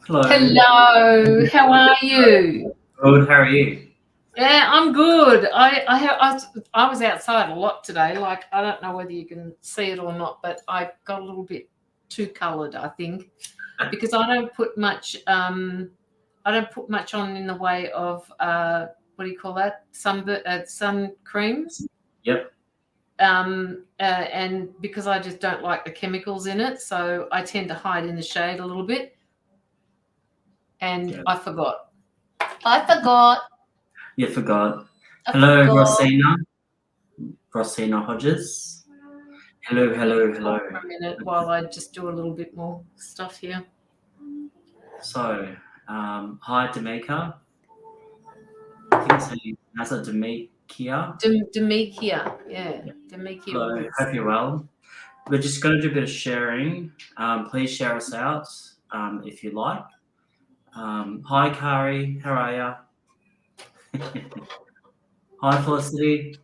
Hello. Hello. How are you? Good. How are you? Yeah, I'm good. I was outside a lot today. Like, I don't know whether you can see it or not, but I got a little bit too coloured, I think, because I don't put much. I don't put much on in the way of what do you call that? Sun cream. Yep. And because I just don't like the chemicals in it, so I tend to hide in the shade a little bit. And Yeah. I forgot. You forgot. I Hello, forgot. Rosina Hodges. Hello. For a minute while I just do a little bit more stuff here. So, hi, Damika. I think so. How's it, Damikia? Demikia, yeah. Demikia Hello. Woods. Hope you're well. We're just going to do a bit of sharing. Please share us out if you like. Hi, Kari. How are you? Hi, Felicity.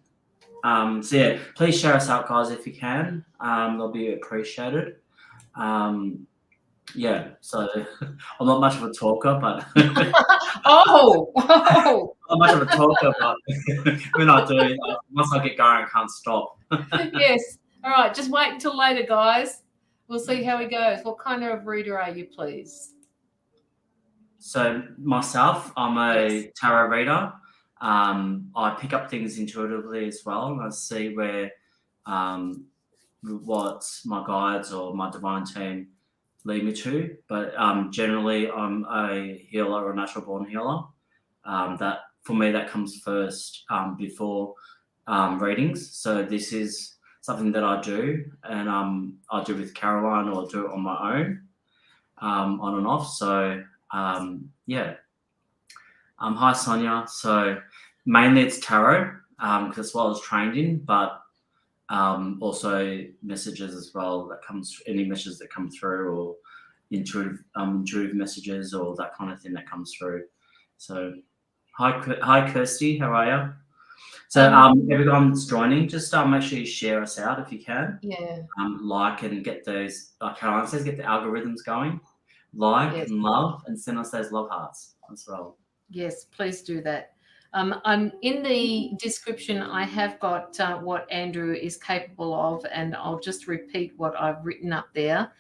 So yeah, please share us out, guys, if you can. They'll be appreciated. Yeah, so I'm not much of a talker, but Oh, I'm not much of a talker, but when I do, once I get going, I can't stop. yes. All right, just wait until later, guys. We'll see how he goes. What kind of reader are you, please? So myself, I'm a Yes. tarot reader. I pick up things intuitively as well, and I see where what my guides or my divine team lead me to. But generally, I'm a healer or a natural born healer. That for me, that comes first before readings. So this is something that I do, and I do with Caroline or do it on my own, on and off. So yeah. Hi Sonia. So mainly it's tarot because that's what I was trained in, but also messages as well that comes, any messages that come through, or intuitive messages or that kind of thing that comes through. So hi Kirsty, how are you? So everyone's joining, just make sure you share us out if you can. Yeah. Like and get those, like Caroline says, get the algorithms going. Like Yes. and love and send us those love hearts as well. Yes, please do that. I'm in the description. I have got what Andrew is capable of, and I'll just repeat what I've written up there.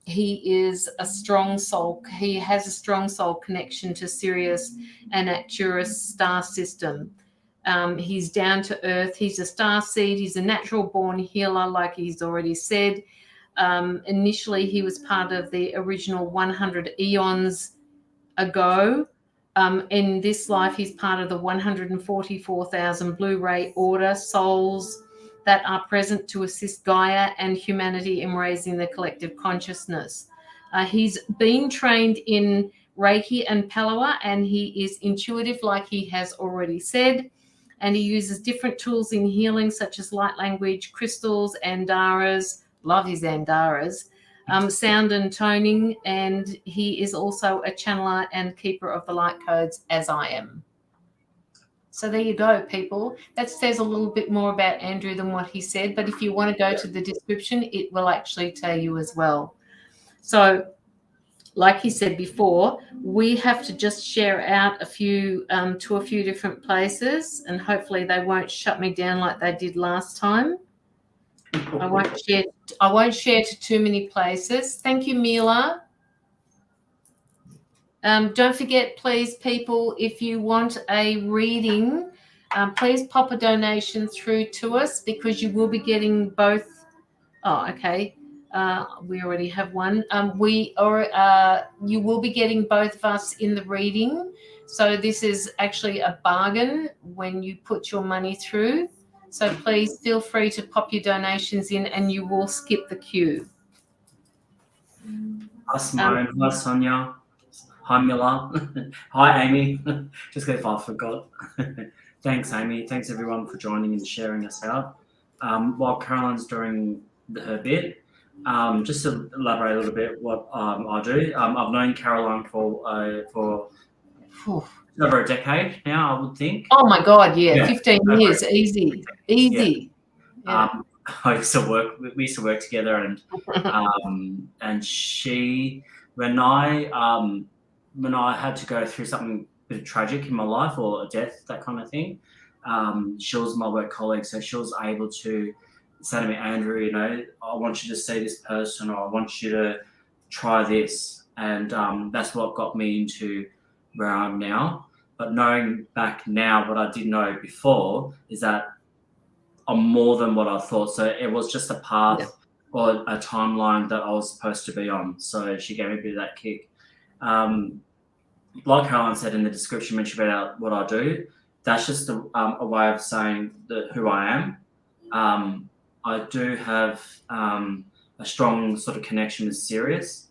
He is a strong soul. He has a strong soul connection to Sirius and Arcturus star system. He's down to earth. He's a starseed. He's a natural born healer, like he's already said. Initially, he was part of the original 100 eons ago. In this life, he's part of the 144,000 Blue Ray Order souls that are present to assist Gaia and humanity in raising the collective consciousness. He's been trained in Reiki and Pellowah, and he is intuitive, like he has already said. And he uses different tools in healing, such as light language, crystals, Andaras. Love his Andaras. Sound and toning, and he is also a channeler and keeper of the light codes, as I am. So there you go, people. That says a little bit more about Andrew than what he said, but if you want to go to the description, it will actually tell you as well. So like he said before, we have to just share out a few to a few different places, and hopefully they won't shut me down like they did last time. I won't share to too many places. Thank you, Mila. Don't forget, please, people, if you want a reading, please pop a donation through to us, because you will be getting both. Oh, okay. We already have one. You will be getting both of us in the reading. So this is actually a bargain when you put your money through. So please feel free to pop your donations in, and you will skip the queue. Hi Simone, hi Sonia, hi Mila, hi Amy. Just if I forgot. Thanks Amy, thanks everyone for joining and sharing us out. While Caroline's doing her bit, just to elaborate a little bit what I do. I've known Caroline for over a decade now, I would think. Oh my God, yeah. 15 years, easy. Yeah. I used to work. We used to work together, and she, when I had to go through something a bit tragic in my life or a death, that kind of thing, she was my work colleague, so she was able to say to me, Andrew, you know, I want you to see this person, or I want you to try this, and that's what got me into where I am now. But knowing back now, what I didn't know before is that I'm more than what I thought. So it was just a path or a timeline that I was supposed to be on. So she gave me a bit of that kick. Like Helen said in the description, when she read out what I do, that's just a way of saying who I am. I do have a strong sort of connection with Sirius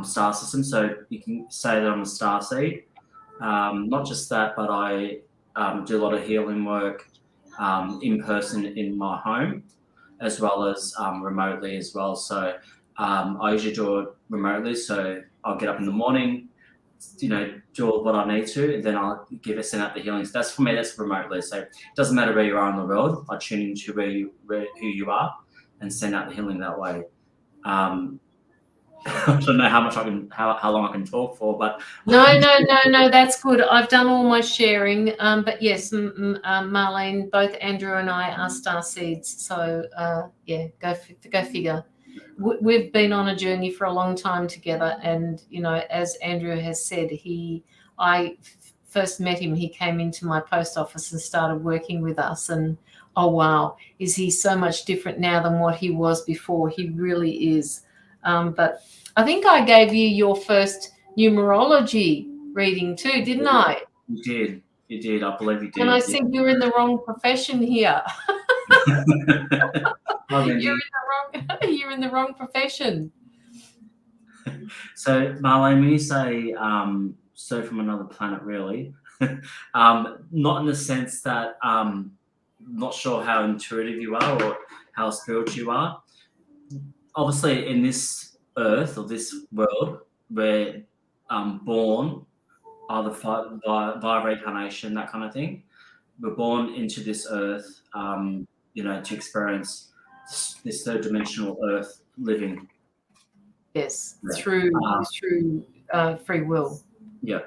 star system. So you can say that I'm a Starseed. Not just that, but I do a lot of healing work in person in my home, as well as remotely as well. So I usually do it remotely. So I'll get up in the morning, you know, do what I need to, and then I'll send out the healings. That's for me. That's remotely. So it doesn't matter where you are in the world. I tune into who you are, and send out the healing that way. I don't know how long I can talk for, but no, that's good. I've done all my sharing, but yes, Marlene, both Andrew and I are Starseeds, so yeah, go figure. We've been on a journey for a long time together, and you know, as Andrew has said, I first met him, he came into my post office and started working with us, and oh wow, is he so much different now than what he was before? He really is. But I think I gave you your first numerology reading too, didn't I? You did. I believe you did. And I said you're in the wrong profession here. You're in the wrong profession. So, Marlene, when you say so from another planet, really, not in the sense that not sure how intuitive you are or how spiritual you are. Obviously, in this earth or this world, we're born either via reincarnation, that kind of thing. We're born into this earth, you know, to experience this third dimensional earth living. Yes, through free will. Yeah.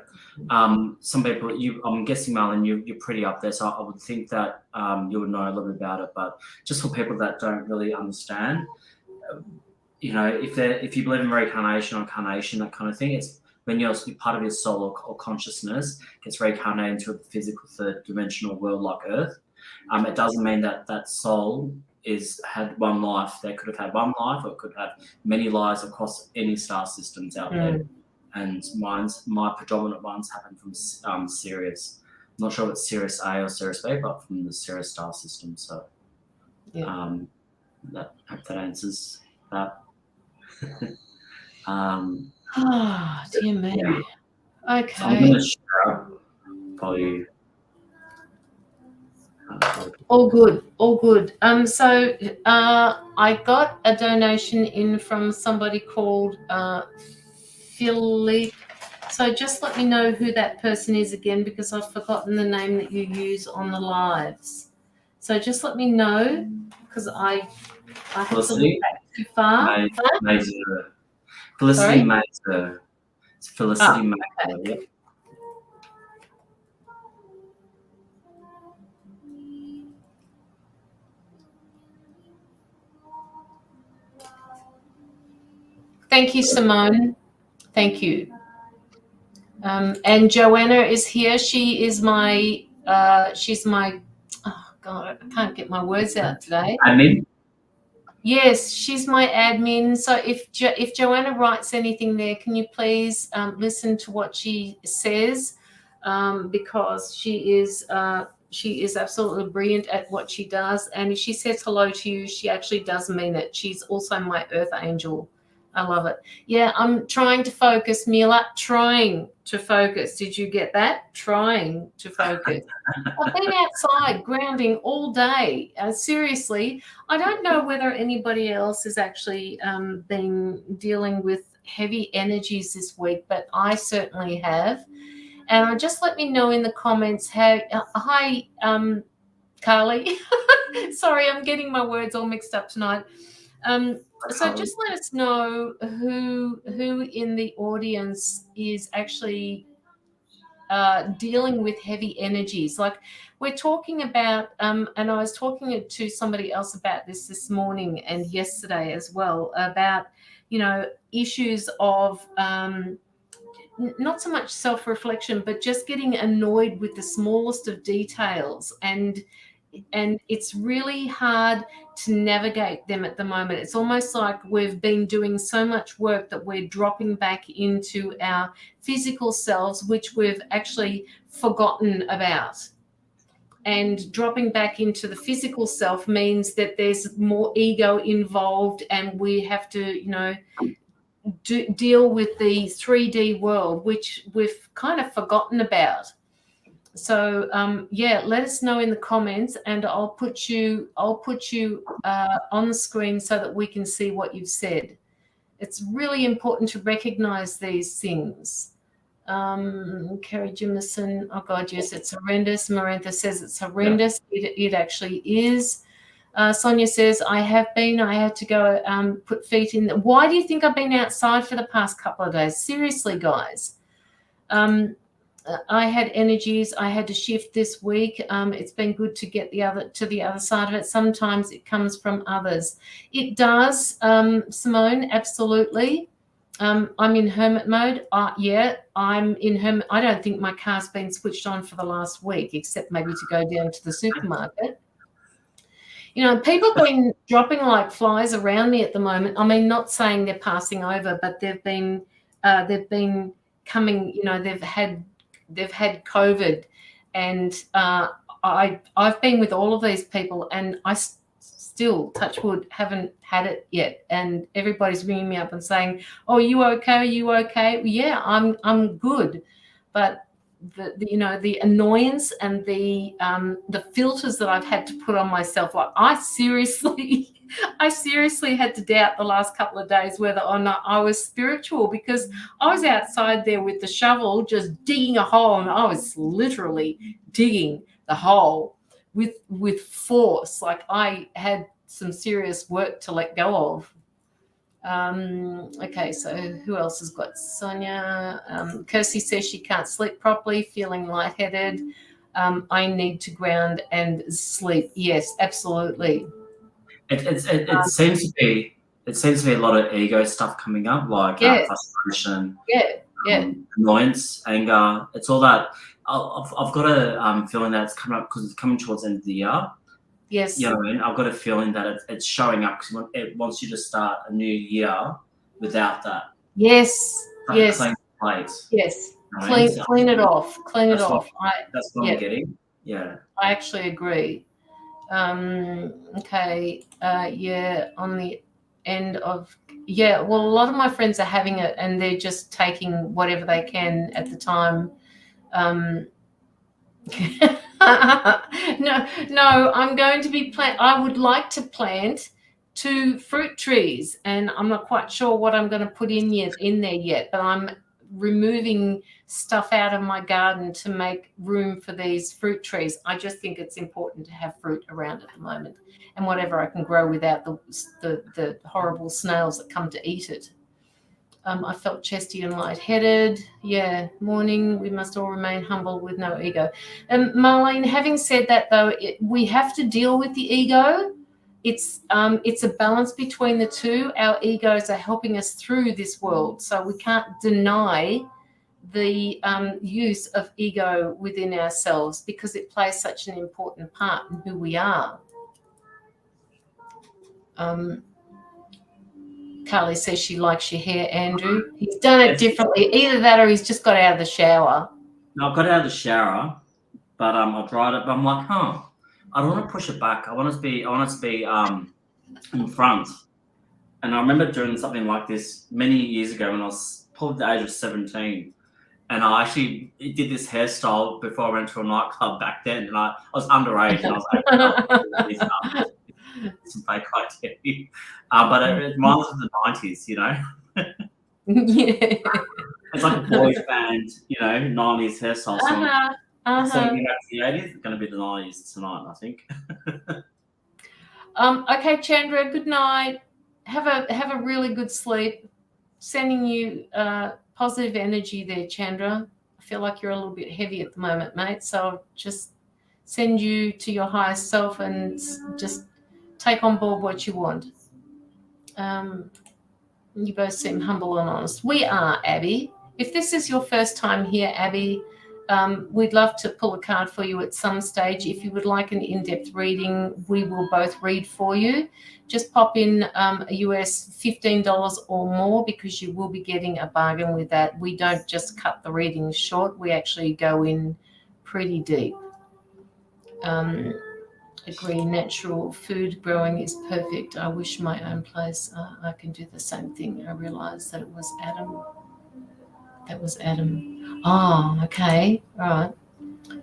Some people, I'm guessing, Marlon, you're pretty up there, so I would think that you would know a little bit about it. But just for people that don't really understand, you know, if you believe in reincarnation or incarnation, that kind of thing, it's when you're part of your soul or consciousness gets reincarnated into a physical third dimensional world like Earth. It doesn't mean that soul had one life. They could have had one life, or it could have many lives across any star systems out there. And my predominant ones happen from Sirius. I'm not sure if it's Sirius A or Sirius B, but from the Sirius star system. So, yeah. Hope that answers that. Oh, dear me. Yeah. Okay. So I'm going to share for you. All good. So I got a donation in from somebody called Philippe. So just let me know who that person is again, because I've forgotten the name that you use on the lives. So just let me know, because I have to look back too far. Felicity Mazer. It's Felicity Mazer. Okay. Yep. Thank you, Simone. Thank you. And Joanna is here. She is my, oh God, I can't get my words out today. Admin? Yes, she's my admin. So if Joanna writes anything there, can you please listen to what she says, because she is absolutely brilliant at what she does. And if she says hello to you, she actually does mean it. She's also my earth angel. I love it. Yeah, I'm trying to focus, Mila. Trying to focus. Did you get that? Trying to focus. I've been outside grounding all day. Seriously, I don't know whether anybody else has actually been dealing with heavy energies this week, but I certainly have. And just let me know in the comments how. Hi, Carly. Sorry, I'm getting my words all mixed up tonight. So just let us know who in the audience is actually dealing with heavy energies. Like we're talking about, and I was talking to somebody else about this morning and yesterday as well, about, you know, issues of not so much self-reflection, but just getting annoyed with the smallest of details, and it's really hard to navigate them at the moment. It's almost like we've been doing so much work that we're dropping back into our physical selves, which we've actually forgotten about. And dropping back into the physical self means that there's more ego involved, and we have to, you know, deal with the 3D world, which we've kind of forgotten about. So yeah, let us know in the comments, and I'll put you on the screen so that we can see what you've said. It's really important to recognize these things. Kerry Jimison, oh God, yes, it's horrendous. Marantha says it's horrendous. Yeah. It actually is. Sonia says, I had to go put feet in. Why do you think I've been outside for the past couple of days? Seriously, guys. I had energies I had to shift this week. It's been good to get to the other side of it. Sometimes it comes from others. It does, Simone, absolutely. I'm in hermit mode. Yeah, I'm in hermit. I don't think my car's been switched on for the last week, except maybe to go down to the supermarket. You know, people have been dropping like flies around me at the moment. I mean, not saying they're passing over, but they've been coming. You know, they've had COVID, and I've been with all of these people, and I still, touch wood, haven't had it yet. And everybody's ringing me up and saying, "Oh, are you okay? Are you okay?" Well, yeah, I'm good, but the annoyance and the filters that I've had to put on myself, like I seriously had to doubt the last couple of days whether or not I was spiritual, because I was outside there with the shovel just digging a hole, and I was literally digging the hole with force. Like I had some serious work to let go of. Okay, so who else has got? Sonia. Kirsty says she can't sleep properly, feeling lightheaded. I need to ground and sleep. Yes, absolutely. It seems to be a lot of ego stuff coming up, like frustration, annoyance, anger. It's all that. I've got a feeling that it's coming up because it's coming towards the end of the year. Yes. You know what I mean? I've got a feeling that it's showing up because it wants you to start a new year without that. Yes. Yes. Clean plate. Yes. Clean it off. Clean it off. That's what I'm getting. Yeah. I actually agree. Okay. Yeah. On the end of well, a lot of my friends are having it, and they're just taking whatever they can at the time. No, I'm going to be I would like to plant 2 fruit trees, and I'm not quite sure what I'm going to put in there yet, but I'm removing stuff out of my garden to make room for these fruit trees. I just think it's important to have fruit around at the moment, and whatever I can grow without the horrible snails that come to eat it. I felt chesty and lightheaded. Yeah, morning. We must all remain humble with no ego. Marlene, having said that, though, we have to deal with the ego. It's a balance between the two. Our egos are helping us through this world, so we can't deny the use of ego within ourselves, because it plays such an important part in who we are. Carly says she likes your hair, Andrew. He's done it differently. Either that or he's just got out of the shower. No, I got out of the shower, but I dried it. But I'm like, I don't want to push it back. I want it to be in front. And I remember doing something like this many years ago when I was probably the age of 17. And I actually did this hairstyle before I went to a nightclub back then. And I was underage, and I was some fake identity. But it reminds me of the 90s, you know? Yeah. It's like a boys band, 90s hairstyle song. So, back to the 80s, it's going to be the 90s tonight, I think. Okay, Chandra, good night. Have a really good sleep. Sending you positive energy there, Chandra. I feel like you're a little bit heavy at the moment, mate. So I'll just send you to your highest self and just take on board what you want. You both seem humble and honest. We are, Abby. If this is your first time here, Abby, we'd love to pull a card for you at some stage. If you would like an in-depth reading, we will both read for you. Just pop in a US $15 or more because you will be getting a bargain with that. We don't just cut the readings short. We actually go in pretty deep. Agree, natural food growing is perfect. I wish my own place I can do the same thing. I realized that it was Adam. That was Adam. Oh, okay. All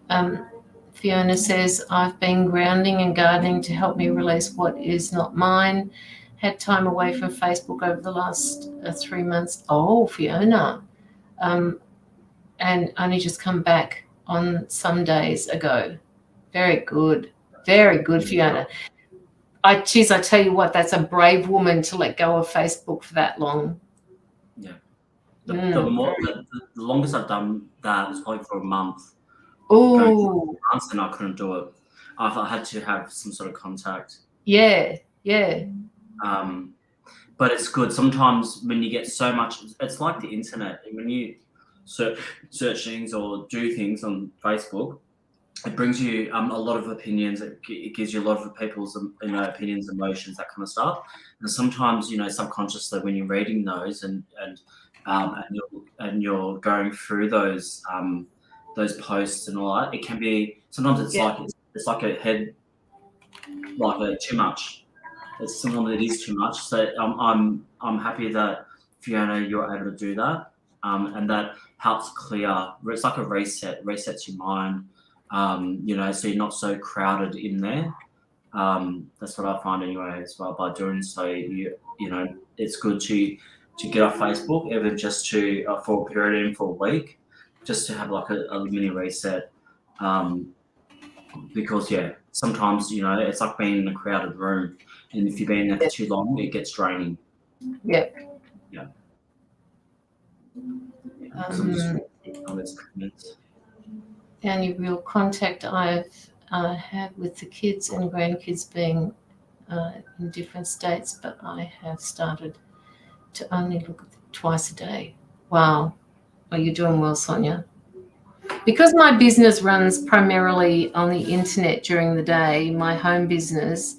right. Fiona says, I've been grounding and gardening to help me release what is not mine. Had time away from Facebook over the last 3 months. Oh, Fiona. And only just come back on some days ago. Very good. Very good, Fiona. I tell you what, that's a brave woman to let go of Facebook for that long. Yeah. The longest I've done that was probably for a month. Oh. Months, and I couldn't do it. I had to have some sort of contact. Yeah, yeah. But it's good. Sometimes when you get so much, it's like the internet. When you search things or do things on Facebook, it brings you a lot of opinions. It gives you a lot of people's opinions, emotions, that kind of stuff. And sometimes, subconsciously, when you're reading those and you're going through those posts and all that, it can be sometimes it's like a head, too much. It's sometimes it is too much. So I'm happy that Fiona, you're able to do that, and that helps clear. It's like a reset, resets your mind. So you're not so crowded in there. That's what I find anyway as well. By doing so, it's good to get off Facebook, even just to for a period, in for a week, just to have like a mini reset. Because sometimes it's like being in a crowded room, and if you've been there for too long, it gets draining. Yeah. The only real contact I have with the kids and grandkids being in different states, but I have started to only look at them twice a day. Wow. Are you doing well, Sonia? Because my business runs primarily on the internet during the day, my home business,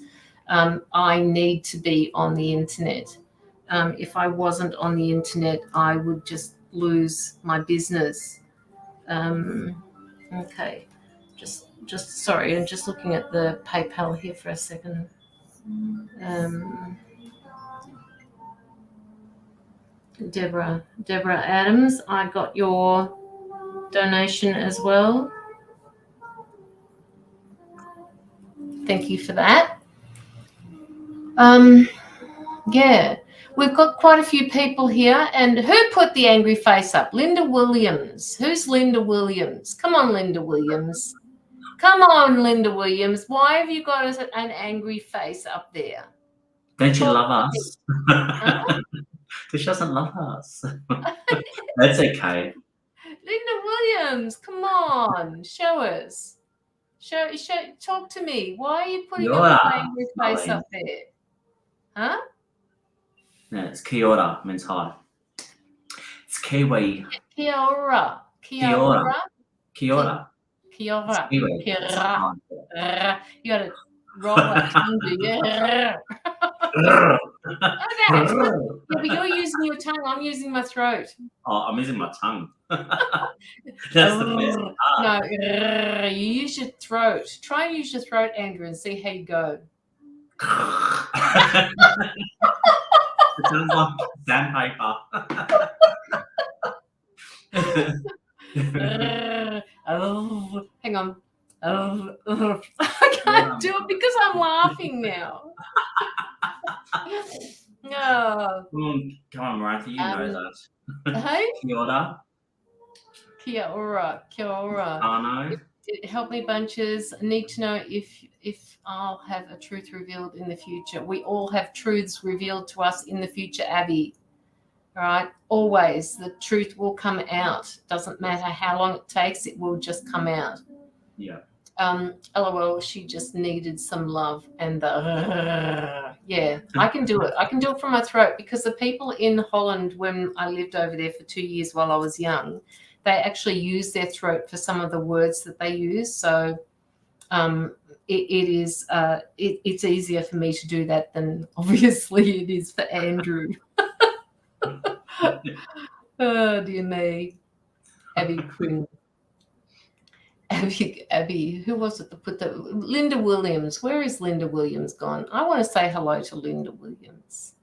I need to be on the internet. If I wasn't on the internet, I would just lose my business. Okay, just sorry, I'm just looking at the PayPal here for a second. Deborah Adams, I got your donation as well. Thank you for that. We've got quite a few people here. And who put the angry face up? Linda Williams. Who's Linda Williams? Come on, Linda Williams. Come on, Linda Williams. Why have you got an angry face up there? Don't you love us? She doesn't love us. That's okay. Linda Williams, come on, show us. Talk to me. Why are you putting up an angry face up there? Huh? No, it's kia ora, means hi. It's Kiwi. Kia ora. Kia ora. Kia ora. Kia ora. Kiwi. Kia ora. You got to roll that tongue, do you? Yeah, but you're using your tongue. I'm using my throat. Oh, I'm using my tongue. That's the best part. No, you use your throat. Try and use your throat, Andrew, and see how you go. It sounds like sandpaper. Hang on. I can't do it because I'm laughing now. No. Come on, Martha, you know that. Hey? Kia ora. Kia ora. Kia ora. Tano. Help me, bunches. I need to know if I'll have a truth revealed in the future. We all have truths revealed to us in the future, Abby. All right. Always the truth will come out. Doesn't matter how long it takes, it will just come out. Yeah. LOL, she just needed some love and the yeah, I can do it. I can do it from my throat, because the people in Holland, when I lived over there for 2 years while I was young, they actually use their throat for some of the words that they use. So it's easier for me to do that than obviously it is for Andrew. Oh dear me. Abby Quinn. Abby, who was it that put the Linda Williams? Where is Linda Williams gone? I want to say hello to Linda Williams.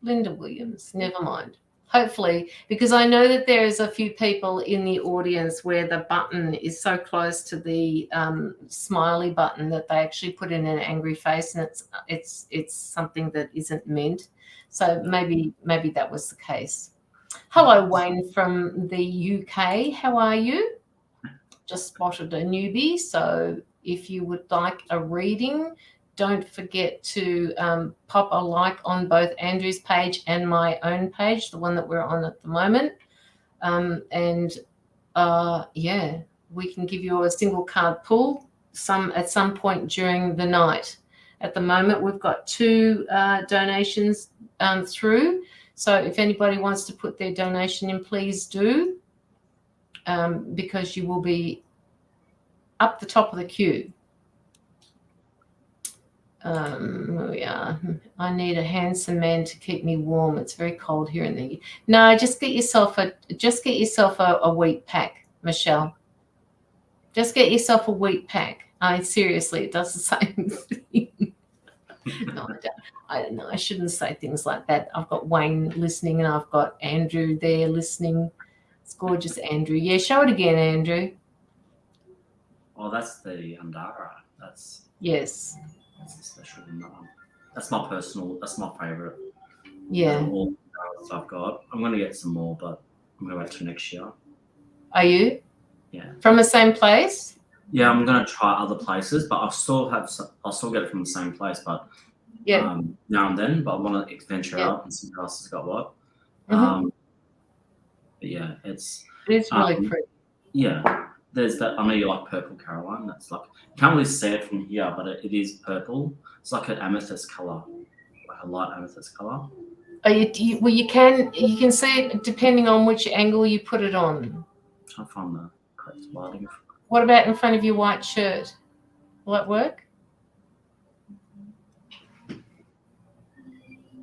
Linda Williams, never mind. Hopefully, because I know that there is a few people in the audience where the button is so close to the smiley button that they actually put in an angry face, and it's something that isn't meant. So maybe that was the case. Hello, Wayne from the UK. How are you? Just spotted a newbie. So if you would like a reading, don't forget to pop a like on both Andrew's page and my own page, the one that we're on at the moment. Yeah, we can give you a single card pull at some point during the night. At the moment, we've got 2 donations through. So if anybody wants to put their donation in, please do, because you will be up the top of the queue. We are. I need a handsome man to keep me warm. It's very cold here in the. No, just get yourself a wheat pack, Michelle. Just get yourself a wheat pack. I mean, seriously, it does the same thing. No, I don't know. I shouldn't say things like that. I've got Wayne listening, and I've got Andrew there listening. It's gorgeous, Andrew. Yeah, show it again, Andrew. Oh, that's the Andara. Yes. That's a special one. That's my favorite. Yeah. All the I've got. I'm going to get some more, but I'm going to wait till next year. Are you? Yeah. From the same place? Yeah, I'm going to try other places, but I'll still get it from the same place, but yeah, now and then. But I want to venture out and see who else has got what. Mm-hmm. But yeah, it's really pretty. Yeah. There's that. I know you like purple, Caroline. That's like, you can't really see it from here, but it is purple. It's like an amethyst color, like a light amethyst color. You can see it depending on which angle you put it on. I'm trying to find the correct lighting. What about in front of your white shirt? Will that work?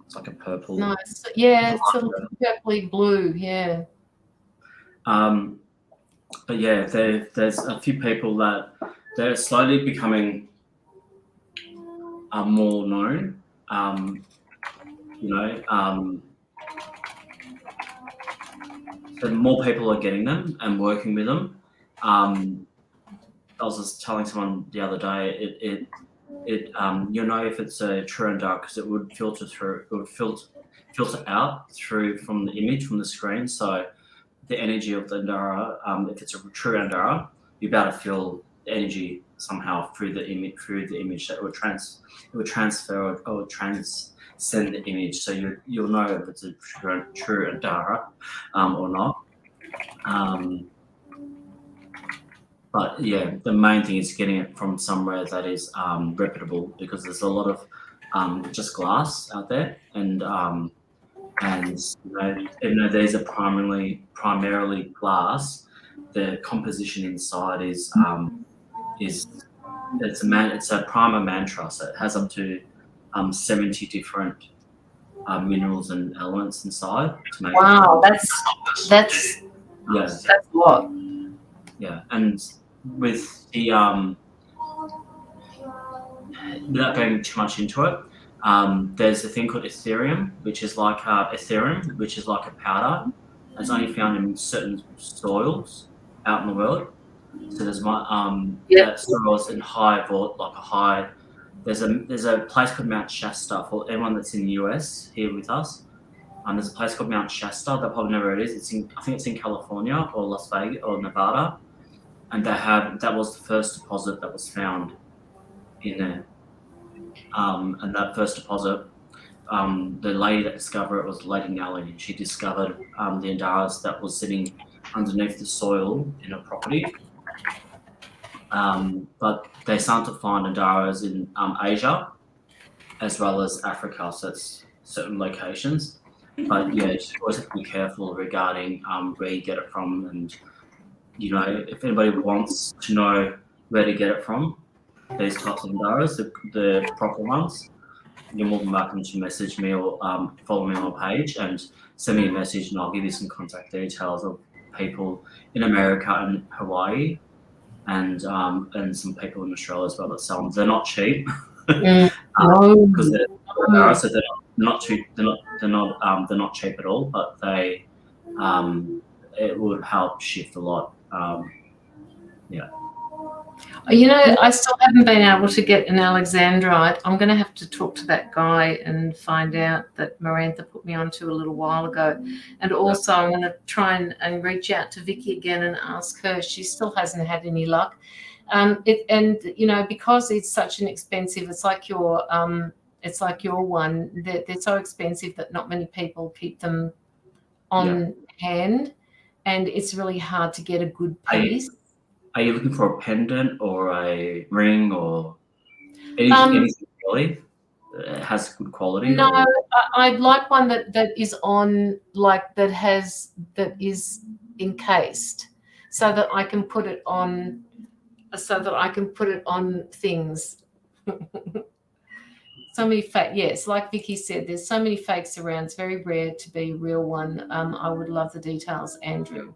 It's like a purple. Nice. Yeah, it's a little purpley blue. Yeah. But yeah, there's a few people that they're slowly becoming more known. So more people are getting them and working with them. I was just telling someone the other day, you'll know if it's a true Andara because it would filter out through from the image from the screen. So the energy of the Andara, if it's a true Andara, you'll be able to feel the energy somehow through the image that it would transfer or transcend the image. So you'll know if it's a true Andara or not. But yeah, the main thing is getting it from somewhere that is reputable, because there's a lot of just glass out there, and even though these are primarily glass, the composition inside is it's a primer mantra, so it has up to 70 different minerals and elements inside to make. Wow, that's a lot. Yeah, and with the without going too much into it, there's a thing called Ethereum, which is like a powder. It's only found in certain soils out in the world. So there's that soils in high. There's a place called Mount Shasta for anyone that's in the US here with us. There's a place called Mount Shasta. That probably never it is. I think it's in California or Las Vegas or Nevada. and that was the first deposit that was found in there. And that first deposit, the lady that discovered it was Lady Nellie, and she discovered the Andaras that was sitting underneath the soil in a property. But they started to find Andaras in Asia as well as Africa, so it's certain locations. But yeah, just always have to be careful regarding where you get it from, and if anybody wants to know where to get it from, these types of Andaras, the proper ones, you're more than welcome to message me or follow me on my page and send me a message, and I'll give you some contact details of people in America and Hawaii, and some people in Australia as well that sell them. They're not cheap because so they're not cheap at all, but they it would help shift a lot. I still haven't been able to get an alexandrite. I'm going to have to talk to that guy and find out that Marantha put me onto a little while ago. And also I'm going to try and reach out to Vicky again and ask her. She still hasn't had any luck. Because it's such an expensive, it's like your one, they're so expensive that not many people keep them on hand, and it's really hard to get a good piece. Are you looking for a pendant or a ring or anything really that has good quality? No, I'd like one that is on, like, that is encased, so that I can put it on things. So many yes, like Vicky said, there's so many fakes around. It's very rare to be a real one. I would love the details, Andrew.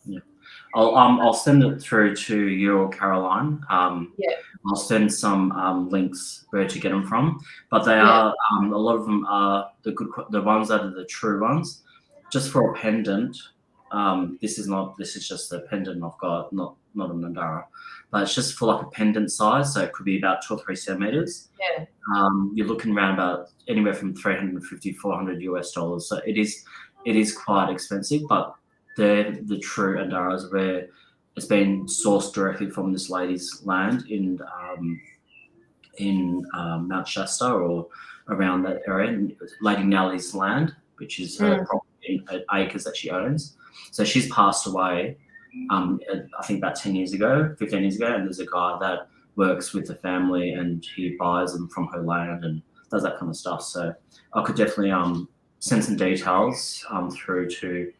Yeah. I'll send it through to you or Caroline. I'll send some links where to get them from, but they are a lot of them are the ones that are the true ones. Just for a pendant, this is just a pendant I've got, not an Andara, but it's just for like a pendant size, so it could be about 2 or 3 centimeters. You're looking around about anywhere from $350 $400 US, so it is quite expensive, but they're the true Andaras where it's been sourced directly from this lady's land in Mount Shasta or around that area, Lady Nellie's land, which is her property, acres that she owns. So she's passed away, I think about 15 years ago, and there's a guy that works with the family and he buys them from her land and does that kind of stuff. So I could definitely send some details through to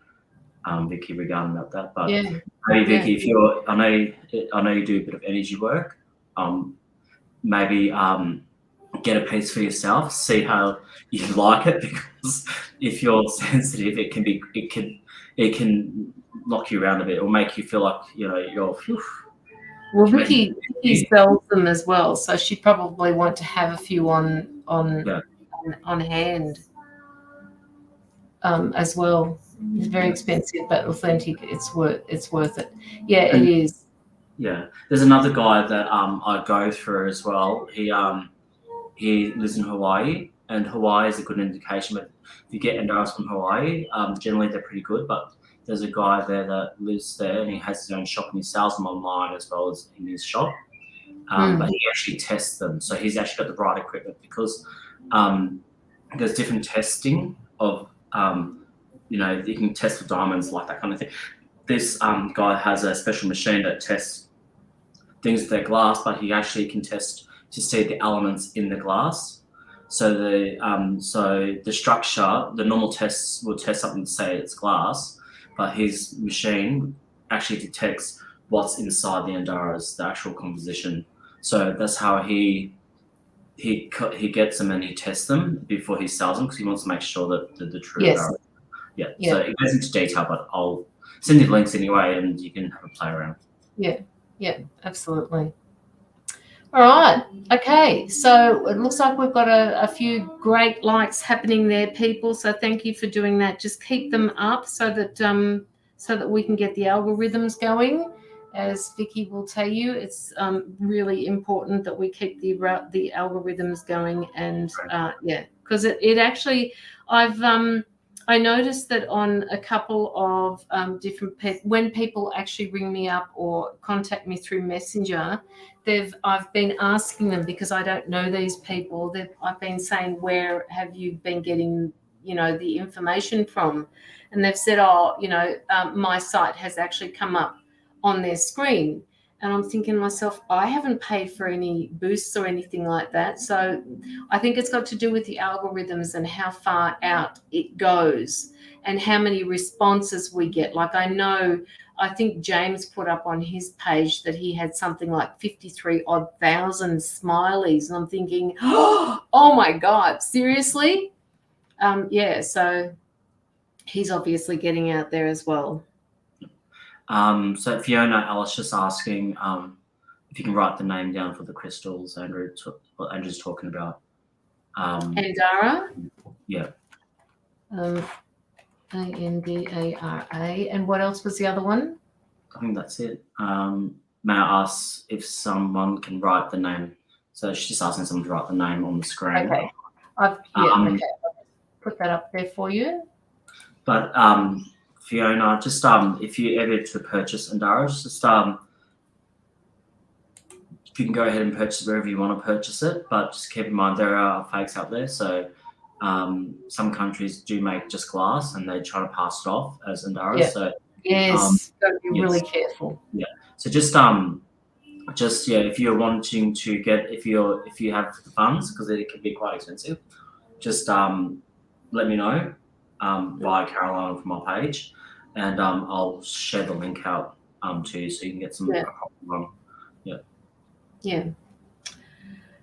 Vicky regarding about that. But maybe Vicky, if I know you do a bit of energy work, maybe get a piece for yourself, see how you like it, because if you're sensitive, it can knock you around a bit or make you feel like you're. Well, Vicky sells them as well, so she'd probably want to have a few on hand as well. It's very expensive, but authentic. It's worth it. Yeah, it is. Yeah, there's another guy that I go through as well. He lives in Hawaii, and Hawaii is a good indication. But if you get Andaras from Hawaii, generally they're pretty good. But there's a guy there that lives there, and he has his own shop, and he sells them online as well as in his shop. But he actually tests them, so he's actually got the right equipment, because there's different testing of you can test for diamonds, like that kind of thing. This guy has a special machine that tests things with their glass, but he actually can test to see the elements in the glass. So the structure, the normal tests will test something to say it's glass, but his machine actually detects what's inside the Andaras, the actual composition. So that's how he gets them and he tests them before he sells them, because he wants to make sure that the true Andaras. So it goes into detail, but I'll send you links anyway, and you can have a play around. Yeah, absolutely. All right. Okay. So it looks like we've got a few great likes happening there, people. So thank you for doing that. Just keep them up so that we can get the algorithms going. As Vicky will tell you, it's really important that we keep the algorithms going, and because it actually, I noticed that on a couple of different when people actually ring me up or contact me through Messenger, I've been asking them, because I don't know these people. I've been saying, where have you been getting, the information from? And they've said, my site has actually come up on their screen. And I'm thinking to myself, I haven't paid for any boosts or anything like that. So I think it's got to do with the algorithms and how far out it goes and how many responses we get. Like I think James put up on his page that he had something like 53,000 smileys. And I'm thinking, oh my God, seriously? So he's obviously getting out there as well. So Fiona Alice just asking if you can write the name down for the crystals what Andrew's talking about. Andara? Yeah. Andara. And what else was the other one? I think that's it. May I ask if someone can write the name? So she's just asking someone to write the name on the screen. Okay. I'll put that up there for you. But Fiona, just if you ever to purchase Andara, just you can go ahead and purchase it wherever you want to purchase it, but just keep in mind there are fakes out there. So some countries do make just glass and they try to pass it off as Andara. Yeah. So yes, got to be really careful. Yeah. So just if you're wanting to get if you have the funds, because it can be quite expensive, just let me know via Caroline from my page, and I'll share the link out to you so you can get some. Yeah.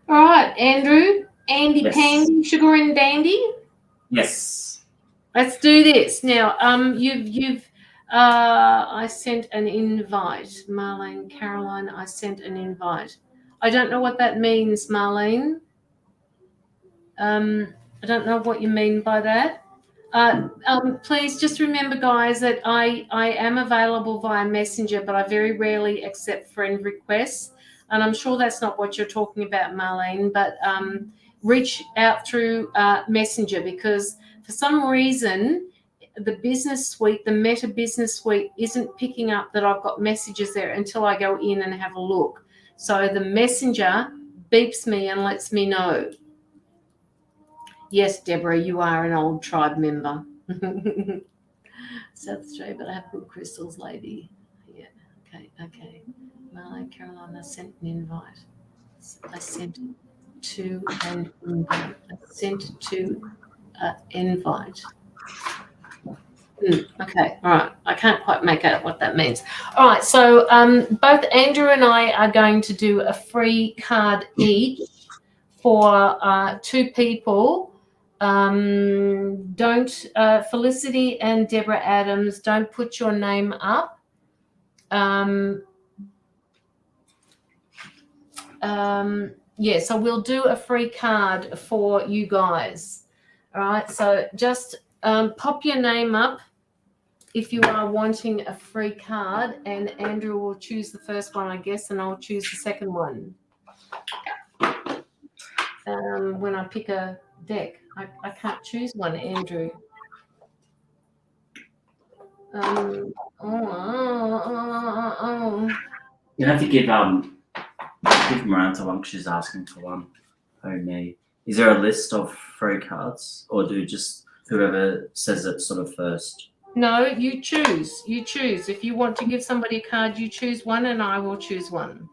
All right, Andrew, Andy, Yes. Pandy, Sugar and Dandy. Yes. Let's do this now. I sent an invite, Marlene, Caroline. I sent an invite. I don't know what that means, Marlene. I don't know what you mean by that. Please just remember, guys, that I am available via Messenger, but I very rarely accept friend requests. And I'm sure that's not what you're talking about, Marlene, but reach out through Messenger, because for some reason, the business suite, the Meta business suite, isn't picking up that I've got messages there until I go in and have a look. So the Messenger beeps me and lets me know. Yes, Deborah, you are an old tribe member. South Australia, but I have good crystals, lady. Yeah, okay. Marlene, Caroline, I sent an invite. I sent to an invite. Okay, all right. I can't quite make out what that means. All right, so both Andrew and I are going to do a free card each for 2 people. Felicity and Deborah Adams, don't put your name up. So we'll do a free card for you guys. All right, so just pop your name up if you are wanting a free card, and Andrew will choose the first one, I guess, and I'll choose the second one. When I pick a deck, I can't choose one, Andrew. You have to give Miranda one because she's asking for one. Oh me. Is there a list of free cards, or do just whoever says it sort of first? No, you choose. You choose. If you want to give somebody a card, you choose one, and I will choose one.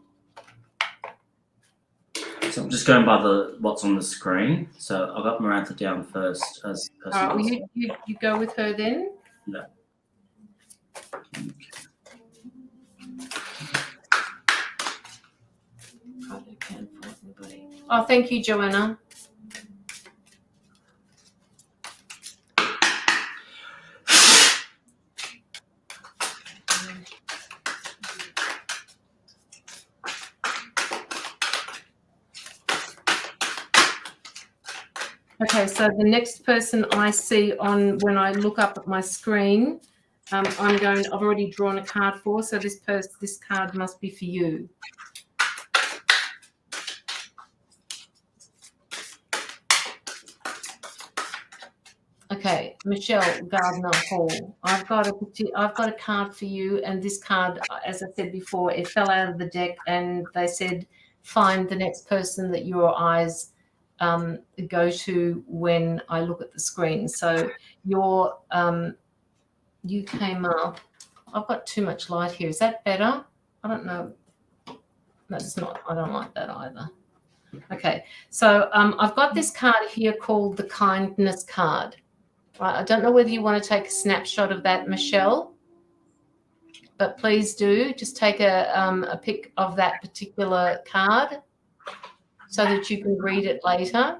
So I'm just going by what's on the screen. So I've got Miranda down first as person. All right, well, you go with her then. Yeah. Oh, thank you, Joanna. Okay, so the next person I see when I look up at my screen, I've already drawn a card for, so this card must be for you. Okay, Michelle Gardner Hall. I've got a card for you, and this card, as I said before, it fell out of the deck, and they said find the next person that your eyes go to when I look at the screen. So you came up. I've got too much light here. Is that better? I don't know. That's not. I don't like that either. Okay, so I've got this card here called the kindness card. Right, I don't know whether you want to take a snapshot of that, Michelle, but please do. Just take a pic of that particular card so that you can read it later.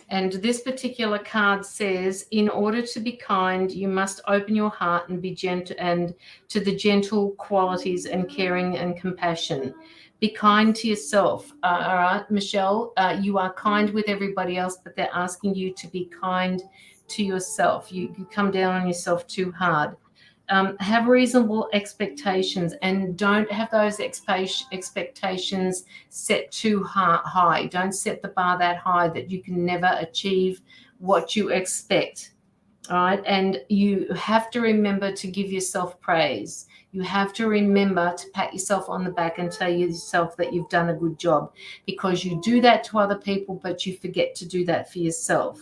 And this particular card says, in order to be kind, you must open your heart and be gentle, and to the gentle qualities and caring and compassion. Be kind to yourself. All right, Michelle, you are kind with everybody else, but they're asking you to be kind to yourself. You come down on yourself too hard. Have reasonable expectations, and don't have those expectations set too high. Don't set the bar that high that you can never achieve what you expect. All right. And you have to remember to give yourself praise. You have to remember to pat yourself on the back and tell yourself that you've done a good job, because you do that to other people, but you forget to do that for yourself.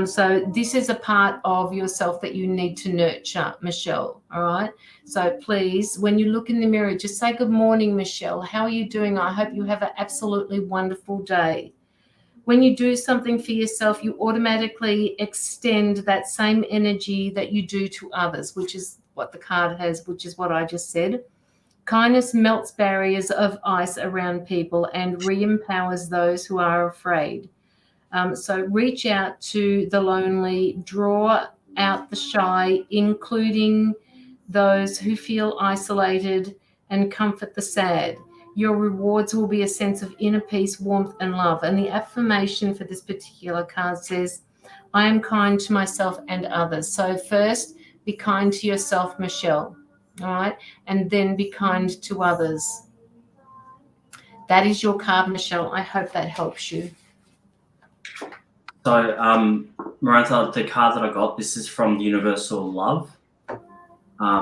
So this is a part of yourself that you need to nurture, Michelle. All right. So please, when you look in the mirror, just say, good morning, Michelle. How are you doing? I hope you have an absolutely wonderful day. When you do something for yourself, you automatically extend that same energy that you do to others, which is what the card has, which is what I just said. Kindness melts barriers of ice around people and re-empowers those who are afraid. So reach out to the lonely, draw out the shy, including those who feel isolated, and comfort the sad. Your rewards will be a sense of inner peace, warmth, and love. And the affirmation for this particular card says, I am kind to myself and others. So first, be kind to yourself, Michelle. All right. And then be kind to others. That is your card, Michelle. I hope that helps you. So, Marantha, the card that I got, this is from Universal Love.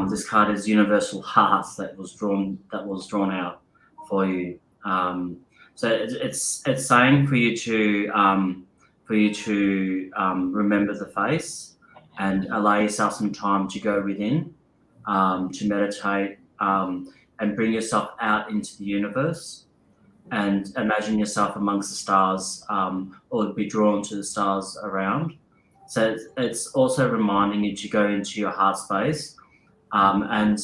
This card is Universal Heart that was drawn out for you. So it's saying for you to remember the face and allow yourself some time to go within, to meditate, and bring yourself out into the universe. And imagine yourself amongst the stars, or be drawn to the stars around. So it's also reminding you to go into your heart space, and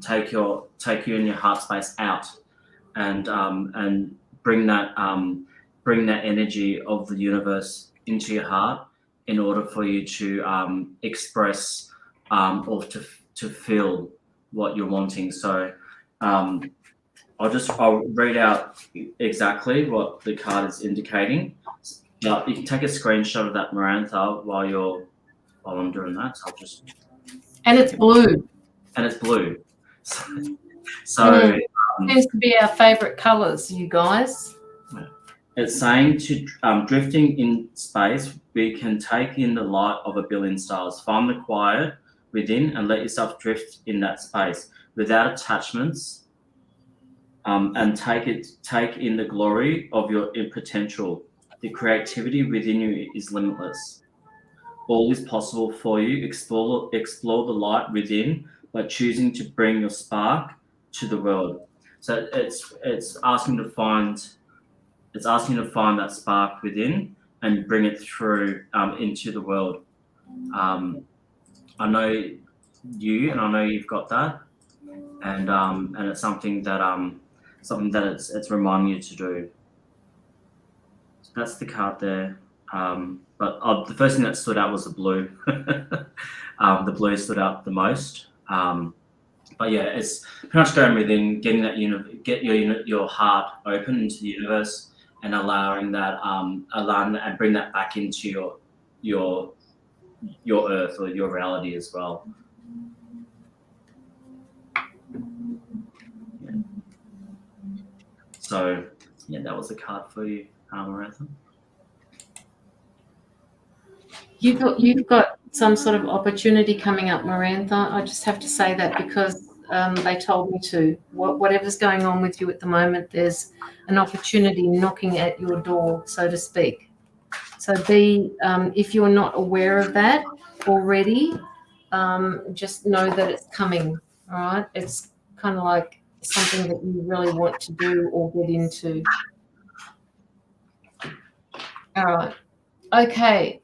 take you and your heart space out, and bring that energy of the universe into your heart in order for you to express, or to feel what you're wanting. So. I'll read out exactly what the card is indicating. You can take a screenshot of that, Marantha, while I'm doing that. So I'll just. And it's blue. And it's blue. Seems to be our favorite colors, you guys. It's saying to drifting in space, we can take in the light of a billion stars. Find the quiet within and let yourself drift in that space without attachments. And take in the glory of your potential. The creativity within you is limitless. All is possible for you. Explore the light within by choosing to bring your spark to the world. So it's asking to find that spark within and bring it through into the world. I know you, and I know you've got that, and it's something that it's reminding you to do. So that's the card there. But the first thing that stood out was the blue. The blue stood out the most. But yeah, it's pretty much going within, getting that get your heart open into the universe, and allowing that and bring that back into your earth or your reality as well. So, yeah, that was the card for you, Marantha. You've got some sort of opportunity coming up, Marantha. I just have to say that because they told me to. Whatever's going on with you at the moment, there's an opportunity knocking at your door, so to speak. So if you're not aware of that already, just know that it's coming. All right, it's kind of like something that you really want to do or get into. All right. Okay.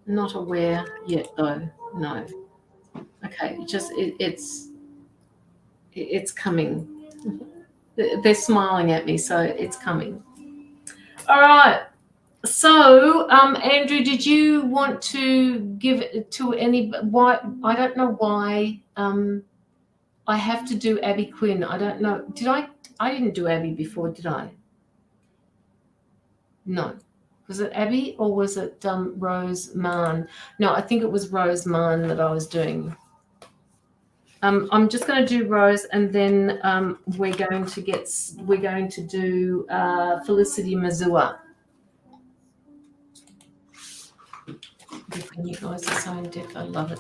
Not aware yet, though. No. Okay. It's coming. They're smiling at me, so it's coming. All right. So, Andrew, did you want to give it to any? Why? I don't know why. I have to do Abby Quinn. I don't know. Did I? I didn't do Abby before, did I? No. Was it Abby or was it Rose Mann? No, I think it was Rose Mann that I was doing. I'm just going to do Rose, and then we're going to do Felicity Mazua. You guys are so in depth. I love it.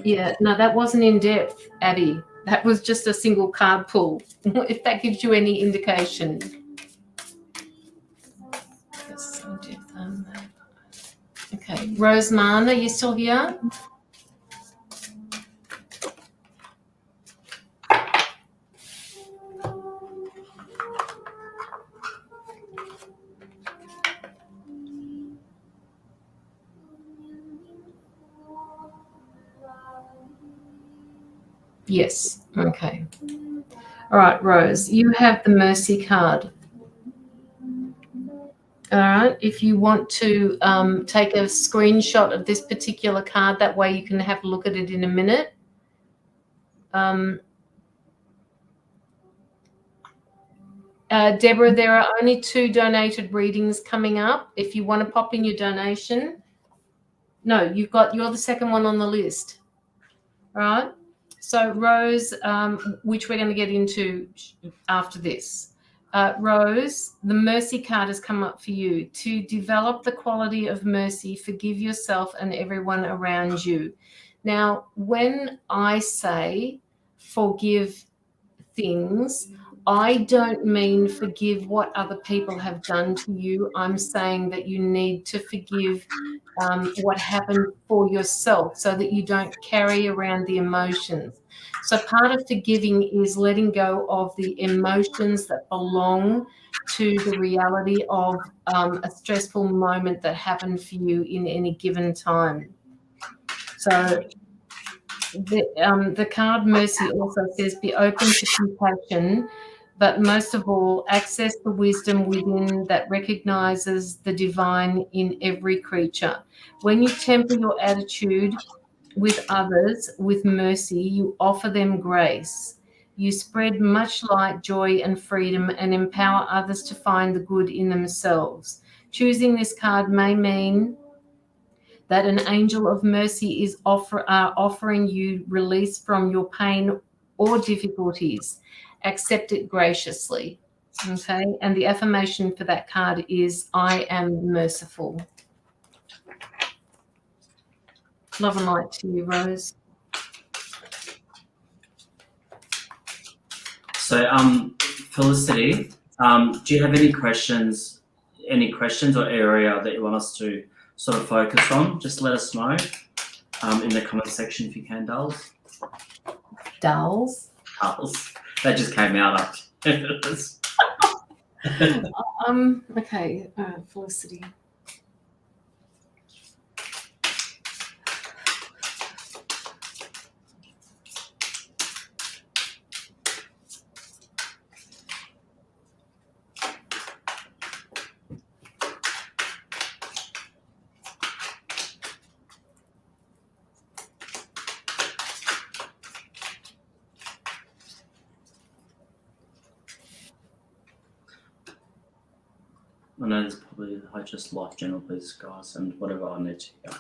Yeah, no, that wasn't in depth, Abby. That was just a single card pull. If that gives you any indication. Okay, Rose Mann, are you still here? Yes. Okay. All right, Rose, you have the Mercy card. All right. If you want to take a screenshot of this particular card, that way you can have a look at it in a minute. Deborah, there are only 2 donated readings coming up. If you want to pop in your donation. No, you're the second one on the list. All right. So Rose, which we're going to get into after this. Rose, the mercy card has come up for you. To develop the quality of mercy, forgive yourself and everyone around you. Now, when I say forgive things, I don't mean forgive what other people have done to you. I'm saying that you need to forgive what happened for yourself so that you don't carry around the emotions. So part of forgiving is letting go of the emotions that belong to the reality of a stressful moment that happened for you in any given time. So the card Mercy also says be open to compassion, but most of all, access the wisdom within that recognizes the divine in every creature. When you temper your attitude with others with mercy, you offer them grace. You spread much light, joy, and freedom and empower others to find the good in themselves. Choosing this card may mean that an angel of mercy is offering you release from your pain or difficulties. Accept it graciously. Okay. And the affirmation for that card is, I am merciful. Love and light to you, Rose. So, Felicity, do you have any questions or area that you want us to sort of focus on? Just let us know in the comment section if you can, Dolls. Dolls? Dolls. That just came out. Okay, Felicity. I know there's probably I just like general please, guys, and whatever I need to hear.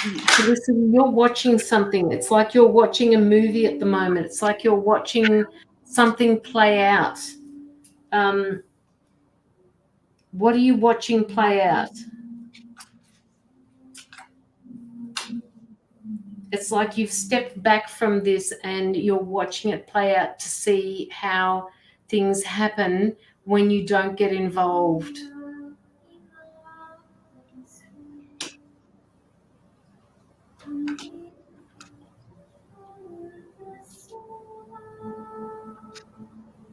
Felicity, you're watching something. It's like you're watching a movie at the moment. It's like you're watching something play out. What are you watching play out? It's like you've stepped back from this and you're watching it play out to see how things happen when you don't get involved.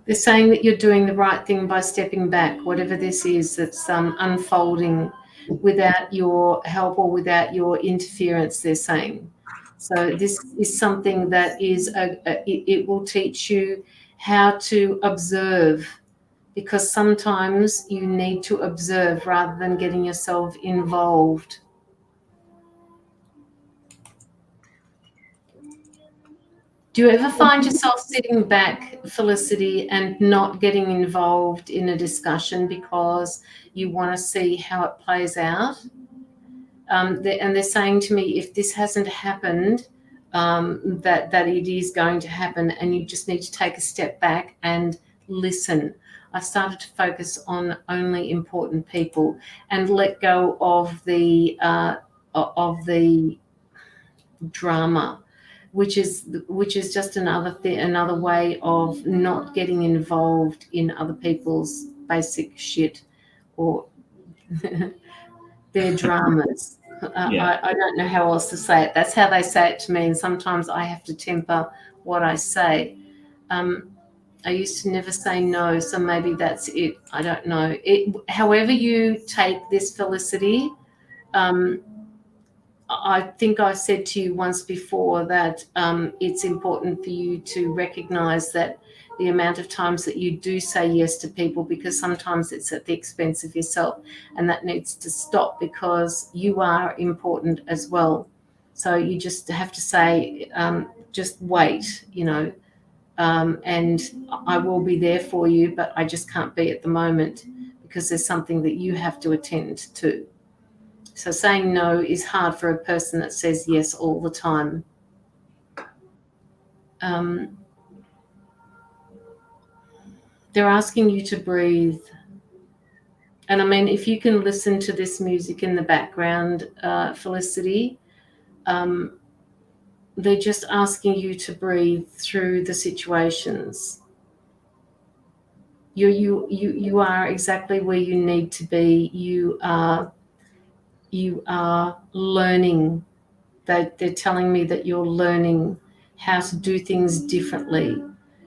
They're saying that you're doing the right thing by stepping back, whatever this is that's unfolding without your help or without your interference, they're saying. So this is something that is, it will teach you how to observe, because sometimes you need to observe rather than getting yourself involved. Do you ever find yourself sitting back, Felicity, and not getting involved in a discussion because you want to see how it plays out? And they're saying to me, if this hasn't happened, that it is going to happen, and you just need to take a step back and listen. I started to focus on only important people and let go of the drama, which is just another way of not getting involved in other people's basic shit or their dramas. I don't know how else to say it. That's how they say it to me, and sometimes I have to temper what I say. I used to never say no, so maybe that's it. I don't know. However you take this, Felicity, I think I said to you once before that it's important for you to recognize that the amount of times that you do say yes to people, because sometimes it's at the expense of yourself, and that needs to stop, because you are important as well. So you just have to say, just wait, and I will be there for you, but I just can't be at the moment because there's something that you have to attend to. So saying no is hard for a person that says yes all the time. They're asking you to breathe. And I mean, if you can listen to this music in the background, Felicity, they're just asking you to breathe through the situations. You are exactly where you need to be. You are learning. They're telling me that you're learning how to do things differently.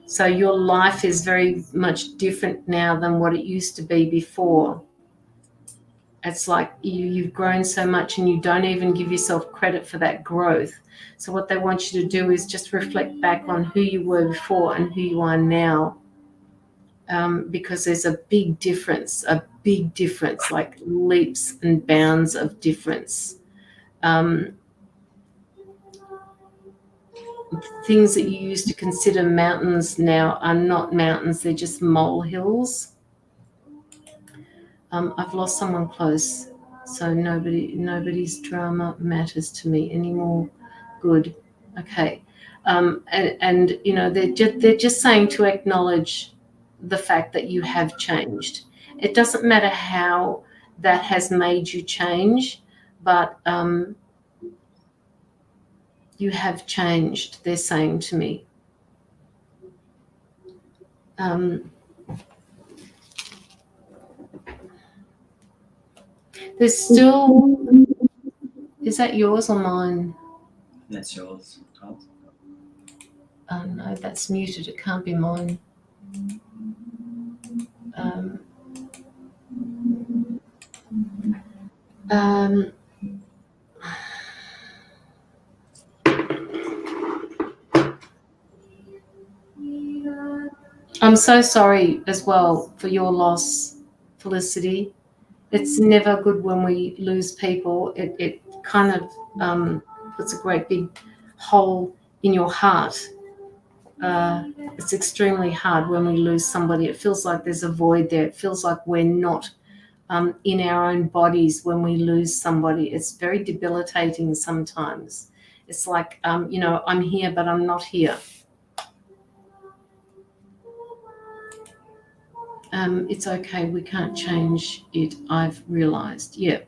So your life is very much different now than what it used to be before. It's like you've grown so much and you don't even give yourself credit for that growth. So what they want you to do is just reflect back on who you were before and who you are now, because there's a big difference, like leaps and bounds of difference. Things that you used to consider mountains now are not mountains, they're just molehills. I've lost someone close, so nobody's drama matters to me anymore. Good. Okay. And they're just saying to acknowledge the fact that you have changed. It doesn't matter how that has made you change, but you have changed, they're saying to me. There's still... Is that yours or mine? That's yours. Oh, no, that's muted. It can't be mine. I'm so sorry as well for your loss, Felicity. It's never good when we lose people. It kind of puts a great big hole in your heart. It's extremely hard when we lose somebody. It feels like there's a void there. It feels like we're not in our own bodies when we lose somebody. It's very debilitating sometimes. It's like, you know, I'm here, but I'm not here. It's okay. We can't change it. I've realized. Yeah.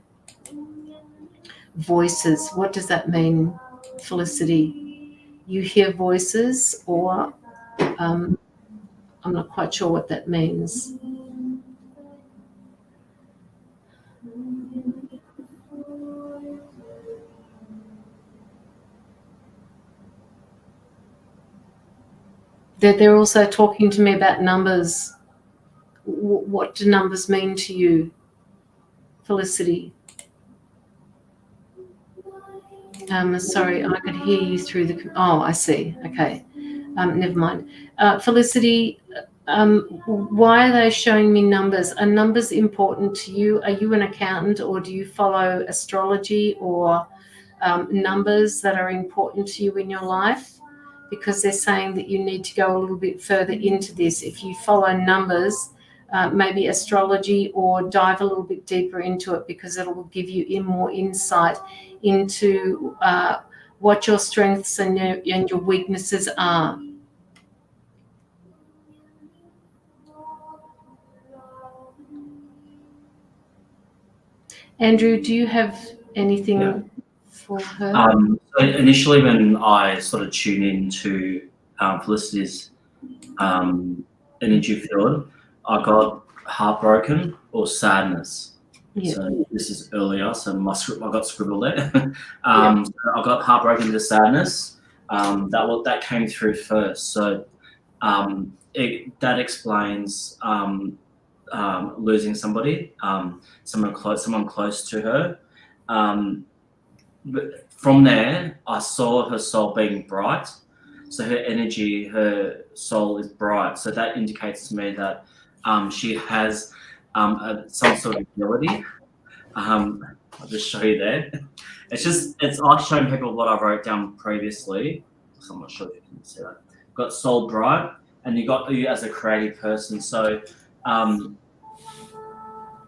Voices. What does that mean, Felicity? You hear voices, or I'm not quite sure what that means. They're also talking to me about numbers. What do numbers mean to you, Felicity? Sorry, I could hear you through the... Oh, I see. Okay. Never mind. Felicity, why are they showing me numbers? Are numbers important to you? Are you an accountant, or do you follow astrology or numbers that are important to you in your life? Because they're saying that you need to go a little bit further into this. If you follow numbers, maybe astrology, or dive a little bit deeper into it, because it will give you more insight into what your strengths and your weaknesses are. Andrew, do you have anything for her? So initially, when I sort of tune into Felicity's energy field, I got heartbroken or sadness. Yeah. So this is earlier, so I got scribbled there. So I got heartbroken to sadness. That came through first. So that explains losing somebody, someone close to her. But from there, I saw her soul being bright. So her energy, her soul is bright. So that indicates to me that she has some sort of ability. I'll just show you there. It's like showing people what I wrote down previously. So I'm not sure if you can see that. Got soul bright, and you got you as a creative person. So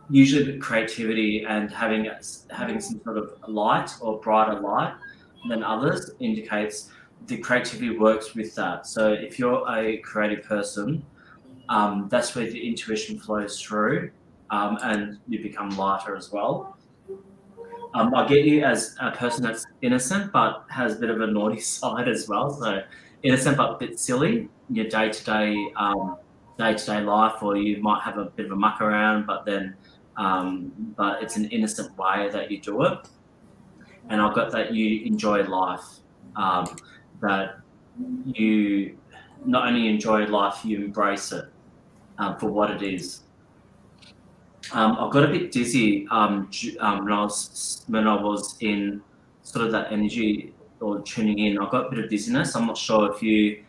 usually the creativity and having some sort of light or brighter light than others indicates the creativity works with that. So if you're a creative person, that's where the intuition flows through, and you become lighter as well. I get you as a person that's innocent but has a bit of a naughty side as well. So innocent but a bit silly in your day-to-day life, or you might have a bit of a muck around, but then but it's an innocent way that you do it. And I've got that you enjoy life, that you not only enjoy life, you embrace it for what it is. I got a bit dizzy when I was in sort of that energy or tuning in. I got a bit of dizziness. I'm not sure if you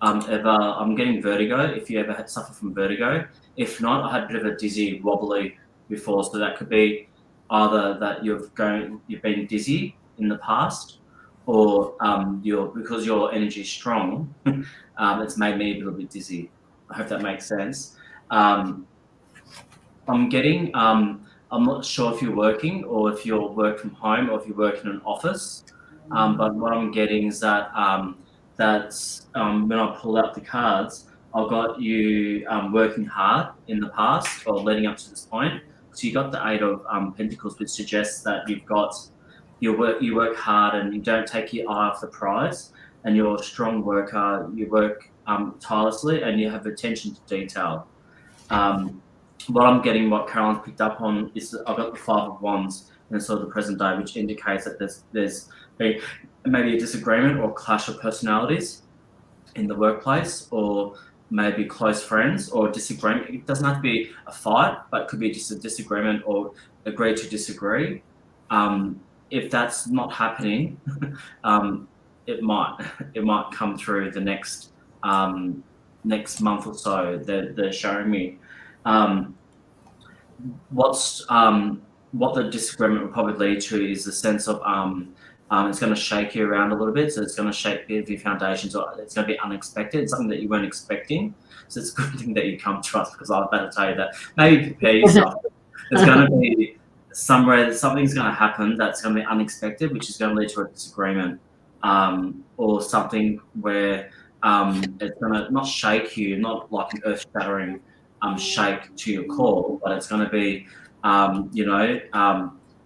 I'm getting vertigo. If you ever suffer from vertigo, if not, I had a bit of a dizzy, wobbly before. So that could be either that you've been dizzy in the past, or because your energy is strong, it's made me a little bit dizzy. I hope that makes sense. I'm getting, I'm not sure if you're working or if you're work from home or if you work in an office, but what I'm getting is that when I pull out the cards, I've got you working hard in the past or leading up to this point. So you got the Eight of Pentacles, which suggests that you work hard and you don't take your eye off the prize, and you're a strong worker. You work tirelessly and you have attention to detail. What I'm getting, what Caroline's picked up on, is that I've got the Five of Wands and sort of the present day, which indicates that there's maybe a disagreement or clash of personalities in the workplace, or maybe close friends, or disagreement. It doesn't have to be a fight, but it could be just a disagreement or agree to disagree. If that's not happening, it might come through the next month or so. They're showing me. What the disagreement will probably lead to is the sense of it's going to shake you around a little bit. So it's going to shake your foundations, or it's going to be unexpected. It's something that you weren't expecting. So it's a good thing that you come to us, because I'm about to tell you that maybe prepare yourself. There's going to be somewhere something's going to happen that's going to be unexpected, which is going to lead to a disagreement, or something where it's going to not shake you, not like an earth-shattering shake to your core, but it's going to be,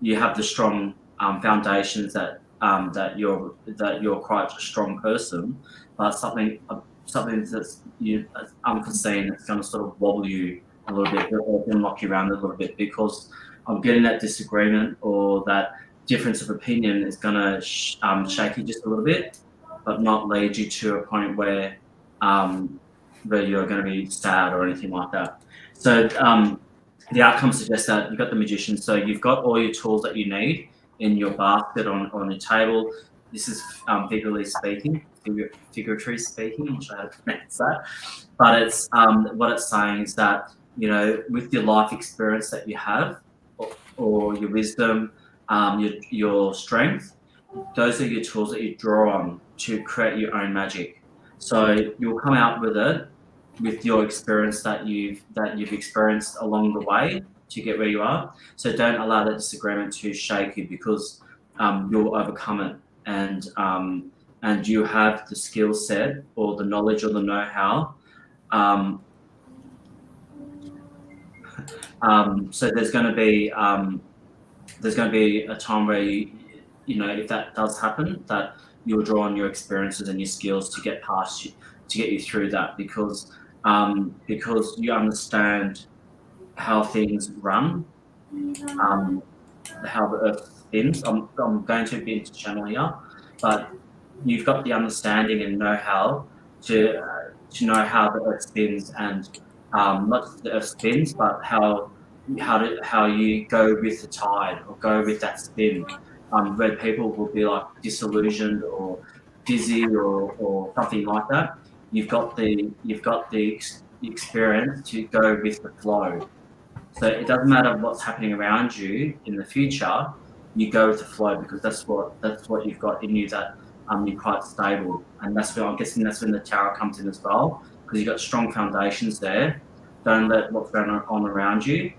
you have the strong foundations that you're quite a strong person, but something that's unforeseen that's going to sort of wobble you a little bit, or knock you around a little bit, because I'm getting that disagreement or that difference of opinion is going to shake you just a little bit, but not lead you to a point where you're going to be sad or anything like that. So the outcome suggests that you've got the Magician, so you've got all your tools that you need in your basket on your table. This is figuratively speaking, I'm not sure how to pronounce that, but it's what it's saying is that, with your life experience that you have, or your wisdom, your strength, those are your tools that you draw on to create your own magic. So you'll come out with it with your experience that you've experienced along the way to get where you are. So don't allow that disagreement to shake you, because you'll overcome it, and you have the skill set or the knowledge or the know-how. So there's going to be a time where if that does happen, that you'll draw on your experiences and your skills to get past you, to get you through that, because you understand how things run, how the earth spins. I'm going to be into channel here, but you've got the understanding and know-how to know how the earth spins, and not just the earth spins, but how you go with the tide or go with that spin, where people will be like disillusioned or dizzy or something like that. You've got the experience to go with the flow. So it doesn't matter what's happening around you in the future. You go with the flow, because that's what you've got in you, that you're quite stable, and that's where I'm guessing that's when the Tower comes in as well, because you've got strong foundations there. Don't let what's going on around you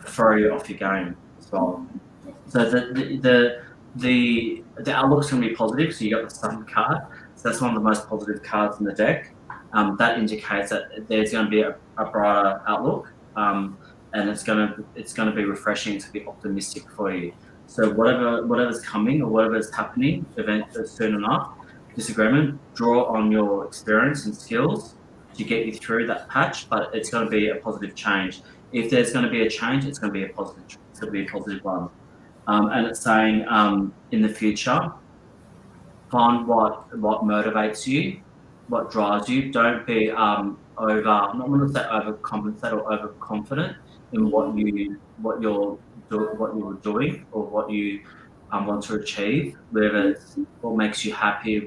throw you off your game as well. So the outlook's going to be positive. So you got the Sun card. So that's one of the most positive cards in the deck. That indicates that there's going to be a brighter outlook, and it's going to be refreshing, to be optimistic for you. So whatever's coming or whatever's happening, soon enough, disagreement, draw on your experience and skills to get you through that patch. But it's going to be a positive change. If there's going to be a change, it's going to be a positive. It's going to be a positive one. And it's saying in the future, find what motivates you, what drives you. Don't be I'm not going to say overcompensate or overconfident in what you're doing or what you want to achieve, whether it's what makes you happy,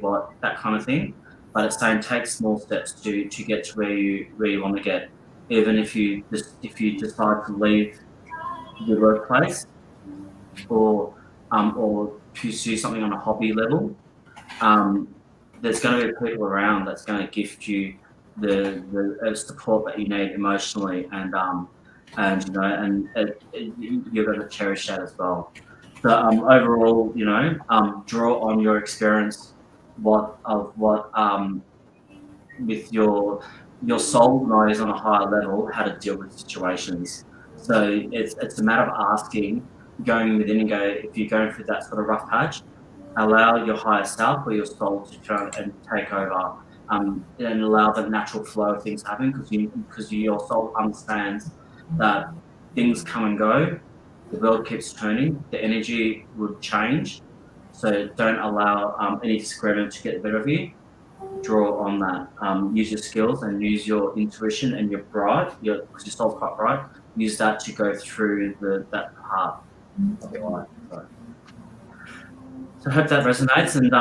that kind of thing. But it's saying take small steps to get to where you want to get. Even if you decide to leave your workplace or pursue something on a hobby level, there's going to be people around that's going to gift you the support that you need emotionally, and you're going to cherish that as well. So overall, draw on your experience, with your soul knows on a higher level how to deal with situations. So it's a matter of asking, going within and if you're going through that sort of rough patch, allow your higher self or your soul to try and take over, and allow the natural flow of things to happen, because your soul understands that things come and go, the world keeps turning, the energy will change. So don't allow any disagreement to get the better of you. Draw on that. Use your skills and use your intuition and your bright, because your soul's quite bright. Use that to go through that part of your life. So I hope that resonates, and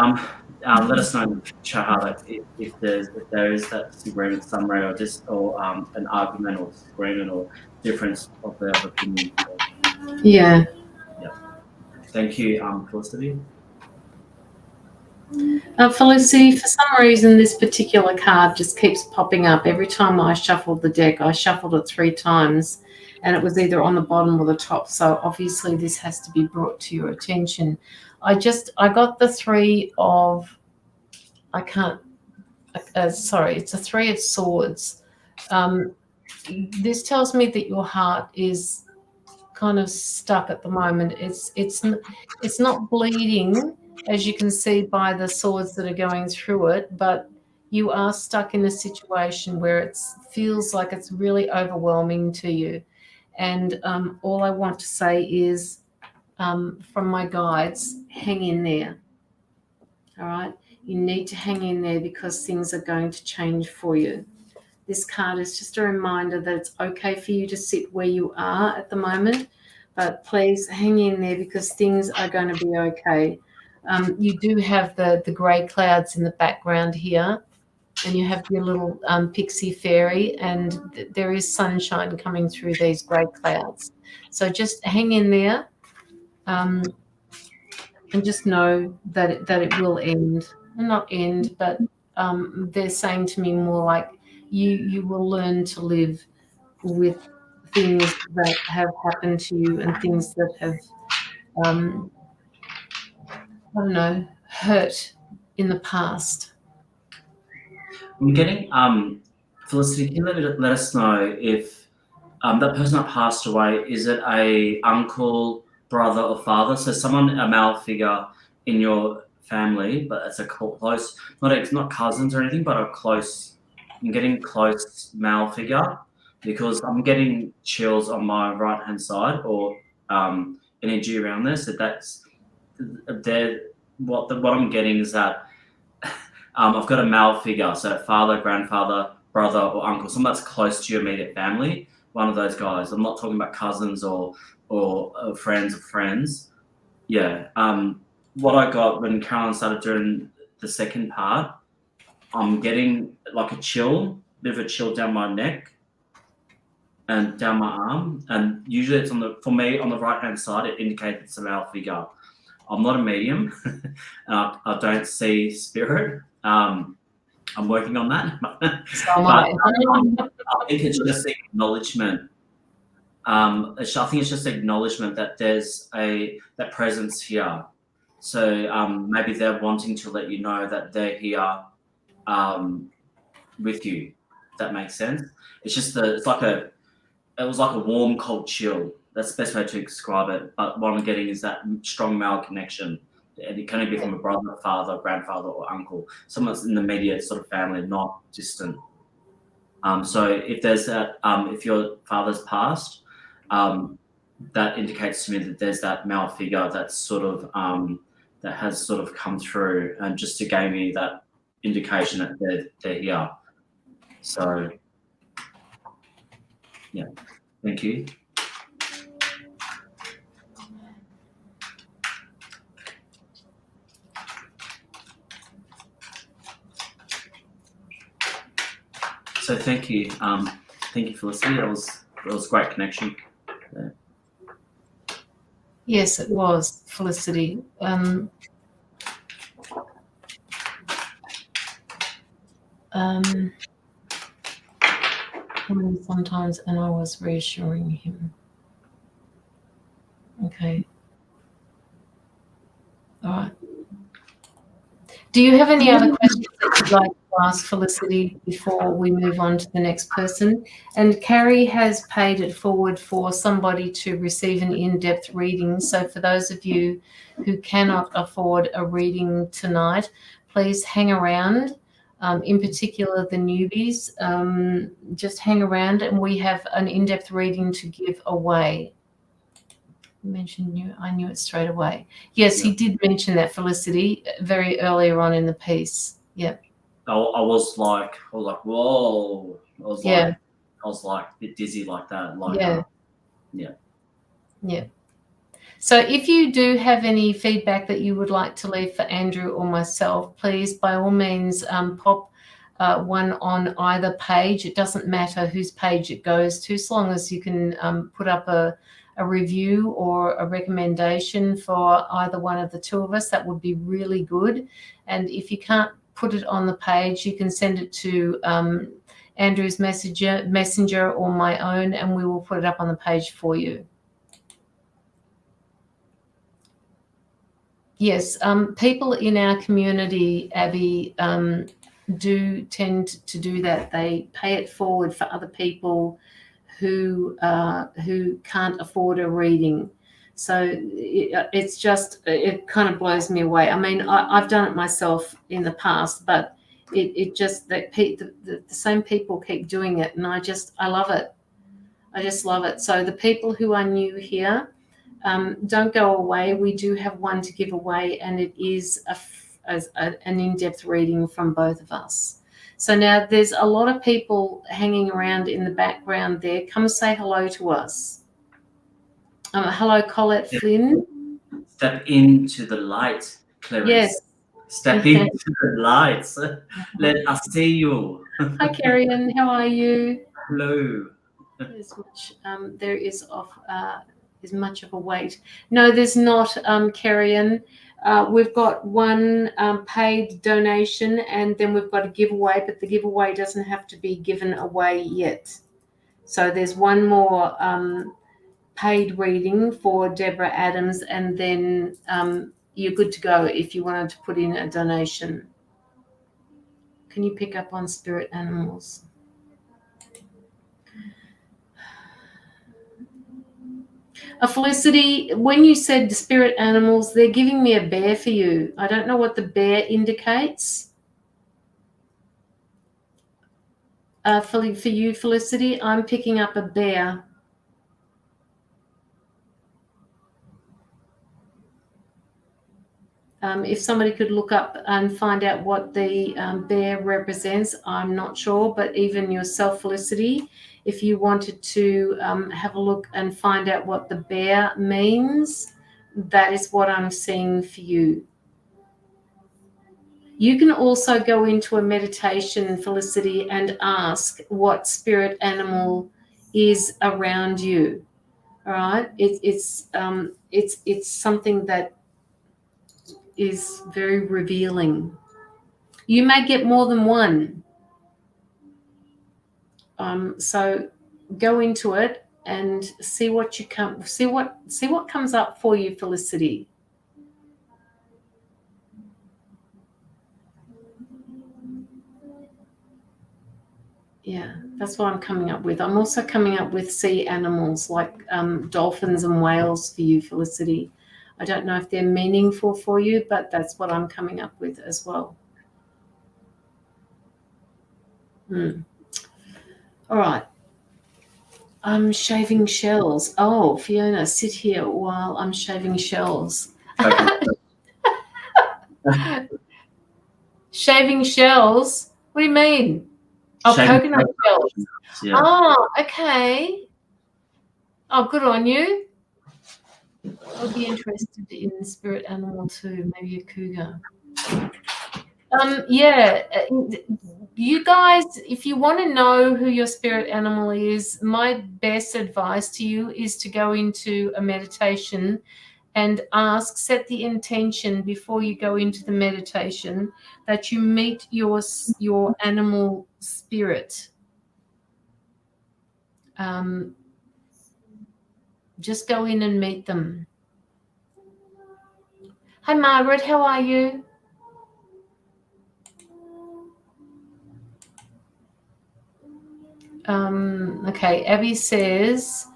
let us know in the future how if there is that disagreement somewhere, or an argument or disagreement or difference of their opinion. Yeah. Thank you, Felicity. Felicity, for some reason, this particular card just keeps popping up. Every time I shuffled the deck, I shuffled it 3 times, and it was either on the bottom or the top. So obviously this has to be brought to your attention. I got the three of, sorry, it's a Three of Swords. This tells me that your heart is kind of stuck at the moment. It's not bleeding, as you can see by the swords that are going through it, but you are stuck in a situation where it feels like it's really overwhelming to you. And all I want to say is, from my guides, hang in there. All right? You need to hang in there because things are going to change for you. This card is just a reminder that it's okay for you to sit where you are at the moment, but please hang in there because things are going to be okay. You do have the grey clouds in the background here, and you have your little pixie fairy, and there is sunshine coming through these grey clouds. So just hang in there, and just know that it will end. Not end, but they're saying to me more like you will learn to live with things that have happened to you and things that have, I don't know, hurt in the past. I'm getting, Felicity, can you let us know if that person that passed away, is it a uncle, brother, or father? So someone, a male figure in your family, but it's a close, not cousins or anything, but a close, I'm getting close male figure, because I'm getting chills on my right-hand side, or energy around this. So that's what I'm getting is that I've got a male figure, so father, grandfather, brother, or uncle, someone that's close to your immediate family. One of those guys. I'm not talking about cousins or friends of friends. Yeah. What I got when Caroline started doing the second part, I'm getting like a chill, bit of a chill down my neck and down my arm. And usually it's for me, on the right-hand side, it indicates it's a male figure. I'm not a medium. I don't see spirit. I'm working on that. I think it's just acknowledgement. I think it's just acknowledgement that there's that presence here. So maybe they're wanting to let you know that they're here with you. If that makes sense. It's just it was like a warm, cold chill. That's the best way to describe it. But what I'm getting is that strong male connection. And it can only be from a brother, father, grandfather, or uncle. Someone that's in the immediate sort of family, not distant. So if there's that, if your father's passed, that indicates to me that there's that male figure that's sort of that has sort of come through, and just to give me that indication that they're here. So yeah, thank you. So thank you, Felicity. That was a great connection. Yeah. Yes, it was, Felicity. Sometimes, and I was reassuring him. Okay. All right. Do you have any other questions that you'd like to ask Felicity before we move on to the next person? And Carrie has paid it forward for somebody to receive an in-depth reading. So for those of you who cannot afford a reading tonight, please hang around. In particular, the newbies, just hang around, and we have an in-depth reading to give away. I knew it straight away. Yes, he did mention that, Felicity, very earlier on in the piece. Yeah. I was like, whoa. I was like a bit dizzy like that. Like, yeah. So if you do have any feedback that you would like to leave for Andrew or myself, please, by all means, pop one on either page. It doesn't matter whose page it goes to, so long as you can put up a review or a recommendation for either one of the two of us. That would be really good. And if you can't put it on the page, you can send it to Andrew's messenger or my own, and we will put it up on the page for you. Yes, people in our community, Abby, do tend to do that. They pay it forward for other people who can't afford a reading. So it's just, it kind of blows me away. I mean, I've done it myself in the past, but it just, that the same people keep doing it, and I love it. I just love it. So the people who are new here, don't go away. We do have one to give away, and it is an in-depth reading from both of us. So now there's a lot of people hanging around in the background there. Come say hello to us. Hello, Colette Flynn. Step into the light, Clarence. Yes. Step into the light. Let us see you. Hi, Carrion. How are you? Hello. There is much of a wait. No, there's not, Carrion. We've got one paid donation, and then we've got a giveaway, but the giveaway doesn't have to be given away yet. So there's one more paid reading for Deborah Adams, and then you're good to go if you wanted to put in a donation. Can you pick up on spirit animals? Felicity, when you said the spirit animals, they're giving me a bear for you. I don't know what the bear indicates. For you, Felicity, I'm picking up a bear. If somebody could look up and find out what the bear represents, I'm not sure, but even yourself, Felicity, if you wanted to have a look and find out what the bear means, that is what I'm seeing for you. You can also go into a meditation, Felicity, and ask what spirit animal is around you. All right, it's something that is very revealing. You may get more than one. So go into it and see what comes up for you, Felicity. Yeah, that's what I'm coming up with. I'm also coming up with sea animals like dolphins and whales for you, Felicity. I don't know if they're meaningful for you, but that's what I'm coming up with as well. All right. I'm shaving shells. Oh, Fiona, sit here while I'm shaving shells. Shaving shells? What do you mean? Oh, coconut shells. Yeah. Oh, okay. Oh, good on you. I'll be interested in spirit animal too, maybe a cougar. Yeah, you guys, if you want to know who your spirit animal is, my best advice to you is to go into a meditation and set the intention before you go into the meditation that you meet your animal spirit. Just go in and meet them. Hi, Margaret. How are you? Okay, Abby says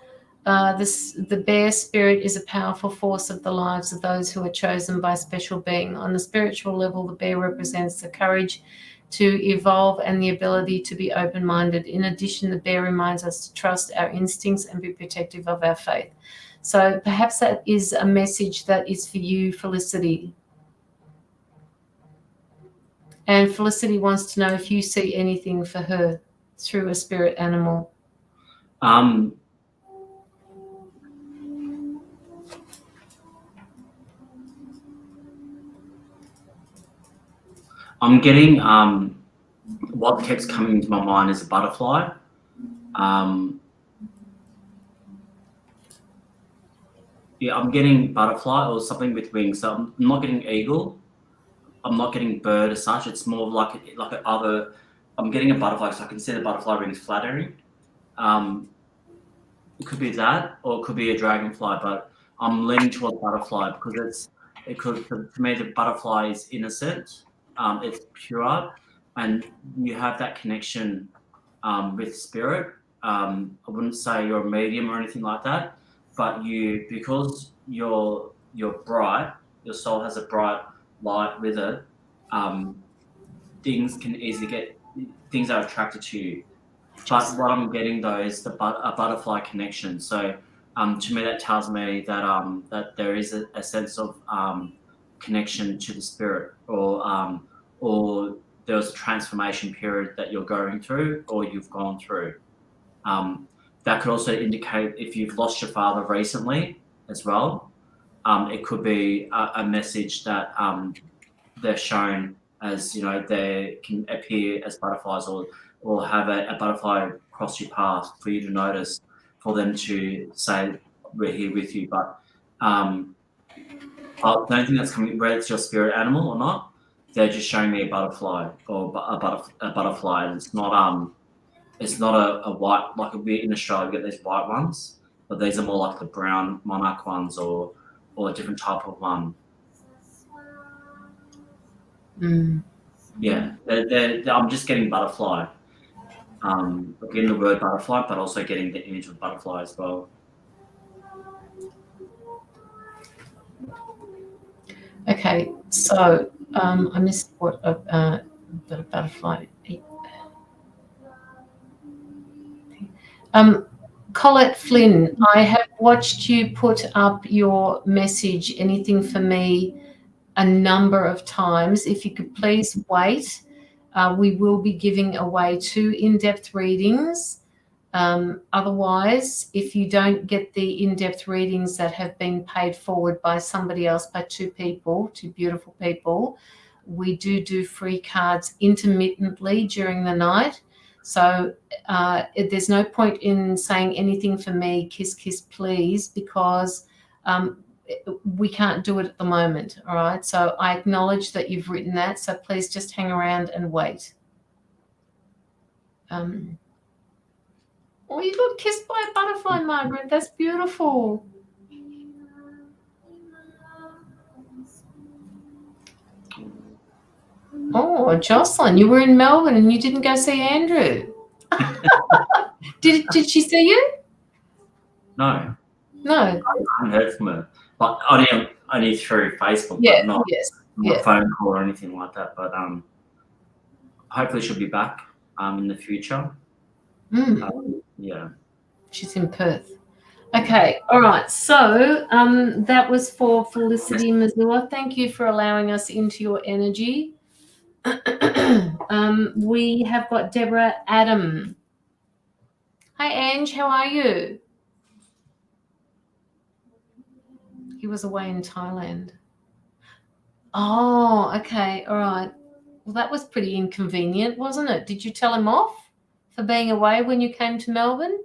the bear spirit is a powerful force of the lives of those who are chosen by a special being. On the spiritual level, the bear represents the courage to evolve and the ability to be open-minded. In addition, the bear reminds us to trust our instincts and be protective of our faith. So perhaps that is a message that is for you, Felicity. And Felicity wants to know if you see anything for her through a spirit animal. I'm getting what keeps coming to my mind is a butterfly. Yeah, I'm getting butterfly or something with wings. So I'm not getting eagle. I'm not getting bird as such. It's more like other I'm getting a butterfly, so I can see the butterfly wings flattering. It could be that, or it could be a dragonfly, but I'm leaning towards butterfly because to me the butterfly is innocent, it's pure, and you have that connection with spirit. I wouldn't say you're a medium or anything like that, but because you're bright, your soul has a bright light with it. Things are attracted to you. But what I'm getting though is a butterfly connection. So to me, that tells me that that there is a sense of connection to the spirit, or there was a transformation period that you're going through, or you've gone through. That could also indicate if you've lost your father recently as well. It could be a message that they're shown as, they can appear as butterflies, or have a butterfly cross your path for you to notice, for them to say, we're here with you. But I don't think that's coming, whether it's your spirit animal or not. They're just showing me a butterfly, or a butterfly, and it's not a white, like in Australia we get these white ones, but these are more like the brown monarch ones, or a different type of one. Yeah, I'm just getting butterfly. Getting the word butterfly, but also getting the image of butterfly as well. Okay, so I missed what a butterfly. Colette Flynn, I have watched you put up your message, anything for me, a number of times. If you could please wait, we will be giving away 2 in-depth readings. Otherwise, if you don't get the in-depth readings that have been paid forward by somebody else, by 2 beautiful people, we do free cards intermittently during the night. So there's no point in saying anything for me, kiss, kiss, please, because we can't do it at the moment. All right. So I acknowledge that you've written that. So please just hang around and wait. Oh, you got kissed by a butterfly, Margaret. That's beautiful. Oh, Jocelyn, you were in Melbourne and you didn't go see Andrew. Did she see you? No. No. I haven't heard from her. But only through Facebook, Yeah, but not yes. phone call or anything like that. But hopefully she'll be back in the future. Yeah. She's in Perth. Okay, all right. So that was for Felicity Missoula. Thank you for allowing us into your energy. We have got Deborah Adam. Hi, Ange. How are you? He was away in Thailand. Oh, okay. All right. Well, that was pretty inconvenient, wasn't it? Did you tell him off for being away when you came to Melbourne?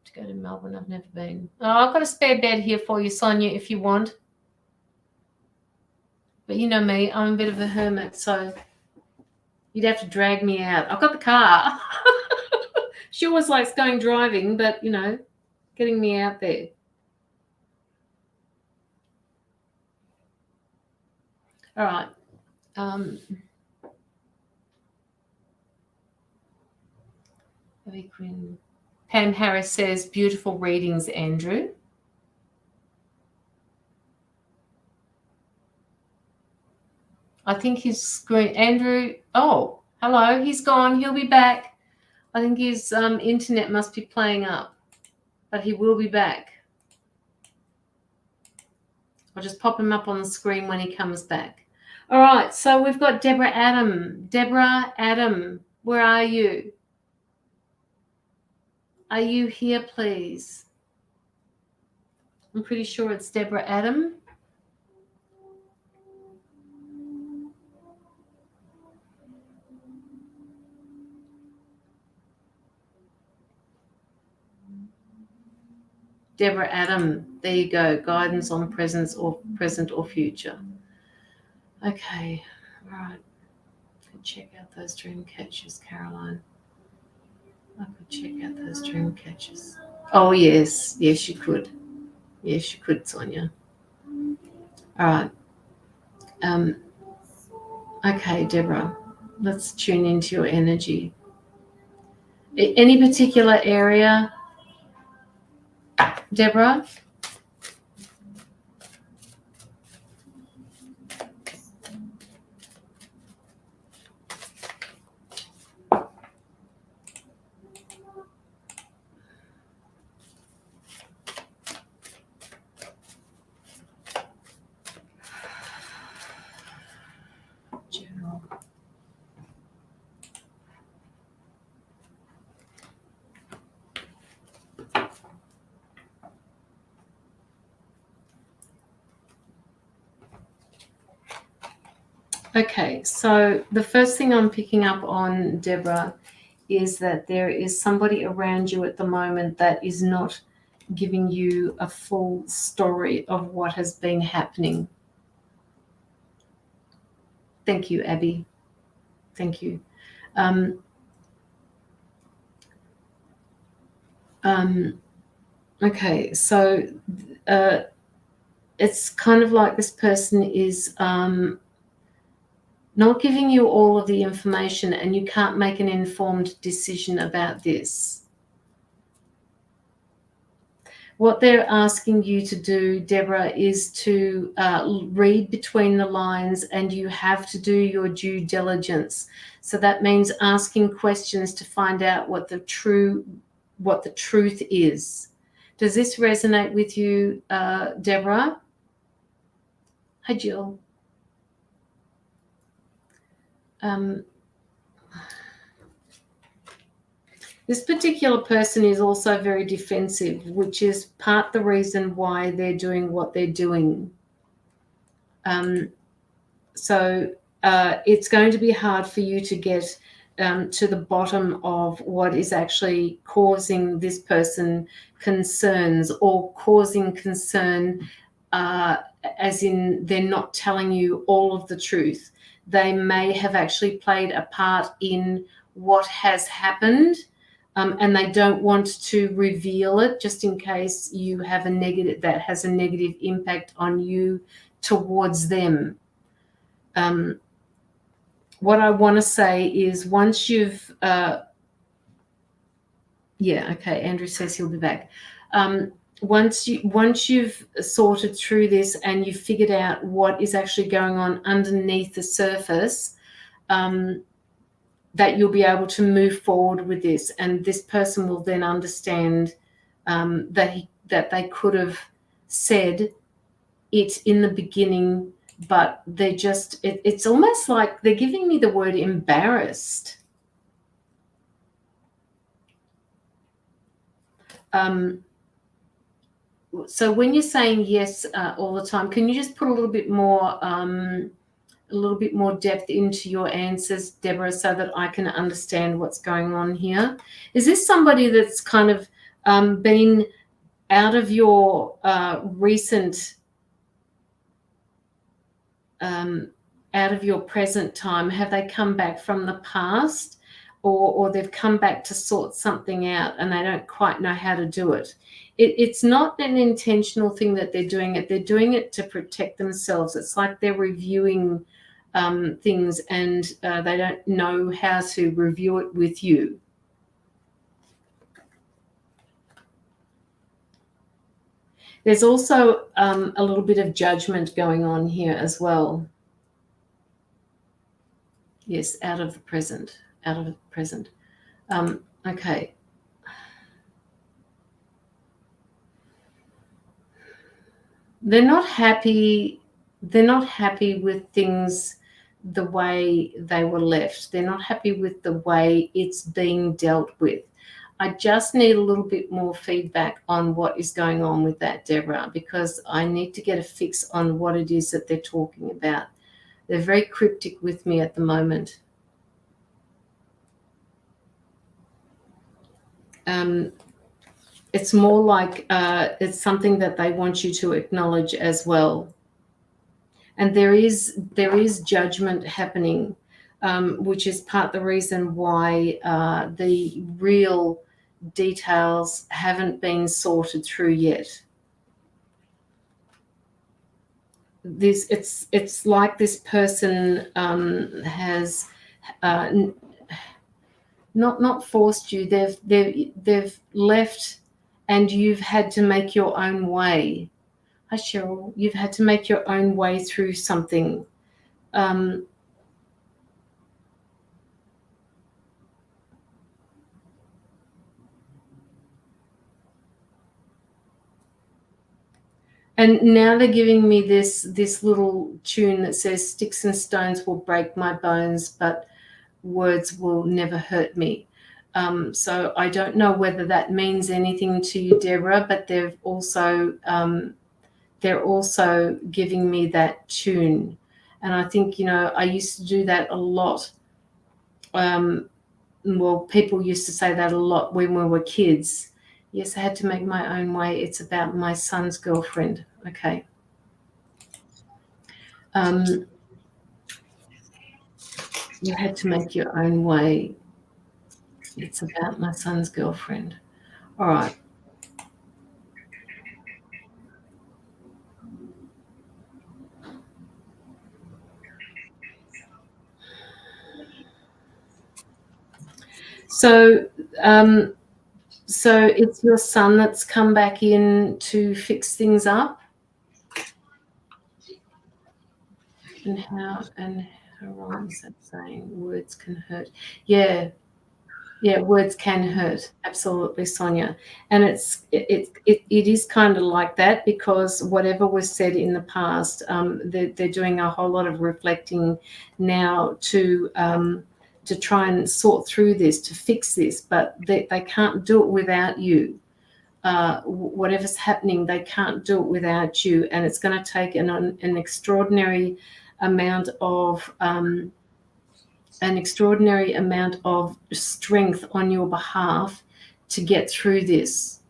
To go to Melbourne, I've never been. Oh, I've got a spare bed here for you, Sonia, if you want. But you know me, I'm a bit of a hermit, so you'd have to drag me out. I've got the car. She always likes going driving, but, getting me out there. All right. Pam Harris says, beautiful readings, Andrew. I think his screen, Andrew, oh, hello, he's gone. He'll be back. I think his internet must be playing up, but he will be back. I'll just pop him up on the screen when he comes back. All right, so we've got Deborah Adam. Deborah Adam, where are you? Are you here, please? I'm pretty sure it's Deborah Adam. Deborah Adam, there you go. Guidance on present or future. Okay, all right. check out those dream catches, Caroline. I could check out those dream catches. Oh, yes. Yes, you could. Yes, you could, Sonia. All right. Okay, Deborah, let's tune into your energy. Any particular area, Deborah? General. Okay, so the first thing I'm picking up on, Deborah, is that there is somebody around you at the moment that is not giving you a full story of what has been happening. Thank you, Abby. Thank you. Okay, so it's kind of like this person is not giving you all of the information, and you can't make an informed decision about this. What they're asking you to do, Deborah, is to read between the lines, and you have to do your due diligence. So that means asking questions to find out what the truth is. Does this resonate with you, Deborah? Hi, Jill. This particular person is also very defensive, which is part the reason why they're doing what they're doing. So it's going to be hard for you to get to the bottom of what is actually causing this person concerns, or causing concern as in they're not telling you all of the truth. They may have actually played a part in what has happened, and they don't want to reveal it just in case you have a negative, that has a negative impact on you towards them. What I want to say is, once you've Andrew says he'll be back. Once you've sorted through this and you've figured out what is actually going on underneath the surface, that you'll be able to move forward with this, and this person will then understand that they could have said it in the beginning, but they just, it's almost like they're giving me the word embarrassed. So when you're saying yes all the time, can you just put a little bit more depth into your answers, Deborah, so that I can understand what's going on here? Is this somebody that's kind of been out of your recent, out of your present time? Have they come back from the past, or they've come back to sort something out and they don't quite know how to do it? It's not an intentional thing that they're doing it. They're doing it to protect themselves. It's like they're reviewing things, and they don't know how to review it with you. There's also a little bit of judgment going on here as well. Yes, out of the present. Okay. They're not happy with things the way they were left. They're not happy with the way it's being dealt with. I just need a little bit more feedback on what is going on with that, Deborah, because I need to get a fix on what it is that they're talking about. They're very cryptic with me at the moment. It's more like it's something that they want you to acknowledge as well. And there is judgment happening. which is part of the reason why the real details haven't been sorted through yet. It's like this person has not forced you. They've left, and you've had to make your own way. Hi, Cheryl. You've had to make your own way through something. And now they're giving me this little tune that says, "Sticks and stones will break my bones, but words will never hurt me." So I don't know whether that means anything to you, Deborah, but they're also giving me that tune. And I think, I used to do that a lot. Well, people used to say that a lot when we were kids. Yes, I had to make my own way. It's about my son's girlfriend. Okay. You had to make your own way. It's about my son's girlfriend. All right. So it's your son that's come back in to fix things up? And how wrong is that saying? Words can hurt. Yeah, words can hurt. Absolutely, Sonia. And it is kind of like that, because whatever was said in the past, they're doing a whole lot of reflecting now to try and sort through this, to fix this, but they can't do it without you. Whatever's happening, they can't do it without you, and it's going to take an extraordinary amount of strength on your behalf to get through this.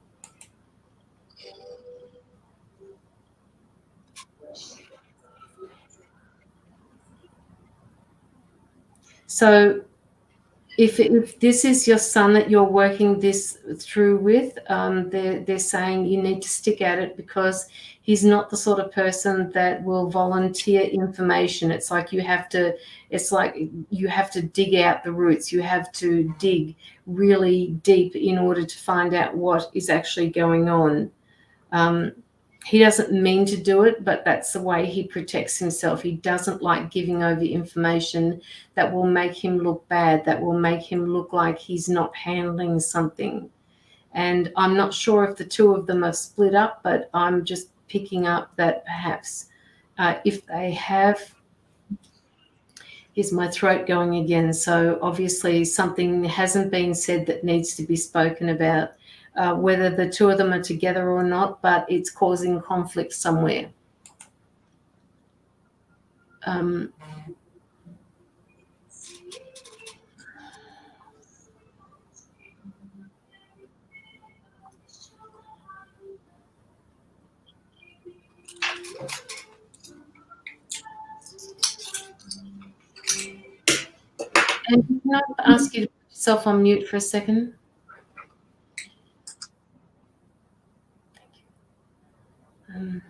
So if this is your son that you're working this through with, they're saying you need to stick at it, because he's not the sort of person that will volunteer information. It's like you have to dig out the roots. You have to dig really deep in order to find out what is actually going on. He doesn't mean to do it, but that's the way he protects himself. He doesn't like giving over information that will make him look bad, that will make him look like he's not handling something. And I'm not sure if the two of them are split up, but I'm just picking up that perhaps if they have... Here's my throat going again. So obviously something hasn't been said that needs to be spoken about. Whether the two of them are together or not, but it's causing conflict somewhere. And can I ask you to put yourself on mute for a second? Thank you.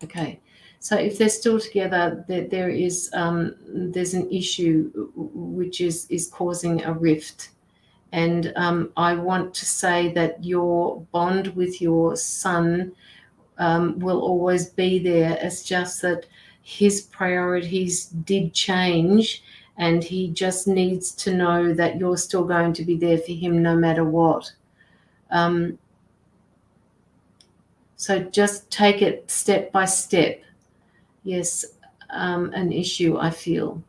Okay, so if they're still together, there's an issue which is causing a rift. And I want to say that your bond with your son will always be there. It's just that his priorities did change, and he just needs to know that you're still going to be there for him no matter what. So just take it step by step. Yes, an issue, I feel.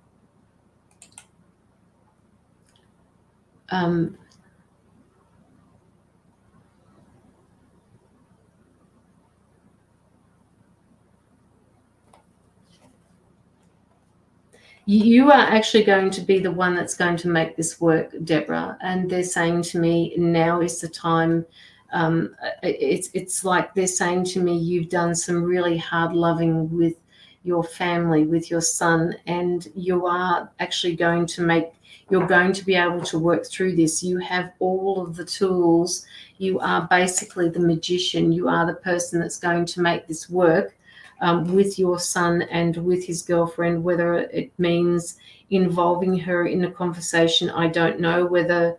You are actually going to be the one that's going to make this work, Deborah. And they're saying to me, now is the time. It's like they're saying to me, you've done some really hard loving with your family, with your son, and you are actually going to you're going to be able to work through this. You have all of the tools. You are basically the magician. You are the person that's going to make this work. With your son and with his girlfriend, whether it means involving her in a conversation, I don't know. Whether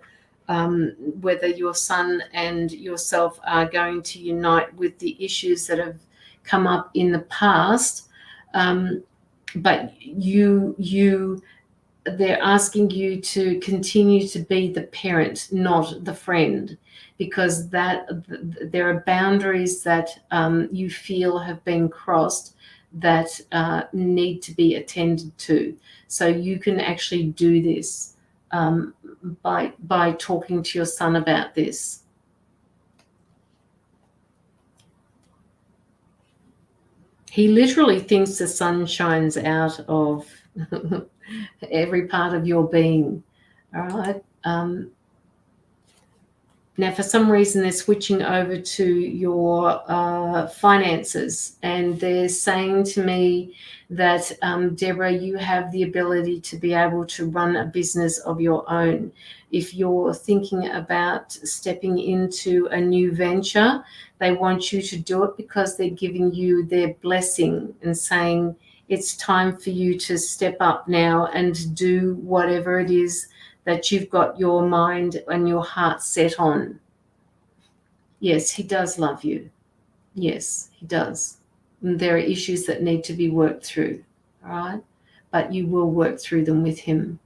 your son and yourself are going to unite with the issues that have come up in the past, but they're asking you to continue to be the parent, not the friend, because that there are boundaries that you feel have been crossed that need to be attended to. So you can actually do this by talking to your son about this. He literally thinks the sun shines out of every part of your being. All right. Now, for some reason, they're switching over to your finances, and they're saying to me that, Deborah, you have the ability to be able to run a business of your own. If you're thinking about stepping into a new venture, they want you to do it because they're giving you their blessing and saying it's time for you to step up now and do whatever it is that you've got your mind and your heart set on. Yes, he does love you. Yes, he does. And there are issues that need to be worked through, all right? But you will work through them with him.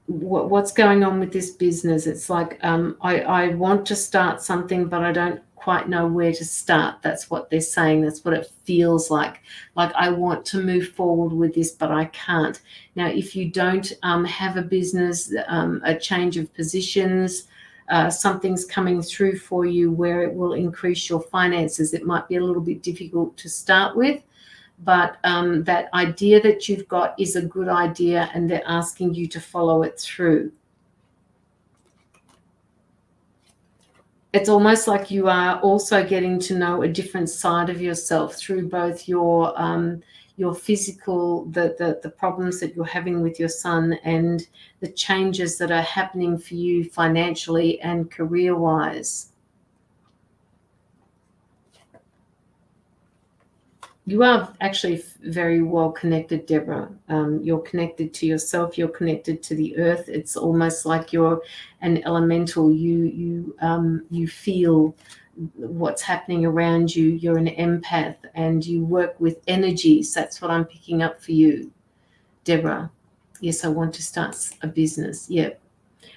What's going on with this business? It's like I want to start something, but I don't quite know where to start. That's what they're saying. That's what it feels like. Like I want to move forward with this, but I can't. Now, if you don't have a business, a change of positions, something's coming through for you where it will increase your finances. It might be a little bit difficult to start with, but that idea that you've got is a good idea, and they're asking you to follow it through. It's almost like you are also getting to know a different side of yourself through both your physical, the problems that you're having with your son, and the changes that are happening for you financially and career-wise. You are actually very well connected, Deborah. You're connected to yourself. You're connected to the earth. It's almost like you're an elemental. You feel what's happening around you. You're an empath, and you work with energies. That's what I'm picking up for you, Deborah. Yes, I want to start a business. Yeah.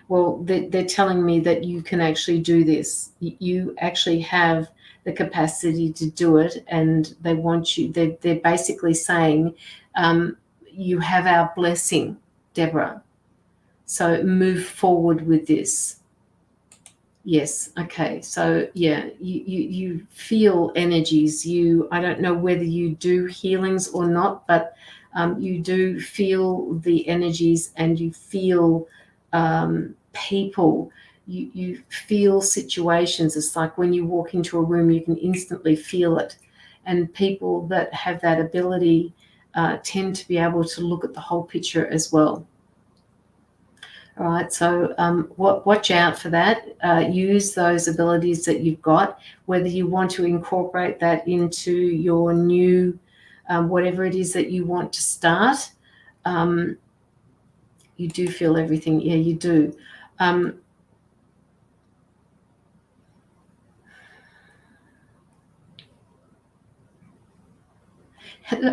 Well, they're telling me that you can actually do this. You actually have the capacity to do it, and they want you. They're basically saying, you have our blessing, Deborah. So move forward with this. Yes. Okay. So yeah, you feel energies. I don't know whether you do healings or not, but you do feel the energies, and you feel people. You feel situations. It's like when you walk into a room, you can instantly feel it. And people that have that ability tend to be able to look at the whole picture as well. All right, so watch out for that. Use those abilities that you've got, whether you want to incorporate that into your new, whatever it is that you want to start. You do feel everything. Yeah, you do.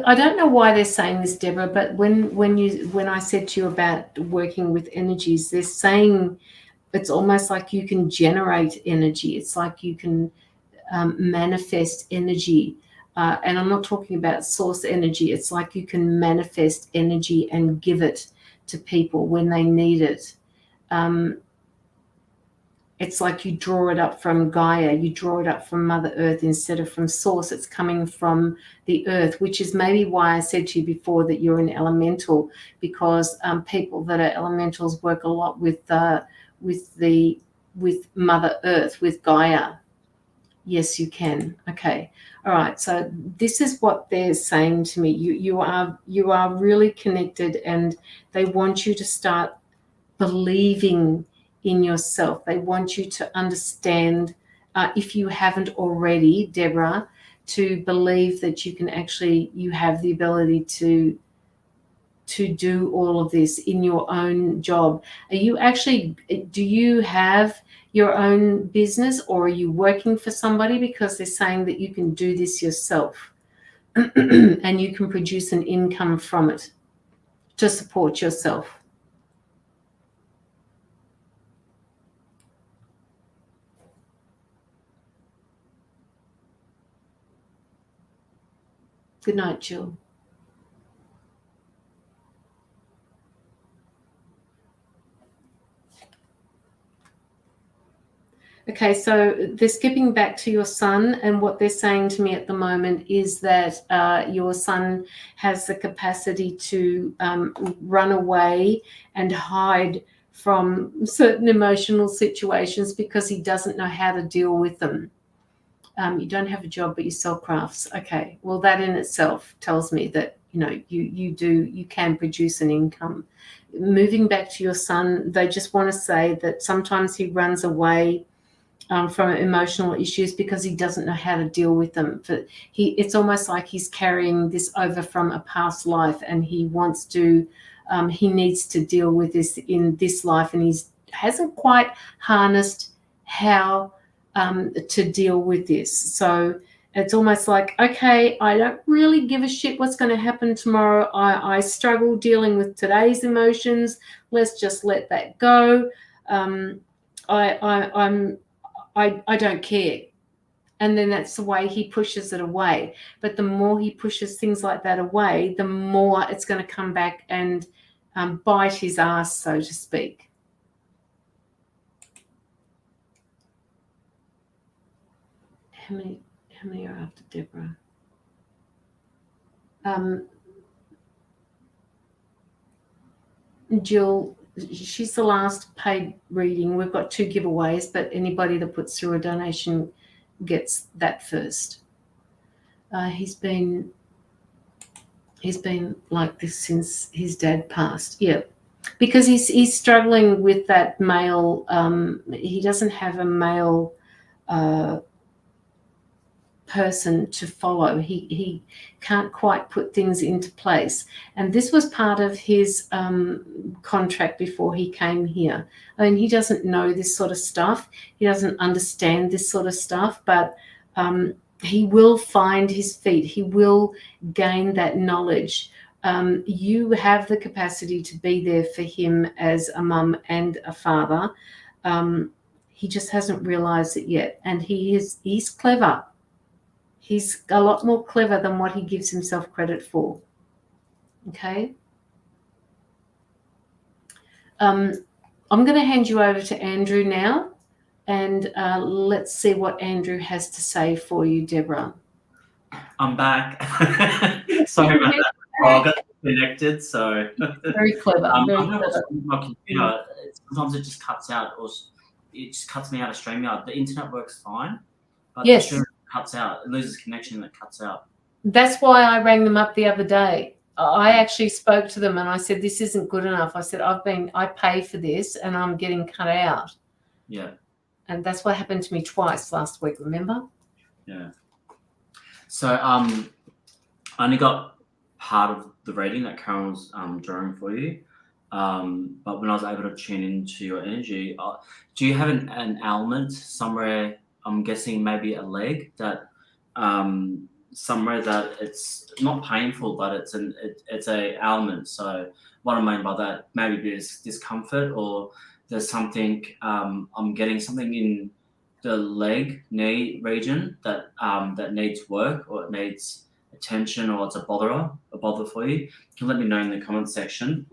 I don't know why they're saying this, Deborah, but when I said to you about working with energies, they're saying it's almost like you can generate energy. It's like you can manifest energy. And I'm not talking about source energy. It's like you can manifest energy and give it to people when they need it. it's like you draw it up from Gaia, you draw it up from Mother Earth instead of from Source. It's coming from the Earth, which is maybe why I said to you before that you're an elemental, because people that are elementals work a lot with Mother Earth, with Gaia. Yes, you can. Okay. All right. So this is what they're saying to me. You are really connected, and they want you to start believing in yourself. They want you to understand, if you haven't already, Deborah, to believe that you can actually, you have the ability to do all of this in your own job. Are you actually, do you have your own business, or are you working for somebody? Because they're saying that you can do this yourself and you can produce an income from it to support yourself. Good night, Jill. Okay, so they're skipping back to your son, and what they're saying to me at the moment is that your son has the capacity to run away and hide from certain emotional situations because he doesn't know how to deal with them. You don't have a job, but you sell crafts. Okay, well, that in itself tells me that you can produce an income. Moving back to your son, they just want to say that sometimes he runs away from emotional issues because he doesn't know how to deal with them. It's almost like he's carrying this over from a past life, and he wants to, he needs to deal with this in this life, and he hasn't quite harnessed how to deal with this. So it's almost like, okay, I don't really give a shit what's going to happen tomorrow. I struggle dealing with today's emotions. Let's just let that go. I don't care. And then that's the way he pushes it away. But the more he pushes things like that away, the more it's going to come back and bite his ass, so to speak. How many are after Deborah? Jill, she's the last paid reading. We've got 2 giveaways, but anybody that puts through a donation gets that first. He's been like this since his dad passed. Yeah, because he's struggling with that male. He doesn't have a male person to follow. He can't quite put things into place, and this was part of his contract before he came here. I mean, he doesn't know this sort of stuff, he doesn't understand this sort of stuff, but he will find his feet, he will gain that knowledge. You have the capacity to be there for him as a mum and a father. He just hasn't realized it yet, and he's clever. He's a lot more clever than what he gives himself credit for. Okay. I'm going to hand you over to Andrew now, and let's see what Andrew has to say for you, Deborah. I'm back. Sorry about that. I got connected, so very clever. Very clever. My computer, sometimes it just cuts out, or it just cuts me out of StreamYard. The internet works fine, but yes. the cuts out. It loses connection and it cuts out. That's why I rang them up the other day. I actually spoke to them and I said, this isn't good enough. I said, I pay for this and I'm getting cut out. Yeah. And that's what happened to me twice last week, remember? Yeah. So I only got part of the reading that Karen was drawing for you. But when I was able to tune into your energy, do you have an ailment somewhere? I'm guessing maybe a leg that somewhere that it's not painful, but it's a ailment. So what I mean by that, maybe there's discomfort, or there's something. I'm getting something in the leg, knee region that that needs work, or it needs attention, or it's a bother for you. You can let me know in the comment section.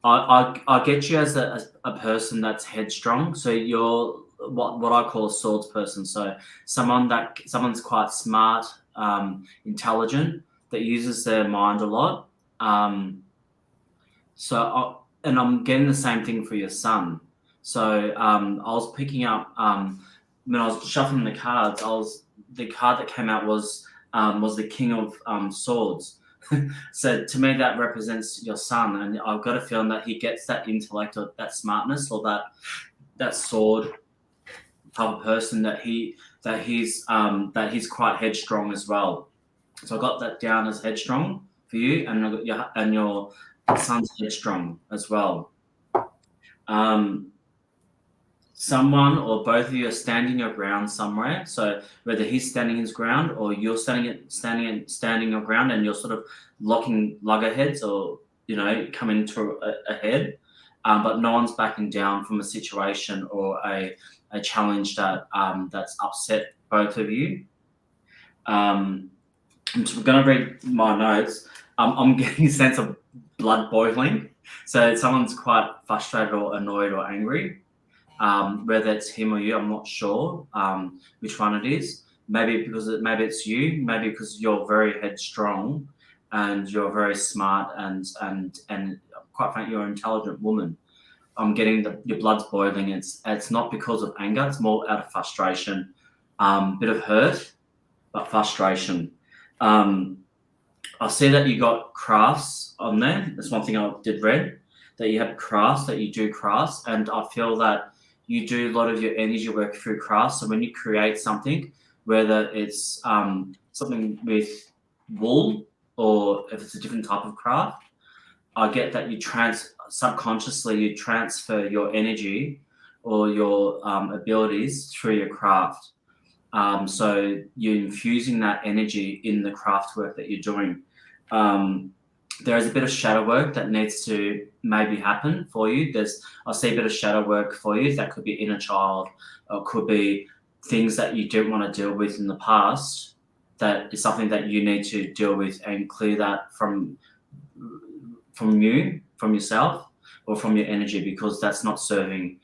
I get you as a person that's headstrong. So you're what I call a swords person. So someone's quite smart, intelligent, that uses their mind a lot. And I'm getting the same thing for your son. So I was picking up when I was shuffling the cards. The card that came out was the King of Swords. So to me, that represents your son, and I've got a feeling that he gets that intellect or that smartness or that sword type of person that he's quite headstrong as well. So I got that down as headstrong for you, and your son's headstrong as well. Someone or both of you are standing your ground somewhere. So whether he's standing his ground or you're standing your ground, and you're sort of locking loggerheads or coming to a head, but no one's backing down from a situation or a challenge that's upset both of you. I'm going to read my notes. I'm getting a sense of blood boiling. So someone's quite frustrated or annoyed or angry. Whether it's him or you, I'm not sure which one it is. Maybe it's you. Maybe because you're very headstrong and you're very smart and quite frankly, you're an intelligent woman. I'm getting your blood's boiling. It's not because of anger. It's more out of frustration, bit of hurt, but frustration. I see that you got crafts on there. That's one thing I did read, that you have crafts, that you do crafts, and I feel that you do a lot of your energy work through crafts. So when you create something, whether it's something with wool or if it's a different type of craft, I get that subconsciously you transfer your energy or your abilities through your craft. So you're infusing that energy in the craft work that you're doing. There is a bit of shadow work that needs to maybe happen for you. I see a bit of shadow work for you. That could be inner child, or could be things that you didn't want to deal with in the past. That is something that you need to deal with and clear that from yourself, or from your energy, because that's not serving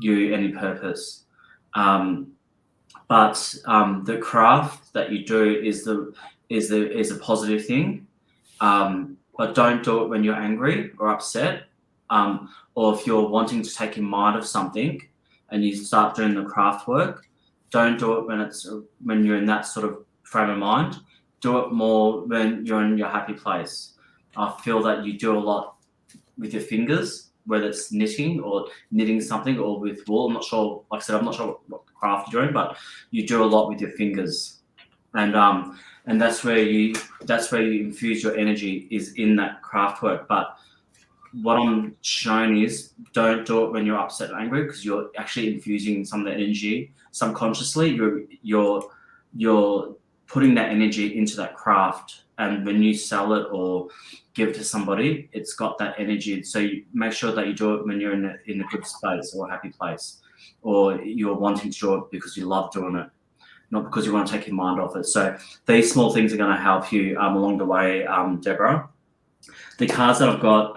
you any purpose. But the craft that you do is a positive thing. But don't do it when you're angry or upset, or if you're wanting to take in mind of something and you start doing the craft work. Don't do it when you're in that sort of frame of mind. Do it more when you're in your happy place. I feel that you do a lot with your fingers, whether it's knitting or knitting something, or with wool. I'm not sure. Like I said, I'm not sure what craft you're doing, but you do a lot with your fingers, and that's where you infuse your energy, is in that craft work. But what I'm showing is, don't do it when you're upset or angry, because you're actually infusing some of the energy subconsciously. You're putting that energy into that craft, and when you sell it or give it to somebody, it's got that energy. So you make sure that you do it when you're in a good space or a happy place, or you're wanting to do it because you love doing it, not because you want to take your mind off it. So these small things are going to help you along the way, Deborah. The cards that I've got,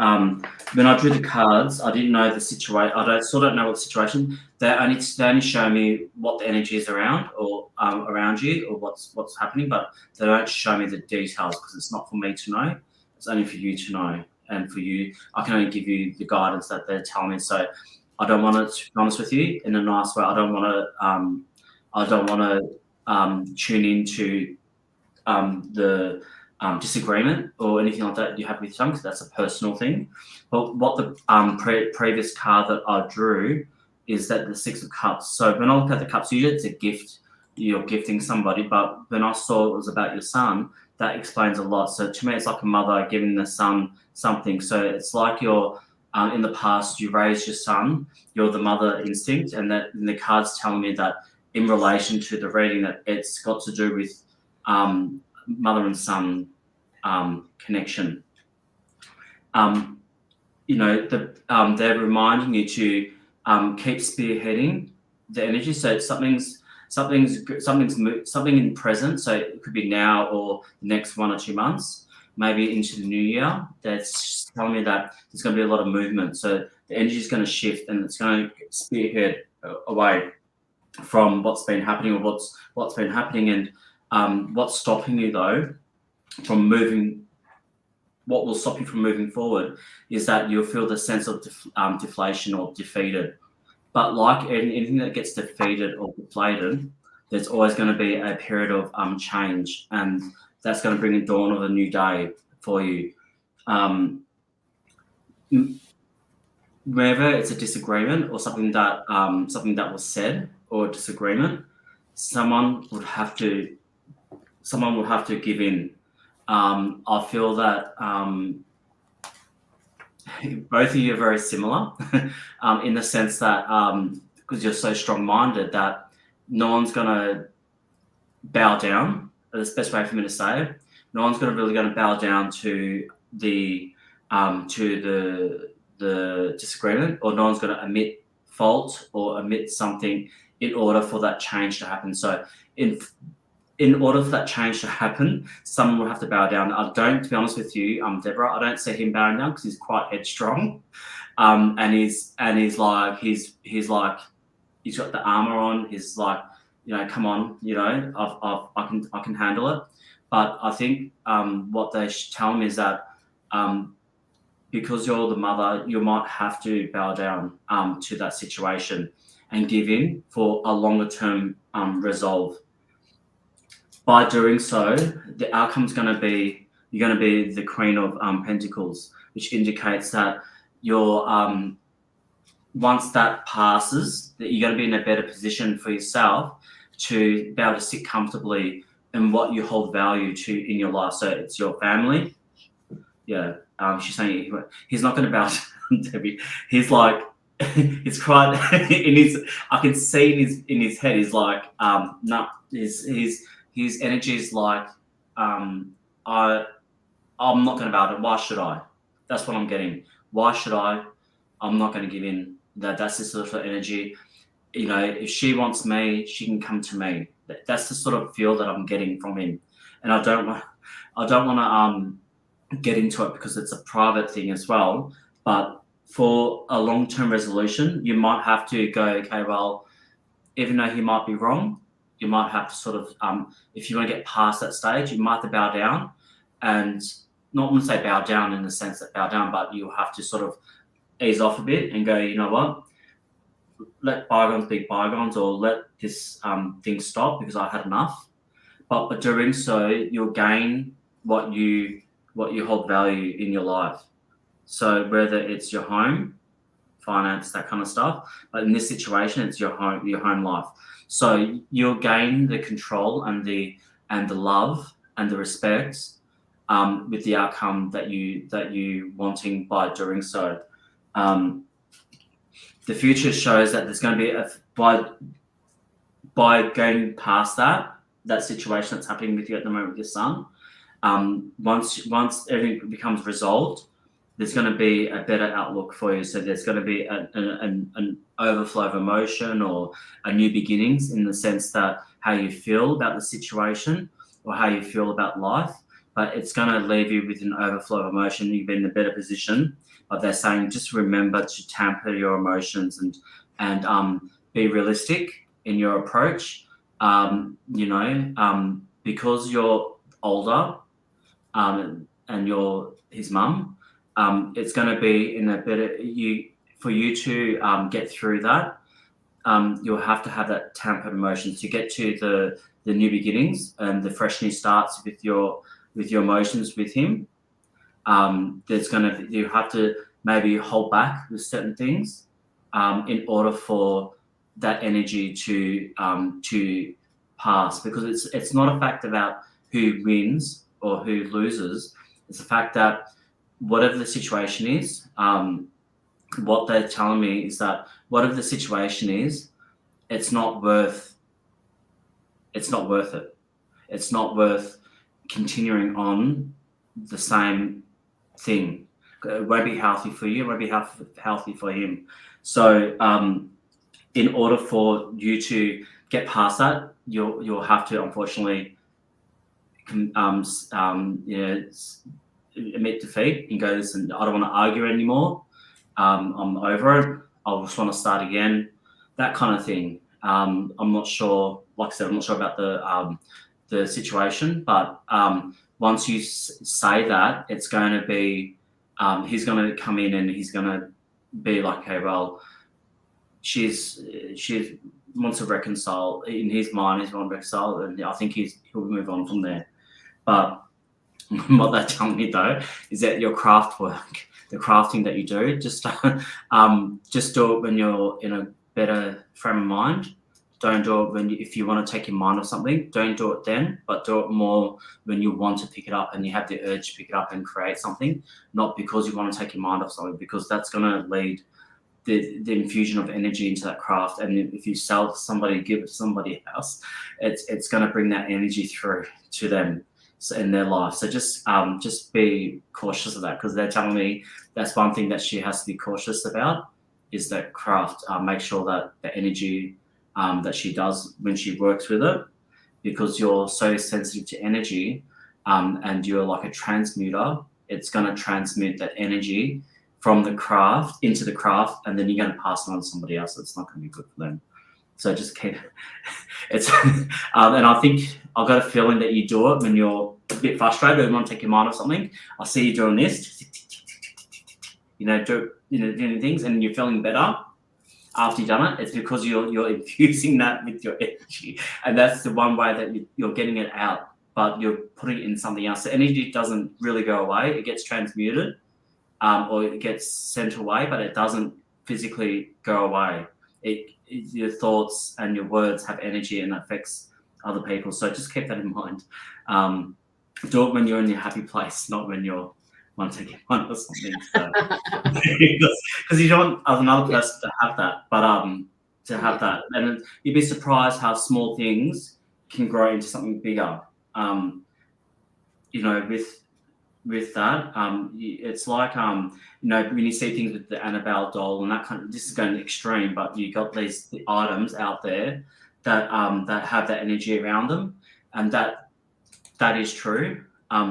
when I drew the cards, I didn't know the situation. I still don't know what the situation. They only show me what the energy is around, or around you, or what's happening, but they don't show me the details, because it's not for me to know. It's only for you to know, and for you, I can only give you the guidance that they're telling me. So I don't want to be honest with you in a nice way. I don't want to tune into the disagreement or anything like that you have with someone, because that's a personal thing. But what the previous card that I drew is that the Six of Cups. So when I look at the cups, usually it's a gift, you're gifting somebody, but when I saw it was about your son, that explains a lot. So to me, it's like a mother giving the son something. So it's like you're in the past, you raised your son, you're the mother instinct, and the card's telling me that in relation to the reading, that it's got to do with mother and son connection. They're reminding you to keep spearheading the energy. So something's in present. So it could be now or the next 1 or 2 months. maybe into the new year, that's telling me that there's going to be a lot of movement. So the energy is going to shift, and it's going to spearhead away from what's been happening or what's been happening. And what's stopping you though from moving? What will stop you from moving forward is that you'll feel the sense of deflation or defeated. But like anything that gets defeated or deflated, there's always going to be a period of change, and that's going to bring the dawn of a new day for you. Whenever it's a disagreement or something that was said or a disagreement, someone would have to give in. I feel that both of you are very similar in the sense that because you're so strong-minded that no one's going to bow down. That's the best way for me to say it. No one's really going to bow down to the disagreement, or no one's going to admit fault or admit something in order for that change to happen. So in order for that change to happen, someone will have to bow down. To be honest with you, Deborah, I don't see him bowing down because he's quite headstrong, and he's like he's got the armor on. He's like, come on, I can handle it. But I think what they should tell him is that because you're the mother, you might have to bow down to that situation and give in for a longer term resolve. By doing so, the outcome's going to be you're going to be the Queen of Pentacles, which indicates that you're once that passes, that you're going to be in a better position for yourself to be able to sit comfortably in what you hold value to in your life. So it's your family. Yeah, she's saying he's not going to bow down, Debbie. He's like, it's quite in his. I can see in his head. He's like, no, his energy is like, I'm not going to bow down. Why should I? That's what I'm getting. Why should I? I'm not going to give in. That's the sort of energy. If she wants me, she can come to me. That's the sort of feel that I'm getting from him. And I don't want to get into it because it's a private thing as well. But for a long-term resolution, you might have to go, okay, well, even though he might be wrong, you might have to sort of, if you want to get past that stage, you might have to bow down, and not want to say bow down in the sense that bow down, but you have to sort of ease off a bit and go, you know what, let bygones be bygones, or let this thing stop because I had enough. But by doing so, you'll gain what you hold value in your life. So whether it's your home, finance, that kind of stuff, but in this situation, it's your home life. So you'll gain the control and the love and the respect with the outcome that you wanting by doing so. The future shows that there's going to be by going past that situation that's happening with you at the moment with your son. Once everything becomes resolved, there's going to be a better outlook for you. So there's going to be an overflow of emotion or a new beginnings in the sense that how you feel about the situation or how you feel about life. But it's going to leave you with an overflow of emotion. You've been in a better position. But they're saying just remember to temper your emotions and be realistic in your approach. Because you're older and you're his mum, it's going to be in a better for you to get through that. You'll have to have that tempered emotions to get to the new beginnings and the fresh new starts with your emotions with him. You have to maybe hold back with certain things in order for that energy to pass, because it's not a fact about who wins or who loses. It's a fact that whatever the situation is, what they're telling me is that whatever the situation is, it's not worth it. It's not worth continuing on the same thing. It won't be healthy for you. It won't be healthy for him. So in order for you to get past that, you'll have to, unfortunately, admit defeat and go, listen, I don't want to argue anymore. I'm over it. I just want to start again. That kind of thing. I'm not sure. Like I said, I'm not sure about the situation, but once you say that, it's going to be he's going to come in and he's going to be like, okay, well, she's wants to reconcile in his mind. He's want to reconcile, and I think he'll move on from there. But what they're telling me though is that your craft work, the crafting that you do, just do it when you're in a better frame of mind. Don't do it if you want to take your mind off something. Don't do it then, but do it more when you want to pick it up and you have the urge to pick it up and create something. Not because you want to take your mind off something, because that's going to lead the infusion of energy into that craft. And if you sell to somebody, give it to somebody else, it's going to bring that energy through to them in their life. So just be cautious of that, because they're telling me that's one thing that she has to be cautious about, is that craft. Make sure that the energy that she does when she works with it, because you're so sensitive to energy, and you're like a transmuter, it's going to transmute that energy from the craft into the craft, and then you're going to pass it on to somebody else. It's not going to be good for them. So just keep it's and I think I've got a feeling that you do it when you're a bit frustrated and want to take your mind off something. I see you doing this, doing things, and you're feeling better after you've done it. It's because you're infusing that with your energy, and that's the one way that you're getting it out, but you're putting it in something else. The energy doesn't really go away. It gets transmuted, or it gets sent away, but it doesn't physically go away. Your thoughts and your words have energy and affects other people. So just keep that in mind. Do it when you're in your happy place, not when you're want to get one or something. So, because you don't want another person to have that, but to have that, and you'd be surprised how small things can grow into something bigger. With that, it's like when you see things with the Annabelle doll and that kind of, this is going extreme, but you got the items out there that have that energy around them, and that is true.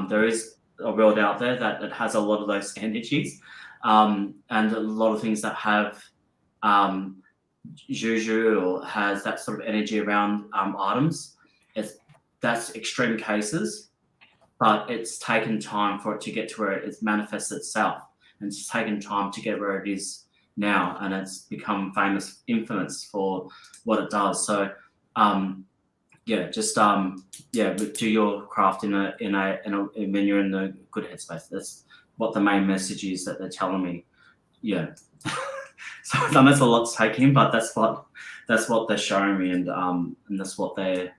There is a world out there that has a lot of those energies, and a lot of things that have juju or has that sort of energy around items. That's extreme cases. But it's taken time for it to get to where it manifests itself. And it's taken time to get where it is now. And it's become infamous for what it does. So, do your craft when you're in the good headspace. That's what the main message is that they're telling me. Yeah. So that's a lot to take in, but that's what they're showing me, and that's what they're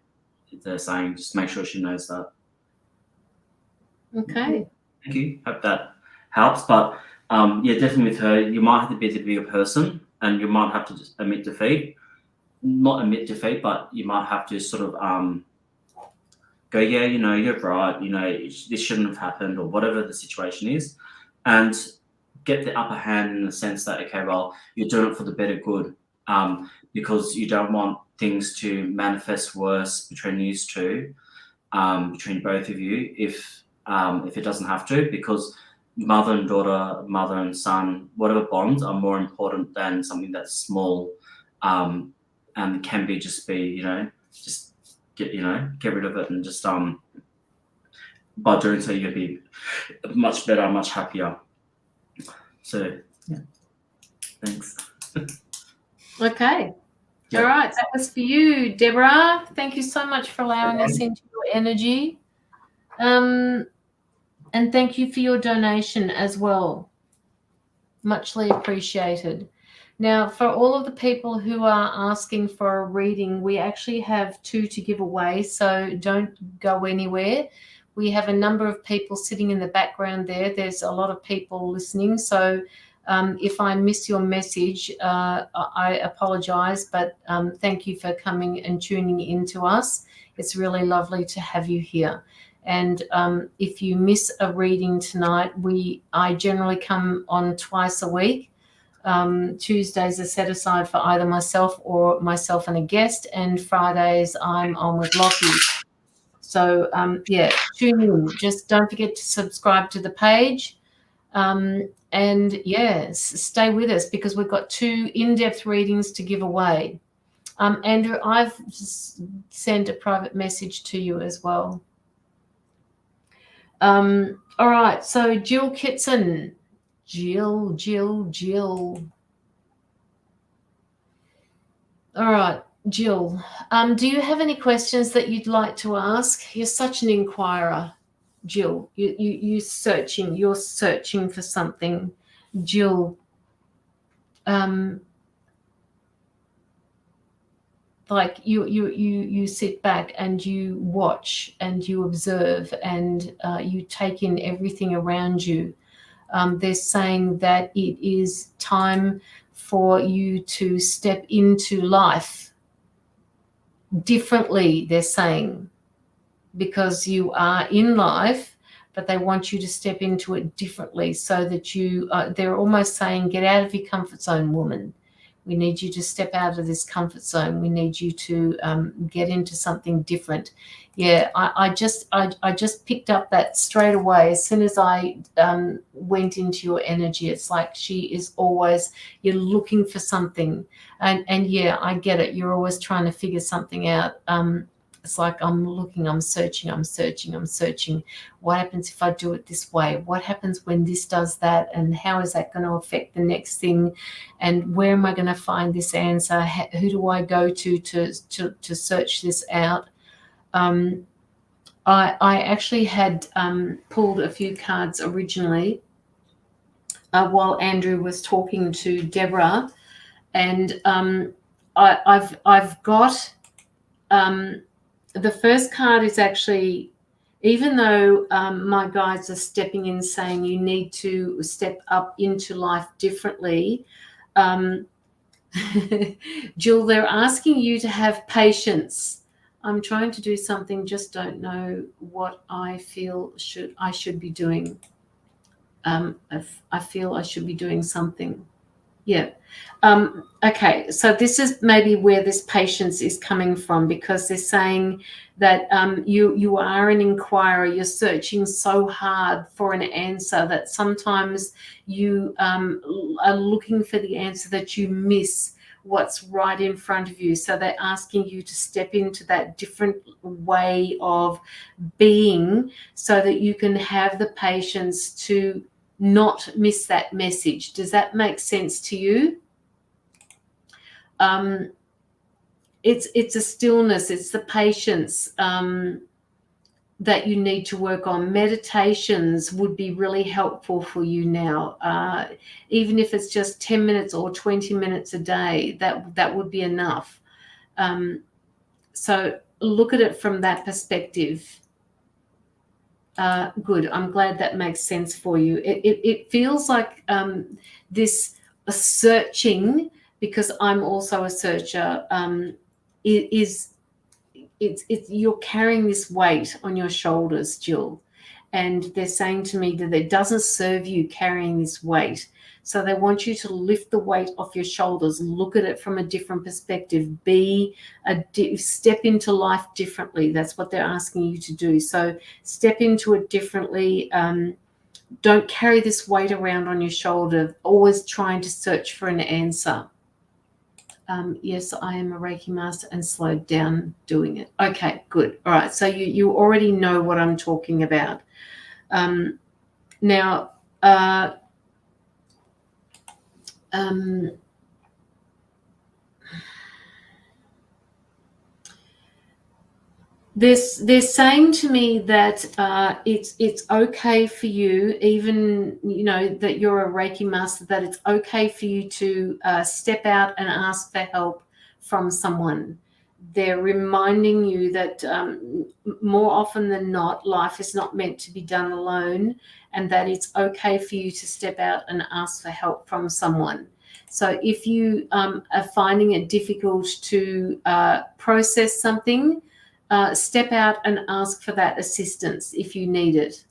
saying. Just make sure she knows that. Okay. Thank you. Hope that helps. But definitely with her, you might have to be the bigger person, and you might have to just admit defeat. Not admit defeat, but you might have to sort of go, yeah, you're right. This shouldn't have happened, or whatever the situation is, and get the upper hand in the sense that, okay, well, you're doing it for the better good, because you don't want things to manifest worse between you two, between both of you, if it doesn't have to, because mother and daughter, mother and son, whatever bonds are more important than something that's small, and can be just get rid of it, and just by doing so you'll be much better, much happier. So yeah, thanks. Okay. Yep. All right, that was for you, Deborah. Thank you so much for allowing us into your energy. And thank you for your donation as well. Muchly appreciated. Now, for all of the people who are asking for a reading, we actually have 2 to give away, so don't go anywhere. We have a number of people sitting in the background there. There's a lot of people listening, so if I miss your message, I apologize, but thank you for coming and tuning in to us. It's really lovely to have you here. And if you miss a reading tonight, I generally come on twice a week. Tuesdays are set aside for either myself and a guest, and Fridays I'm on with Lockie. So yeah, tune in. Just don't forget to subscribe to the page. And yes, stay with us because we've got 2 in-depth readings to give away. Andrew, I've sent a private message to you as well. All right, so Jill Kitson. Jill. All right, Jill, do you have any questions that you'd like to ask? You're such an inquirer, Jill. You're searching for something, Jill. Like you sit back and you watch and you observe and you take in everything around you. They're saying that it is time for you to step into life differently, they're saying, because you are in life, but they want you to step into it differently so that they're almost saying, get out of your comfort zone, woman. We need you to step out of this comfort zone. We need you to get into something different. Yeah, I just picked up that straight away as soon as I went into your energy. It's like she is always, you're looking for something. And yeah, I get it. You're always trying to figure something out. It's like I'm looking, I'm searching. What happens if I do it this way? What happens when this does that? And how is that going to affect the next thing? And where am I going to find this answer? Who do I go to search this out? I actually had pulled a few cards originally while Andrew was talking to Deborah, and I've got the first card is actually, even though my guides are stepping in saying you need to step up into life differently, Jill, they're asking you to have patience. I'm trying to do something, just don't know what I feel I should be doing. I feel I should be doing something. Yeah. Okay. So this is maybe where this patience is coming from, because they're saying that you are an inquirer. You're searching so hard for an answer that sometimes you are looking for the answer that you miss what's right in front of you. So they're asking you to step into that different way of being so that you can have the patience to not miss that message. Does that make sense to you? It's a stillness, it's the patience that you need to work on. Meditations would be really helpful for you now. Even if it's just 10 minutes or 20 minutes a day, that would be enough. So look at it from that perspective. Good. I'm glad that makes sense for you. It feels like this searching, because I'm also a searcher, it's you're carrying this weight on your shoulders, Jill, and they're saying to me that it doesn't serve you carrying this weight. So they want you to lift the weight off your shoulders, look at it from a different perspective, step into life differently. That's what they're asking you to do. So step into it differently. Don't carry this weight around on your shoulder, always trying to search for an answer. Yes, I am a Reiki master and slowed down doing it. Okay, good. All right. So you already know what I'm talking about. Now, they're saying to me that it's okay for you, even that you're a Reiki master, that it's okay for you to step out and ask for help from someone. They're reminding you that more often than not, life is not meant to be done alone, and that it's okay for you to step out and ask for help from someone. So if you are finding it difficult to process something, step out and ask for that assistance if you need it.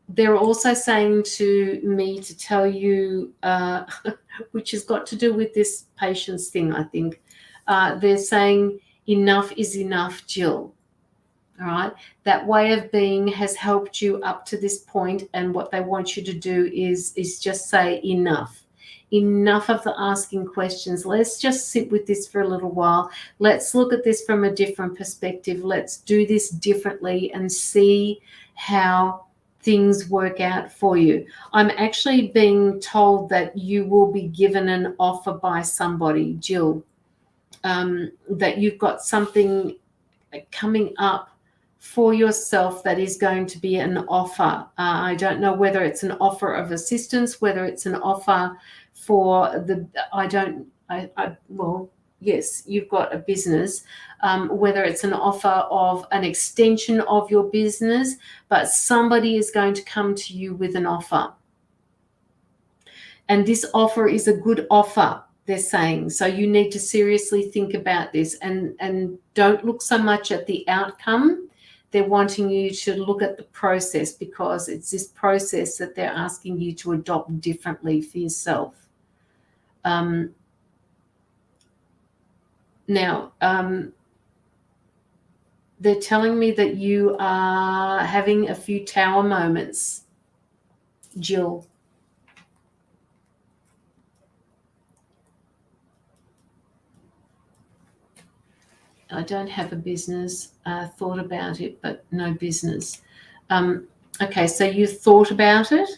They're also saying to me to tell you, which has got to do with this patience thing, I think. They're saying enough is enough, Jill. All right. That way of being has helped you up to this point, and what they want you to do is just say enough. Enough of the asking questions. Let's just sit with this for a little while. Let's look at this from a different perspective. Let's do this differently and see how things work out for you. I'm actually being told that you will be given an offer by somebody, Jill, that you've got something coming up for yourself that is going to be an offer. I don't know whether it's an offer of assistance, whether it's an offer for well, yes, you've got a business, whether it's an offer of an extension of your business, but somebody is going to come to you with an offer. And this offer is a good offer, they're saying. So you need to seriously think about this, and don't look so much at the outcome. They're wanting you to look at the process, because it's this process that they're asking you to adopt differently for yourself. Now, they're telling me that you are having a few tower moments, Jill. I don't have a business, thought about it, but no business. Okay, so you thought about it.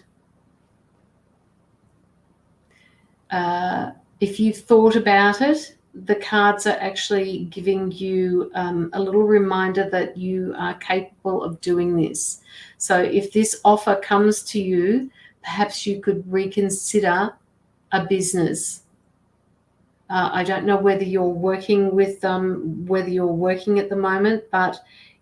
If you've thought about it, the cards are actually giving you a little reminder that you are capable of doing this. So if this offer comes to you, perhaps you could reconsider a business. I don't know whether you're working with whether you're working at the moment, but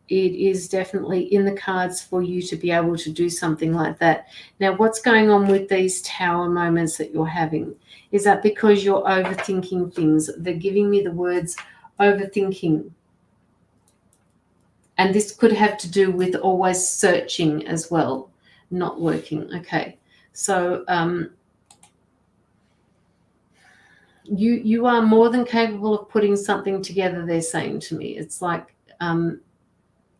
it is definitely in the cards for you to be able to do something like that. Now, what's going on with these tower moments that you're having? Is that because you're overthinking things? They're giving me the words overthinking. And this could have to do with always searching as well, not working. Okay, so you are more than capable of putting something together, they're saying to me. It's like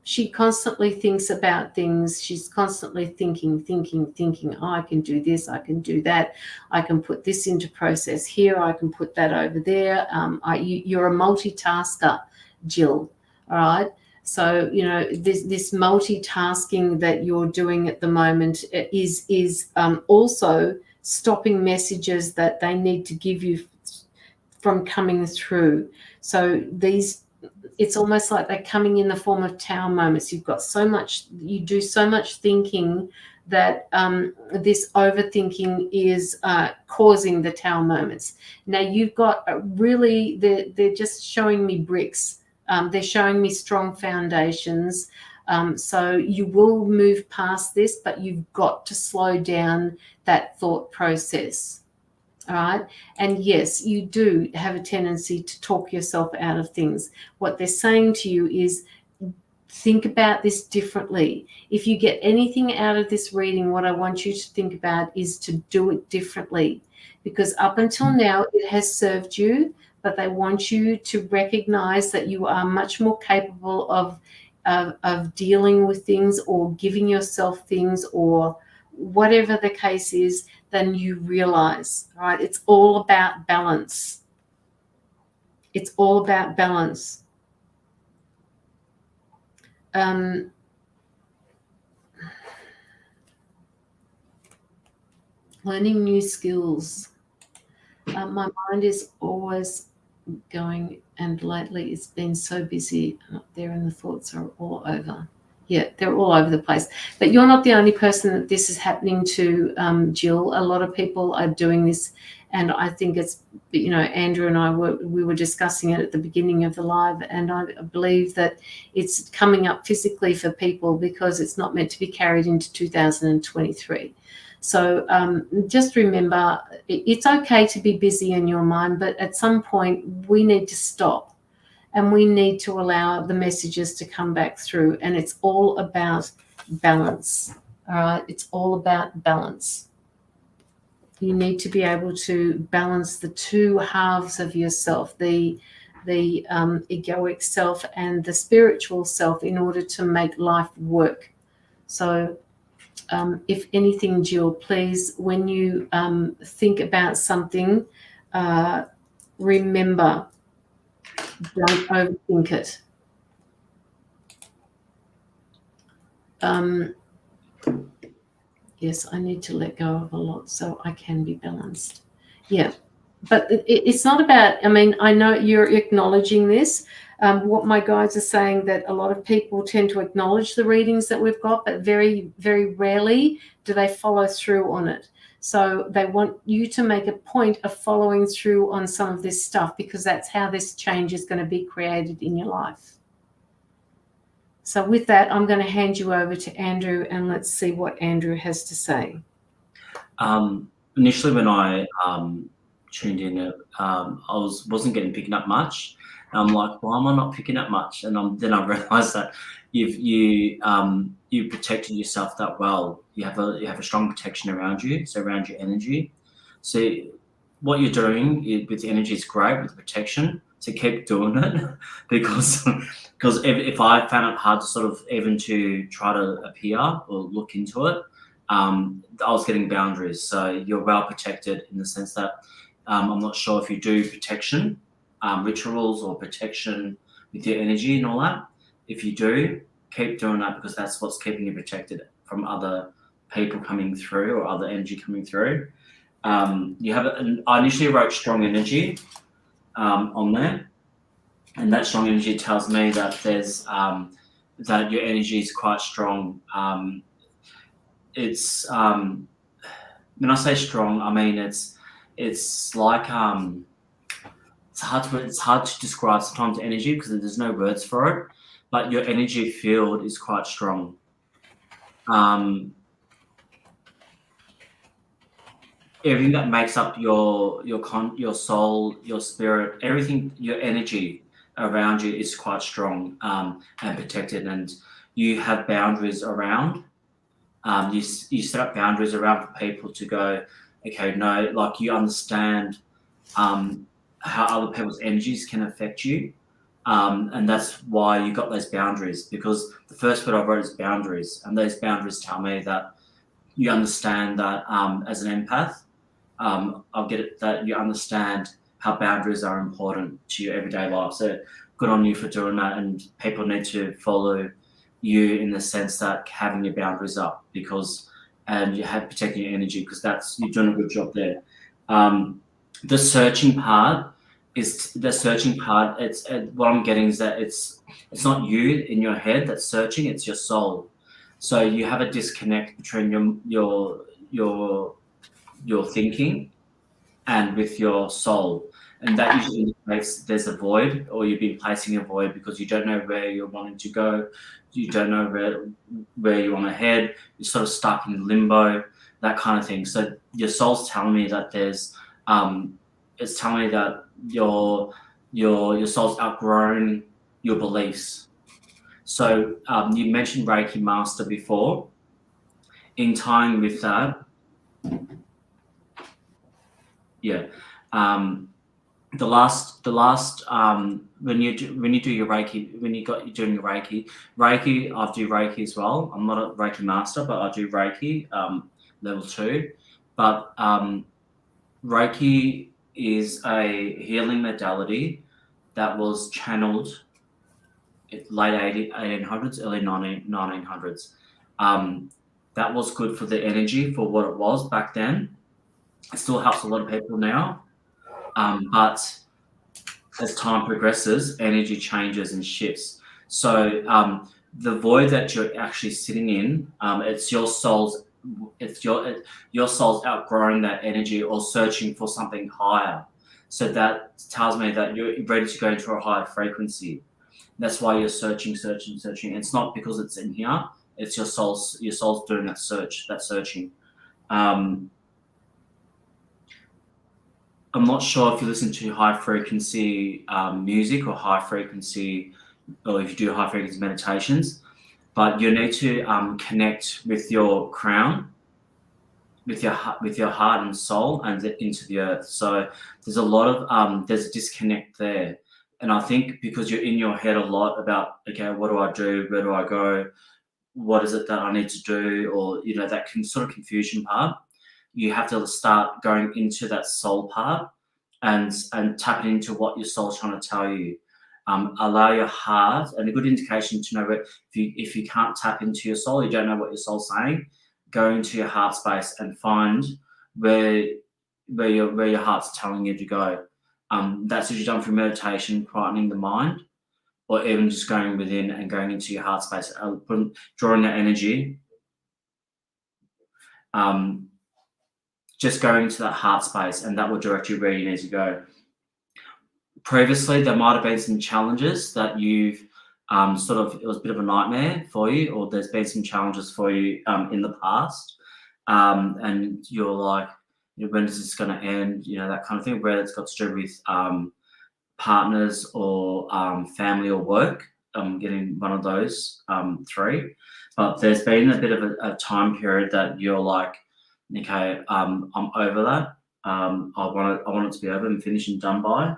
she constantly thinks about things. She's constantly thinking, oh, I can do this, I can do that, I can put this into process here, I can put that over there. You're a multitasker, Jill, all right? So, you know, this multitasking that you're doing at the moment is also stopping messages that they need to give you from coming through. So it's almost like they're coming in the form of tower moments. You've got so much, you do so much thinking that this overthinking is causing the tower moments. Now you've got really, they're just showing me bricks. They're showing me strong foundations. So you will move past this, but you've got to slow down that thought process. All right. And yes, you do have a tendency to talk yourself out of things. What they're saying to you is think about this differently. If you get anything out of this reading, what I want you to think about is to do it differently, because up until now it has served you, but they want you to recognize that you are much more capable of dealing with things or giving yourself things or whatever the case is than you realize, right? It's all about balance. It's all about balance. Learning new skills. My mind is always going, and lately it's been so busy up there and the thoughts are all over. Yeah, they're all over the place. But you're not the only person that this is happening to, Jill. A lot of people are doing this, and I think it's, you know, Andrew and I we were discussing it at the beginning of the live, and I believe that it's coming up physically for people because it's not meant to be carried into 2023. So just remember, it's okay to be busy in your mind, but at some point we need to stop. And we need to allow the messages to come back through. And it's all about balance. All right. It's all about balance. You need to be able to balance the two halves of yourself, the the egoic self and the spiritual self in order to make life work. So if anything, Jill, please, when you think about something, remember, don't overthink it. Yes, I need to let go of a lot so I can be balanced. Yeah, but it's not about, I mean, I know you're acknowledging this. What my guides are saying, that a lot of people tend to acknowledge the readings that we've got, but very, very rarely do they follow through on it. So they want you to make a point of following through on some of this stuff, because that's how this change is going to be created in your life. So with that, I'm going to hand you over to Andrew, and let's see what Andrew has to say. Initially, when I tuned in, I wasn't getting picking up much. And I'm like, why am I not picking up much? And then I realised that you protected yourself that well. You have a strong protection around you, so around your energy. So what you're doing with the energy is great, with the protection. So keep doing it, because if I found it hard to sort of even to try to appear or look into it, I was getting boundaries. So you're well protected in the sense that I'm not sure if you do protection rituals or protection with your energy and all that. If you do, keep doing that, because that's what's keeping you protected from other people coming through or other energy coming through. I initially wrote strong energy on there, and that strong energy tells me that there's that your energy is quite strong. It's when I say strong, I mean it's like it's hard to describe sometimes energy, because there's no words for it, but your energy field is quite strong. Everything that makes up your soul, your spirit, everything, your energy around you is quite strong and protected, and you have boundaries around. You set up boundaries around for people to go, okay, no, like you understand how other people's energies can affect you, and that's why you got those boundaries, because the first word I wrote is boundaries, and those boundaries tell me that you understand that as an empath. I'll get it, that you understand how boundaries are important to your everyday life. So good on you for doing that, and people need to follow you in the sense that having your boundaries up, and you have protecting your energy, because you're doing a good job there. The searching part. It's what I'm getting is that it's not you in your head that's searching, it's your soul. So you have a disconnect between your thinking and with your soul, and that usually indicates there's a void, or you've been placing a void because you don't know where you're wanting to go, you don't know where you want to head, you're sort of stuck in limbo, that kind of thing. So your soul's telling me that it's telling me that your soul's outgrown your beliefs. So you mentioned Reiki Master before. In tying with that, yeah, the last when you do your Reiki, you're doing your Reiki, I do Reiki as well. I'm not a Reiki Master, but I do Reiki level 2. But Reiki is a healing modality that was channeled in late 1800s, early 1900s. That was good for the energy, for what it was back then. It still helps a lot of people now. But as time progresses, energy changes and shifts. So the void that you're actually sitting in, it's your soul's outgrowing that energy or searching for something higher. So that tells me that you're ready to go into a higher frequency. That's why you're searching. It's not because it's in here. It's your soul's doing that searching. I'm not sure if you listen to high frequency music or if you do high frequency meditations, but you need to connect with your crown, with your heart and soul, and into the earth. So there's a lot of there's a disconnect there. And I think because you're in your head a lot about, okay, what do I do? Where do I go? What is it that I need to do? Or, you know, that sort of confusion part, you have to start going into that soul part and tapping into what your soul's trying to tell you. Allow your heart, and a good indication to know where, if you can't tap into your soul, you don't know what your soul's saying, go into your heart space and find where your heart's telling you to go. That's usually done through meditation, quietening the mind, or even just going within and going into your heart space, drawing that energy. Just going into that heart space, and that will direct you where you need to go. Previously, there might have been some challenges that you've it was a bit of a nightmare for you, or there's been some challenges for you in the past, and you're like, when is this going to end? You know, that kind of thing, where it's got to do with partners or family or work. Getting one of those three. But there's been a bit of a time period that you're like, okay, I'm over that. I want it to be over and finished and done by.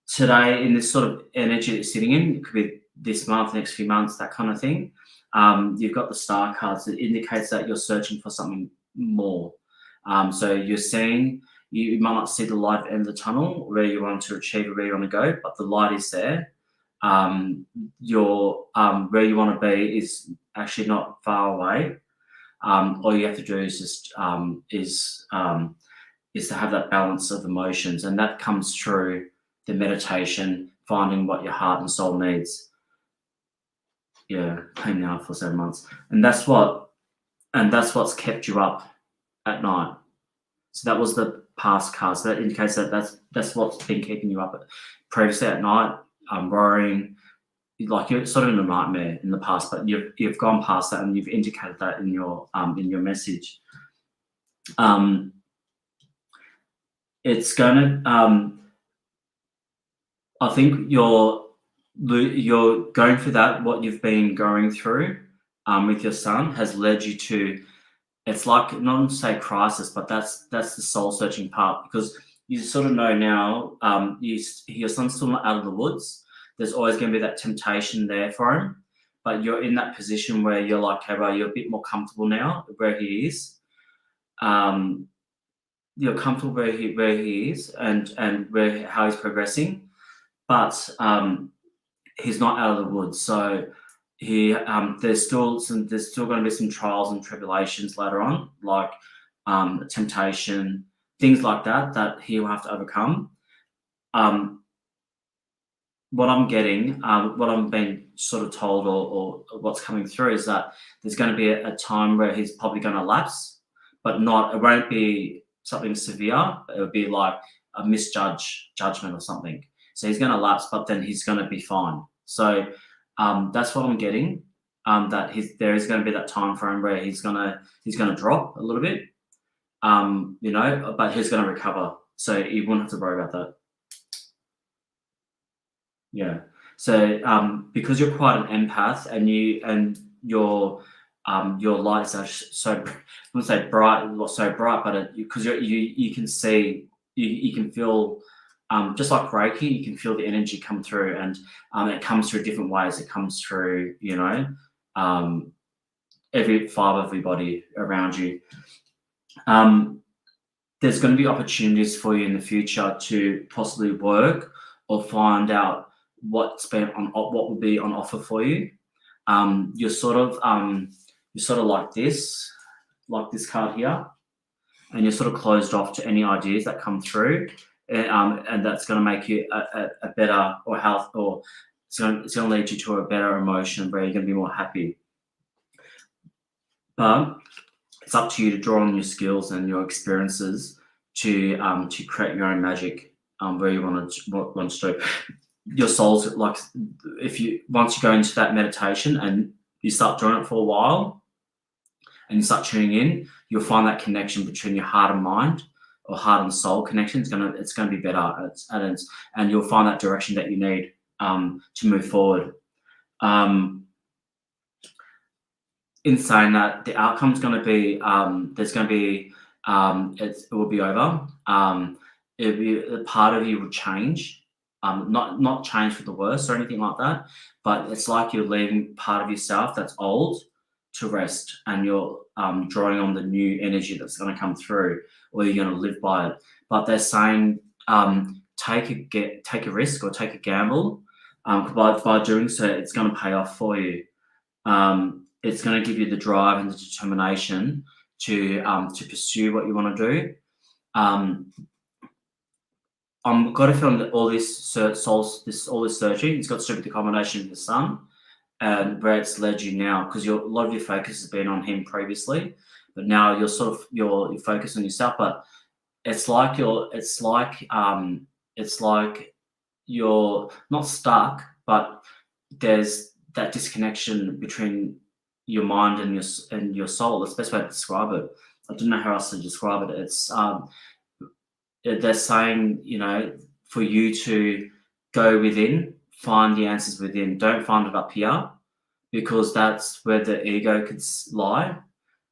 Today, in this sort of energy that you're sitting in, it could be this month, next few months, that kind of thing. You've got the star cards that indicates that you're searching for something more. So you're seeing, you might not see the light at the end of the tunnel where you want to achieve or where you want to go, but the light is there. Where you want to be is actually not far away. All you have to do is just is to have that balance of emotions, and that comes through the meditation, finding what your heart and soul needs. Yeah, pain now for 7 months, and that's what's kept you up at night. So that was the past card. So that indicates that that's what's been keeping you up previously at night, worrying, like you're sort of in a nightmare in the past, but you've gone past that, and you've indicated that in your message. It's gonna. I think you're going through that. What you've been going through with your son has led you to. It's like, not to say crisis, but that's the soul searching part, because you sort of know now. Your son's still not out of the woods. There's always going to be that temptation there for him, but you're in that position where you're like, hey, well, you're a bit more comfortable now where he is. You're comfortable where he is and how he's progressing, but he's not out of the woods. So there's still going to be some trials and tribulations later on, like temptation, things like that he will have to overcome. What I'm getting, what I'm being sort of told, or what's coming through, is that there's going to be a time where he's probably going to lapse, but it won't be something severe. It'll be like a judgment or something. So he's going to lapse, but then he's going to be fine. So that's what I'm getting. That there is going to be that time frame where he's going to drop a little bit, but he's going to recover. So you wouldn't have to worry about that. Yeah. So because you're quite an empath, and your lights are so, I wouldn't say bright, not so bright, but because you can see, you can feel, just like Reiki, you can feel the energy come through, and it comes through different ways. It comes through, every fibre of your body around you. There's going to be opportunities for you in the future to possibly work or find out what will be on offer for you. You're sort of like this card here, and you're sort of closed off to any ideas that come through, and that's going to make you a better, or health, or it's going to lead you to a better emotion where you're going to be more happy. But it's up to you to draw on your skills and your experiences to create your own magic where you want to do. Your soul's like, once you go into that meditation and you start doing it for a while and you start tuning in, you'll find that connection between your heart and mind, or heart and soul connection. It's going to be better, and you'll find that direction that you need to move forward. In saying that, the outcome's going to be it will be over. A part of you will change. not change for the worse or anything like that, but it's like you're leaving part of yourself that's old to rest, and you're drawing on the new energy that's going to come through, or you're going to live by it. But they're saying take a risk or take a gamble. By doing so, it's going to pay off for you. It's going to give you the drive and the determination to pursue what you want to do. I've got a feeling that all this searching, it's got to do with the combination of the sun and where it's led you now, because a lot of your focus has been on him previously, but now you're you're focused on yourself. But it's like you're not stuck, but there's that disconnection between your mind and your soul. That's the best way to describe it. I don't know how else to describe it. It's they're saying, for you to go within, find the answers within. Don't find it up here, because that's where the ego could lie,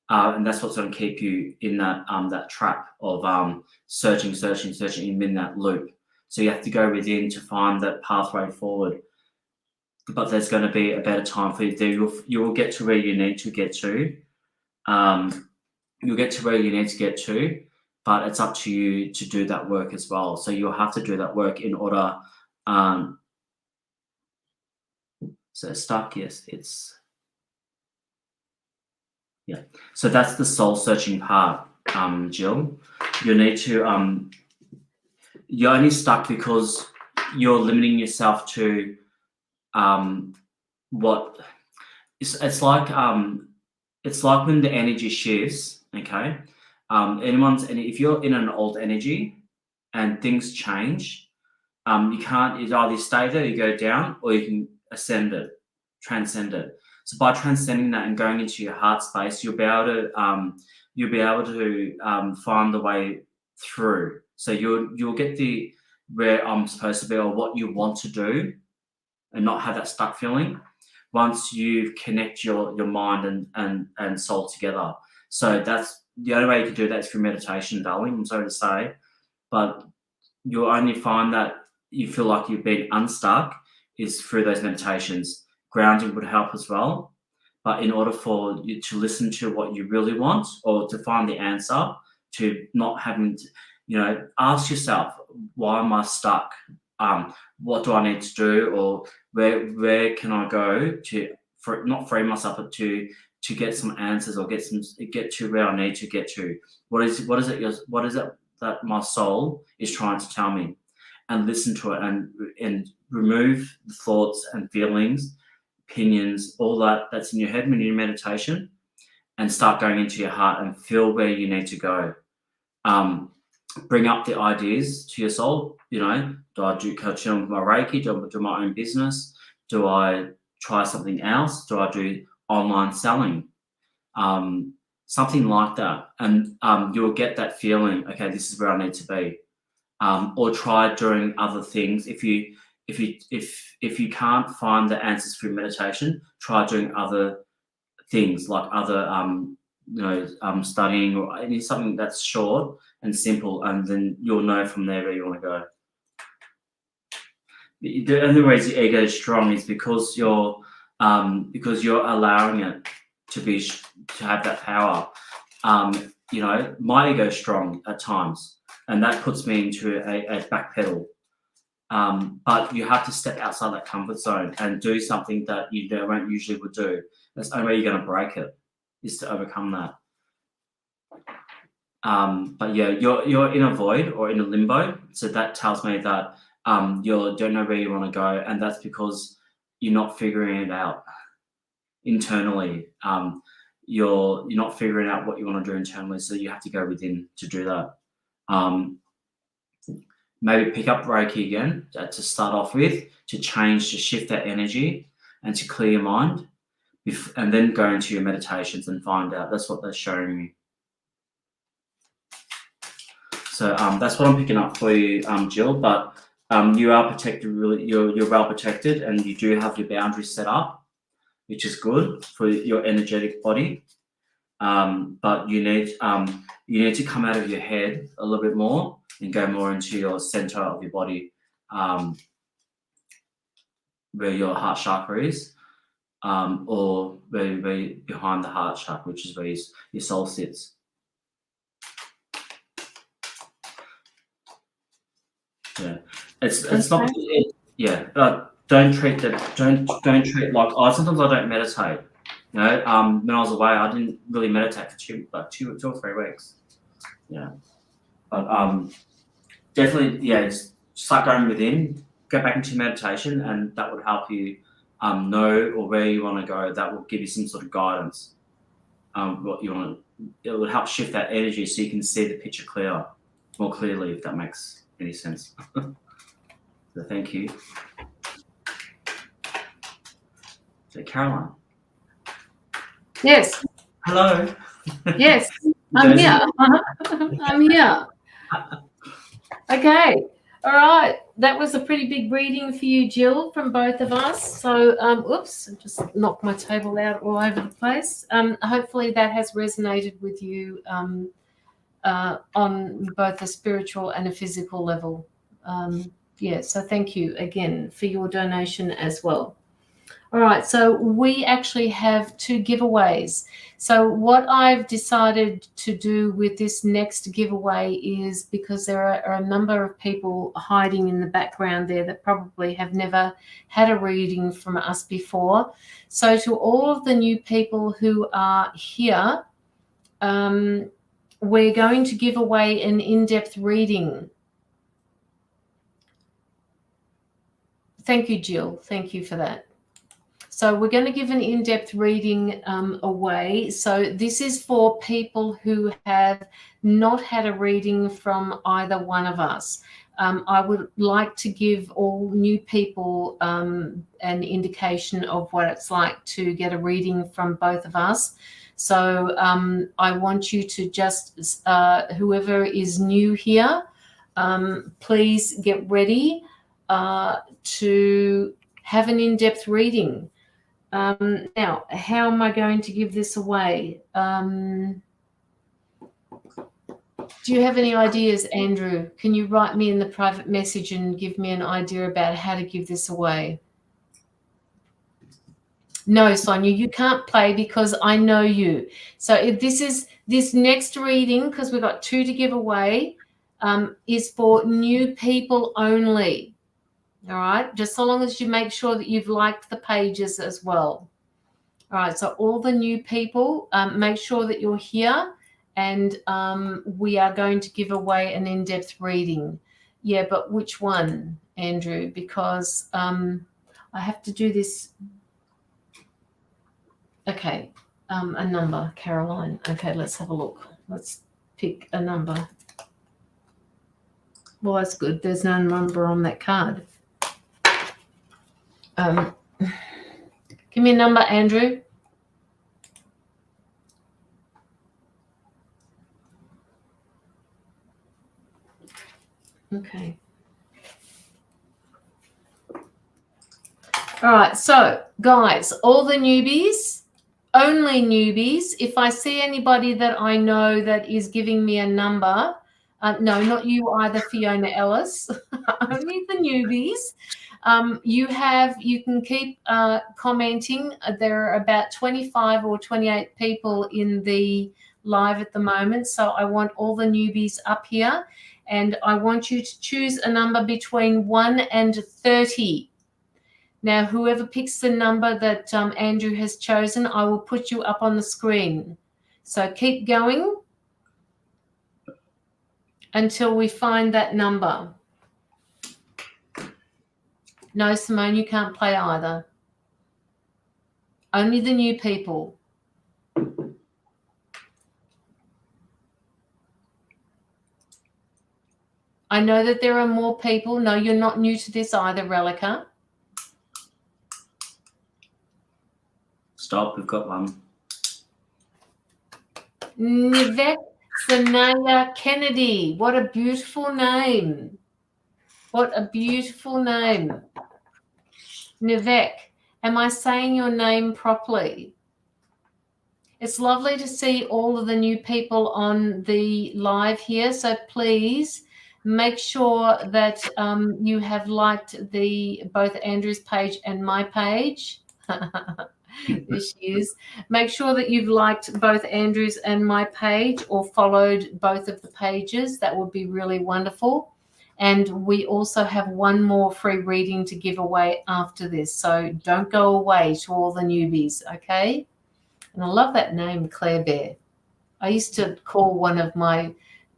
and that's what's going to keep you in that trap of searching, in that loop. So you have to go within to find that pathway forward. But there's going to be a better time for you. You will get to where you need to get to. You'll get to where you need to get to, but it's up to you to do that work as well. So you'll have to do that work in order. So stuck, yes, yeah. So that's the soul searching part, Jill. You need to. You're only stuck because you're limiting yourself to what. It's like when the energy shifts. Okay. If you're in an old energy and things change, you can't. It either stay there, you go down, or you can ascend it, transcend it. So by transcending that and going into your heart space, you'll be able to find the way through. So you'll get where I'm supposed to be, or what you want to do, and not have that stuck feeling once you connect your mind and soul together. So that's the only way you can do that is through meditation, darling. I'm sorry to say, but you'll only find that you feel like you've been unstuck is through those meditations. Grounding would help as well. But in order for you to listen to what you really want, or to find the answer, to not having to, ask yourself, why am I stuck? What do I need to do? Or where can I go not free myself, but to get some answers, or get to where I need to get to? What is it that my soul is trying to tell me? And listen to it, and remove the thoughts and feelings, opinions, all that's in your head when you're in meditation, and start going into your heart and feel where you need to go. Bring up the ideas to your soul. Do I do coaching with my Reiki? Do I do my own business? Do I try something else? Do I do online selling? Something like that. And you'll get that feeling, okay, this is where I need to be. Or try doing other things. If you can't find the answers through meditation, try doing other things, like other studying, or something that's short and simple, and then you'll know from there where you want to go. The only reason the ego is strong is because you're allowing it to have that power. My ego is strong at times, and that puts me into a back pedal. But you have to step outside that comfort zone and do something that you don't usually would do. That's the only way you're going to break it, is to overcome that. But yeah, you're in a void or in a limbo. So that tells me that you don't know where you want to go, and that's because you're not figuring it out internally. You're not figuring out what you want to do internally, so you have to go within to do that. Maybe pick up Reiki again to start off with, to shift that energy and to clear your mind, and then go into your meditations and find out. That's what they're showing me. So that's what I'm picking up for you, Jill. But you are protected. Really, you're well protected, and you do have your boundaries set up, which is good for your energetic body. But you need to come out of your head a little bit more and go more into your center of your body. where your heart chakra is, or where behind the heart chakra, which is where your soul sits. Yeah, it's not. Don't treat like sometimes I don't meditate. You know, when I was away, I didn't really meditate for two or 3 weeks. Yeah, but definitely, just start going within, go back into meditation, and that would help you know or where you want to go. That will give you some sort of guidance. What you want to, it would help shift that energy so you can see the picture more clearly, if that makes any sense. So thank you. So Caroline. Yes. Hello. Yes, I'm here. I'm here. Okay. All right. That was a pretty big reading for you, Jill, from both of us. So, oops, I just knocked my table out all over the place. Hopefully that has resonated with you on both a spiritual and a physical level. So thank you again for your donation as well. All right, so we actually have 2 giveaways. So what I've decided to do with this next giveaway is, because there are a number of people hiding in the background there that probably have never had a reading from us before. So to all of the new people who are here, we're going to give away an in-depth reading. Thank you, Jill. Thank you for that. So we're going to give an in-depth reading away. So this is for people who have not had a reading from either one of us. I would like to give all new people an indication of what it's like to get a reading from both of us. So I want you to just, whoever is new here, please get ready to have an in-depth reading. Now, how am I going to give this away? Do you have any ideas, Andrew? Can you write me in the private message and give me an idea about how to give this away? No, Sonia, you can't play because I know you. So if this next reading, because we've got 2 to give away, is for new people only. All right, just so long as you make sure that you've liked the pages as well. All right, so all the new people, make sure that you're here, and we are going to give away an in-depth reading. Yeah, but which one, Andrew? Because I have to do this. Okay, a number, Caroline. Okay, let's have a look. Let's pick a number. Well, that's good. There's no number on that card. Give me a number, Andrew. Okay. All right. So, guys, all the newbies, only newbies, if I see anybody that I know that is giving me a number, no, not you either, Fiona Ellis, only the newbies. You can keep commenting. There are about 25 or 28 people in the live at the moment. So I want all the newbies up here, and I want you to choose a number between 1 and 30. Now, whoever picks the number that Andrew has chosen, I will put you up on the screen. So keep going until we find that number. No, Simone, you can't play either. Only the new people. I know that there are more people. No, you're not new to this either, Relica. Stop, we've got one. Nivek Sanaya Kennedy. What a beautiful name. What a beautiful name. Nivek, am I saying your name properly? It's lovely to see all of the new people on the live here. So please Make sure that you have liked both Andrew's page and my page. There she is. Make sure that you've liked both Andrew's and my page or followed both of the pages. That would be really wonderful. And we also have one more free reading to give away after this. So don't go away to all the newbies, okay? And I love that name, Claire Bear. I used to call one of my,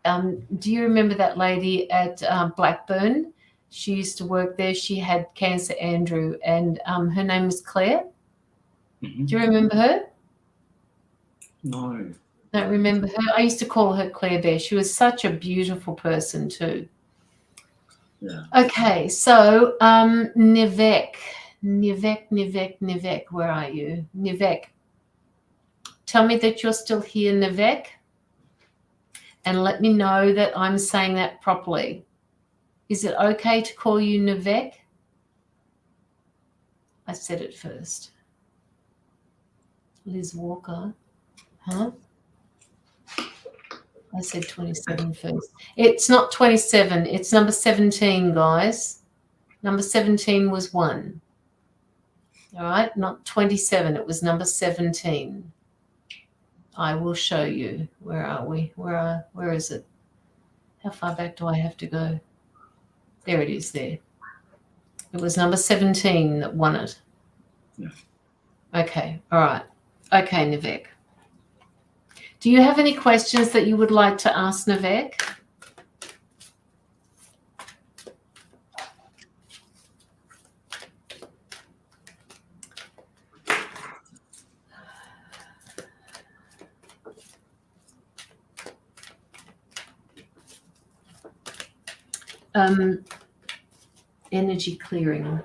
do you remember that lady at Blackburn? She used to work there. She had cancer, Andrew, and her name was Claire. Mm-hmm. Do you remember her? No. Don't remember her. I used to call her Claire Bear. She was such a beautiful person too. Yeah. Okay, so Nivek, where are you? Nivek, tell me that you're still here, Nivek, and let me know that I'm saying that properly. Is it okay to call you Nivek? I said it first. Liz Walker, huh? I said 27 first. It's not 27. It's number 17, guys. Number 17 was 1. All right, not 27. It was number 17. I will show you. Where are we? Where is it? How far back do I have to go? There it is there. It was number 17 that won it. Yeah. Okay, all right. Okay, Nivek. Do you have any questions that you would like to ask Nivek? Energy clearing.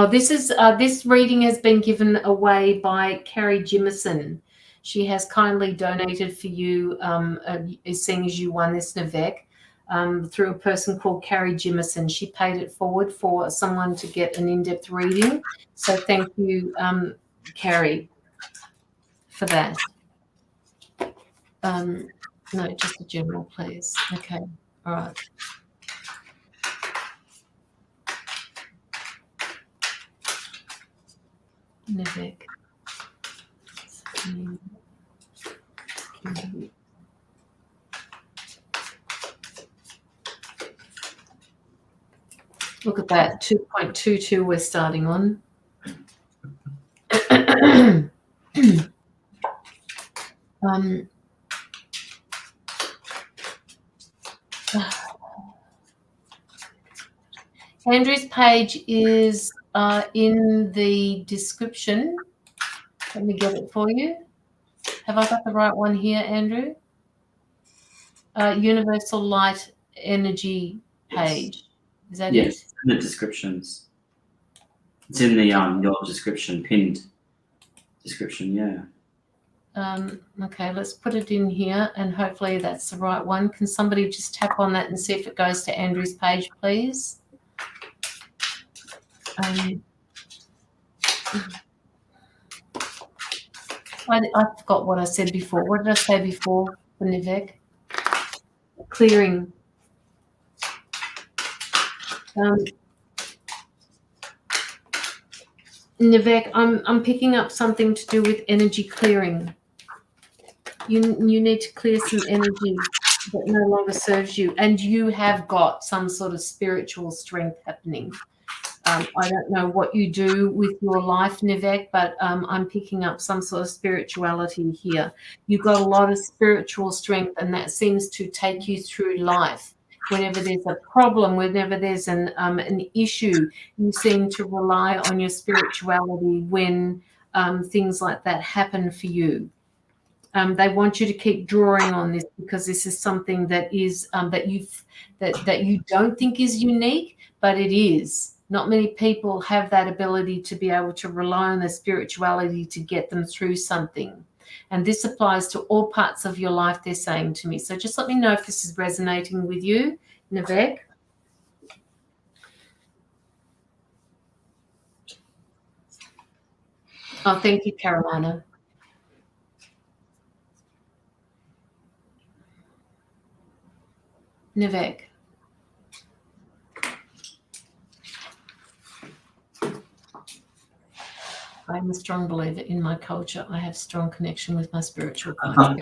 This reading has been given away by Carrie Jimison. She has kindly donated for you, seeing as you won this, Nivek, through a person called Carrie Jimison. She paid it forward for someone to get an in-depth reading. So thank you, Carrie, for that. No, just a general, please. Okay, all right. Nivek. Look at that, 2.22 we're starting on. Andrew's page is in the description. Let me get it for you. Have I got the right one here, Andrew? Universal Light Energy page. Is that it? Yes, in the descriptions. It's in the your description, pinned description, yeah. Okay, let's put it in here and hopefully that's the right one. Can somebody just tap on that and see if it goes to Andrew's page, please? I forgot what I said before. What did I say before for Nivek? Clearing. Nivek, I'm picking up something to do with energy clearing. You need to clear some energy that no longer serves you, and you have got some sort of spiritual strength happening. I don't know what you do with your life, Nivek, but I'm picking up some sort of spirituality here. You've got a lot of spiritual strength, and that seems to take you through life. Whenever there's a problem, whenever there's an issue, you seem to rely on your spirituality when things like that happen for you. They want you to keep drawing on this because this is something that is that you don't think is unique, but it is. Not many people have that ability to be able to rely on their spirituality to get them through something. And this applies to all parts of your life, they're saying to me. So just let me know if this is resonating with you, Nivek. Oh, thank you, Carolina. Nivek. I'm a strong believer in my culture. I have strong connection with my spiritual guides.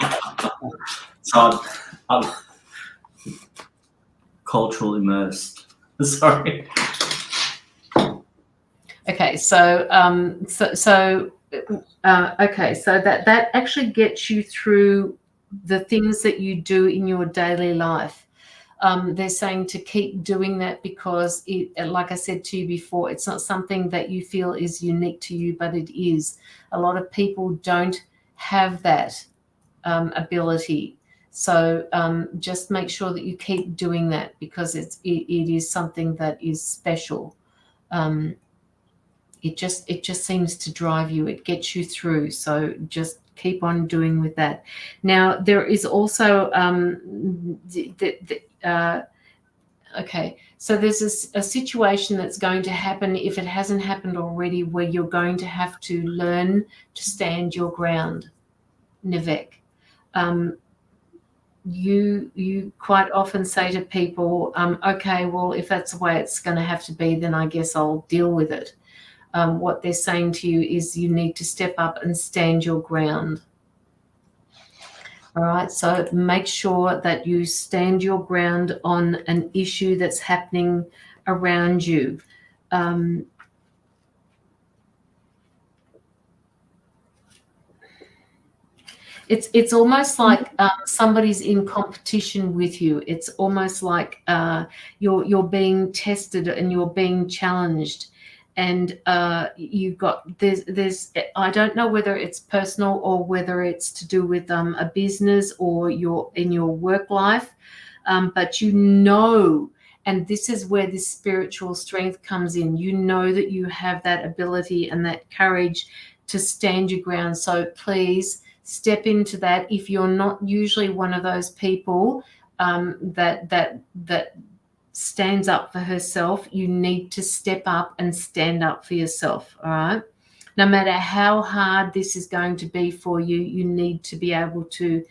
So I'm cultural immersed. Sorry. Okay, so okay, so that actually gets you through the things that you do in your daily life. They're saying to keep doing that because, like I said to you before, it's not something that you feel is unique to you, but it is. A lot of people don't have that ability. So just make sure that you keep doing that because it is something that is special. It just seems to drive you. It gets you through. So just keep on doing with that. Now there is also okay. So there's a situation that's going to happen if it hasn't happened already, where you're going to have to learn to stand your ground, Nivek. You quite often say to people, okay, well, if that's the way it's going to have to be, then I guess I'll deal with it. What they're saying to you is you need to step up and stand your ground. All right, so make sure that you stand your ground on an issue that's happening around you. It's almost like somebody's in competition with you. It's almost like you're being tested and you're being challenged, and you've got there's I don't know whether it's personal or whether it's to do with a business or in your work life, but you know, and this is where this spiritual strength comes in. You know that you have that ability and that courage to stand your ground. So please step into that. If you're not usually one of those people that stands up for herself, you need to step up and stand up for yourself. All right. No matter how hard this is going to be for you, you need to be able to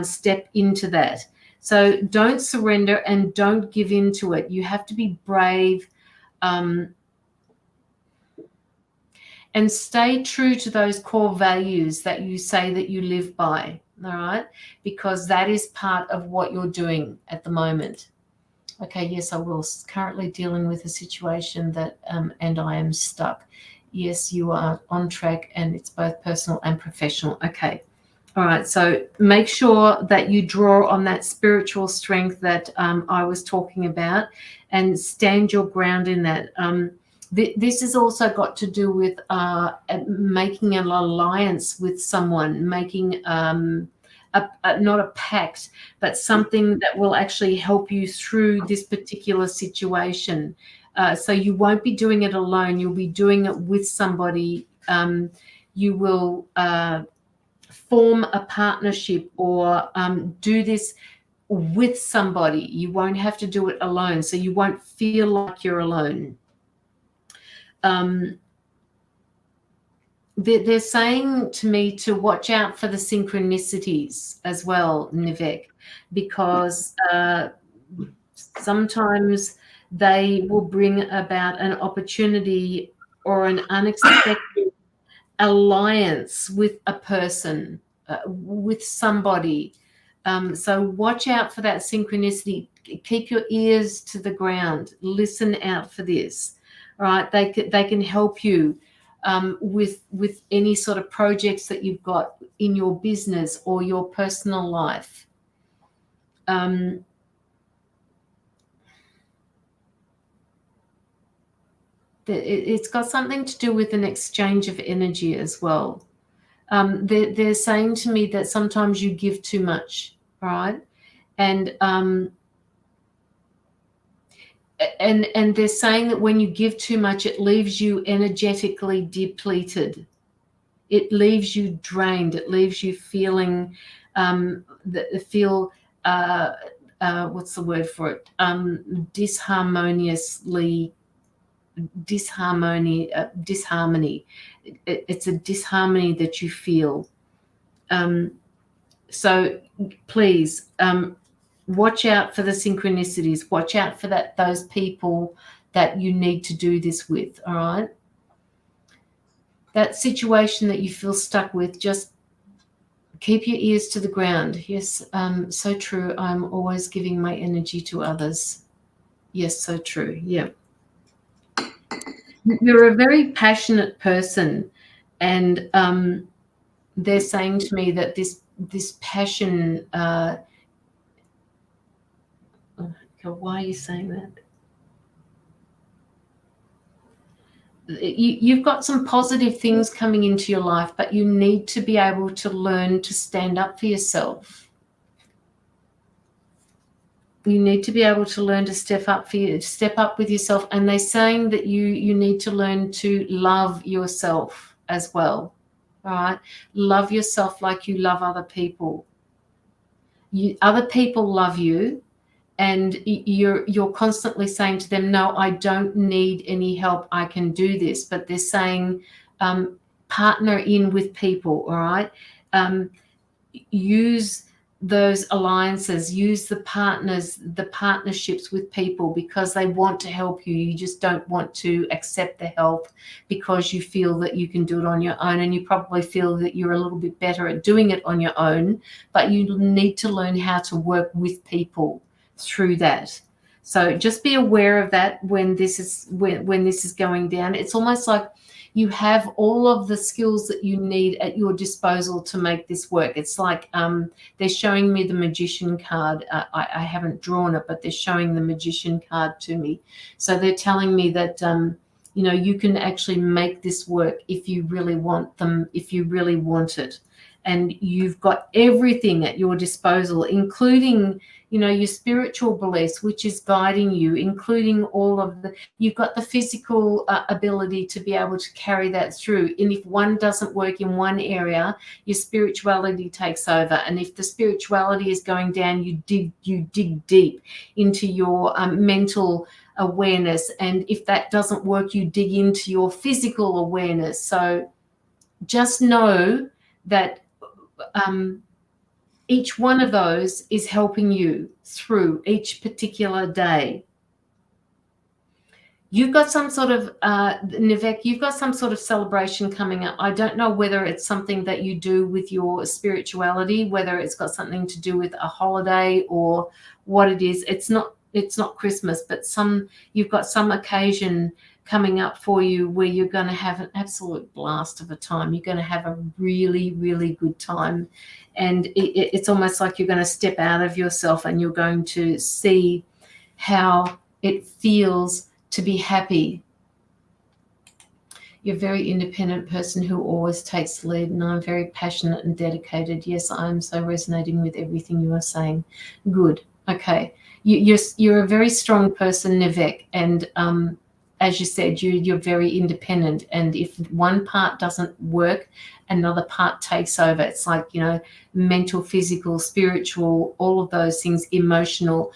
step into that. So don't surrender and don't give in to it. You have to be brave. And stay true to those core values that you say that you live by, all right? Because that is part of what you're doing at the moment. Okay, yes, I will. Currently dealing with a situation that, and I am stuck. Yes, you are on track, and it's both personal and professional. Okay, all right. So make sure that you draw on that spiritual strength that I was talking about, and stand your ground in that. This has also got to do with making an alliance with someone, making not a pact, but something that will actually help you through this particular situation. So you won't be doing it alone. You'll be doing it with somebody. You will form a partnership or do this with somebody. You won't have to do it alone. So you won't feel like you're alone. They're saying to me to watch out for the synchronicities as well, Nivek, because sometimes they will bring about an opportunity or an unexpected alliance with a person, with somebody. So watch out for that synchronicity. Keep your ears to the ground. Listen out for this. Right, they can help you with any sort of projects that you've got in your business or your personal life. It's got something to do with an exchange of energy as well. They're saying to me that sometimes you give too much, right? And they're saying that when you give too much, it leaves you energetically depleted. It leaves you drained. It leaves you feeling what's the word for it? Disharmony. It's a disharmony that you feel. So please Watch out for the synchronicities. Watch out for those people that you need to do this with, all right? That situation that you feel stuck with, just keep your ears to the ground. Yes, so true. I'm always giving my energy to others. Yes, so true. Yeah. You're a very passionate person, and they're saying to me that this passion. Why are you saying that? You've got some positive things coming into your life, but you need to be able to learn to stand up for yourself. You need to be able to learn to step up with yourself. And they're saying that you need to learn to love yourself as well. All right. Love yourself like you love other people. Other people love you, and you're constantly saying to them, no, I don't need any help. I can do this. But they're saying, partner in with people. All right. Use those alliances, use the partnerships with people, because they want to help you. You just don't want to accept the help because you feel that you can do it on your own, and you probably feel that you're a little bit better at doing it on your own, but you need to learn how to work with people through that. So just be aware of that when this is going down. It's almost like you have all of the skills that you need at your disposal to make this work. It's like they're showing me the magician card. I haven't drawn it, but they're showing the magician card to me. So they're telling me that, you can actually make this work if you really want them, if you really want it. And you've got everything at your disposal, including your spiritual beliefs, which is guiding you, including you've got the physical ability to be able to carry that through. And if one doesn't work in one area, your spirituality takes over. And if the spirituality is going down, you dig deep into your mental awareness. And if that doesn't work, you dig into your physical awareness. So just know that each one of those is helping you through each particular day. You've got some sort of, Nivek, you've got some sort of celebration coming up. I don't know whether it's something that you do with your spirituality, whether it's got something to do with a holiday or what it is. It's not Christmas, but you've got some occasion coming up for you where you're going to have an absolute blast of a time. You're going to have a really, really good time. And it's almost like you're going to step out of yourself and you're going to see how it feels to be happy. You're a very independent person who always takes the lead, and I'm very passionate and dedicated. Yes, I'm so resonating with everything you are saying. Good. Okay. You're a very strong person, Nivek, and as you said, you're very independent, and if one part doesn't work, another part takes over. It's like, mental, physical, spiritual, all of those things, emotional,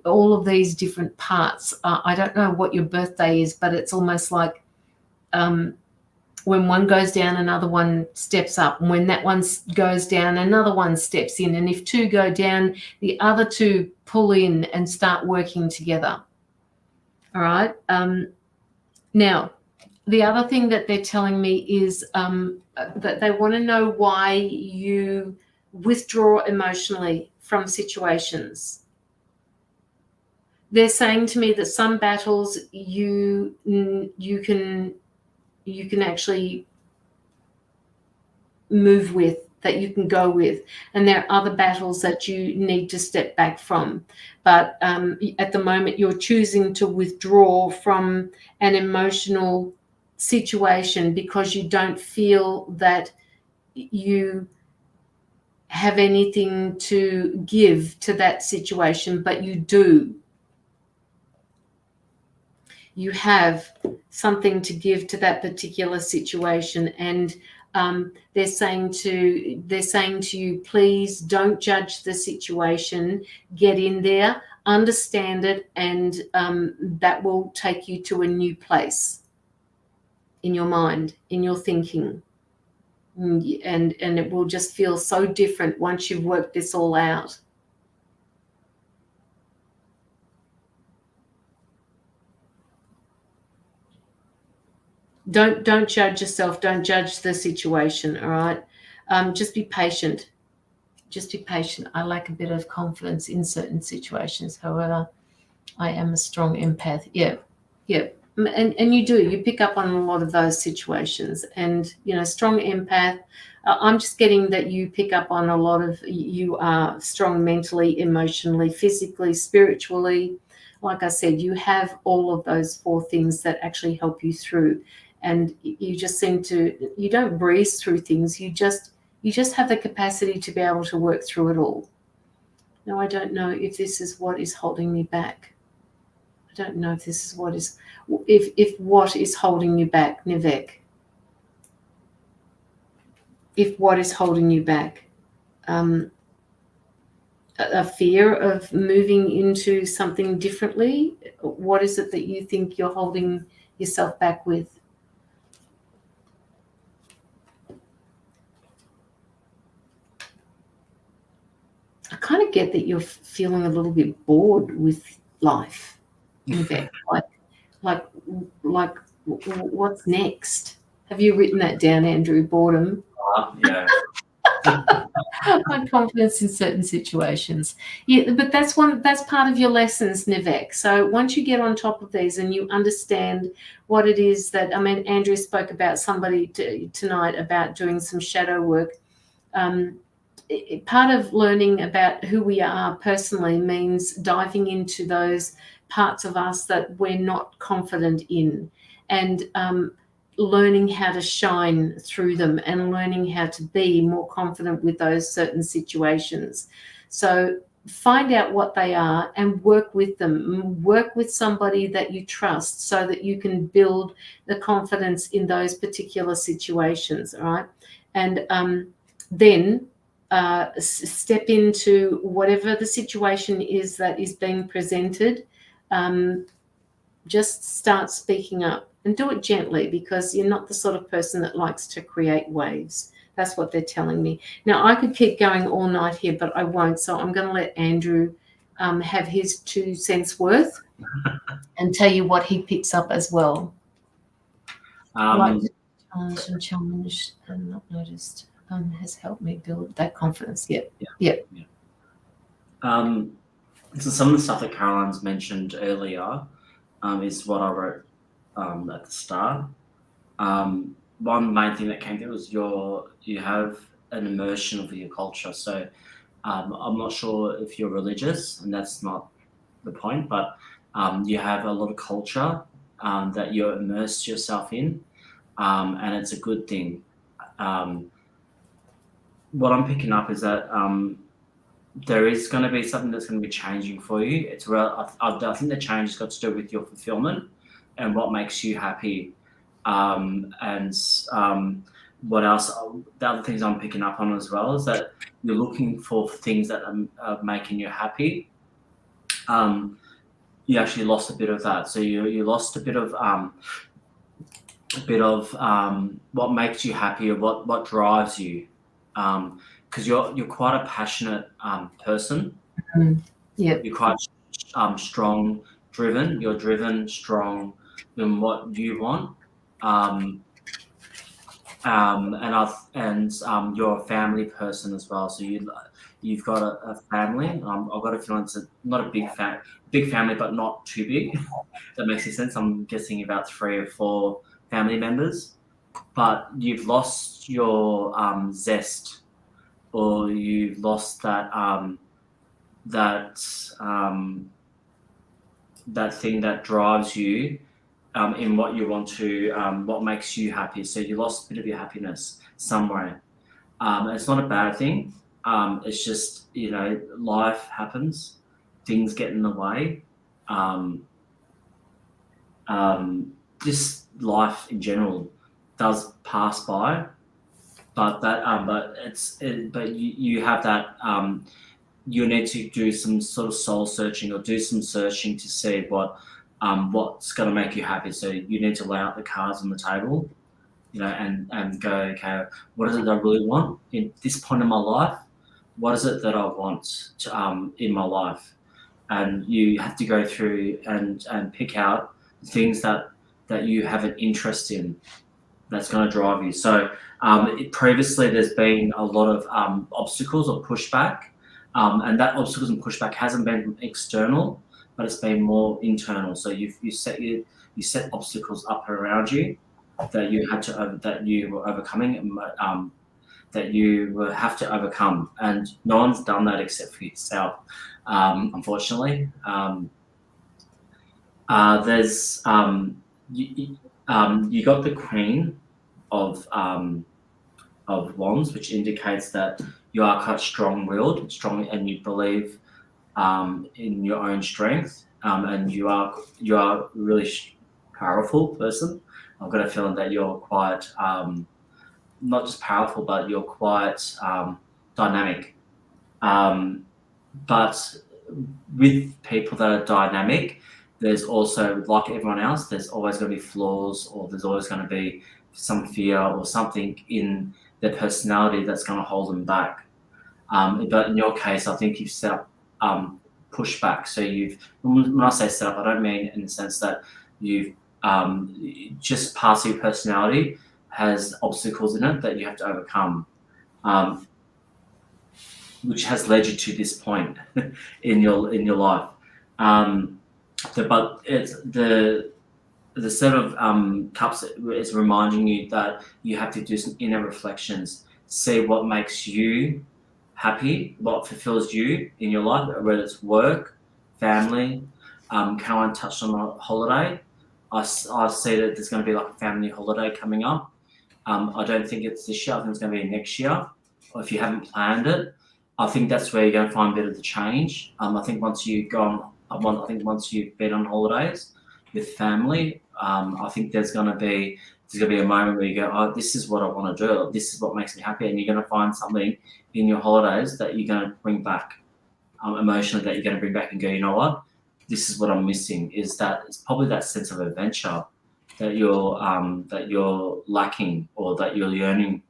all of these different parts. I don't know what your birthday is, but it's almost like when one goes down, another one steps up. And when that one goes down, another one steps in. And if two go down, the other two pull in and start working together. All right. Now, the other thing that they're telling me is that they want to know why you withdraw emotionally from situations. They're saying to me that some battles you can actually move with, that you can go with, and there are other battles that you need to step back from. But at the moment, you're choosing to withdraw from an emotional situation because you don't feel that you have anything to give to that situation, but you do. You have something to give to that particular situation, and they're saying to you, please don't judge the situation. Get in there, understand it, and that will take you to a new place in your mind, in your thinking, and it will just feel so different once you've worked this all out. Don't judge yourself. Don't judge the situation. All right. Just be patient. Just be patient. I lack a bit of confidence in certain situations. However, I am a strong empath. Yeah. Yeah. And you do. You pick up on a lot of those situations. And, strong empath. I'm just getting that you pick up on a lot of, you are strong mentally, emotionally, physically, spiritually. Like I said, you have all of those 4 things that actually help you through. And you just seem to, you don't breeze through things. You just have the capacity to be able to work through it all. Now, I don't know if this is what is holding me back. I don't know if this is what is, if what is holding you back, Nivek. If what is holding you back, a fear of moving into something differently. What is it that you think you're holding yourself back with? I kind of get that you're feeling a little bit bored with life. Nivek. like what's next? Have you written that down, Andrew? Boredom. Yeah. My confidence in certain situations. Yeah, but that's part of your lessons, Nivek. So once you get on top of these and you understand what it is that, Andrew spoke about somebody tonight about doing some shadow work. Part of learning about who we are personally means diving into those parts of us that we're not confident in, and learning how to shine through them and learning how to be more confident with those certain situations. So find out what they are and work with them. Work with somebody that you trust so that you can build the confidence in those particular situations, all right? And then step into whatever the situation is that is being presented. Just start speaking up and do it gently, because you're not the sort of person that likes to create waves. That's what they're telling me. Now, I could keep going all night here, but I won't. So I'm going to let Andrew have his 2 cents worth and tell you what he picks up as well. Challenge and not noticed has helped me build that confidence. Yep. So some of the stuff that Caroline's mentioned earlier is what I wrote at the start. One main thing that came through was you have an immersion of your culture. So I'm not sure if you're religious, and that's not the point, but you have a lot of culture that you're immersed yourself in, and it's a good thing. What I'm picking up is that there is going to be something that's going to be changing for you. I think the change has got to do with your fulfillment and what makes you happy. And what else? The other things I'm picking up on as well is that you're looking for things that are making you happy. You actually lost a bit of that. So you lost a bit of what makes you happy, or what drives you. Because you're quite a passionate person. Yeah. You're quite strong, driven. You're driven, strong in what you want. And you're a family person as well. So you've got a family. I've got a feeling it's not a big family, but not too big. That makes sense. I'm guessing about 3 or 4 family members, but you've lost your zest, or you've lost that that thing that drives you in what you want to, what makes you happy. So you lost a bit of your happiness somewhere. It's not a bad thing. It's just, life happens, things get in the way. Just life in general does pass by, but you have that. You need to do some sort of soul searching, or do some searching to see what's going to make you happy. So you need to lay out the cards on the table, and go, okay, what is it that I really want in this point in my life? What is it that I want to, in my life? And you have to go through and pick out things that that you have an interest in that's going to drive you. So previously there's been a lot of obstacles or pushback, and that obstacles and pushback hasn't been external, but it's been more internal. So you set obstacles up around you that you had to that you were overcoming, that you will have to overcome, and no one's done that except for yourself, unfortunately. There's you got the Queen of Wands, which indicates that you are quite strong-willed, and you believe in your own strength, and you are a really powerful person. I've got a feeling that you're quite not just powerful, but you're quite dynamic. But with people that are dynamic, there's also, like everyone else, there's always going to be flaws, or there's always going to be some fear or something in their personality that's going to hold them back. But in your case, I think you've set up pushback. So when I say set up, I don't mean in the sense that you've just part of your personality has obstacles in it that you have to overcome, which has led you to this point in your life. But it's the set of cups is reminding you that you have to do some inner reflections, see what makes you happy, what fulfills you in your life, whether it's work, family. Caroline touched on a holiday. I see that there's going to be like a family holiday coming up. I don't think it's this year. I think it's going to be next year. Or if you haven't planned it, I think that's where you're going to find a bit of the change. I think once you go on, once you've been on holidays with family, I think there's going to be a moment where you go, oh, this is what I want to do. This is what makes me happy, and you're going to find something in your holidays that you're going to bring back emotionally. That you're going to bring back and go, you know what? This is what I'm missing. Is that it's probably that sense of adventure that you're lacking, or that you're yearning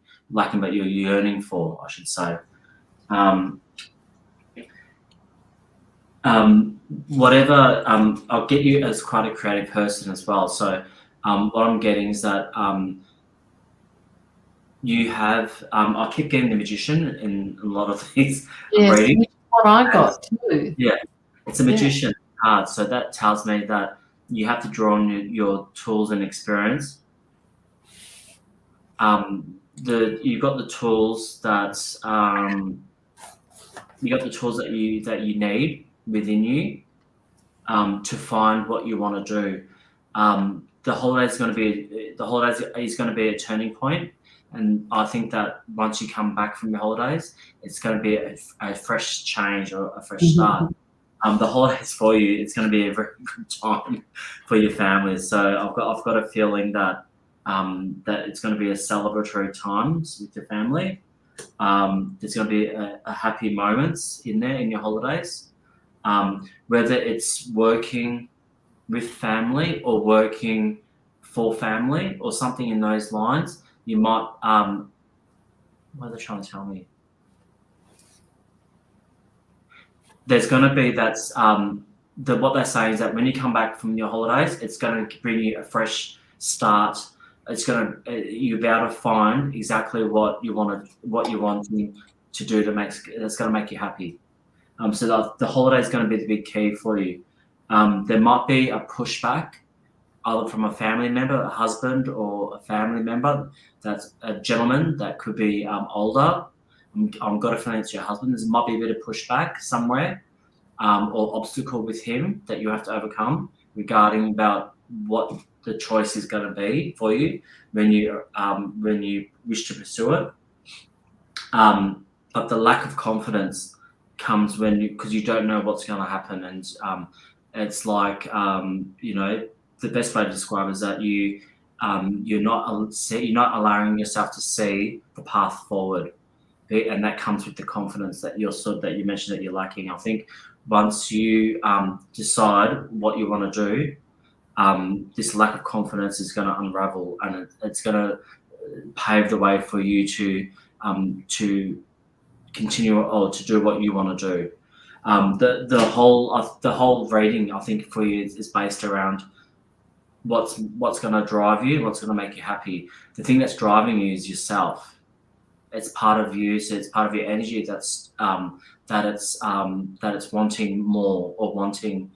for, I should say. Whatever, I'll get you as quite a creative person as well. So what I'm getting is that you have, I keep getting the Magician in a lot of these readings. Yes, what I got too. Yeah, it's a Magician card. So that tells me that you have to draw on your tools and experience. You've got the tools that you need within you to find what you want to do. The holidays is going to be a turning point, and I think that once you come back from your holidays, it's going to be a fresh change or a fresh start. The holidays for you, it's going to be a very good time for your families. So I've got a feeling that that it's going to be a celebratory times with your family. There's going to be a happy moments in there in your holidays. Whether it's working with family or working for family or something in those lines, you might. What are they trying to tell me? There's going to be what they're saying is that when you come back from your holidays, it's going to bring you a fresh start. You'll be able to find exactly what you want to do that's going to make you happy. So the holiday is going to be the big key for you. There might be a pushback either from a family member, a husband, or a family member. That's a gentleman that could be older. I've got a feeling it's your husband. There might be a bit of pushback somewhere, or obstacle with him that you have to overcome regarding about what the choice is going to be for you when you wish to pursue it. But the lack of confidence comes because you don't know what's going to happen, and it's like the best way to describe it is that you're not allowing yourself to see the path forward. And that comes with the confidence that you mentioned that you're lacking. I think once you decide what you want to do, this lack of confidence is going to unravel, and it's going to pave the way for you to continue or to do what you want to do. The whole reading, I think, for you is based around what's going to drive you, what's going to make you happy. The thing that's driving you is yourself. It's part of you, so it's part of your energy that's that it's wanting more or wanting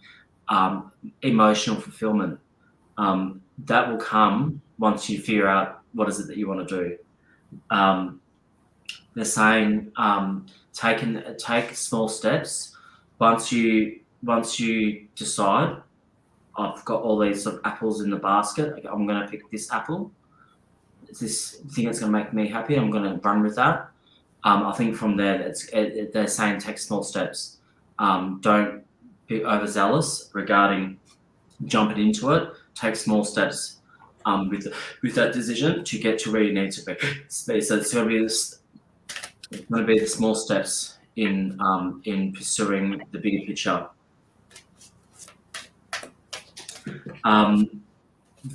emotional fulfillment. That will come once you figure out what is it that you want to do. They're saying take small steps. Once you decide, I've got all these sort of apples in the basket, I'm going to pick this apple. It's this thing that's going to make me happy. I'm going to run with that. I think from there, they're saying take small steps. Don't be overzealous regarding jumping into it. Take small steps with that decision to get to where you need to be. So it's going to be the small steps in pursuing the bigger picture.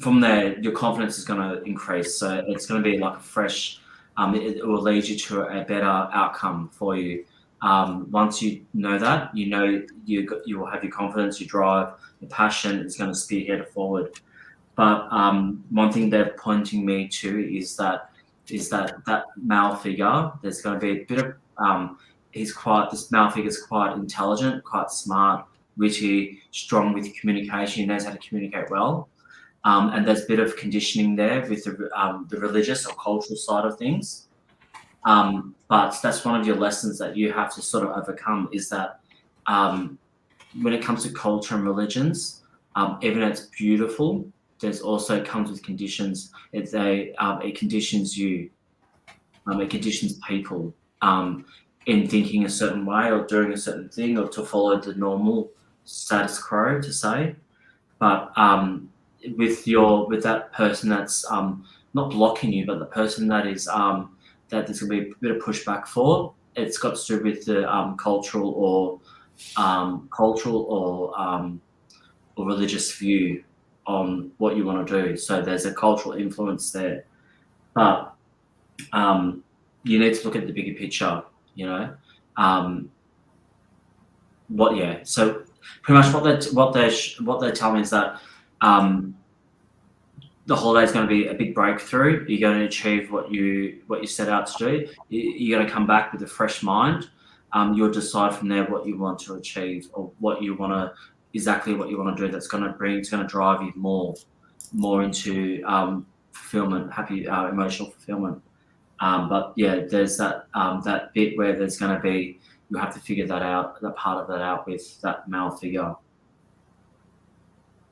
From there, your confidence is going to increase. So it's going to be like a fresh. It will lead you to a better outcome for you. Once you know that, you will have your confidence, your drive, your passion is going to spearhead it forward. But one thing they're pointing me to is that male figure. There's going to be a bit of this male figure is quite intelligent, quite smart, witty, strong with communication. He knows how to communicate well. And there's a bit of conditioning there with the religious or cultural side of things. But that's one of your lessons that you have to sort of overcome, is that when it comes to culture and religions, even though it's beautiful, there's also comes with conditions. It conditions you. It conditions people in thinking a certain way or doing a certain thing, or to follow the normal status quo, to say. But with that person that's not blocking you, but the person that is that there's going to be a bit of pushback for, it's got to do with the cultural or religious view on what you want to do. So there's a cultural influence there, but you need to look at the bigger picture. So pretty much what they're telling me is that the holiday is going to be a big breakthrough. You're going to achieve what you set out to do. You're going to come back with a fresh mind. You'll decide from there what you want to achieve, or exactly what you want to do. It's going to drive you more into fulfillment, happy, emotional fulfillment. But yeah, there's that bit where there's going to be, you have to figure that out, that part of that out with that male figure.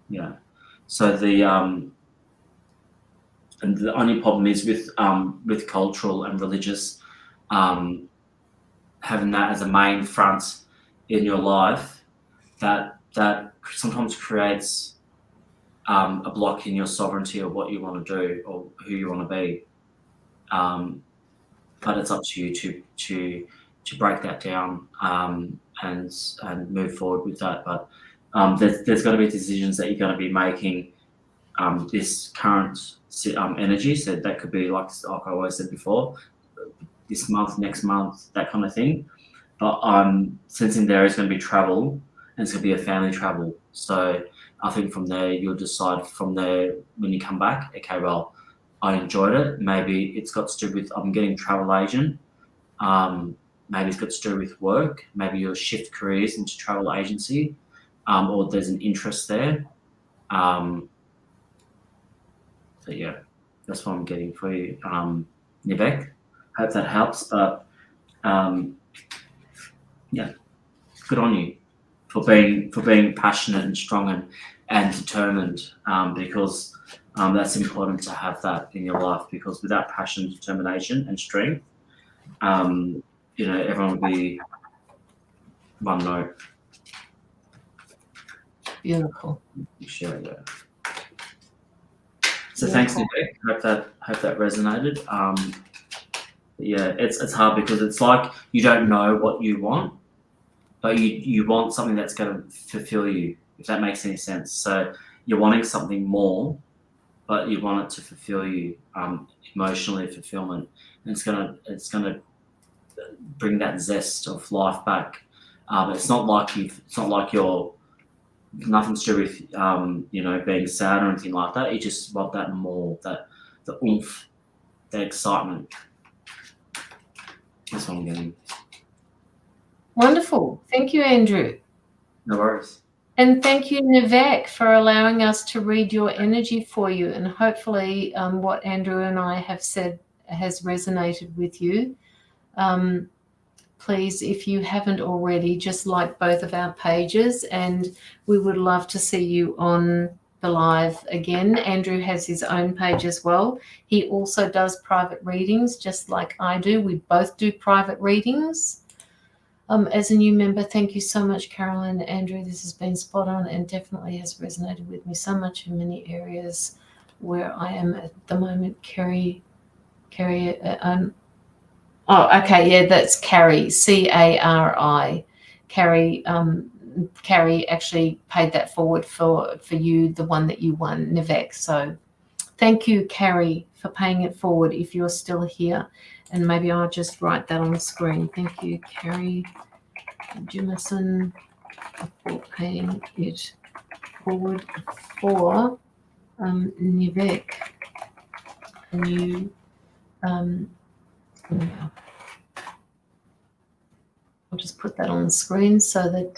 Yeah. So and the only problem is with cultural and religious, having that as a main front in your life, that sometimes creates a block in your sovereignty of what you want to do or who you want to be. But it's up to you to break that down and move forward with that. But there's going to be decisions that you're going to be making this current energy. So that could be like I always said before, this month, next month, that kind of thing. But I'm sensing there is going to be travel, and it's going to be a family travel. So I think from there, you'll decide from there when you come back, okay, well, I enjoyed it. Maybe it's got to do with I'm getting travel agent. Maybe it's got to do with work. Maybe you'll shift careers into travel agency, or there's an interest there. So yeah, that's what I'm getting for you, Nivek. Hope that helps. But yeah, good on you for being passionate and strong and determined, because that's important to have that in your life, because without passion, determination and strength, everyone will be one note. Beautiful. Sure, yeah. So thanks, Nivek. Hope that resonated. Yeah, it's hard because it's like you don't know what you want, but you want something that's going to fulfill you, if that makes any sense. So you're wanting something more, but you want it to fulfill you, emotionally, fulfillment. And it's gonna bring that zest of life back. It's not like you're nothing to do with you know, being sad or anything like that. You just want that more, that the oomph, the excitement. That's what I'm getting. Wonderful. Thank you, Andrew. No worries. And thank you, Nivek, for allowing us to read your energy for you. And hopefully what Andrew and I have said has resonated with you. Please, if you haven't already, just like both of our pages, and we would love to see you on the live again. Andrew has his own page as well. He also does private readings, just like I do. We both do private readings. As a new member, thank you so much, Carolyn. Andrew, this has been spot on and definitely has resonated with me so much in many areas where I am at the moment. Carrie, oh, okay, yeah, that's Carrie, Cari. Carrie, Carrie actually paid that forward for you, the one that you won, Nivek. So thank you, Carrie, for paying it forward if you're still here. And maybe I'll just write that on the screen. Thank you, Carrie Jimison, for paying it forward for Nivek. New I'll just put that on the screen so that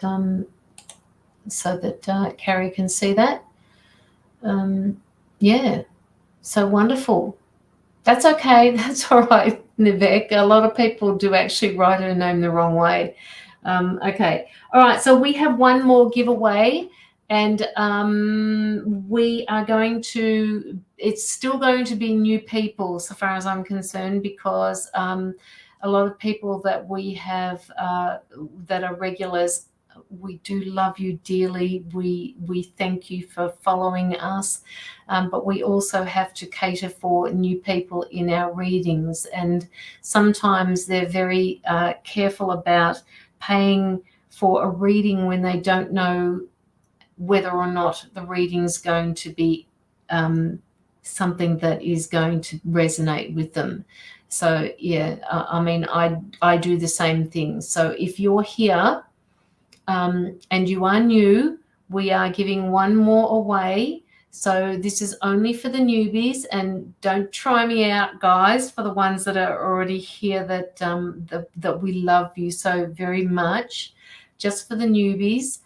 Carrie can see that. Yeah, so wonderful. That's okay. That's all right, Nivek. A lot of people do actually write her name the wrong way. Okay. All right. So we have one more giveaway, and we are going to, it's still going to be new people so far as I'm concerned, because a lot of people that we have that are regulars, we do love you dearly. We thank you for following us, but we also have to cater for new people in our readings, and sometimes they're very careful about paying for a reading when they don't know whether or not the reading's going to be something that is going to resonate with them. So yeah, I mean, I do the same thing. So if you're here and you are new, we are giving one more away. So this is only for the newbies, and don't try me out, guys, for the ones that are already here, that that we love you so very much. Just for the newbies.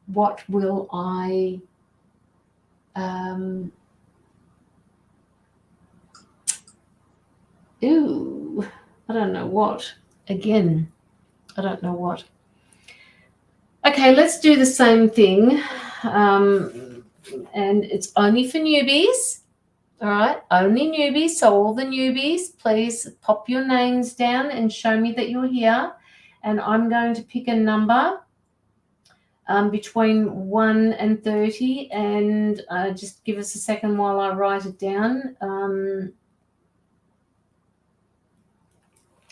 What will I ooh, I don't know what. Again, I don't know what. Okay, let's do the same thing. And it's only for newbies. All right, only newbies. So all the newbies, please pop your names down and show me that you're here. And I'm going to pick a number between 1 and 30. And just give us a second while I write it down.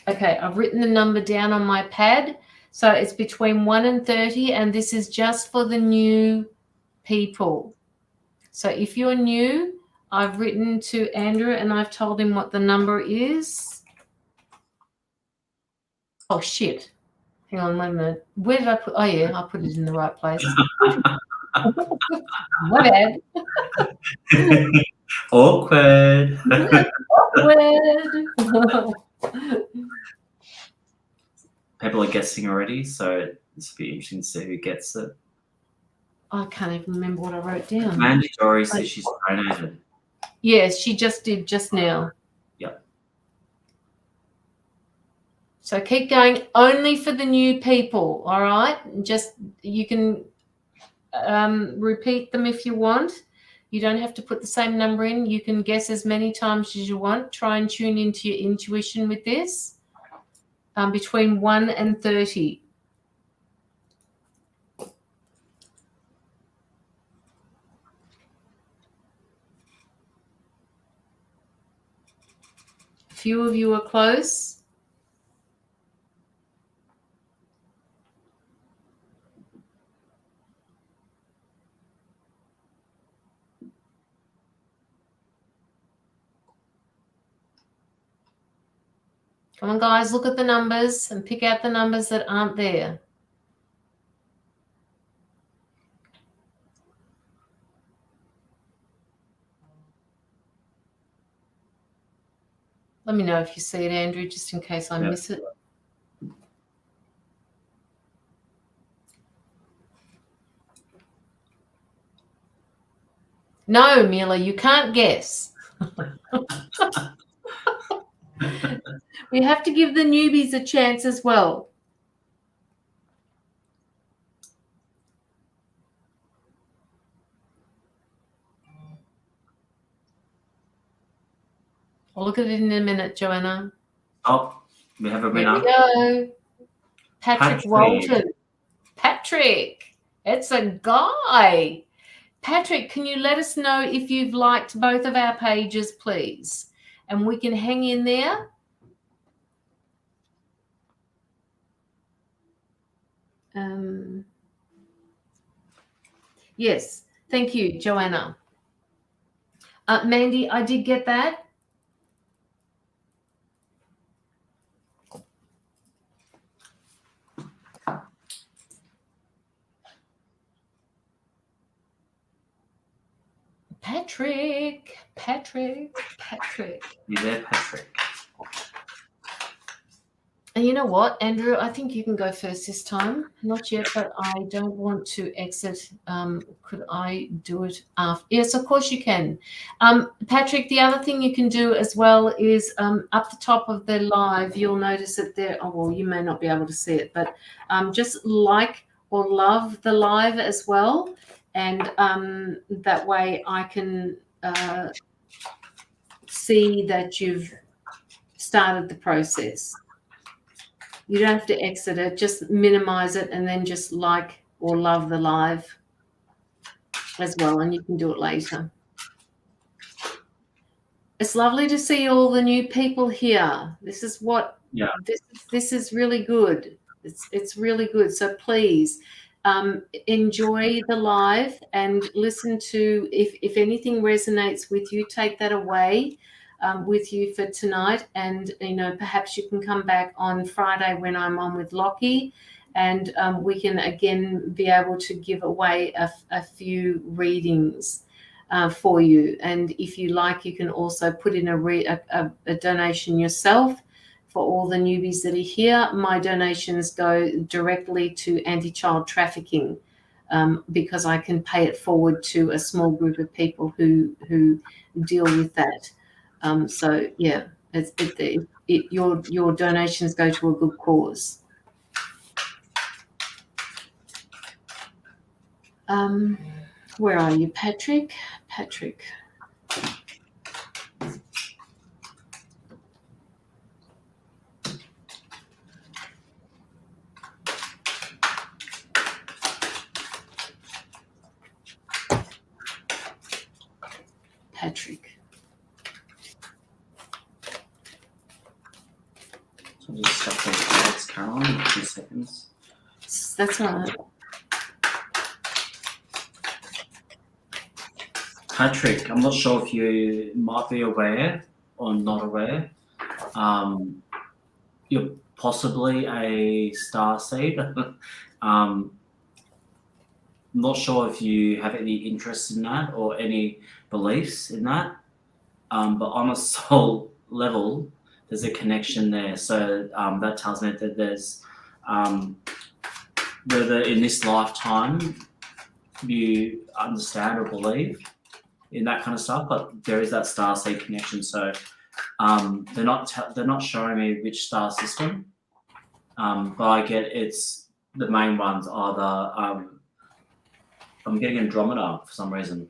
Okay, I've written the number down on my pad. So it's between 1 and 30, and this is just for the new people. So if you're new, I've written to Andrew and I've told him what the number is. Oh, shit. Hang on, wait a minute. Where did I put? Oh, yeah, I put it in the right place. My bad. Awkward. Awkward. People are guessing already, so it's be interesting to see who gets it. I can't even remember what I wrote down. Mandy Dory says she's donated. Yes, she just did just now. Yep. So keep going, only for the new people, all right? Just, you can repeat them if you want. You don't have to put the same number in. You can guess as many times as you want. Try and tune into your intuition with this. Between 1 and 30. A few of you are close. Come on, guys, look at the numbers and pick out the numbers that aren't there. Let me know if you see it, Andrew, just in case I miss it. No, Mila, you can't guess. We have to give the newbies a chance as well. I'll look at it in a minute, Joanna. Oh, we have a winner. Here we go. Patrick Walton. Patrick, it's a guy. Patrick, can you let us know if you've liked both of our pages, please? And we can hang in there. Yes, thank you, Joanna. Mandy, I did get that. Patrick. You there, Patrick? And you know what, Andrew? I think you can go first this time. Not yet, but I don't want to exit. Could I do it after? Yes, of course you can. Patrick, the other thing you can do as well is up the top of the live, you'll notice that there, oh, well, you may not be able to see it, but just like or love the live as well. And that way I can see that you've started the process. You don't have to exit it, just minimize it and then just like or love the live as well, and you can do it later. It's lovely to see all the new people here. This is what, this is really good. It's really good. So please enjoy the live and listen to, if anything resonates with you, take that away with you for tonight. And, you know, perhaps you can come back on Friday when I'm on with Lockie, and we can again be able to give away a few readings for you. And if you like, you can also put in a donation yourself. For all the newbies that are here, my donations go directly to anti-child trafficking because I can pay it forward to a small group of people who deal with that. So yeah, your donations go to a good cause. Where are you, Patrick? Patrick. Patrick. So I'll just stuff those cards, Caroline, in 2 seconds. That's all right. Patrick, I'm not sure if you might be aware or not aware. You're possibly a starseed. Not sure if you have any interest in that or any beliefs in that. But on a soul level, there's a connection there. So that tells me that there's whether in this lifetime you understand or believe in that kind of stuff, but there is that starseed connection. So they're not showing me which star system, but I get it's the main ones are the I'm getting Andromeda for some reason.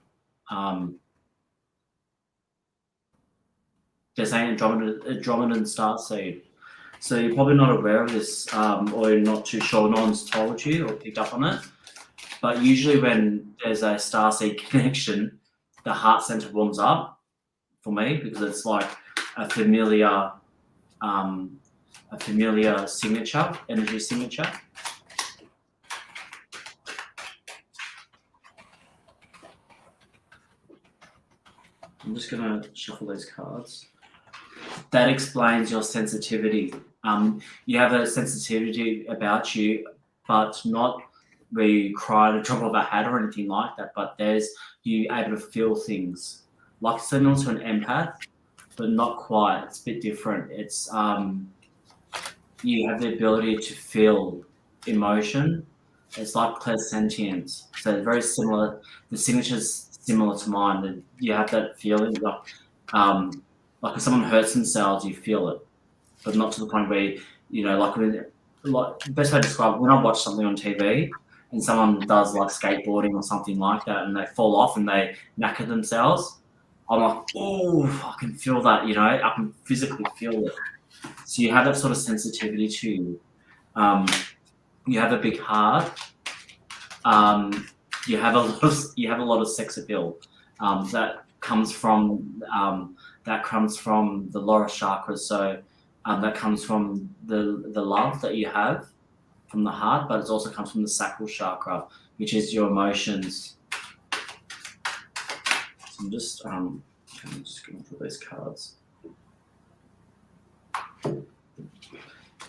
They're saying Andromedan starseed. So you're probably not aware of this, or you're not too sure. No one's told you or picked up on it. But usually when there's a starseed connection, the heart center warms up for me because it's like a familiar signature, energy signature. I'm just gonna shuffle those cards. that explains your sensitivity. You have a sensitivity about you, but not where you cry at a drop of a hat or anything like that. But there's you able to feel things, like similar to an empath, but not quite. It's a bit different. It's you have the ability to feel emotion. It's like clairsentience. So very similar. The signature's similar to mine. That you have that feeling like if someone hurts themselves, you feel it, but not to the point where like best way to describe it, when I watch something on TV and someone does like skateboarding or something like that, and they fall off and they knacker themselves, I'm like, oh, I can feel that. I can physically feel it. So you have that sort of sensitivity to you. You have a big heart. You have a lot of sex appeal. That comes from the lower chakras. So that comes from the love that you have from the heart, but it also comes from the sacral chakra, which is your emotions. So I'm just going through those cards.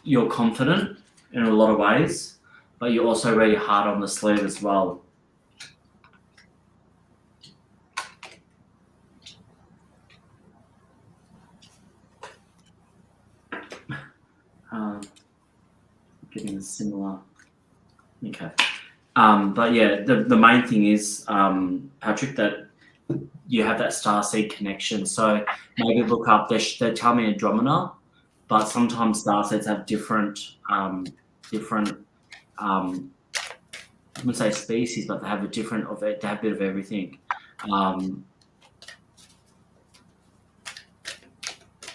You're confident in a lot of ways, but you're also very hard on the sleeve as well. Getting a similar. Okay. But yeah, the main thing is, Patrick, that you have that starseed connection. So maybe look up, they tell me Andromeda, but sometimes starseeds have different, I wouldn't say species, but they have they have a bit of everything.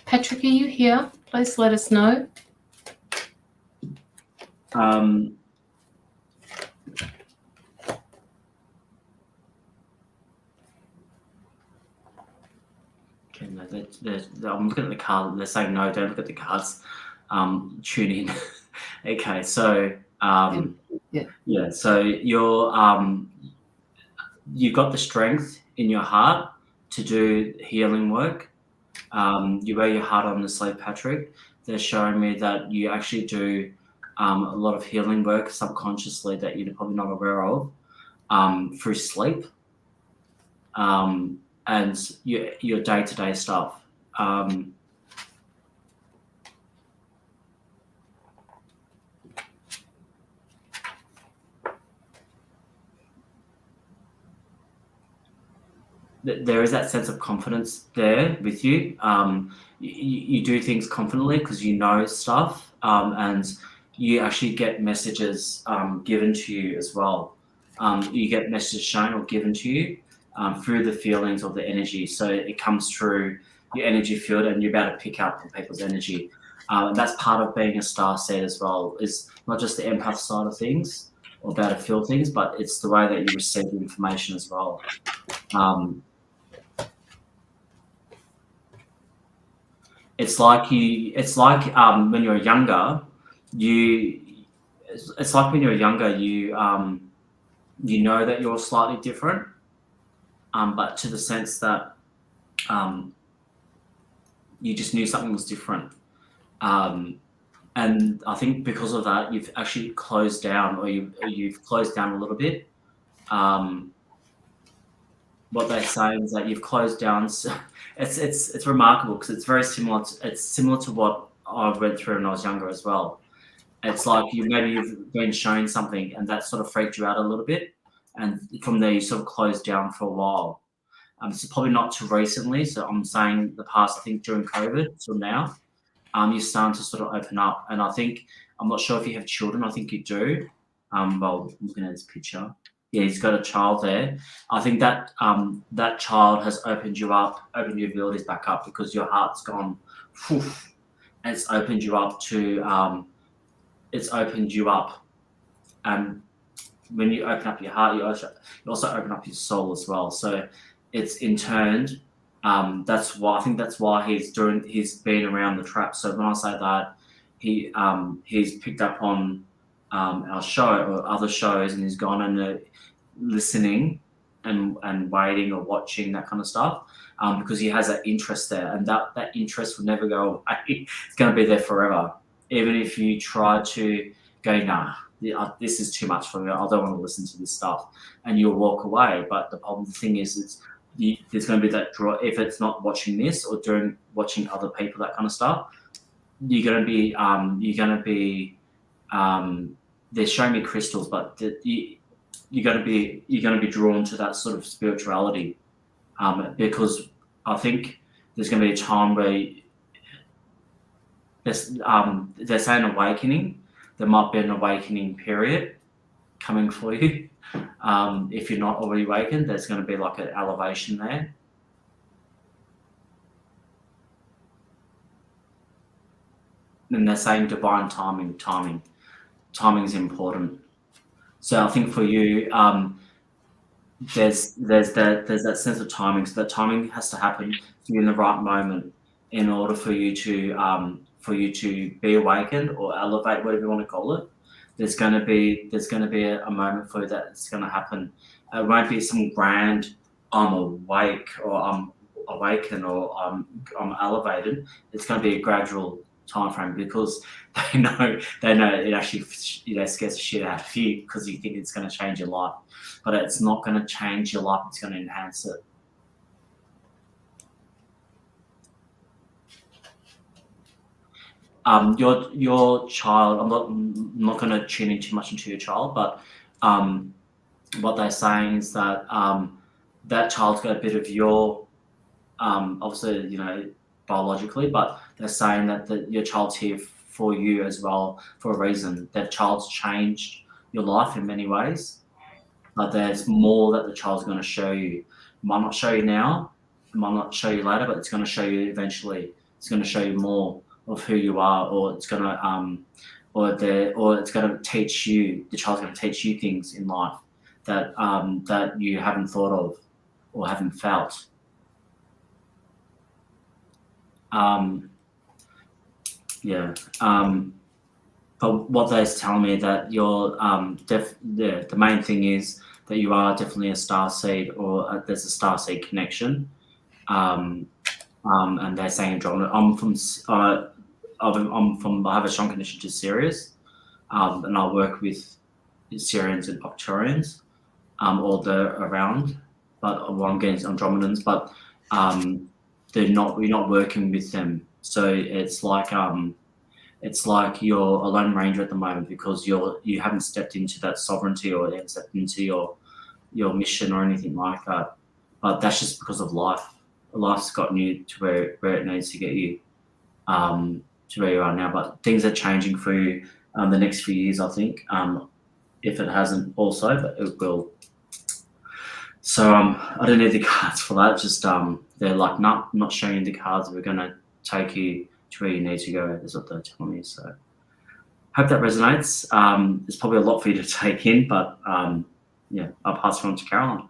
Patrick, are you here? Please let us know. Okay, no, I'm looking at the card. They're saying no, don't look at the cards. Tune in. Okay, so yeah. So you've got the strength in your heart to do healing work. You wear your heart on the sleeve, Patrick. They're showing me that you actually do a lot of healing work subconsciously that you're probably not aware of through sleep and your day-to-day stuff. There is that sense of confidence there with you. You do things confidently because you know stuff, and you actually get messages given to you as well. You get messages shown or given to you through the feelings of the energy. So it comes through your energy field, and you're about to pick up on people's energy. And that's part of being a starseed as well. Is not just the empath side of things or about to feel things, but it's the way that you receive the information as well. It's like when you're younger, it's like when you're younger, you know that you're slightly different, but to the sense that you just knew something was different. And I think because of that, you've actually closed down, or you've closed down a little bit. What they're saying is that you've closed down. So it's remarkable because it's very similar. It's similar to what I went through when I was younger as well. It's like you've been shown something and that sort of freaked you out a little bit, and from there you sort of closed down for a while. So probably not too recently. So I'm saying the past, I think during COVID till now, you're starting to sort of open up. And I think, I'm not sure if you have children. I think you do. Well, looking at this picture. Yeah, he's got a child there. I think that that child has opened you up, opened your abilities back up because your heart's gone, whew, and it's opened you up to, and when you open up your heart, you also open up your soul as well. So it's in turn. That's why he's been around the trap. So when I say that, he's picked up on our show or other shows, and he's gone and listening and waiting or watching, that kind of stuff, because he has that interest there, and that interest will never go away. It's going to be there forever, even if you try to go, nah, this is too much for me, I don't want to listen to this stuff, and you'll walk away. But the thing is there's going to be that draw. If it's not watching this or watching other people, that kind of stuff, you're going to be they're showing me crystals, but you're going to be drawn to that sort of spirituality, because I think there's going to be a time where they're saying awakening. There might be an awakening period coming for you. If you're not already awakened, there's going to be like an elevation there. And they're saying divine timing. Timing is important. So I think for you, there's that sense of timing. So that timing has to happen to you in the right moment in order for you to be awakened or elevate, whatever you want to call it. There's going to be a moment for you that it's going to happen. It won't be some grand I'm awake or I'm awakened or I'm elevated. It's going to be a gradual time frame, because they know it actually scares the shit out of you, because you think it's going to change your life, but it's not going to change your life. It's going to enhance it. Your child, I'm not going to tune in too much into your child, but what they're saying is that that child's got a bit of your, obviously, biologically, but they're saying that your child's here for you as well for a reason. That child's changed your life in many ways, but there's more that the child's going to show you. It might not show you now, it might not show you later, but it's going to show you eventually. It's going to show you more of who you are, or it's going to it's going to teach you. The child's going to teach you things in life that that you haven't thought of or haven't felt. But what they're telling me that you're the main thing is that you are definitely a starseed, or there's a starseed connection. And they're saying Andromeda. I have a strong connection to Sirius, and I work with Sirians and Arcturians, all the around. But what I'm getting is Andromedans, but we're not working with them. So it's like you're a lone ranger at the moment, because you haven't stepped into that sovereignty, or you haven't stepped into your mission or anything like that. But that's just because of life. Life's gotten you to where it needs to get you, to where you are now. But things are changing for you the next few years, I think. If it hasn't also, but it will. So I don't need the cards for that. Just they're like, not showing you the cards. We're gonna take you to where you need to go. Is what they're telling me. So hope that resonates. There's probably a lot for you to take in, but I'll pass it on to Caroline.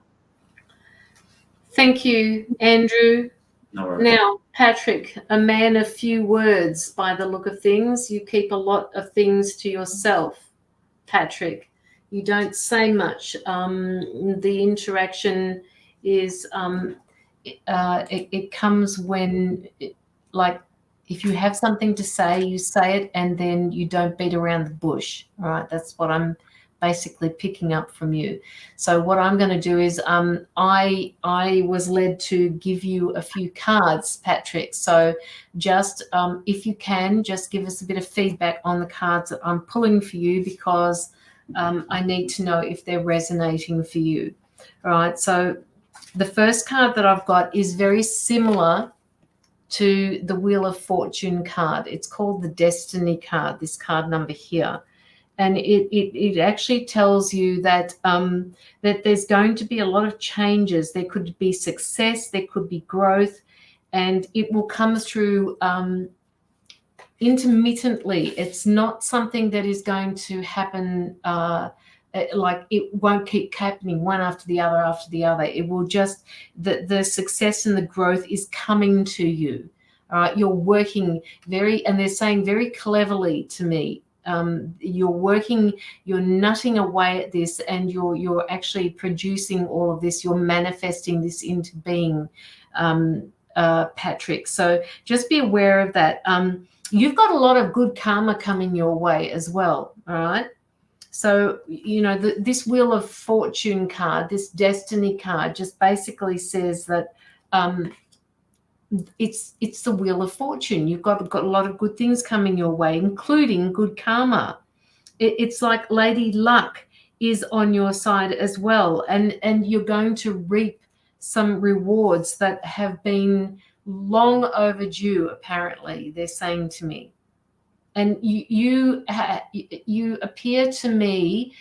Thank you, Andrew. No worries. Now, Patrick, a man of few words by the look of things. You keep a lot of things to yourself, Patrick. You don't say much. The interaction is, it comes when, like, if you have something to say, you say it, and then you don't beat around the bush. All right, that's what I'm basically picking up from you. So what I'm going to do is I was led to give you a few cards, Patrick. So just if you can, just give us a bit of feedback on the cards that I'm pulling for you, because I need to know if they're resonating for you. All right, so the first card that I've got is very similar to the Wheel of Fortune card. It's called the Destiny card, this card number here. And it actually tells you that that there's going to be a lot of changes. There could be success, there could be growth, and it will come through intermittently. It's not something that is going to happen like it won't keep happening one after the other after the other. It will just, the success and the growth is coming to you. All right, you're working and they're saying very cleverly to me, you're working, you're nutting away at this, and you're actually producing all of this. You're manifesting this into being, Patrick. So just be aware of that. You've got a lot of good karma coming your way as well. All right. So, you know, this Wheel of Fortune card, this Destiny card, just basically says that it's the Wheel of Fortune. You've got a lot of good things coming your way, including good karma. It's like Lady Luck is on your side as well, and you're going to reap some rewards that have been long overdue. Apparently, they're saying to me. And you appear to me,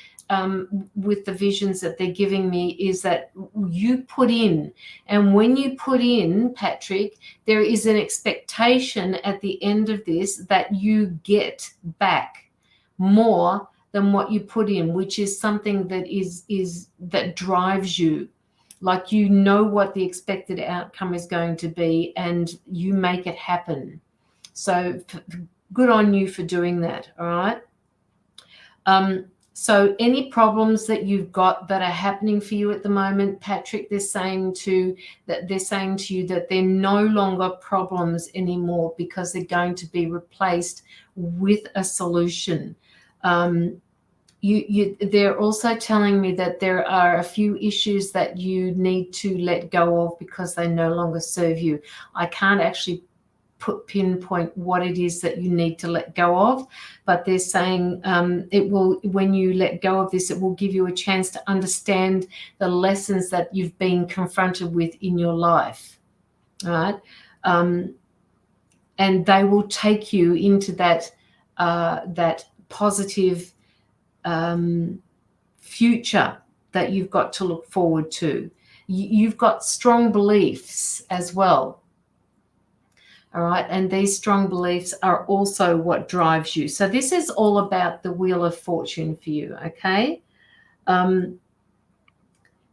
with the visions that they're giving me, is that you put in. And when you put in, Patrick, there is an expectation at the end of this that you get back more than what you put in, which is something that that drives you. Like, you know what the expected outcome is going to be, and you make it happen. So good on you for doing that. All right. So any problems that you've got that are happening for you at the moment, Patrick, they're saying to you that they're no longer problems anymore, because they're going to be replaced with a solution. They're also telling me that there are a few issues that you need to let go of because they no longer serve you. I can't actually pinpoint what it is that you need to let go of, but they're saying it will, when you let go of this, it will give you a chance to understand the lessons that you've been confronted with in your life. All right. And they will take you into that positive future that you've got to look forward to. You've got strong beliefs as well. All right. And these strong beliefs are also what drives you. So this is all about the Wheel of Fortune for you. Okay.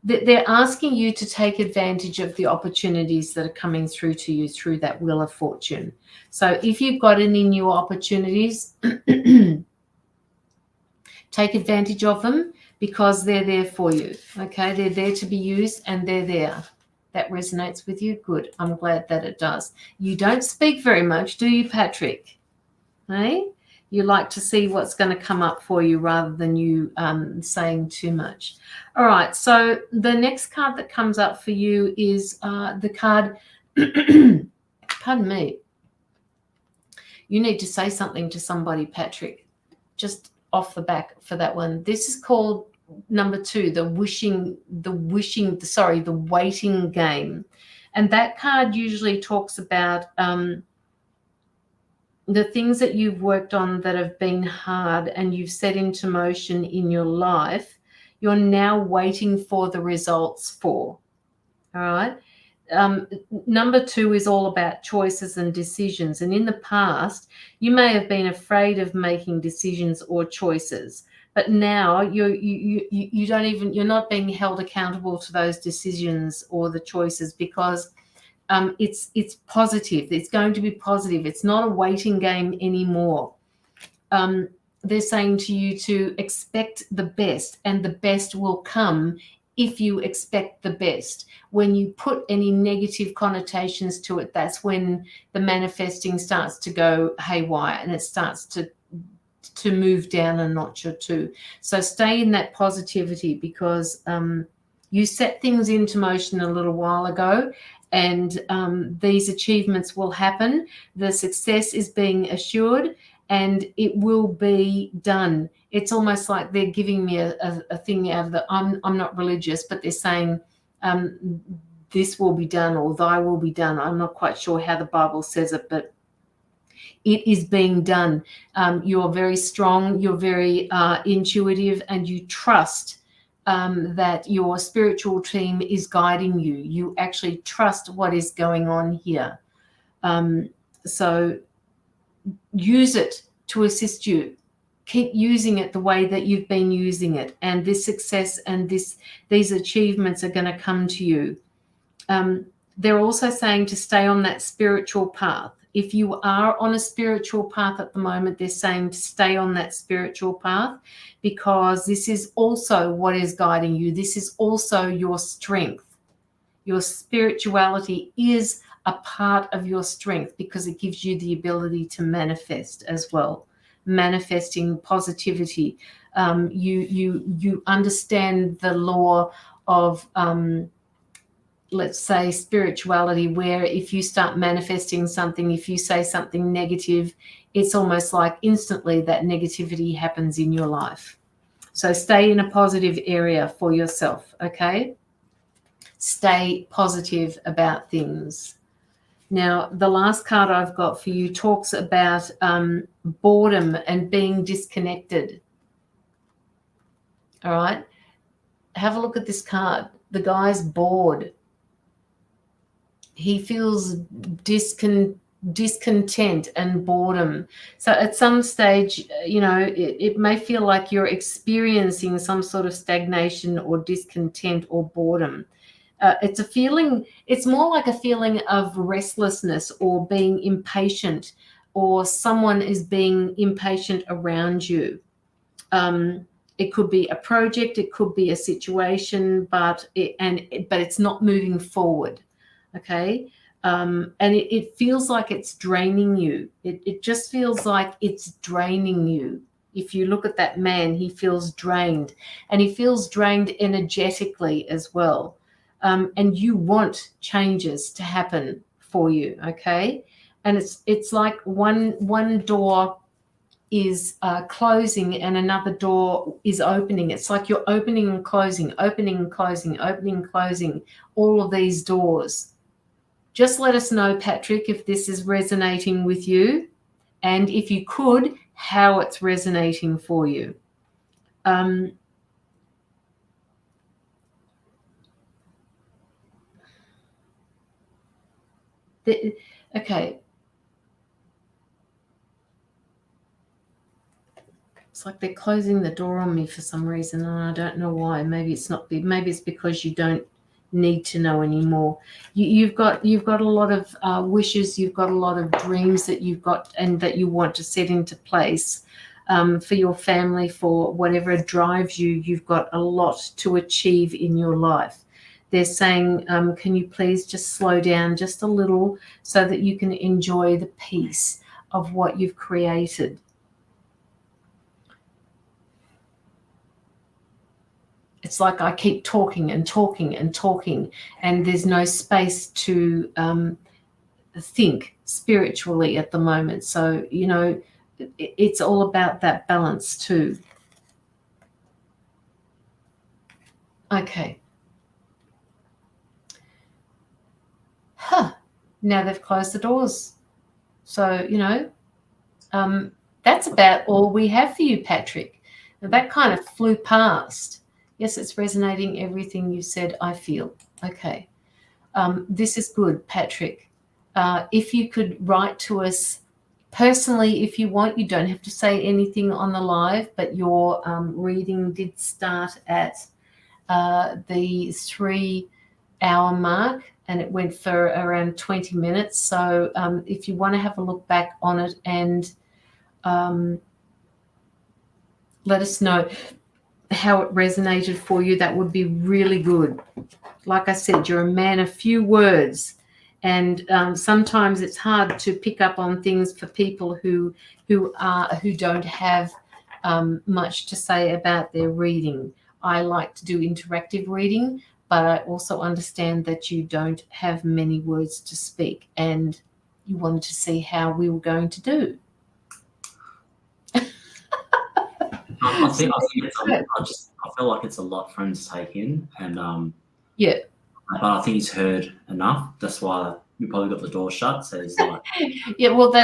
They're asking you to take advantage of the opportunities that are coming through to you through that Wheel of Fortune. So if you've got any new opportunities, take advantage of them, because they're there for you. Okay. They're there to be used, and they're there. That resonates with you? Good. I'm glad that it does. You don't speak very much, do you, Patrick? Hey? You like to see what's going to come up for you rather than you saying too much. All right. So the next card that comes up for you is the card, pardon me. You need to say something to somebody, Patrick, just off the back for that one. This is called number 2, the waiting game. And that card usually talks about the things that you've worked on that have been hard and you've set into motion in your life. You're now waiting for the results for. All right. Number 2 is all about choices and decisions. And in the past, you may have been afraid of making decisions or choices. But now you're not being held accountable to those decisions or the choices, because it's positive. It's going to be positive. It's not a waiting game anymore. They're saying to you to expect the best, and the best will come if you expect the best. When you put any negative connotations to it, that's when the manifesting starts to go haywire, and it starts to move down a notch or two. So stay in that positivity, because you set things into motion a little while ago, and these achievements will happen. The success is being assured, and it will be done. It's almost like they're giving me a thing out of the, I'm not religious, but they're saying this will be done, or thy will be done. I'm not quite sure how the Bible says it, but it is being done. You're very strong, you're very intuitive, and you trust that your spiritual team is guiding you. You actually trust what is going on here. So use it to assist you. Keep using it the way that you've been using it, and this success and these achievements are going to come to you. They're also saying to stay on that spiritual path. if you are on a spiritual path at the moment, they're saying to stay on that spiritual path, because this is also what is guiding you. This is also your strength. Your spirituality is a part of your strength, because it gives you the ability to manifest as well, manifesting positivity. You understand the law of let's say spirituality, where if you start manifesting something, if you say something negative, it's almost like instantly that negativity happens in your life. So stay in a positive area for yourself, okay? Stay positive about things. Now, the last card I've got for you talks about boredom and being disconnected. All right? Have a look at this card. The guy's bored. He feels discontent and boredom. So at some stage, you know, it may feel like you're experiencing some sort of stagnation or discontent or boredom. It's a feeling, it's more like a feeling of restlessness or being impatient, or someone is being impatient around you. It could be a project, it could be a situation, but it's not moving forward. Okay. And it feels like it's draining you. It just feels like it's draining you. If you look at that man, he feels drained, and he feels drained energetically as well. And you want changes to happen for you. Okay. And it's like one door is closing and another door is opening. It's like you're opening and closing, opening and closing, opening and closing, all of these doors. Just let us know, Patrick, if this is resonating with you, and if you could, how it's resonating for you. Okay. It's like they're closing the door on me for some reason, and I don't know why. Maybe it's not. Maybe it's because you don't need to know anymore. You've got a lot of wishes. You've got a lot of dreams that you've got and that you want to set into place for your family, for whatever drives you. You've got a lot to achieve in your life. They're saying, can you please just slow down just a little so that you can enjoy the peace of what you've created. It's like I keep talking and talking and talking, and there's no space to think spiritually at the moment. So, you know, it's all about that balance too. Okay. Now they've closed the doors. So, you know, that's about all we have for you, Patrick. Now, that kind of flew past. Yes, it's resonating, everything you said, I feel. Okay. This is good, Patrick. If you could write to us personally, if you want, you don't have to say anything on the live, but your reading did start at the 3-hour mark, and it went for around 20 minutes. So if you want to have a look back on it and let us know how it resonated for you, that would be really good. Like I said, you're a man of few words, and sometimes it's hard to pick up on things for people who don't have much to say about their reading. I like to do interactive reading, but I also understand that you don't have many words to speak, and you wanted to see how we were going to do. I feel like it's a lot for him to take in, and yeah. But I think he's heard enough. That's why we probably got the door shut. So he's like, yeah. Well, they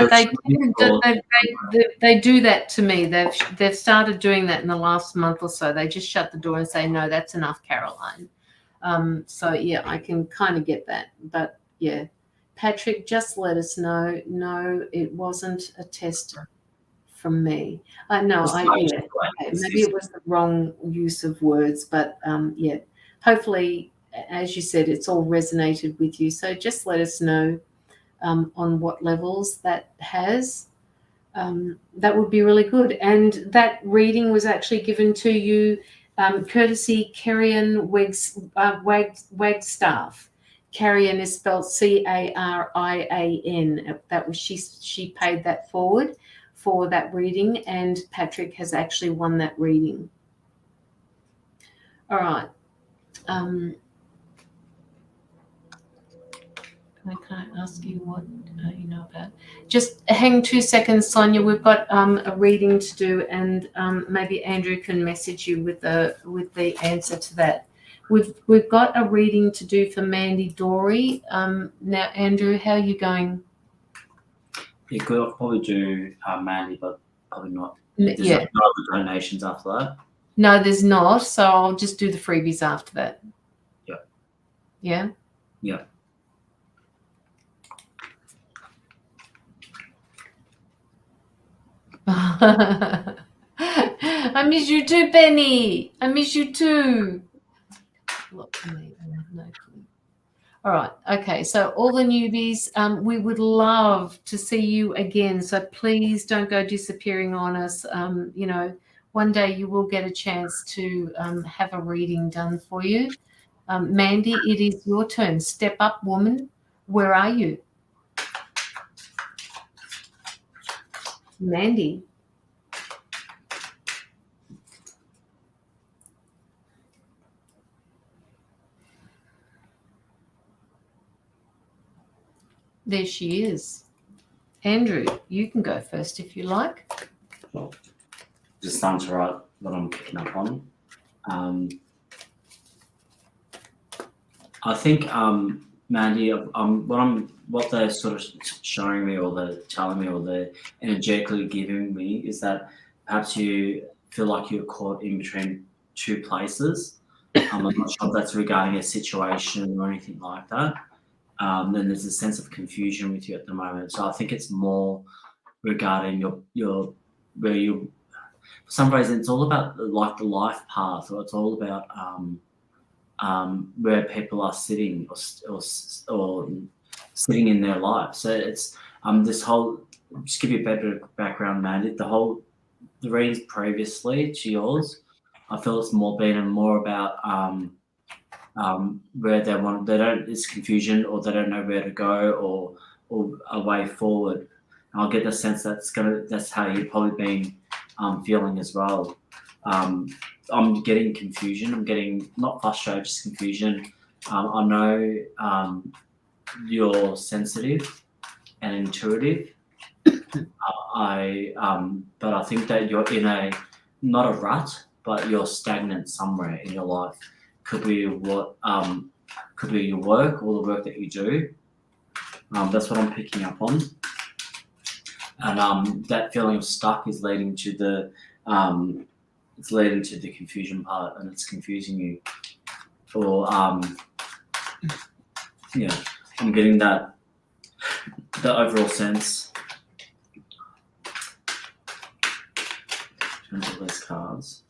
do that to me. They've started doing that in the last month or so. They just shut the door and say, no, that's enough, Caroline. So yeah, I can kind of get that. But yeah, Patrick, just let us know. No, it wasn't a test from me. No, maybe it was the wrong use of words, but yeah, hopefully, as you said, it's all resonated with you. So just let us know on what levels that has. That would be really good. And that reading was actually given to you courtesy Carian Wagstaff. Carian is spelled Carian. That was she paid that forward for that reading, and Patrick has actually won that reading. All right. Can I ask you what you know about? Just hang 2 seconds, Sonia. We've got a reading to do, and maybe Andrew can message you with the answer to that. We've got a reading to do for Mandy Dory. Now, Andrew, how are you going? Yeah, good. I'll probably do Mandy, but probably not. Yeah. There's no other donations after that. No, there's not. So I'll just do the freebies after that. Yeah. Yeah? Yeah. I miss you too, Penny. I miss you too. Look, no clue. All right. Okay. So all the newbies, we would love to see you again. So please don't go disappearing on us. You know, one day you will get a chance to have a reading done for you. Mandy, it is your turn. Step up, woman. Where are you? Mandy. There she is. Andrew, you can go first if you like. Well, just starting to write what I'm picking up on. I think Mandy, what they're sort of showing me, or they're telling me, or they're energetically giving me, is that perhaps you feel like you're caught in between 2 places. I'm not sure if that's regarding a situation or anything like that. Then there's a sense of confusion with you at the moment. So I think it's more regarding your where you. For some reason, it's all about like the life path, or it's all about where people are sitting or sitting in their life. So it's this whole. Just give you a better background, Mandy. The readings previously to yours, I feel it's been more about where it's confusion, or they don't know where to go, or a way forward. And I'll get the sense that's how you've probably been feeling as well. I'm getting confusion. I'm getting not frustrated, just confusion. I know you're sensitive and intuitive. But I think that you're in not a rut, but you're stagnant somewhere in your life. Could be your work, or the work that you do. That's what I'm picking up on. And that feeling of stuck is leading to the confusion part, and it's confusing you. Or I'm getting the overall sense. In terms of those cards.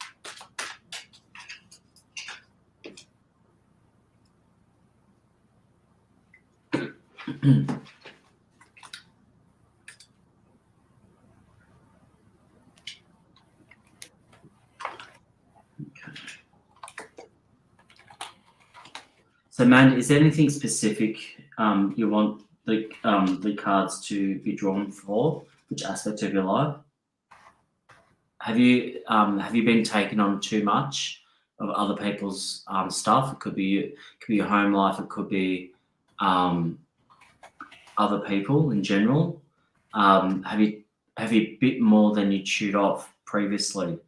So, Man, is there anything specific you want the cards to be drawn for? Which aspect of your life? Have you been taking on too much of other people's stuff? It could be your home life. It could be other people in general. Have you bit more than you chewed off previously?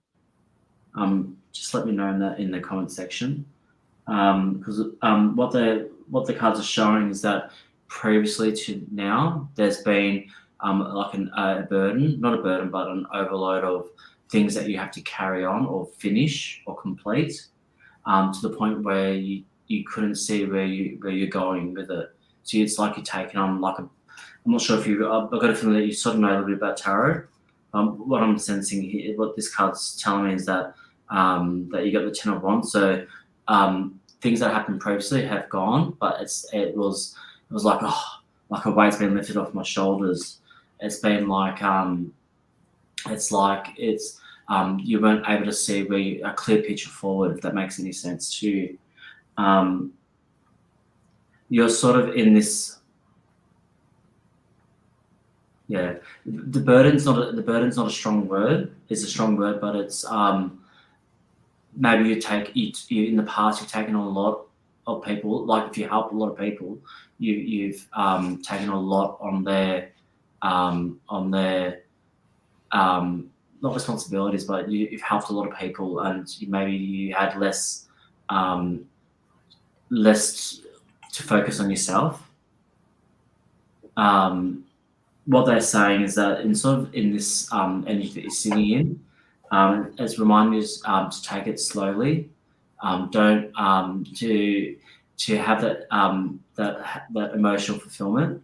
Just let me know in the comment section. Because what the cards are showing is that previously to now, there's been like a burden, not a burden, but an overload of things that you have to carry on or finish or complete, to the point where you couldn't see where you're going with it. So it's like you're taking on I'm not sure if I've got a feeling that you sort of know a little bit about tarot. What I'm sensing here, what this card's telling me is that that you got the 10 of Wands. So things that happened previously have gone, but it was like like a weight's been lifted off my shoulders. It's been like you weren't able to see a clear picture forward, if that makes any sense to you. You're sort of in this. Yeah, the burden's not a strong word. It's a strong word, but it's maybe you in the past you've taken on a lot of people. Like if you help a lot of people, you've taken a lot on their not responsibilities, but you've helped a lot of people, and maybe you had less to focus on yourself. What they're saying is that in this energy that you're sitting in, it's reminding you to take it slowly. Don't to have that emotional fulfillment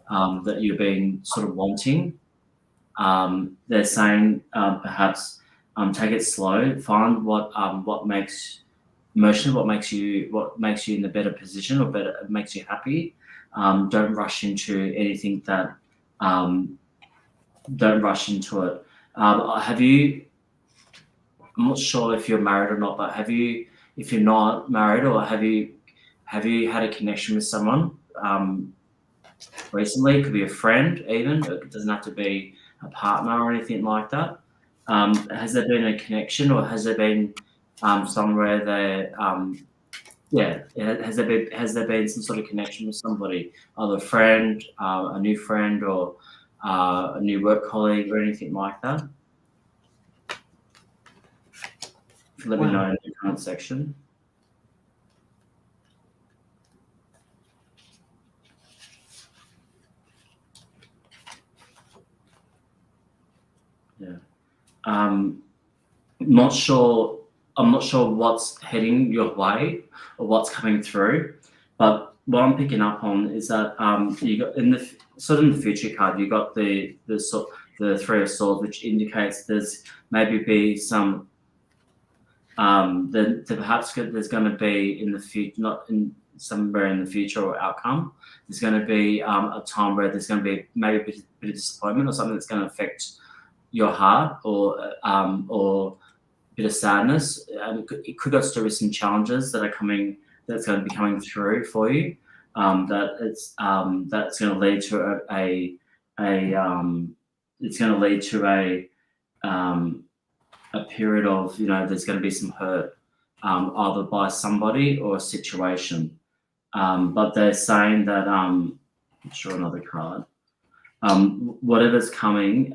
that you've been sort of wanting. They're saying perhaps take it slow. Find what makes emotion, what makes you in a better position, or makes you happy. Don't rush into anything that. Don't rush into it. Have you? I'm not sure if you're married or not, but if you're not married, or have you had a connection with someone recently? It could be a friend, even. It doesn't have to be a partner or anything like that. Has there been a connection, or has there been somewhere there? Has there been some sort of connection with somebody, either a friend, a new friend, or a new work colleague, or anything like that? Let me know in the comment section. Yeah. I'm not sure what's heading your way or what's coming through, but what I'm picking up on is that you got in the future card, you got the Three of Swords, which indicates there's maybe be some perhaps there's going to be in the future, not in somewhere in the future or outcome, there's going to be a time where there's going to be maybe a bit of disappointment, or something that's going to affect your heart, or a bit of sadness. It could have to do with some challenges that's going to be coming through for you. That's going to lead to a period of, there's going to be some hurt, either by somebody or a situation. But they're saying that, let's draw another card. Whatever's coming,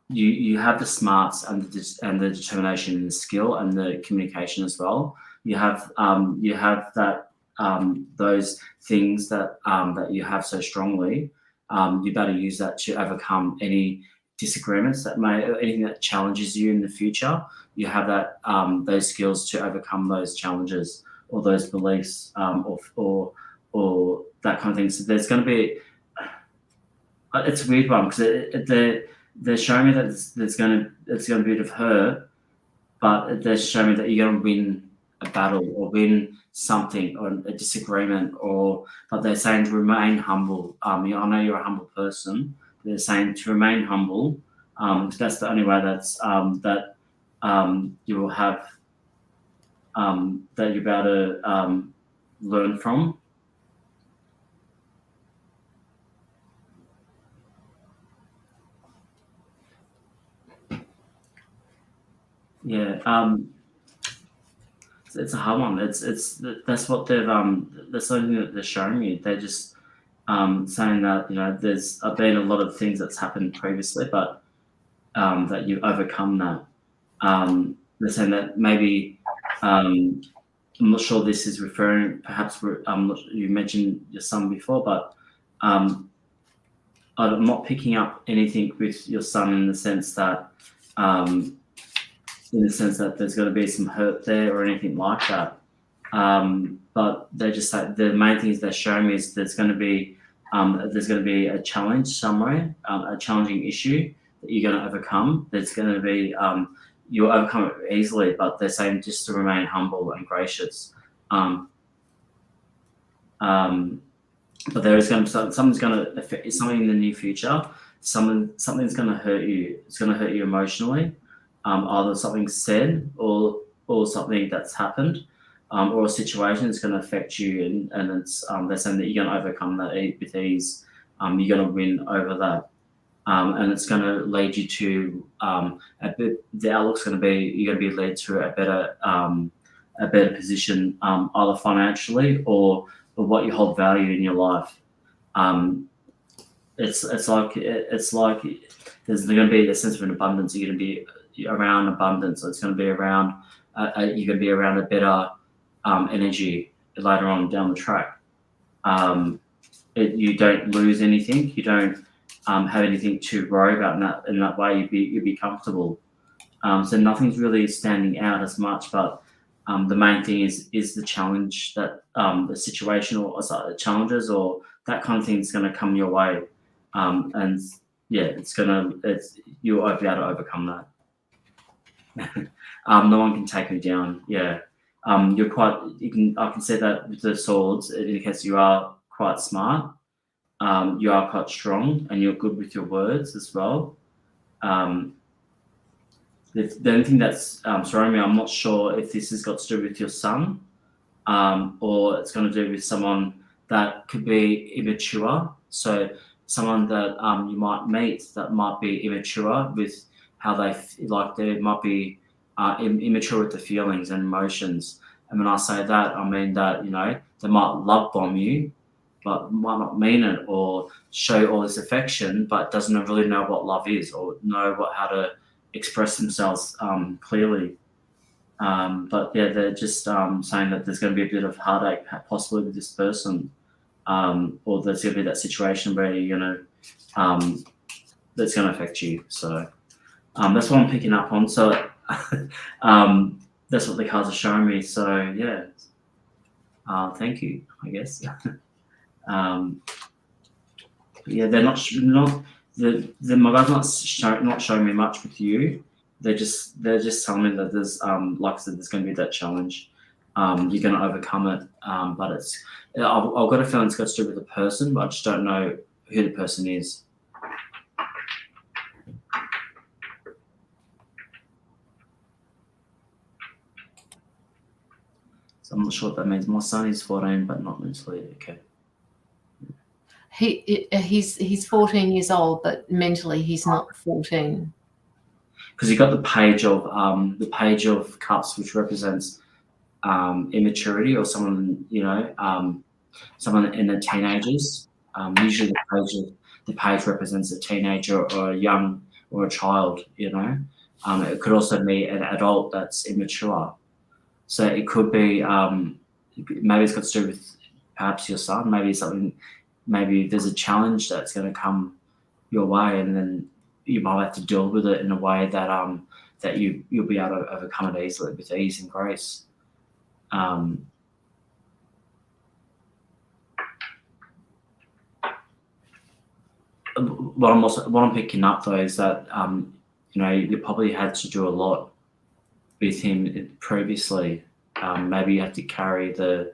you have the smarts and the determination and the skill and the communication as well. You have that those things that you have so strongly. You better use that to overcome any disagreements anything that challenges you in the future. You have that those skills to overcome those challenges or those beliefs, or that kind of thing. So there's going to be. It's a weird one, because they're showing me that it's going to be a bit of hurt, but they're showing me that you're going to win a battle or win something, or a disagreement, but they're saying to remain humble. I know you're a humble person. They're saying to remain humble. That's the only way that you will have that you're about to learn from. Yeah, it's a hard one. That's what they've that's something that they're showing me. They're just saying that there's been a lot of things that's happened previously, but that you've overcome that. They're saying that maybe I'm not sure this is referring. Perhaps you mentioned your son before, but I'm not picking up anything with your son in the sense that. There's going to be some hurt there or anything like that. But they just say the main things they're showing me is there's going to be a challenge somewhere, a challenging issue that you're going to overcome. There's going to be you'll overcome it easily, but they're saying just to remain humble and gracious. but there is going to be something's going to affect something in the near future. Something's going to hurt you. It's going to hurt you emotionally. Either something said or something that's happened, or a situation that's going to affect you, and it's they're saying that you're going to overcome that with ease. You're going to win over that, and it's going to lead you to the outlook's going to be you're going to be led to a better position, either financially or what you hold value in your life. It's like there's going to be a sense of an abundance. You're going to be around abundance. It's going to be around you're going to be around a better energy later on down the track. You don't lose anything. You don't have anything to worry about in that way. You'd be comfortable. So nothing's really standing out as much, but the main thing is the challenge that the situation or challenges or that kind of thing is going to come your way, and yeah, you'll be able to overcome that. No one can take me down. Yeah, you're quite. I can say that with the swords, it indicates you are quite smart. You are quite strong, and you're good with your words as well. The only thing that's throwing me, I'm not sure if this has got to do with your son, or it's going to do with someone that could be immature. So someone that you might meet that might be immature with how they might be immature with the feelings and emotions. And when I say that, I mean that they might love bomb you, but might not mean it, or show all this affection, but doesn't really know what love is or know how to express themselves clearly. But yeah, they're just saying that there's going to be a bit of heartache possibly with this person, or there's going to be that situation where you're going to that's going to affect you. So that's what I'm picking up on. So that's what the cards are showing me. So yeah, thank you, I guess. Yeah, they're not my guys not showing me much with you. They're just telling me that there's like I said, there's going to be that challenge. You're going to overcome it, but I've got a feeling it's got to do with the person, but I just don't know who the person is. So I'm not sure what that means. My son is 14, but not mentally. Okay. He's 14 years old, but mentally he's not 14. Because you got the page of cups, which represents immaturity, or someone someone in their teenagers. Usually the page represents a teenager or a young or a child. It could also be an adult that's immature. So it could be maybe it's got to do with perhaps your son. Maybe there's a challenge that's going to come your way, and then you might have to deal with it in a way that that you'll be able to overcome it easily with ease and grace. What I'm picking up though is that you probably had to do a lot with him previously. Maybe you have to carry the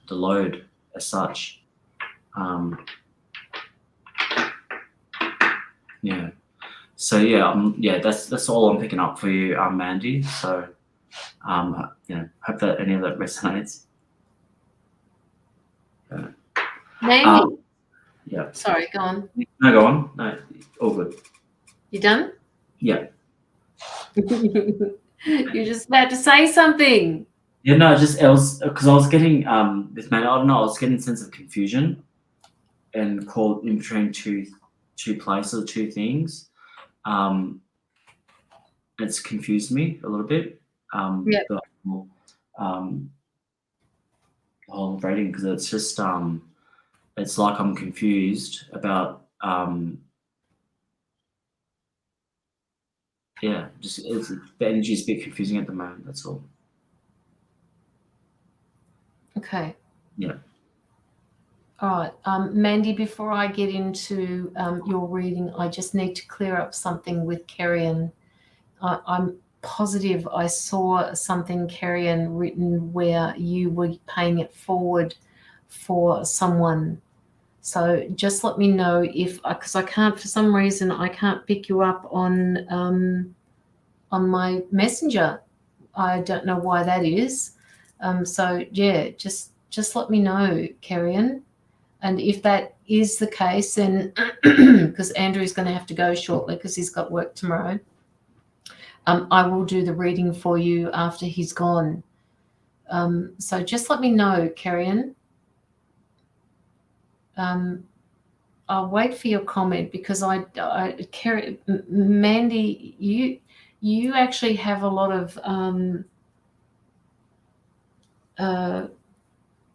load as such. Yeah. So yeah, that's all I'm picking up for you, Mandy. So hope that any of that resonates. Mandy. Yeah. Sorry, go on. No, go on. No, all good. You done? Yeah. You're just about to say something. Yeah, no, I was getting with Mandy. I don't know. I was getting a sense of confusion and caught in between two places, two things. It's confused me a little bit. Yep. The whole rating, because it's just it's like I'm confused about the energy is a bit confusing at the moment. That's all. Okay. Yeah. All right, Mandy, before I get into your reading, I just need to clear up something with Kerrian. I'm positive I saw something, Kerrian, written where you were paying it forward for someone. So just let me know if, because I can't, for some reason, I can't pick you up on my messenger. I don't know why that is. So yeah, just let me know, Kerrian. And if that is the case, then because Andrew's going to have to go shortly because he's got work tomorrow, I will do the reading for you after he's gone. So just let me know, Kerrian. I'll wait for your comment because Mandy, you actually have a lot of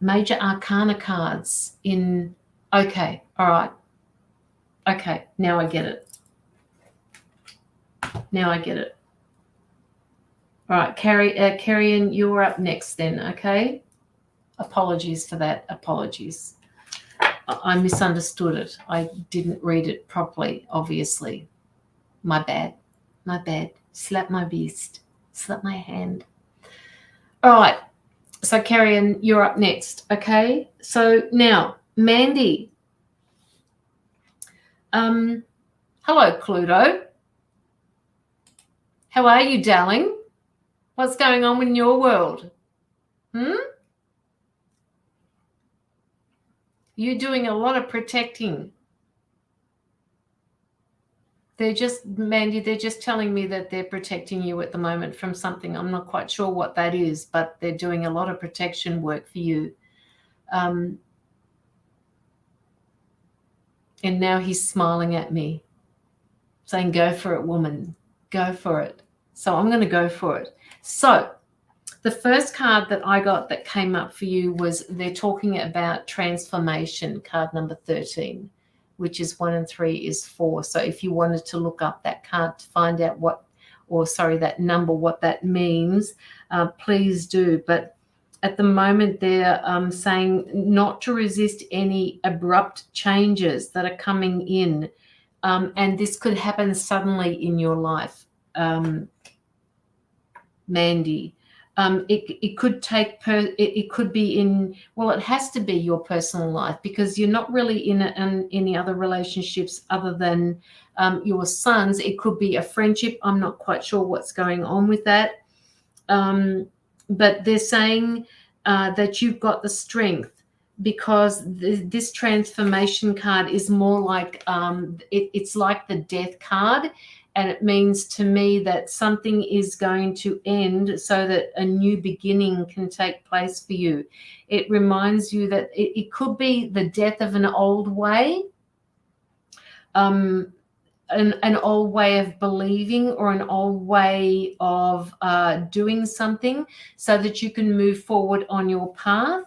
major arcana cards in. Okay, all right. Okay, now I get it. Now I get it. All right, Kerrian, you're up next then, okay? Apologies for that. Apologies. I misunderstood it. I didn't read it properly, obviously. My bad. My bad. Slap my beast. Slap my hand. All right. So, Kerrian, you're up next, okay? So now, Mandy. Hello, Cluedo. How are you, darling? What's going on in your world? You're doing a lot of protecting. Mandy, they're just telling me that they're protecting you at the moment from something. I'm not quite sure what that is, but they're doing a lot of protection work for you. And now he's smiling at me, saying, go for it, woman. Go for it. So I'm going to go for it. So the first card that I got that came up for you was they're talking about transformation, card number 13, which is 1 and 3 is 4. So if you wanted to look up that card to find out that number, what that means, please do. But at the moment, they're saying not to resist any abrupt changes that are coming in. And this could happen suddenly in your life, Mandy. It could take it could be in, well, it has to be your personal life because you're not really in any other relationships other than your son's. It could be a friendship. I'm not quite sure what's going on with that. But they're saying that you've got the strength because this transformation card is more like it's like the death card. And it means to me that something is going to end so that a new beginning can take place for you. It reminds you that it could be the death of an old way, an old way of believing or an old way of doing something so that you can move forward on your path.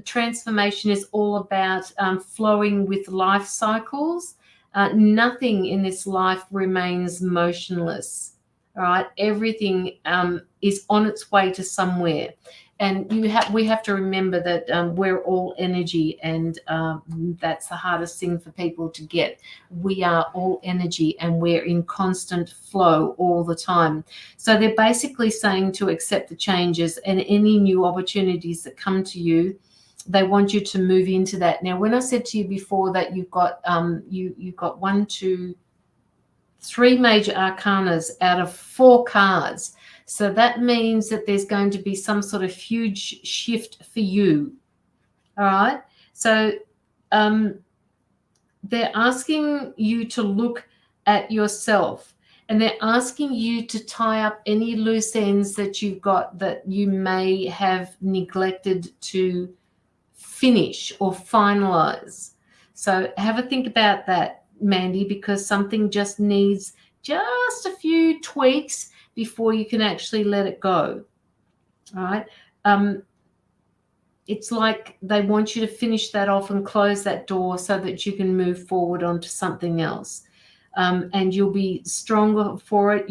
Transformation is all about flowing with life cycles. Nothing in this life remains motionless, all right? Everything is on its way to somewhere. And we have to remember that we're all energy, and that's the hardest thing for people to get. We are all energy, and we're in constant flow all the time. So they're basically saying to accept the changes and any new opportunities that come to you. They want you to move into that. Now, when I said to you before that you've got you've got 1, 2, 3 major arcanas out of 4 cards, so that means that there's going to be some sort of huge shift for you. All right. So they're asking you to look at yourself, and they're asking you to tie up any loose ends that you've got that you may have neglected to finish or finalize. So have a think about that, Mandy, because something just needs just a few tweaks before you can actually let it go. All right. It's like they want you to finish that off and close that door so that you can move forward onto something else. And you'll be stronger for it.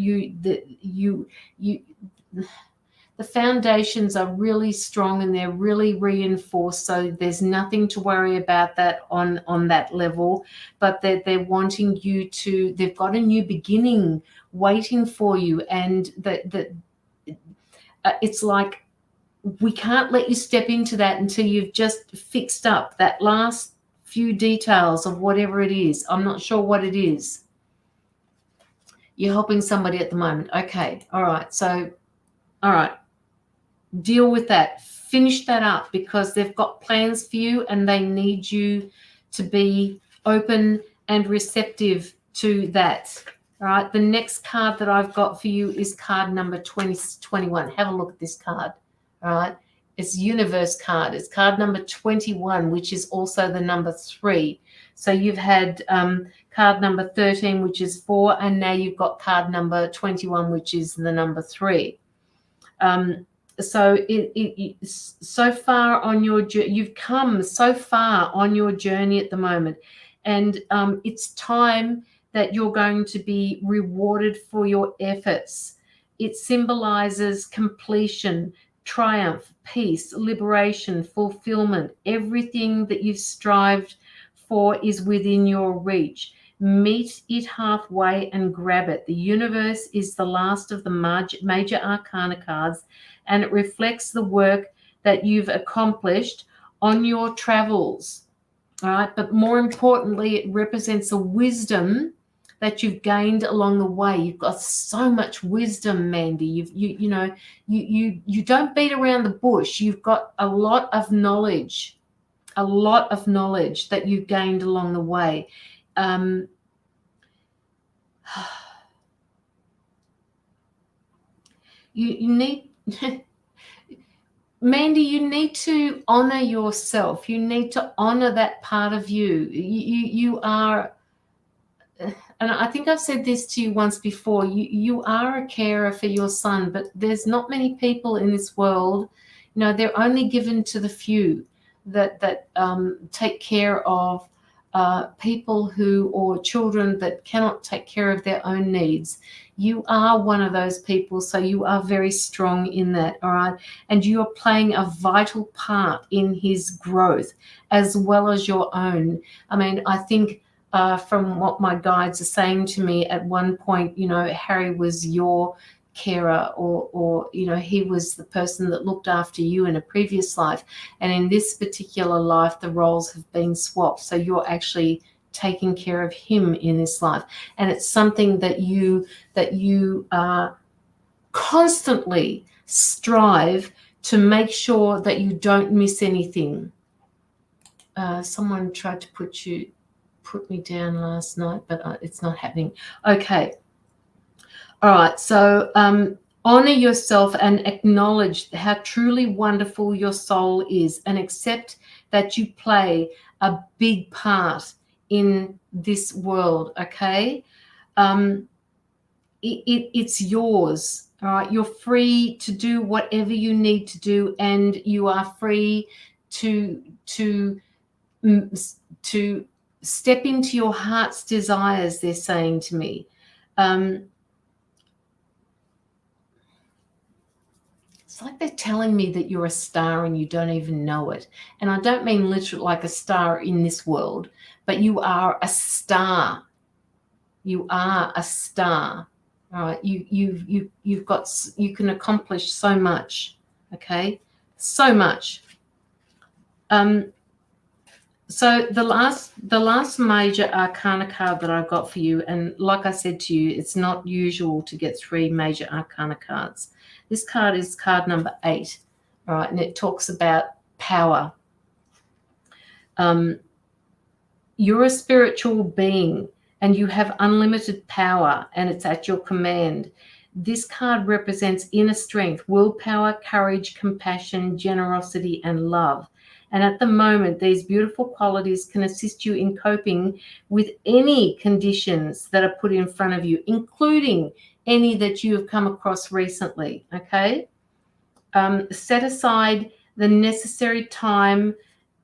The foundations are really strong and they're really reinforced, so there's nothing to worry about that on that level. But they're wanting you to, they've got a new beginning waiting for you, and it's like we can't let you step into that until you've just fixed up that last few details of whatever it is. I'm not sure what it is. You're helping somebody at the moment. Okay. All right. So, all right. Deal with that. Finish that up, because they've got plans for you and they need you to be open and receptive to that. All right. The next card that I've got for you is card number 2021. Have a look at this card. All right. It's Universe card. It's card number 21, which is also the number 3. So you've had card number 13, which is 4, and now you've got card number 21, which is the number 3. So so far on your journey, you've come so far on your journey at the moment, and it's time that you're going to be rewarded for your efforts. It symbolizes completion, triumph, peace, liberation, fulfillment. Everything that you've strived for is within your reach. Meet it halfway and grab it. The universe is the last of the major arcana cards, and it reflects the work that you've accomplished on your travels. All right. But more importantly, it represents a wisdom that you've gained along the way. You've got so much wisdom, Mandy. You don't beat around the bush. You've got a lot of knowledge that you've gained along the way. You need, Mandy, you need to honor yourself. You need to honor that part of you. You are, and I think I've said this to you once before, you are a carer for your son, but there's not many people in this world, they're only given to the few that take care of people or children that cannot take care of their own needs. You are one of those people, so you are very strong in that, all right? And you are playing a vital part in his growth as well as your own. I mean, I think from what my guides are saying to me, at one point, Harry was your carer, or he was the person that looked after you in a previous life, and in this particular life the roles have been swapped, so you're actually taking care of him in this life. And it's something that you constantly strive to make sure that you don't miss anything. Someone tried to put me down last night, but it's not happening. Okay. All right, so honor yourself and acknowledge how truly wonderful your soul is, and accept that you play a big part in this world, okay? It's yours, all right? You're free to do whatever you need to do, and you are free to step into your heart's desires, they're saying to me. It's like they're telling me that you're a star and you don't even know it. And I don't mean literally like a star in this world, but you are a star. You are a star. All right. You can accomplish so much. Okay. So much. So the last major arcana card that I've got for you, and like I said to you, it's not usual to get 3 major arcana cards. This card is card number 8, all right, and it talks about power. You're a spiritual being and you have unlimited power, and it's at your command. This card represents inner strength, willpower, courage, compassion, generosity, and love. And at the moment, these beautiful qualities can assist you in coping with any conditions that are put in front of you, including any that you have come across recently, okay? Set aside the necessary time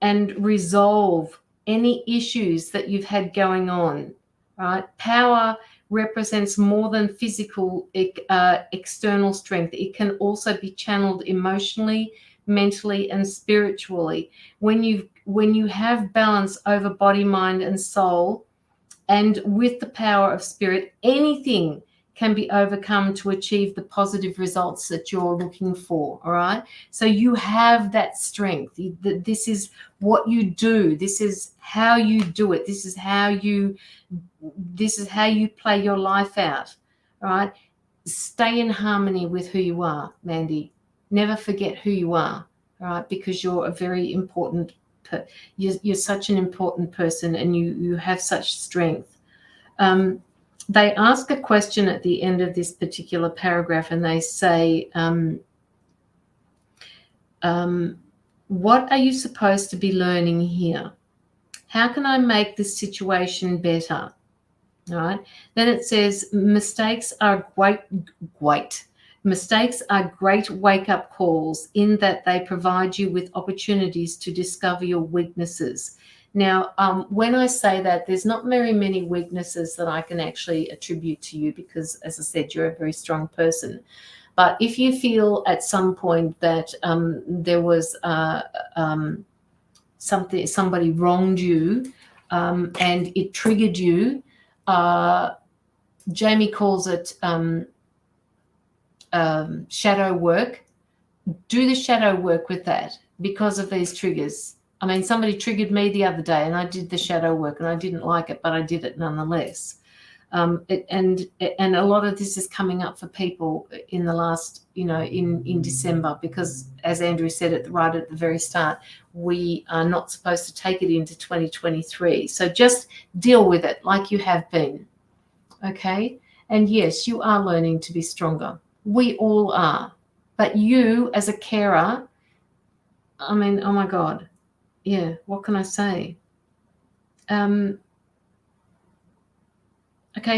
and resolve any issues that you've had going on, right? Power represents more than physical external strength. It can also be channeled emotionally, mentally, and spiritually. When you have balance over body, mind, and soul, and with the power of spirit, anything can be overcome to achieve the positive results that you're looking for. All right. So you have that strength. This is what you do. This is how you do it. This is how you play your life out. All right. Stay in harmony with who you are, Mandy. Never forget who you are. All right. Because you're a very important you're such an important person, and you have such strength. They ask a question at the end of this particular paragraph, and they say, what are you supposed to be learning here? How can I make this situation better? All right. Then it says, mistakes are great wake-up calls, in that they provide you with opportunities to discover your weaknesses. Now, when I say that, there's not very many weaknesses that I can actually attribute to you, because, as I said, you're a very strong person. But if you feel at some point that there was somebody wronged you and it triggered you, Jamie calls it shadow work. Do the shadow work with that, because of these triggers. I mean, somebody triggered me the other day, and I did the shadow work, and I didn't like it, but I did it nonetheless. And a lot of this is coming up for people in the last, in December, because, as Andrew said right at the very start, we are not supposed to take it into 2023. So just deal with it like you have been. Okay. And yes, you are learning to be stronger. We all are. But you, as a carer, I mean, oh my God. Yeah, what can I say? Okay,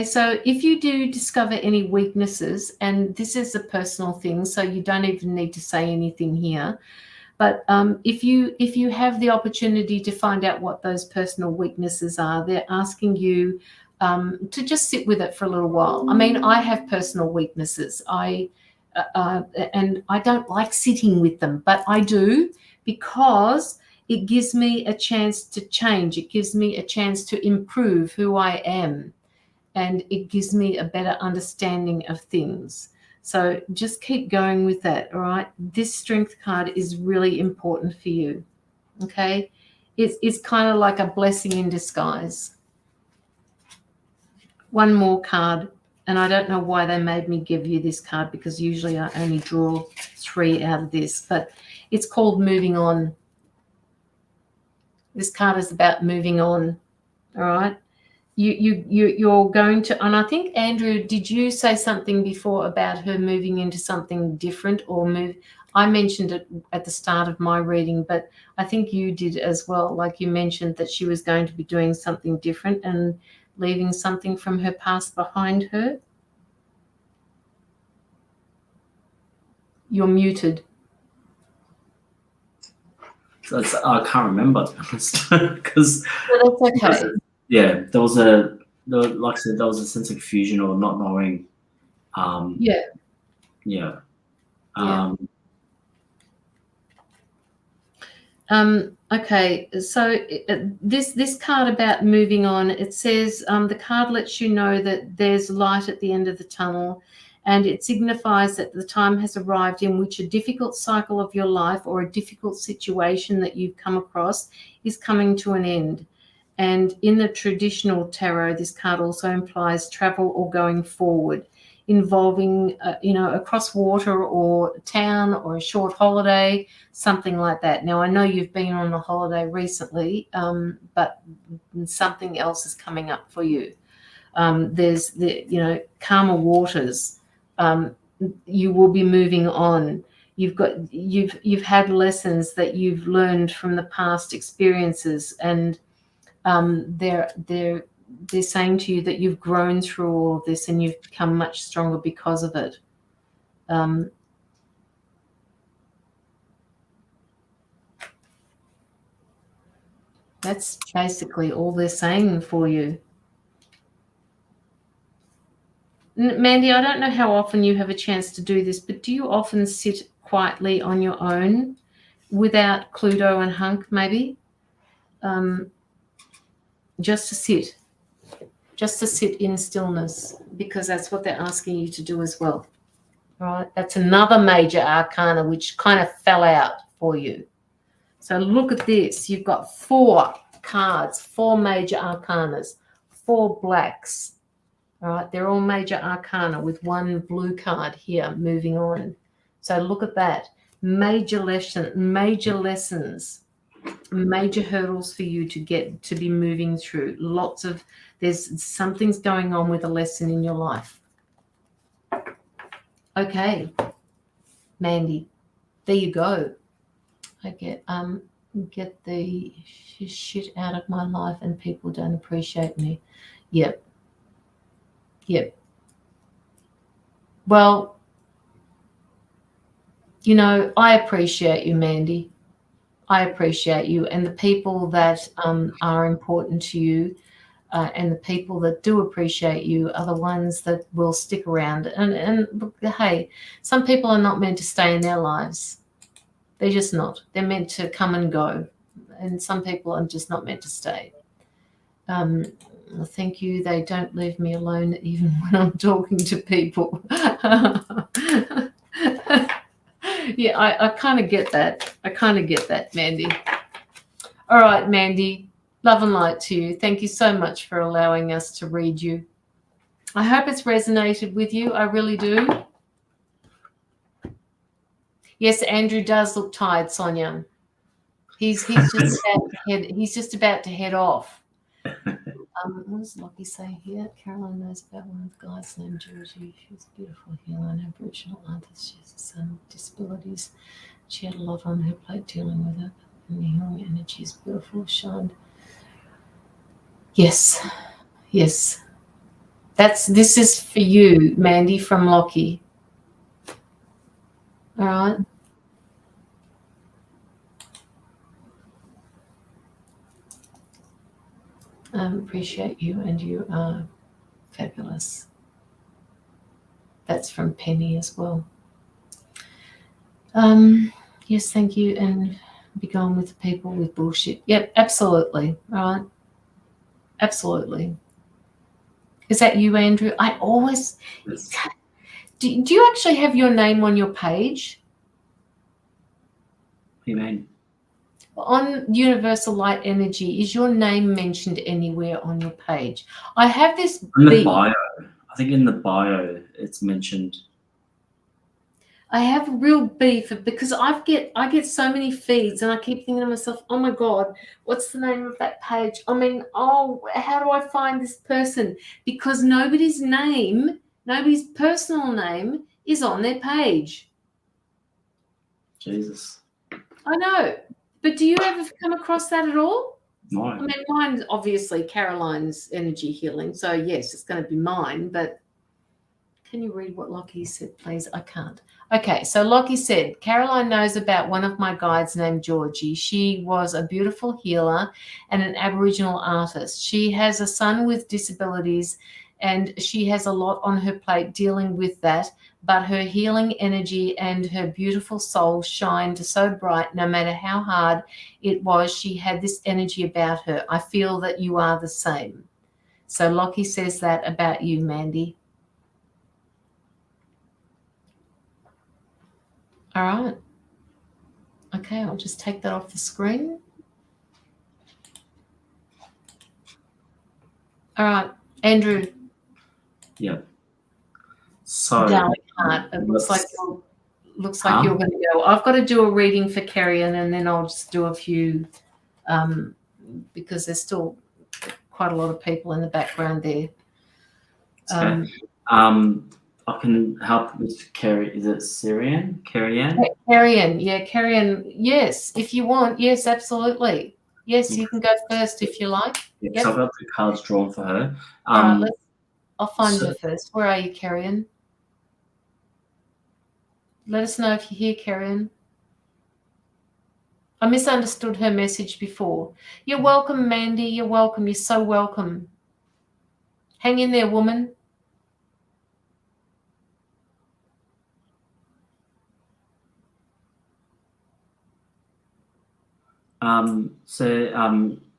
so if you do discover any weaknesses, and this is a personal thing, so you don't even need to say anything here, but if you have the opportunity to find out what those personal weaknesses are, they're asking you to just sit with it for a little while. I mean, I have personal weaknesses. And I don't like sitting with them, but I do, because it gives me a chance to change. It gives me a chance to improve who I am, and it gives me a better understanding of things. So just keep going with that, all right? This strength card is really important for you, okay? It's kind of like a blessing in disguise. One more card, and I don't know why they made me give you this card, because usually I only draw 3 out of this, but it's called Moving On. This card is about moving on, all right? You're going to, and I think, Andrew, did you say something before about her moving into something different, or move? I mentioned it at the start of my reading, but I think you did as well. Like, you mentioned that she was going to be doing something different and leaving something from her past behind her. You're muted. So I can't remember, because Well, that's okay. Yeah, there was like I said, there was a sense of confusion or not knowing. Okay, so this card about moving on, it says the card lets you know that there's light at the end of the tunnel, and it signifies that the time has arrived in which a difficult cycle of your life, or a difficult situation that you've come across, is coming to an end. And in the traditional tarot, this card also implies travel or going forward, involving, across water or town, or a short holiday, something like that. Now, I know you've been on a holiday recently, but something else is coming up for you. There's calmer waters. You will be moving on. You've had lessons that you've learned from the past experiences, and they're saying to you that you've grown through all of this, and you've become much stronger because of it. That's basically all they're saying for you. Mandy, I don't know how often you have a chance to do this, but do you often sit quietly on your own without Cluedo and Hunk, maybe? Just to sit just to sit in stillness, because that's what they're asking you to do as well. All right, that's another major arcana which kind of fell out for you. So look at this. You've got 4 cards, 4 major arcanas, 4 blacks. All right, they're all major arcana with 1 blue card here moving on. So look at that. Major lessons, major hurdles for you to be moving through. There's something's going on with a lesson in your life. Okay, Mandy, there you go. I get the shit out of my life and people don't appreciate me. Yep. Well, you know, I appreciate you, Mandy. I appreciate you, and the people that are important to you and the people that do appreciate you are the ones that will stick around. And hey, some people are not meant to stay in their lives. They're just not. They're meant to come and go. And some people are just not meant to stay. Thank you. They don't leave me alone even when I'm talking to people. Yeah, I kind of get that. Mandy. All right, Mandy. Love and light to you. Thank you so much for allowing us to read you. I hope it's resonated with you. I really do. Yes, Andrew does look tired, Sonia. He's just about to head off. What does Lockie say here? Caroline knows about one of the guys named Georgie. She's a beautiful healer and Aboriginal artist. She has a son with disabilities. She had a lot on her plate dealing with it. And the healing energy is beautiful, shined. Yes. This is for you, Mandy, from Lockie. All right. Appreciate you, and you are fabulous. That's from Penny as well. Yes, thank you, and be gone with the people with bullshit. Yep, absolutely. All right. Absolutely. Is that you, Andrew? I always... Yes. Do you actually have your name on your page? What do you mean? On Universal Light Energy, is your name mentioned anywhere on your page? I have this... In the bio. I think in the bio it's mentioned. I have a real beef because I get so many feeds and I keep thinking to myself, oh my God, what's the name of that page? I mean, how do I find this person? Because nobody's personal name is on their page. Jesus. I know. But do you ever come across that at all? No. I mean, mine's obviously Caroline's energy healing. So yes, it's going to be mine, but can you read what Lockie said, please? I can't. Okay, so Lockie said, Caroline knows about one of my guides named Georgie. She was a beautiful healer and an Aboriginal artist. She has a son with disabilities and she has a lot on her plate dealing with that, but her healing energy and her beautiful soul shined so bright no matter how hard it was. She had this energy about her. I feel that you are the same. So Lockie says that about you, Mandy. All right. Okay, I'll just take that off the screen. All right, Andrew. Yep. So Darling heart, it looks like you're going to go. I've got to do a reading for Kerrian, and then I'll just do a few because there's still quite a lot of people in the background there. Okay. I can help with Kerry. Is it Sirian? Kerrian? Kerrian, yeah, Kerrian. Yes, if you want. Yes, absolutely. Yes, you can go first if you like. Yep. So I've got the cards drawn for her. All right, I'll find her first. Where are you, Kerrian? Let us know if you're here, Kerrian. I misunderstood her message before. You're welcome, Mandy. You're welcome. You're so welcome. Hang in there, woman.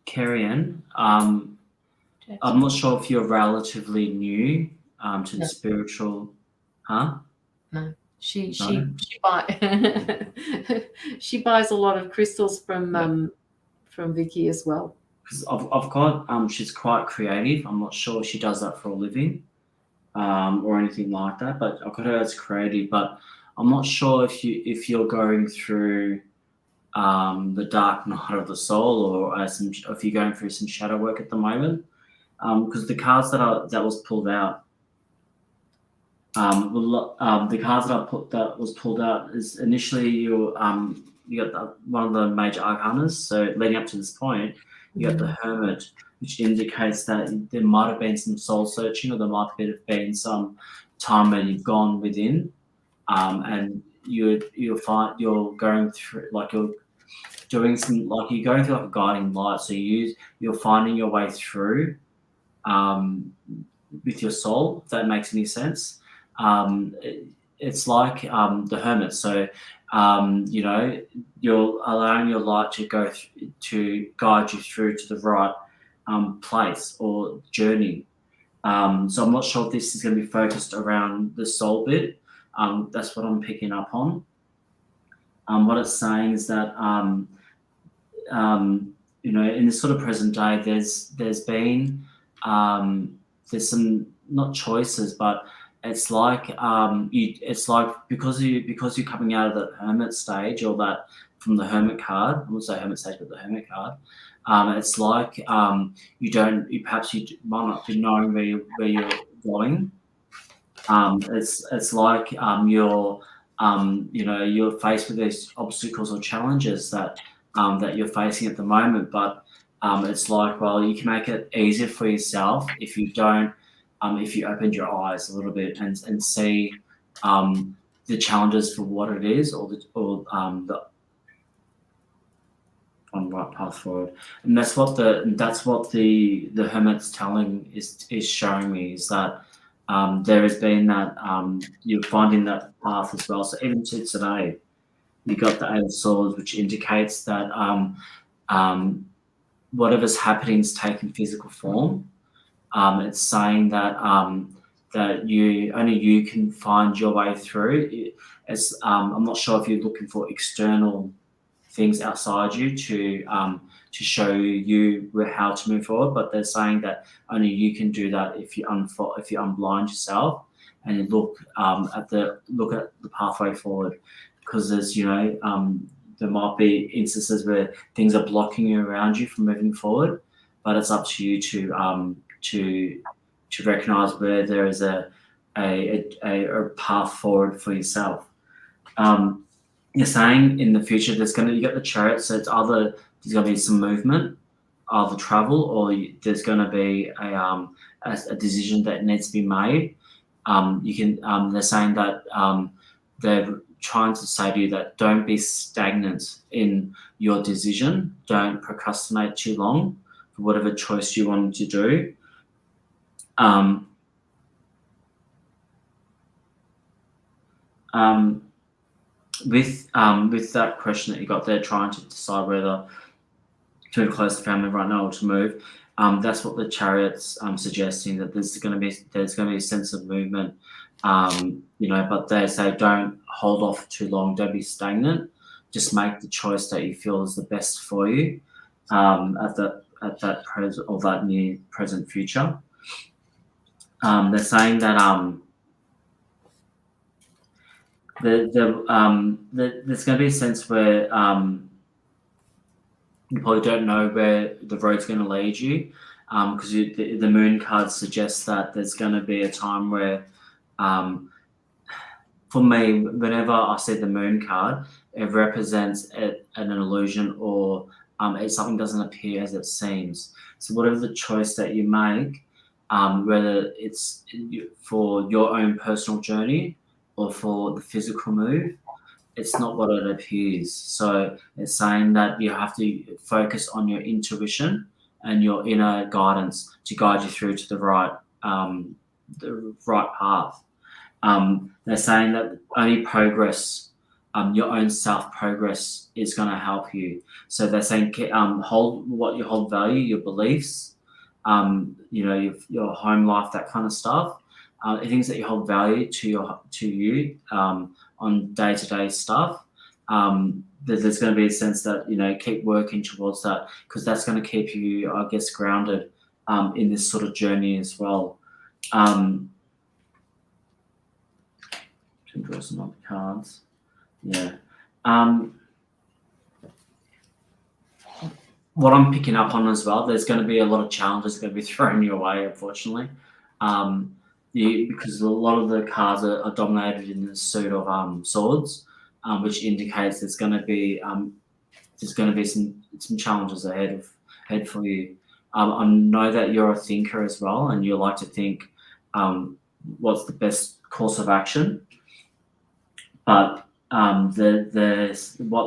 Kerrian, I'm not sure if you're relatively new to the No. spiritual, huh? No. She No? she buys a lot of crystals from Vicky as well. Because I've got she's quite creative. I'm not sure she does that for a living or anything like that, but I've got her as creative. But I'm not sure if you're going through the dark night of the soul, or if you're going through some shadow work at the moment. Because the cards that was pulled out, the cards that was pulled out is initially you got one of the major arcanas. So leading up to this point, you got the Hermit, which indicates that there might have been some soul searching, or there might have been some time when you've gone within, and you'll find you're going through you're doing some you're going through a guiding light. So you're finding your way through with your soul, if that makes any sense. It's like the Hermit. So you're allowing your light to go to guide you through to the right place or journey. So I'm not sure if this is going to be focused around the soul bit. That's what I'm picking up on. What it's saying is that in this sort of present day, there's been there's some, not choices, but it's like because you're coming out of the Hermit stage, or that from the Hermit card. I won't say Hermit stage, but the Hermit card. It's like you might not be knowing where you're going. It's like you're faced with these obstacles or challenges that you're facing at the moment, but it's like, well, you can make it easier for yourself if you don't, if you opened your eyes a little bit and see the challenges for what it is, or the on the right path forward. And that's what the Hermit's telling is showing me, is that there has been that you're finding that path as well. So even to today, you got the Eight of Swords, which indicates that whatever's happening is taking physical form. It's saying that that only you can find your way through. I'm not sure if you're looking for external things outside you to show you how to move forward, but they're saying that only you can do that if you unblind yourself and you look at the pathway forward. Because there's there might be instances where things are blocking you around you from moving forward, but it's up to you to recognize where there is a path forward for yourself. You're saying in the future you got the Chariot, so it's either there's going to be some movement, either travel, or there's going to be a decision that needs to be made. They're saying that they're trying to say to you that don't be stagnant in your decision. Don't procrastinate too long for whatever choice you want to do. With that question that you got there, trying to decide whether to move close to family right now or to move, that's what the Chariot's suggesting, that there's going to be a sense of movement, but they say don't hold off too long, don't be stagnant, just make the choice that you feel is the best for you at that present or that near present future. They're saying that there's going to be a sense where you probably don't know where the road's going to lead you, because the Moon card suggests that there's going to be a time where, for me, whenever I see the Moon card, it represents an illusion, or something doesn't appear as it seems. So whatever the choice that you make, whether it's for your own personal journey or for the physical move, it's not what it appears. So it's saying that you have to focus on your intuition and your inner guidance to guide you through to the right path. They're saying that only progress, your own self progress, is going to help you. So they're saying hold value, your beliefs, you know, your home life, that kind of stuff. Things that you hold value to you on day-to-day stuff. There's going to be a sense that, you know, keep working towards that, because that's going to keep you, I guess, grounded in this sort of journey as well. To draw some other cards. Yeah. What I'm picking up on as well, there's going to be a lot of challenges going to be thrown your way, unfortunately, because a lot of the cards are dominated in the suit of swords, which indicates there's going to be some challenges ahead for you. I know that you're a thinker as well, and you like to think what's the best course of action, but what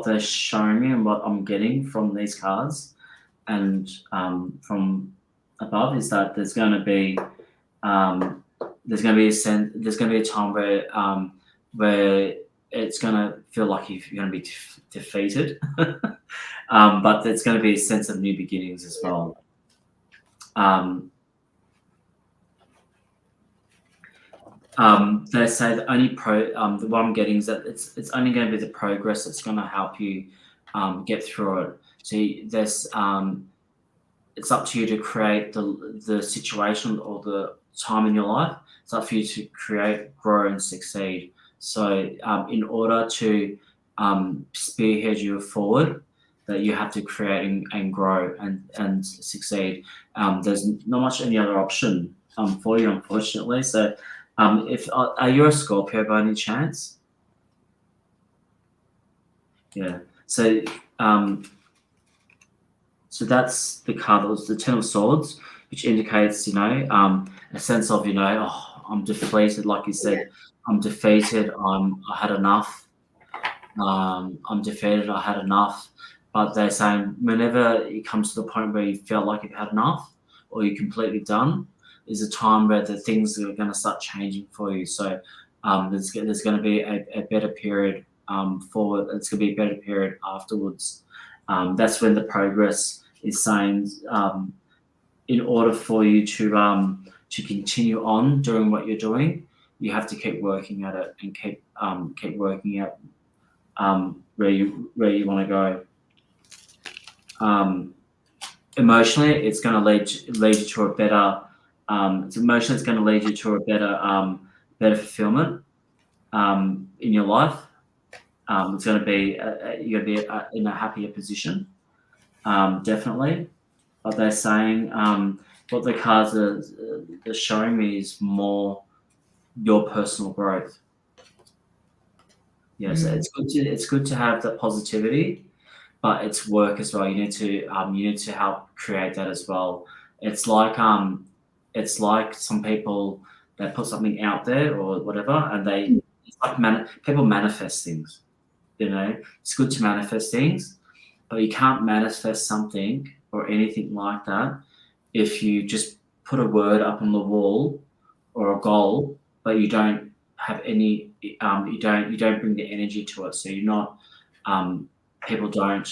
they're showing me and what I'm getting from these cards and from above is that there's going to be a time where it's going to feel like you're going to be defeated, but there's going to be a sense of new beginnings as well. They say that only what I'm getting is that it's only going to be the progress that's going to help you get through it. So there's it's up to you to create the situation or the time in your life. It's up for you to create, grow, and succeed. So in order to spearhead you forward, that you have to create and grow and succeed. There's not much any other option for you, unfortunately. So are you a Scorpio by any chance? Yeah. So so that's the card that was the Ten of Swords, which indicates, you know, a sense of, you know, oh, I'm deflated, like you said, I'm defeated, I had enough, I'm defeated, I had enough. But they're saying whenever it comes to the point where you feel like you've had enough or you're completely done, is a time where the things are going to start changing for you. So there's going to be a better period forward. It's going to be a better period afterwards. That's when the progress is saying, in order for you to continue on doing what you're doing, you have to keep working at it and keep working at where you want to go. Emotionally, it's going to lead you to a better. Emotionally, it's going to lead you to a better fulfillment in your life. It's going to be you're going to be in a happier position, definitely. But they're saying what the cards are showing me is more your personal growth. Yes, it's good to have that positivity, but it's work as well. You need to help create that as well. It's like some people that put something out there or whatever, and it's like people manifest things. You know, it's good to manifest things, but you can't manifest something or anything like that if you just put a word up on the wall or a goal, but you don't have any. You don't bring the energy to it. So you're not. People don't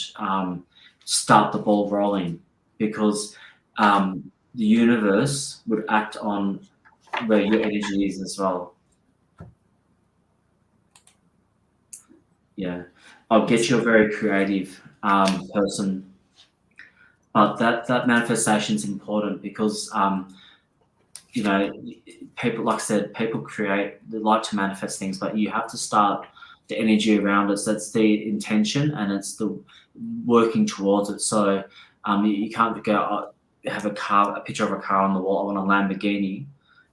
start the ball rolling, because the universe would act on where your energy is as well. Yeah, I'll get you a very creative person, but that manifestation is important because you know, people, like I said, people they like to manifest things, but you have to start the energy around it. So that's the intention, and it's the working towards it. So you can't go have a picture of a car on the wall. I want a Lamborghini,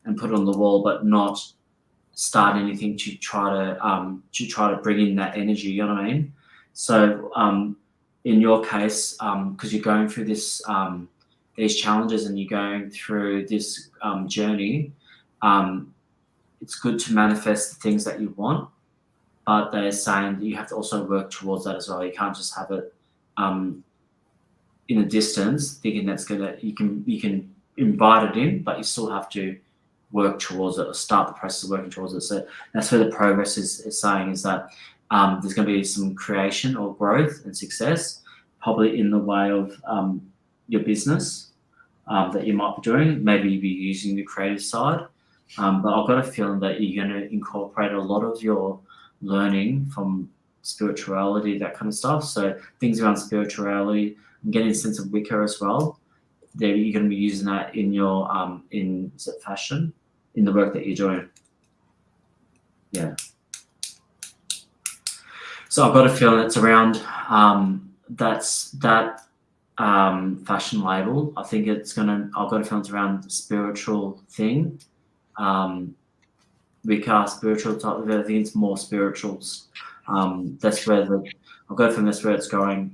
and put it on the wall, but not start anything to try to bring in that energy. You know what I mean? So in your case, because you're going through these challenges and you're going through this journey, it's good to manifest the things that you want. But they're saying that you have to also work towards that as well. You can't just have it in a distance, thinking you can invite it in, but you still have to work towards it or start the process of working towards it. So that's where the progress is saying, is that there's going to be some creation or growth and success, probably in the way of your business. that you might be doing. Maybe you'll be using the creative side. But I've got a feeling that you're going to incorporate a lot of your learning from spirituality, that kind of stuff. So things around spirituality, I'm getting a sense of Wicca as well. There, you're going to be using that in your in fashion, in the work that you're doing. Yeah. So I've got a feeling it's around that fashion label. I think it's gonna. I've got a feeling it's around the spiritual thing. Wicca, spiritual type of it. I think it's more spirituals. That's where I've got a feeling that's where it's going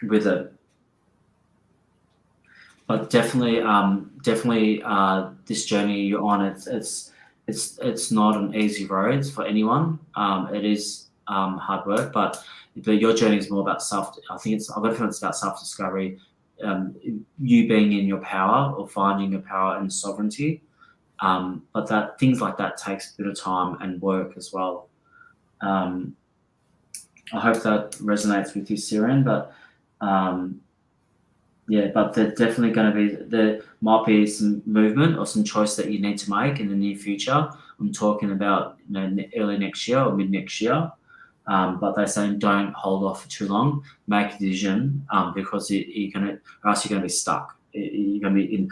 with it. But definitely, this journey you're on, it's not an easy road for anyone. It is hard work, but your journey is more about self. I think I've got a feeling it's about self-discovery, you being in your power or finding your power and sovereignty. But that things like that takes a bit of time and work as well. I hope that resonates with you, Sirian. But yeah, but there might be some movement or some choice that you need to make in the near future. I'm talking about early next year or mid next year. But they're saying don't hold off for too long. Make a decision because you're gonna, or else you're gonna be stuck. You're gonna be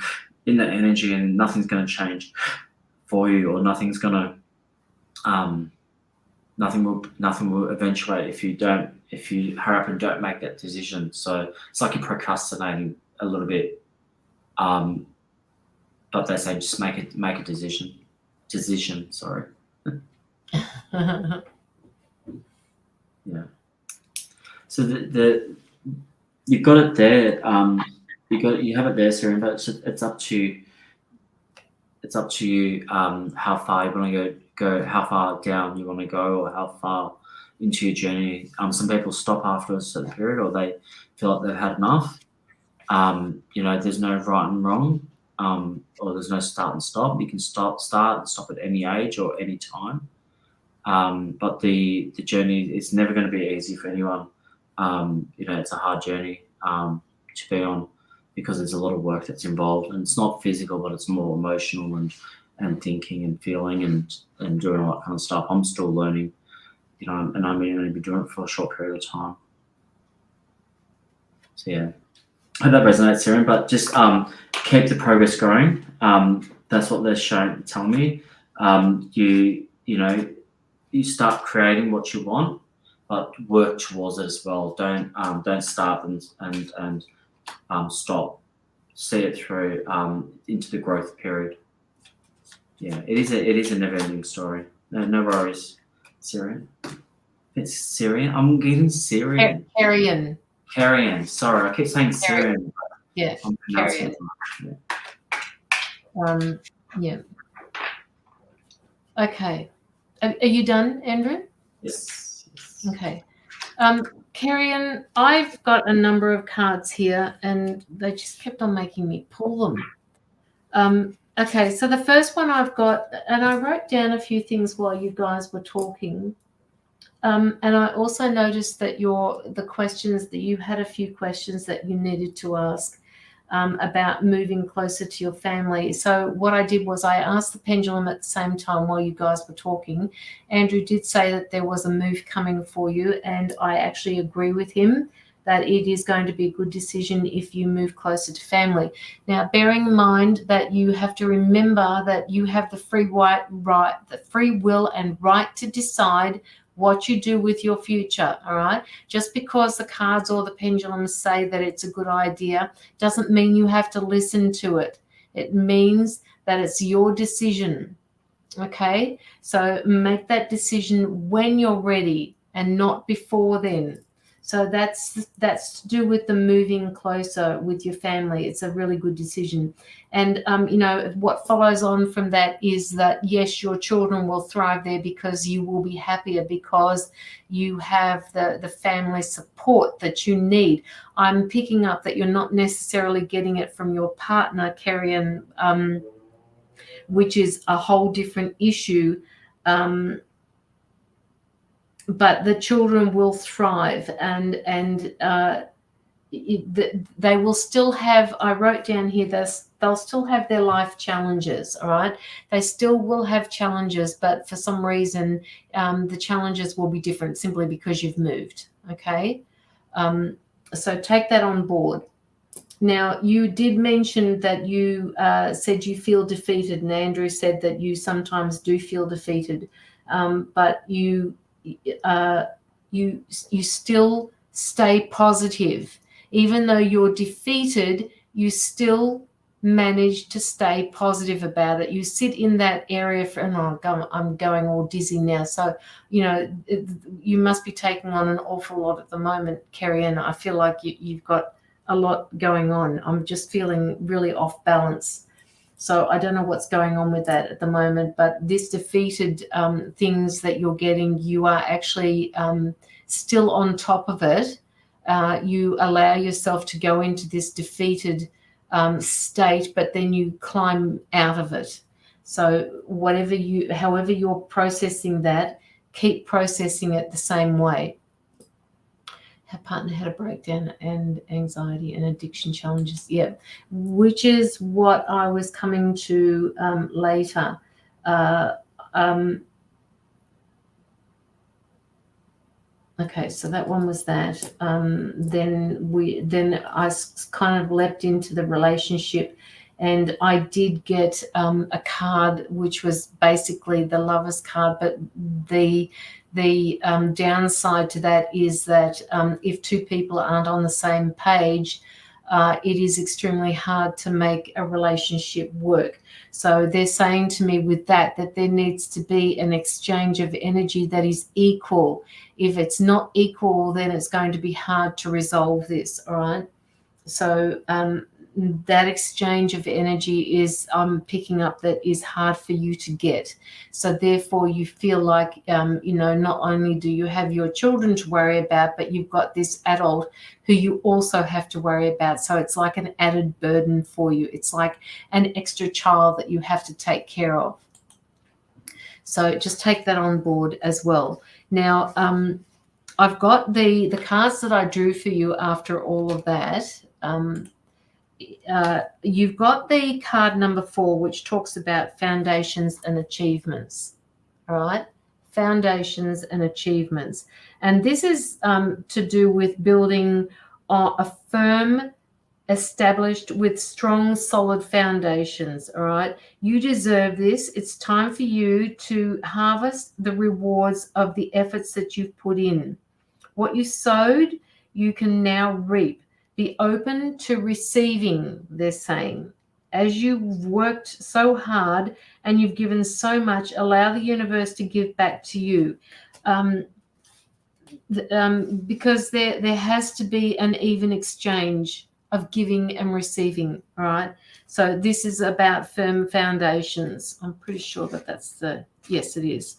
in that energy, and nothing's gonna change for you, or nothing's gonna nothing will eventuate if you hurry up and don't make that decision. So it's like you're procrastinating a little bit. But they say just make a decision. Sorry. Yeah. So you've got it there. You have it there, Sirian, but it's up to you how far you want to go, how far down you want to go, or how far into your journey. Some people stop after a certain period, or they feel like they've had enough. There's no right and wrong, or there's no start and stop. You can start and stop at any age or any time. But the journey is never going to be easy for anyone. It's a hard journey to be on, because there's a lot of work that's involved, and it's not physical, but it's more emotional and thinking and feeling and doing all that kind of stuff. I'm still learning, and I'm only be doing it for a short period of time. So yeah, I hope that resonates, Sirian. But just keep the progress going. That's what they're telling me. You start creating what you want, but work towards it as well. Don't start and stop. See it through into the growth period. Yeah, it is a never-ending story. No worries, Sirian. It's Sirian. I'm getting Sirian. Carrion. Sorry, I keep saying Sirian. Yeah, Carrion. Yeah. Okay. Are you done, Andrew? Yes. Okay. Carrion, I've got a number of cards here, and they just kept on making me pull them. Okay, so the first one I've got, and I wrote down a few things while you guys were talking. And I also noticed that you had a few questions that you needed to ask about moving closer to your family. So what I did was I asked the pendulum at the same time while you guys were talking. Andrew did say that there was a move coming for you, and I actually agree with him that it is going to be a good decision if you move closer to family. Now, bearing in mind that you have to remember that you have the free will and right to decide what you do with your future, all right? Just because the cards or the pendulums say that it's a good idea doesn't mean you have to listen to it. It means that it's your decision, okay? So make that decision when you're ready and not before then. So that's to do with the moving closer with your family. It's a really good decision. And, what follows on from that is that, yes, your children will thrive there because you will be happier because you have the family support that you need. I'm picking up that you're not necessarily getting it from your partner, Carrion, which is a whole different issue. But the children will thrive, and they will still have, I wrote down here, they'll still have their life challenges, all right? They still will have challenges, but for some reason, the challenges will be different simply because you've moved, okay? So take that on board. Now, you did mention that you said you feel defeated, and Andrew said that you sometimes do feel defeated, but you still stay positive. Even though you're defeated, you still manage to stay positive about it. You sit in that area I'm going all dizzy now. So, you must be taking on an awful lot at the moment, Kerry, and I feel like you've got a lot going on. I'm just feeling really off balance. So I don't know what's going on with that at the moment, but this defeated things that you're getting, you are actually still on top of it. You allow yourself to go into this defeated state, but then you climb out of it. So however you're processing that, keep processing it the same way. Her partner had a breakdown and anxiety and addiction challenges. Yeah, which is what I was coming to later. Okay, so that one was that. Then I kind of leapt into the relationship, and I did get a card which was basically the Lover's card, but the downside to that is that if two people aren't on the same page, it is extremely hard to make a relationship work. So they're saying to me with that there needs to be an exchange of energy that is equal. If it's not equal, then it's going to be hard to resolve this, all right? So that exchange of energy I'm picking up that is hard for you to get. So therefore you feel like, not only do you have your children to worry about, but you've got this adult who you also have to worry about. So it's like an added burden for you. It's like an extra child that you have to take care of. So just take that on board as well. Now, I've got the cards that I drew for you after all of that. You've got the card number 4, which talks about foundations and achievements. All right, foundations and achievements. And this is to do with building a firm, established with strong, solid foundations. All right, you deserve this. It's time for you to harvest the rewards of the efforts that you've put in. What you sowed, you can now reap. Be open to receiving, they're saying. As you've worked so hard and you've given so much, allow the universe to give back to you. Because there has to be an even exchange of giving and receiving, all right? So this is about firm foundations. I'm pretty sure that's yes, it is.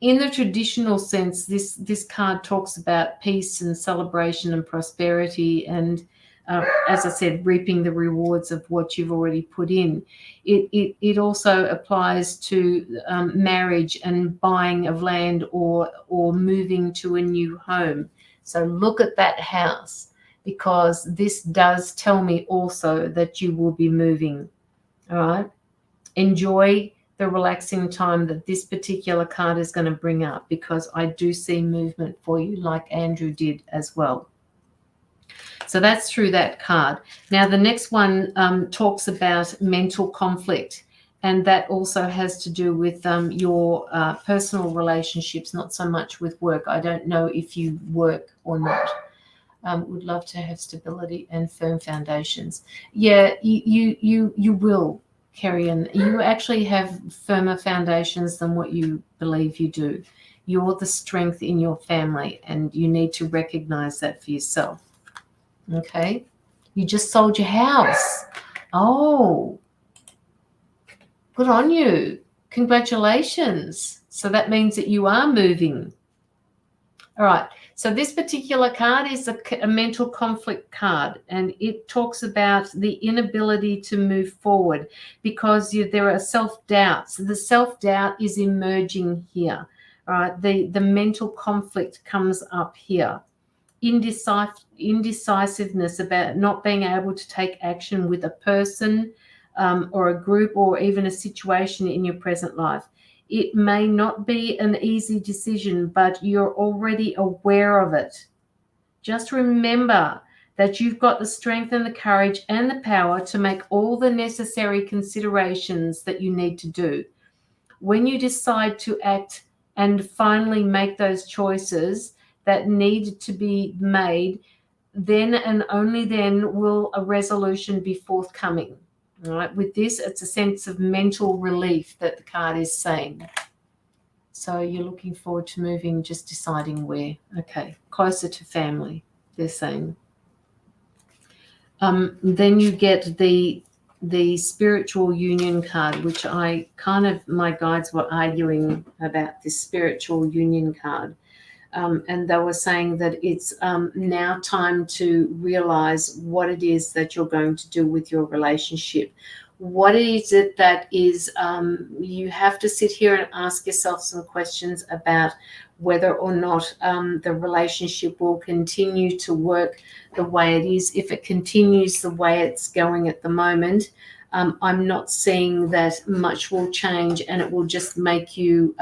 In the traditional sense, this card talks about peace and celebration and prosperity and, as I said, reaping the rewards of what you've already put in. It also applies to marriage and buying of land or moving to a new home. So look at that house, because this does tell me also that you will be moving, all right? Enjoy the relaxing time that this particular card is going to bring up, because I do see movement for you, like Andrew did as well. So that's through that card. Now, the next one talks about mental conflict, and that also has to do with your personal relationships, not so much with work. I don't know if you work or not. Would love to have stability and firm foundations. Yeah, you will. Carry on. You actually have firmer foundations than what you believe you do. You're the strength in your family, and you need to recognize that for yourself. Okay? You just sold your house. Oh, good on you. Congratulations. So that means that you are moving. All right. So this particular card is a mental conflict card, and it talks about the inability to move forward because there are self-doubts. The self-doubt is emerging here. All right. The mental conflict comes up here. indecisiveness about not being able to take action with a person or a group or even a situation in your present life. It may not be an easy decision, but you're already aware of it. Just remember that you've got the strength and the courage and the power to make all the necessary considerations that you need to do. When you decide to act and finally make those choices that need to be made, then and only then will a resolution be forthcoming. All right. With this, it's a sense of mental relief that the card is saying. So you're looking forward to moving, just deciding where. Okay, closer to family, they're saying. Then you get the spiritual union card, which my guides were arguing about this spiritual union card. And they were saying that it's now time to realize what it is that you're going to do with your relationship. What is it that is, you have to sit here and ask yourself some questions about whether or not the relationship will continue to work the way it is. If it continues the way it's going at the moment, I'm not seeing that much will change, and it will just make you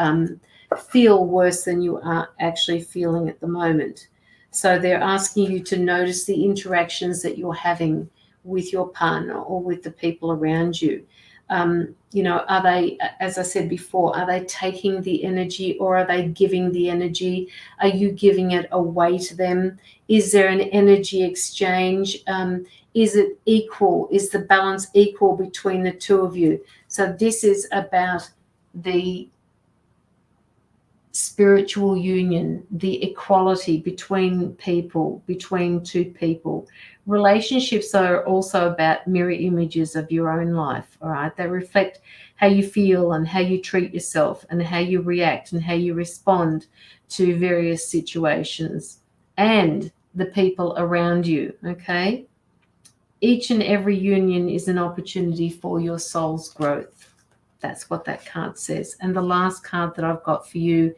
feel worse than you are actually feeling at the moment. So they're asking you to notice the interactions that you're having with your partner or with the people around you. Are they, as I said before, are they taking the energy or are they giving the energy? Are you giving it away to them? Is there an energy exchange? Is it equal? Is the balance equal between the two of you? So this is about the spiritual union, the equality between people, between two people. Relationships are also about mirror images of your own life, all right? They reflect how you feel and how you treat yourself and how you react and how you respond to various situations and the people around you, okay? Each and every union is an opportunity for your soul's growth. That's what that card says. And the last card that I've got for you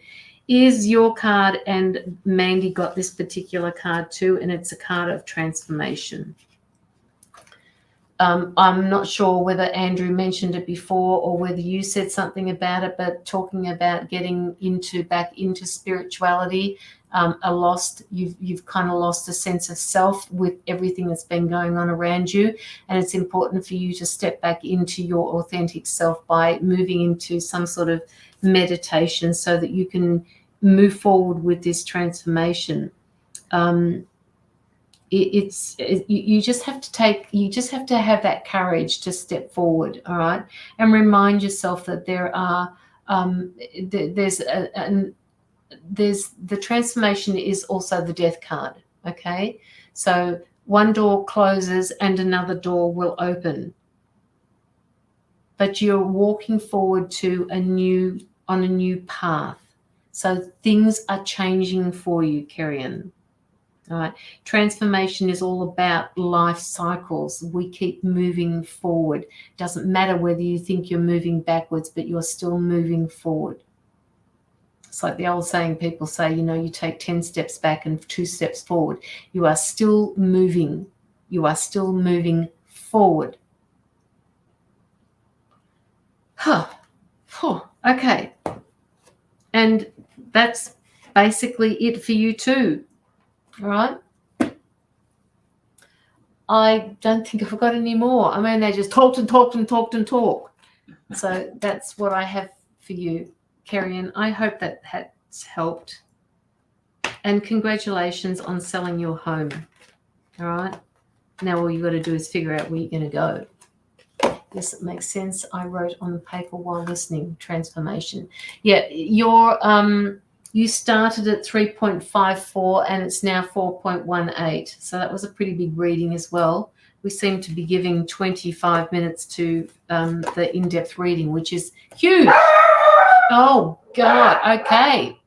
is your card, and Mandy got this particular card too, and it's a card of transformation. I'm not sure whether Andrew mentioned it before or whether you said something about it, but talking about getting back into spirituality, you've kind of lost a sense of self with everything that's been going on around you, and it's important for you to step back into your authentic self by moving into some sort of meditation so that you can move forward with this transformation. You just have to have that courage to step forward, all right, and remind yourself that there are there's the transformation is also the death card, okay? So one door closes and another door will open, but you're walking forward to on a new path. So things are changing for you, Kerry-Ann. All right. Transformation is all about life cycles. We keep moving forward. Doesn't matter whether you think you're moving backwards, but you're still moving forward. It's like the old saying, people say, you take 10 steps back and 2 steps forward. You are still moving. You are still moving forward. Okay. And that's basically it for you too. All right. I don't think I've got any more. I mean, they just talked and talked and talked and talked. So that's what I have for you, Kerry-Ann. I hope that has helped. And congratulations on selling your home. All right. Now all you got to do is figure out where you're going to go. Yes, it makes sense. I wrote on the paper while listening. Transformation. Yeah, you started at 3.54 and it's now 4.18. So that was a pretty big reading as well. We seem to be giving 25 minutes to the in-depth reading, which is huge. Oh, God. Okay.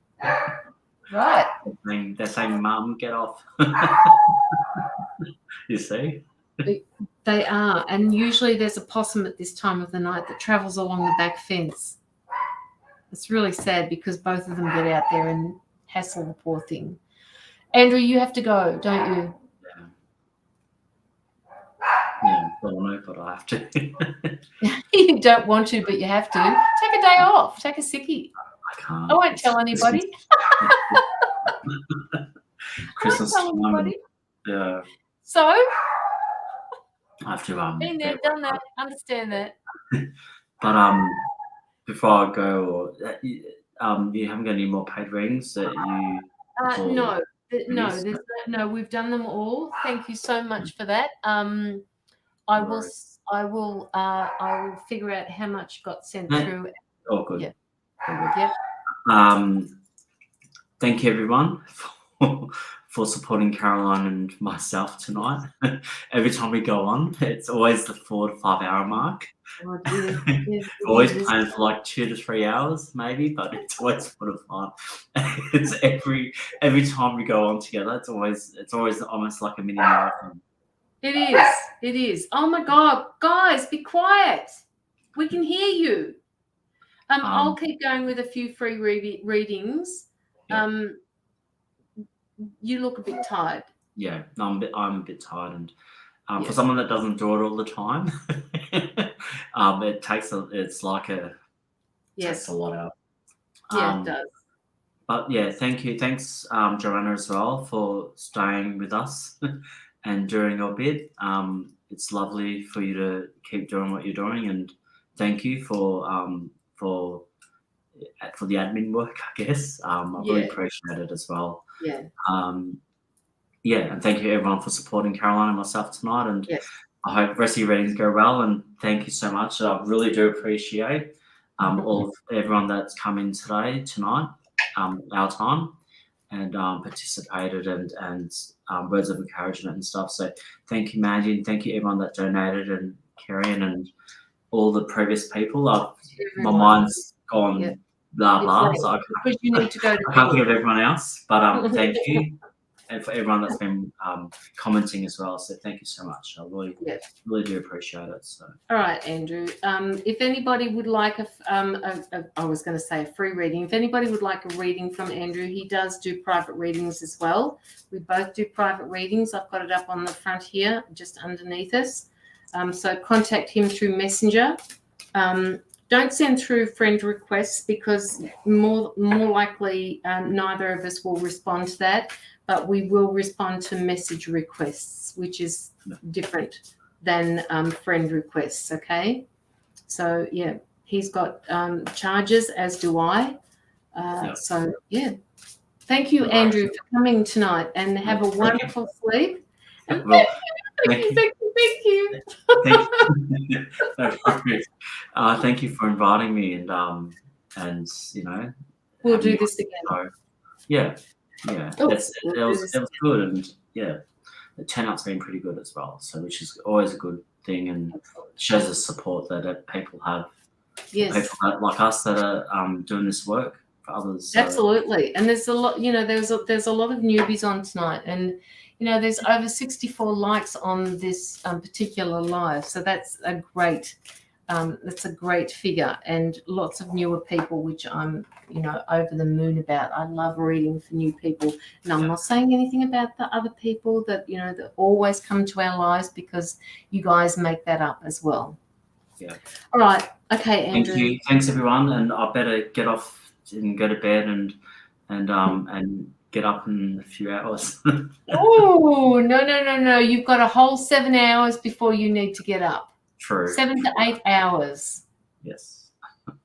Right. They're saying, Mum, get off. You see? They are. And usually there's a possum at this time of the night that travels along the back fence. It's really sad because both of them get out there and hassle the poor thing. Andrew, you have to go, don't you? Yeah, I don't know, but I have to. You don't want to, but you have to. Take a day off. Take a sickie. I can't. I won't tell anybody. Christmas I won't tell time. anybody. Yeah. So, I have to been there, done that, understand that. But before I go, you haven't got any more paid readings that you? No, we've done them all. Thank you so much for that. I will figure out how much got sent through. Oh, good. Yeah. Yeah. Thank you, everyone, for supporting Caroline and myself tonight. Every time we go on, it's always the 4 to 5 hour mark. Oh, Always planned for like 2 to 3 hours, maybe, but it's always 4 to 5. It's every time we go on together. It's always almost like a mini marathon. It is. Oh my God, guys, be quiet. We can hear you. I'll keep going with a few free readings. Yeah. You look a bit tired. Yeah, no, I'm a bit tired, and for someone that doesn't do it all the time, it takes takes a lot out. Yeah, it does. But yeah, thank you. Thanks, Joanna, as well, for staying with us and doing your bit. It's lovely for you to keep doing what you're doing, and thank you for the admin work, I guess. I really appreciate it as well. Yeah. And thank you everyone for supporting Caroline and myself tonight. And yes. I hope the rest of your readings go well. And thank you so much. I really do appreciate all of everyone that's come in tonight, our time, and participated and words of encouragement and stuff. So thank you, Mandy, and thank you everyone that donated, and Karen and all the previous people. My mind's gone blah blah. So I can't think of everyone else, but thank you, and for everyone that's been commenting as well. So thank you so much. I really do appreciate it. So all right, Andrew. If anybody would like I was going to say a free reading. If anybody would like a reading from Andrew, he does do private readings as well. We both do private readings. I've got it up on the front here, just underneath us. So contact him through Messenger. Don't send through friend requests, because more likely neither of us will respond to that, but we will respond to message requests, which is different than friend requests, okay? So, yeah, he's got charges, as do I. So, yeah. Thank you, Andrew, for coming tonight, and have a wonderful sleep. And thank you. Thank you. No worries. Thank you for inviting me, and we'll do this again. So, yeah. It was good, and the turnout's been pretty good as well. So, which is always a good thing, and shows the support that people have. Yes. People like us that are doing this work for others. So. Absolutely, and there's a lot. There's a lot of newbies on tonight, and there's over 64 likes on this particular live. So that's a great figure, and lots of newer people, which I'm over the moon about. I love reading for new people, and I'm not saying anything about the other people that that always come to our lives, because you guys make that up as well. Yeah. All right. Okay, Andrew. Thank you. Thanks, everyone, and I better get off and go to bed and get up in a few hours. Oh, no. You've got a whole 7 hours before you need to get up. True. 7 to 8 hours. Yes.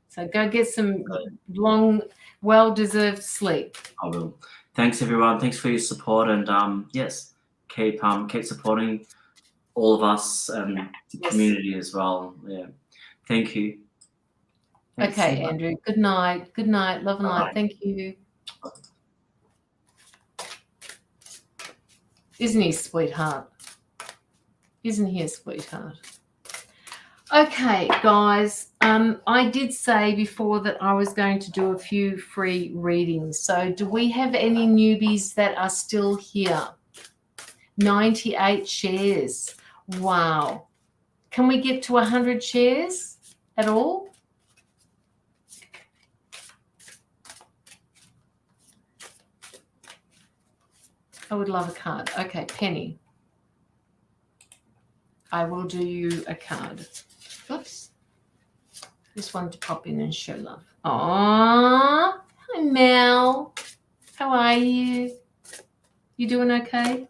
So go get some long, well-deserved sleep. I will. Thanks, everyone. Thanks for your support, and yes, keep supporting all of us and the community as well. Yeah. Thank you. Thanks okay, Andrew. Good night. Good night. Love and light. Thank you. Isn't he a sweetheart? Isn't he a sweetheart? Okay, guys. I did say before that I was going to do a few free readings. So do we have any newbies that are still here? 98 shares. Wow. Can we get to 100 shares at all? I would love a card. Okay, Penny. I will do you a card. Oops. Just wanted to pop in and show love. Aww. Hi, Mel. How are you? You doing okay?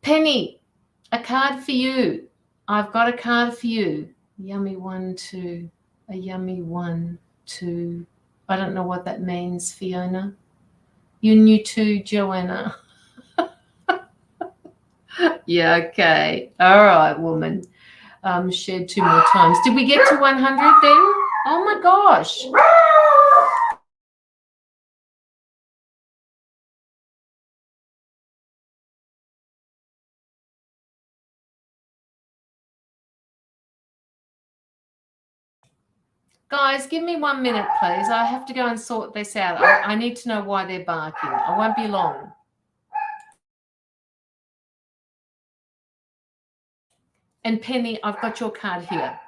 Penny, a card for you. I've got a card for you. Yummy 1, 2. A yummy 1, 2. I don't know what that means, Fiona. You knew too, Joanna. Yeah, okay. All right, woman. Shared 2 more times. Did we get to 100 then? Oh my gosh. Guys, give me 1 minute, please. I have to go and sort this out. I need to know why they're barking. I won't be long. And Penny, I've got your card here.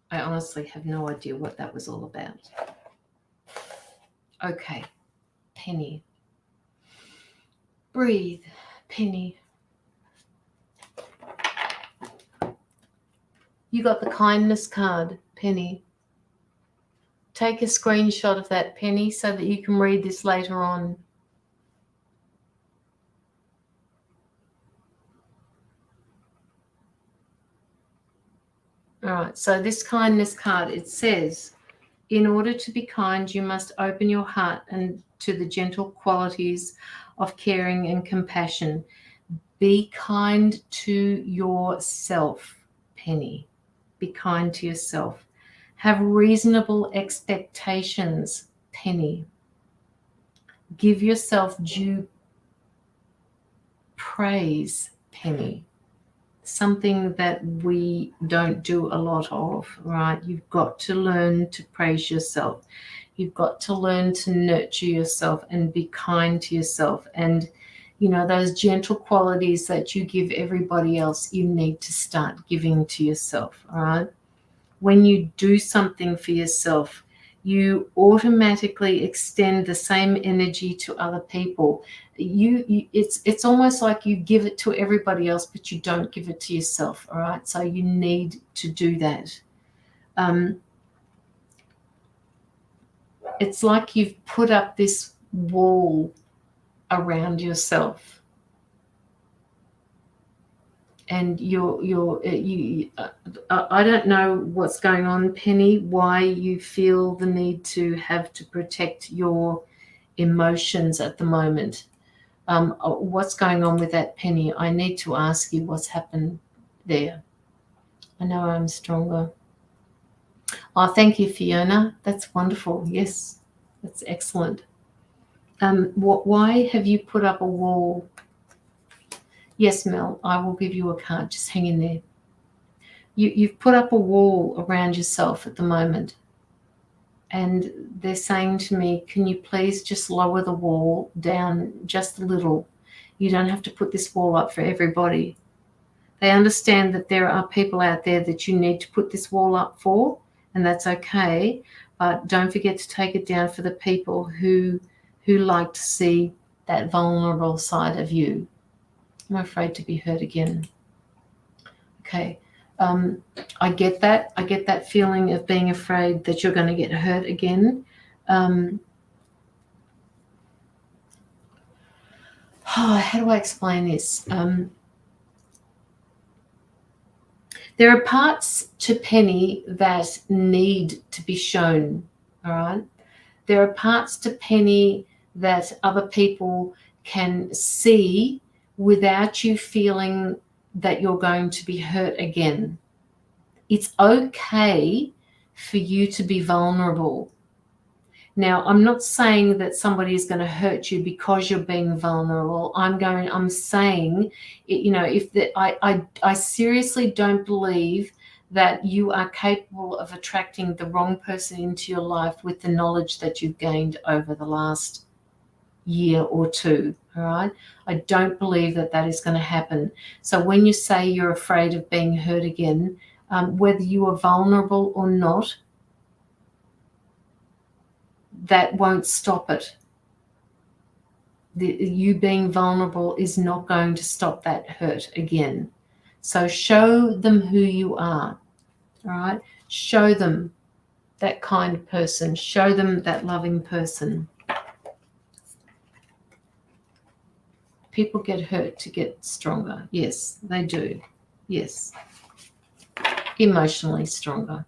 I honestly have no idea what that was all about. Okay, Penny. Breathe, Penny. You got the kindness card, Penny. Take a screenshot of that, Penny, so that you can read this later on. All right, so this kindness card, it says, in order to be kind, you must open your heart and to the gentle qualities of caring and compassion. Be kind to yourself, Penny. Be kind to yourself. Have reasonable expectations, Penny. Give yourself due praise, Penny. Something that we don't do a lot of, right? You've got to learn to praise yourself. You've got to learn to nurture yourself and be kind to yourself. And, you know, those gentle qualities that you give everybody else, you need to start giving to yourself, all right? When you do something for yourself, you automatically extend the same energy to other people. It's almost like you give it to everybody else, but you don't give it to yourself. All right, so you need to do that. It's like you've put up this wall around yourself, and I don't know what's going on, Penny, why you feel the need to have to protect your emotions at the moment. What's going on with that, Penny? I need to ask you what's happened there. I know I'm stronger. Oh, thank you, Fiona. That's wonderful. Yes, that's excellent. Why have you put up a wall? Yes, Mel, I will give you a card. Just hang in there. You've put up a wall around yourself at the moment. And they're saying to me, can you please just lower the wall down just a little? You don't have to put this wall up for everybody. They understand that there are people out there that you need to put this wall up for, and that's okay. But don't forget to take it down for the people who like to see that vulnerable side of you. I'm afraid to be hurt again. Okay. I get that. I get that feeling of being afraid that you're going to get hurt again. How do I explain this? There are parts to Penny that need to be shown, all right? There are parts to Penny that other people can see without you feeling that you're going to be hurt again. It's okay for you to be vulnerable. Now, I'm not saying that somebody is going to hurt you because you're being vulnerable. I'm saying, I seriously don't believe that you are capable of attracting the wrong person into your life with the knowledge that you've gained over the last year or two. All right. I don't believe that that is going to happen. So when you say you're afraid of being hurt again, whether you are vulnerable or not, that won't stop it. You being vulnerable is not going to stop that hurt again. So show them who you are. All right. Show them that kind person. Show them that loving person. People get hurt to get stronger. Yes, they do. Yes. Emotionally stronger.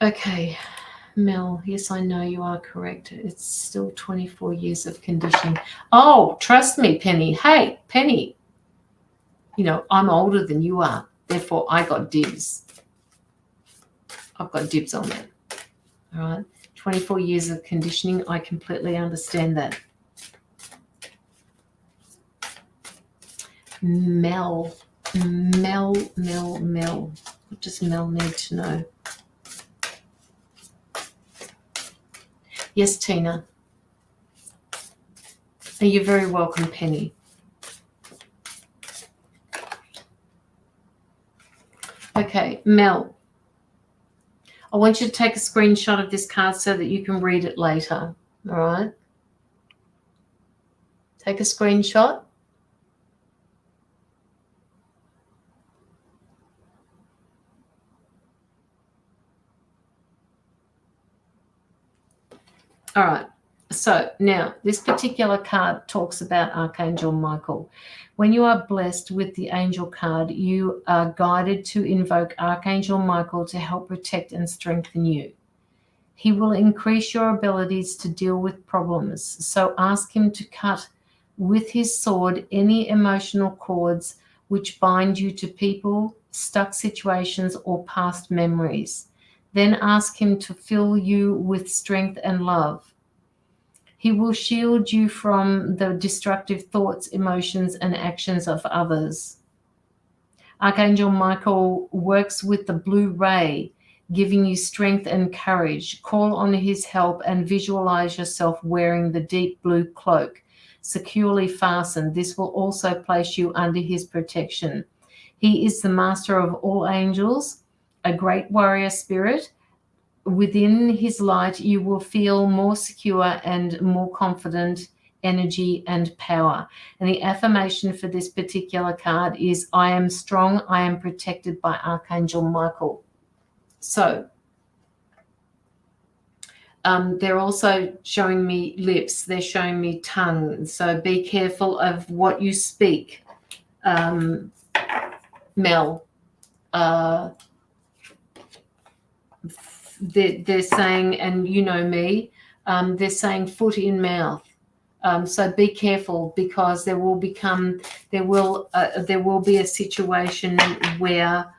Okay, Mel, yes, I know you are correct. It's still 24 years of conditioning. Oh, trust me, Penny. Hey, Penny, I'm older than you are. Therefore, I got dibs. I've got dibs on that. All right. 24 years of conditioning. I completely understand that. Mel. What does Mel need to know? Yes, Tina. You're very welcome, Penny. Okay, Mel. I want you to take a screenshot of this card so that you can read it later. All right? Take a screenshot. All right. So now this particular card talks about Archangel Michael. When you are blessed with the angel card, you are guided to invoke Archangel Michael to help protect and strengthen you. He will increase your abilities to deal with problems. So ask him to cut with his sword any emotional cords which bind you to people, stuck situations, or past memories. Then ask him to fill you with strength and love. He will shield you from the destructive thoughts, emotions, and actions of others. Archangel Michael works with the blue ray, giving you strength and courage. Call on his help and visualize yourself wearing the deep blue cloak, securely fastened. This will also place you under his protection. He is the master of all angels, a great warrior spirit. Within his light, you will feel more secure and more confident energy and power. And the affirmation for this particular card is, I am strong, I am protected by Archangel Michael. So they're also showing me lips, they're showing me tongue. So be careful of what you speak. Mel, they're saying, and you know me, they're saying foot in mouth. So be careful, because there will be a situation where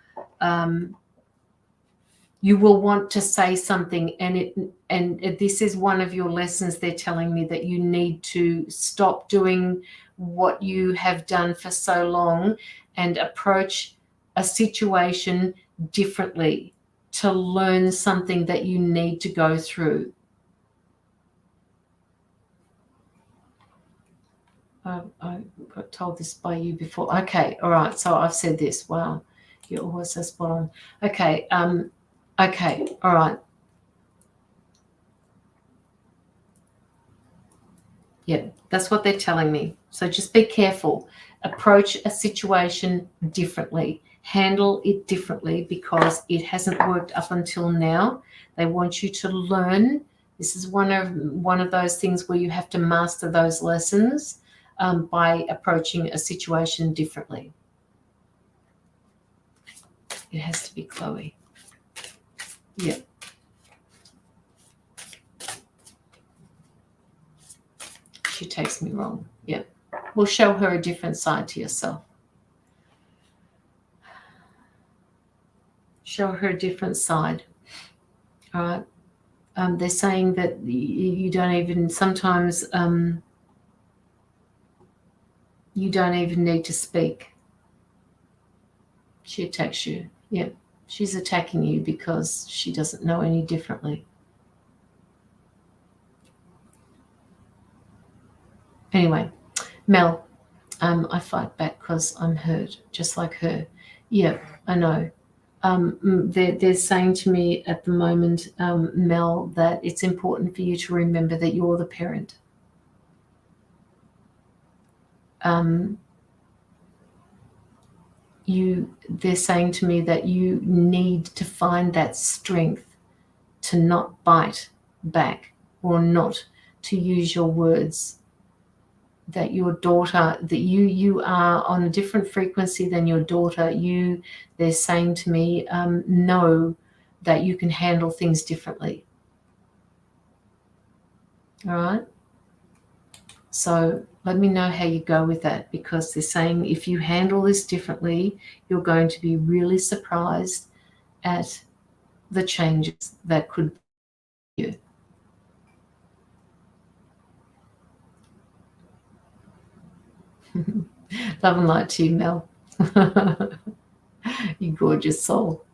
you will want to say something, and this is one of your lessons. They're telling me that you need to stop doing what you have done for so long and approach a situation differently to learn something that you need to go through. I got told this by you before. Okay, all right. So I've said this. Wow, you're always so spot on. Okay, okay, all right. Yeah, that's what they're telling me. So just be careful. Approach a situation differently. Handle it differently, because it hasn't worked up until now. They want you to learn. This is one of those things where you have to master those lessons by approaching a situation differently. It has to be Chloe. Yeah. She takes me wrong. Yeah. We'll show her a different side to yourself. Show her a different side. All right. They're saying that you don't even sometimes you don't even need to speak. She attacks you. Yeah, she's attacking you because she doesn't know any differently. Anyway, Mel, I fight back because I'm hurt, just like her. Yeah, I know. They're saying to me at the moment, Mel, that it's important for you to remember that you're the parent. They're saying to me that you need to find that strength to not bite back or not to use your words. That your daughter, that you are on a different frequency than your daughter. They're saying to me, know that you can handle things differently. All right. So let me know how you go with that, because they're saying if you handle this differently, you're going to be really surprised at the changes that could be you. Love and light to you, Mel. You gorgeous soul.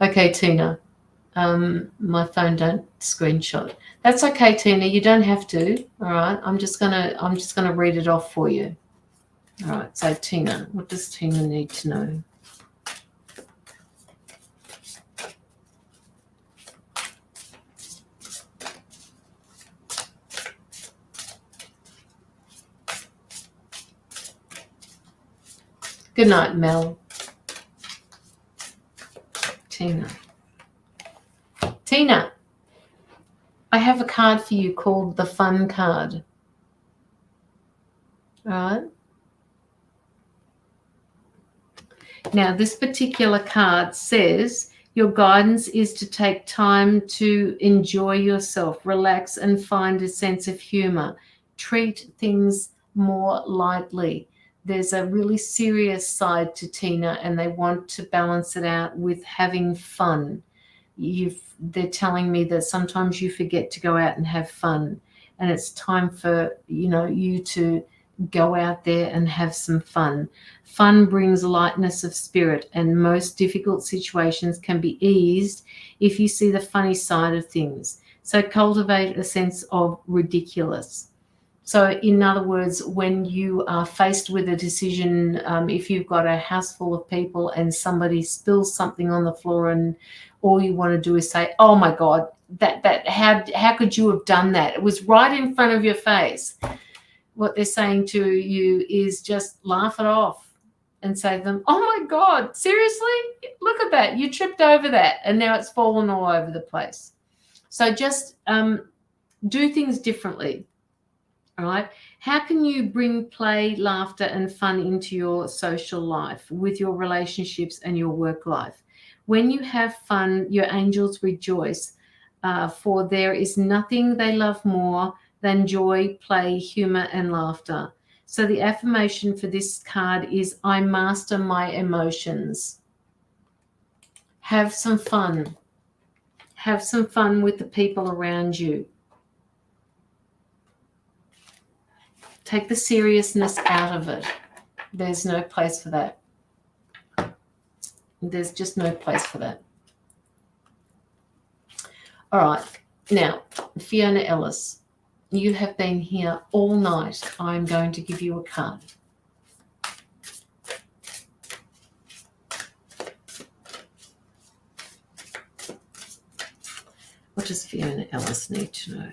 Okay, Tina. My phone don't screenshot. That's okay, Tina. You don't have to. All right. I'm just gonna read it off for you. All right. So Tina, what does Tina need to know? Good night, Mel. Tina, I have a card for you called the Fun card. All right. Now, this particular card says your guidance is to take time to enjoy yourself, relax, and find a sense of humor. Treat things more lightly. There's a really serious side to Tina, and they want to balance it out with having fun. They're telling me that sometimes you forget to go out and have fun, and it's time for you to go out there and have some fun. Fun brings lightness of spirit, and most difficult situations can be eased if you see the funny side of things. So cultivate a sense of ridiculous. So in other words, when you are faced with a decision, if you've got a house full of people and somebody spills something on the floor, and all you want to do is say, oh my God, how could you have done that? It was right in front of your face. What they're saying to you is just laugh it off and say to them, oh my God, seriously? Look at that. You tripped over that and now it's fallen all over the place. So just do things differently. All right. How can you bring play, laughter, and fun into your social life, with your relationships and your work life? When you have fun, your angels rejoice, for there is nothing they love more than joy, play, humor, and laughter. So the affirmation for this card is, I master my emotions. Have some fun. Have some fun with the people around you. Take the seriousness out of it. There's no place for that. There's just no place for that. All right. Now, Fiona Ellis, you have been here all night. I'm going to give you a card. What does Fiona Ellis need to know?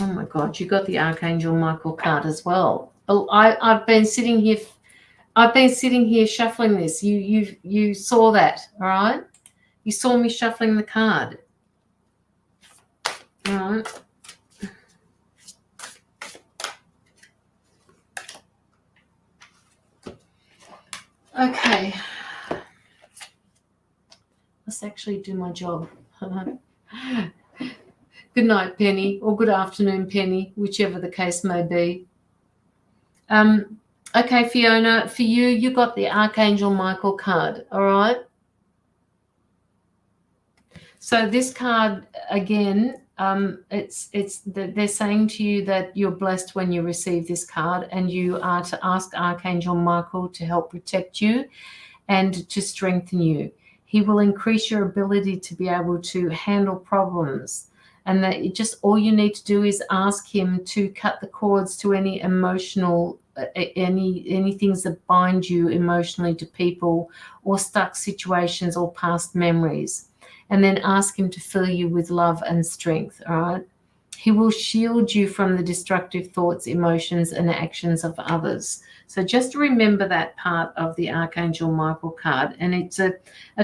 Oh my God, you got the Archangel Michael card as well. I've been sitting here shuffling this. You saw that, all right? You saw me shuffling the card. All right. Okay. Let's actually do my job. Good night, Penny, or good afternoon, Penny, whichever the case may be. Okay, Fiona, for you, you got the Archangel Michael card, all right? So this card, again, they're saying to you that you're blessed when you receive this card, and you are to ask Archangel Michael to help protect you and to strengthen you. He will increase your ability to be able to handle problems, and that all you need to do is ask him to cut the cords to any emotional any things that bind you emotionally to people or stuck situations or past memories, and then ask him to fill you with love and strength. All right, he will shield you from the destructive thoughts, emotions, and actions of others. So just remember that part of the Archangel Michael card, and it's a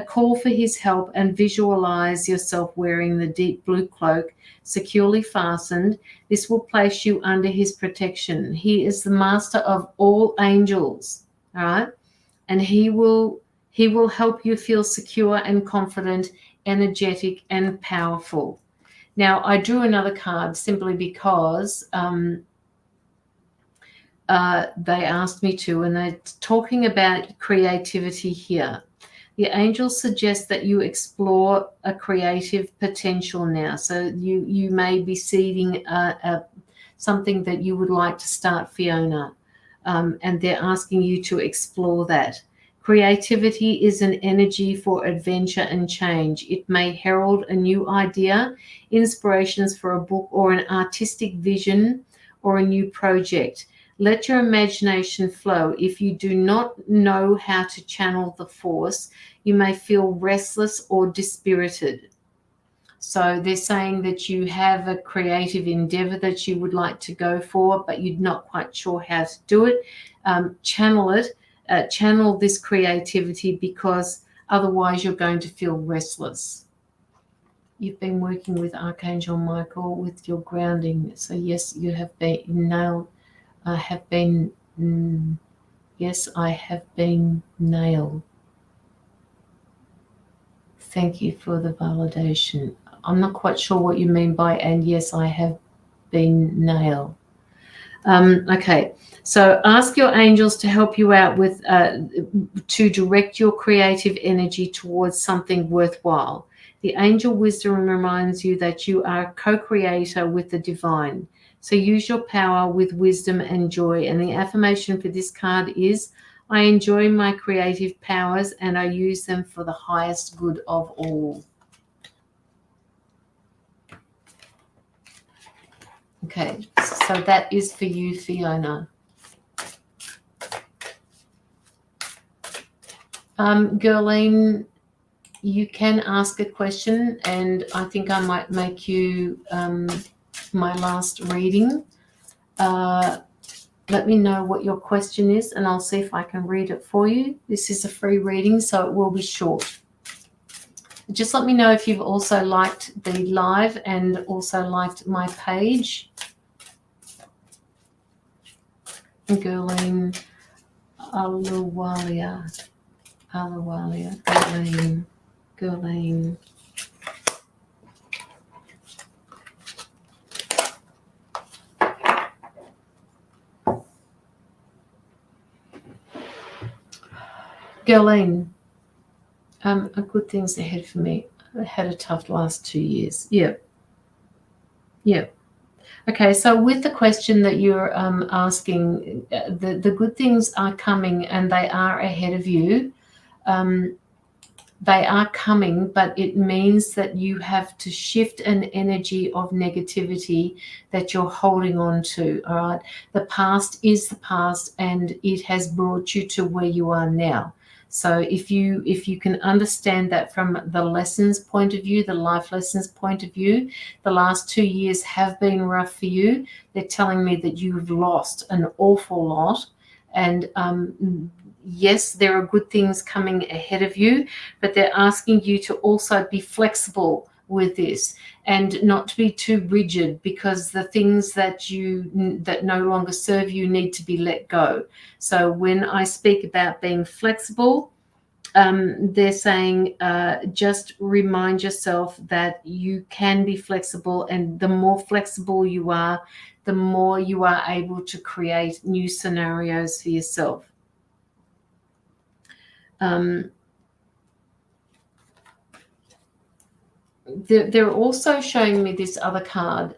call for his help. And visualize yourself wearing the deep blue cloak, securely fastened. This will place you under his protection. He is the master of all angels, all right? And he will help you feel secure and confident, energetic and powerful. Now, I drew another card simply because they asked me to, and they're talking about creativity here. The angels suggest that you explore a creative potential now. So you may be seeding something that you would like to start, Fiona, and they're asking you to explore that. Creativity is an energy for adventure and change. It may herald a new idea, inspirations for a book or an artistic vision or a new project. Let your imagination flow. If you do not know how to channel the force, you may feel restless or dispirited. So they're saying that you have a creative endeavor that you would like to go for, but you're not quite sure how to do it. Channel it. Channel this creativity, because otherwise you're going to feel restless. You've been working with Archangel Michael with your grounding. So yes, you have been nailed. Yes, I have been nailed. Thank you for the validation. I'm not quite sure what you mean by, and yes, I have been nailed. Okay, so ask your angels to help you out with to direct your creative energy towards something worthwhile. The angel wisdom reminds you that you are a co-creator with the divine. So use your power with wisdom and joy. And the affirmation for this card is, I enjoy my creative powers and I use them for the highest good of all. Okay, so that is for you, Fiona. Gerline, you can ask a question, and I think I might make you my last reading. Let me know what your question is, and I'll see if I can read it for you. This is a free reading, so it will be short. Just let me know if you've also liked the live and also liked my page. Gerline Aluwalia, Gerline. Gerline, good things ahead for me. I had a tough last 2 years. Yeah. Okay, so with the question that you're asking, the good things are coming and they are ahead of you. They are coming, but it means that you have to shift an energy of negativity that you're holding on to, all right? The past is the past, and it has brought you to where you are now. So if you can understand that from the lessons point of view, the life lessons point of view, the last 2 years have been rough for you. They're telling me that you've lost an awful lot. And yes, there are good things coming ahead of you, but they're asking you to also be flexible with this and not to be too rigid, because the things that no longer serve you need to be let go. So when I speak about being flexible, they're saying just remind yourself that you can be flexible, and the more flexible you are, the more you are able to create new scenarios for yourself. They're also showing me this other card.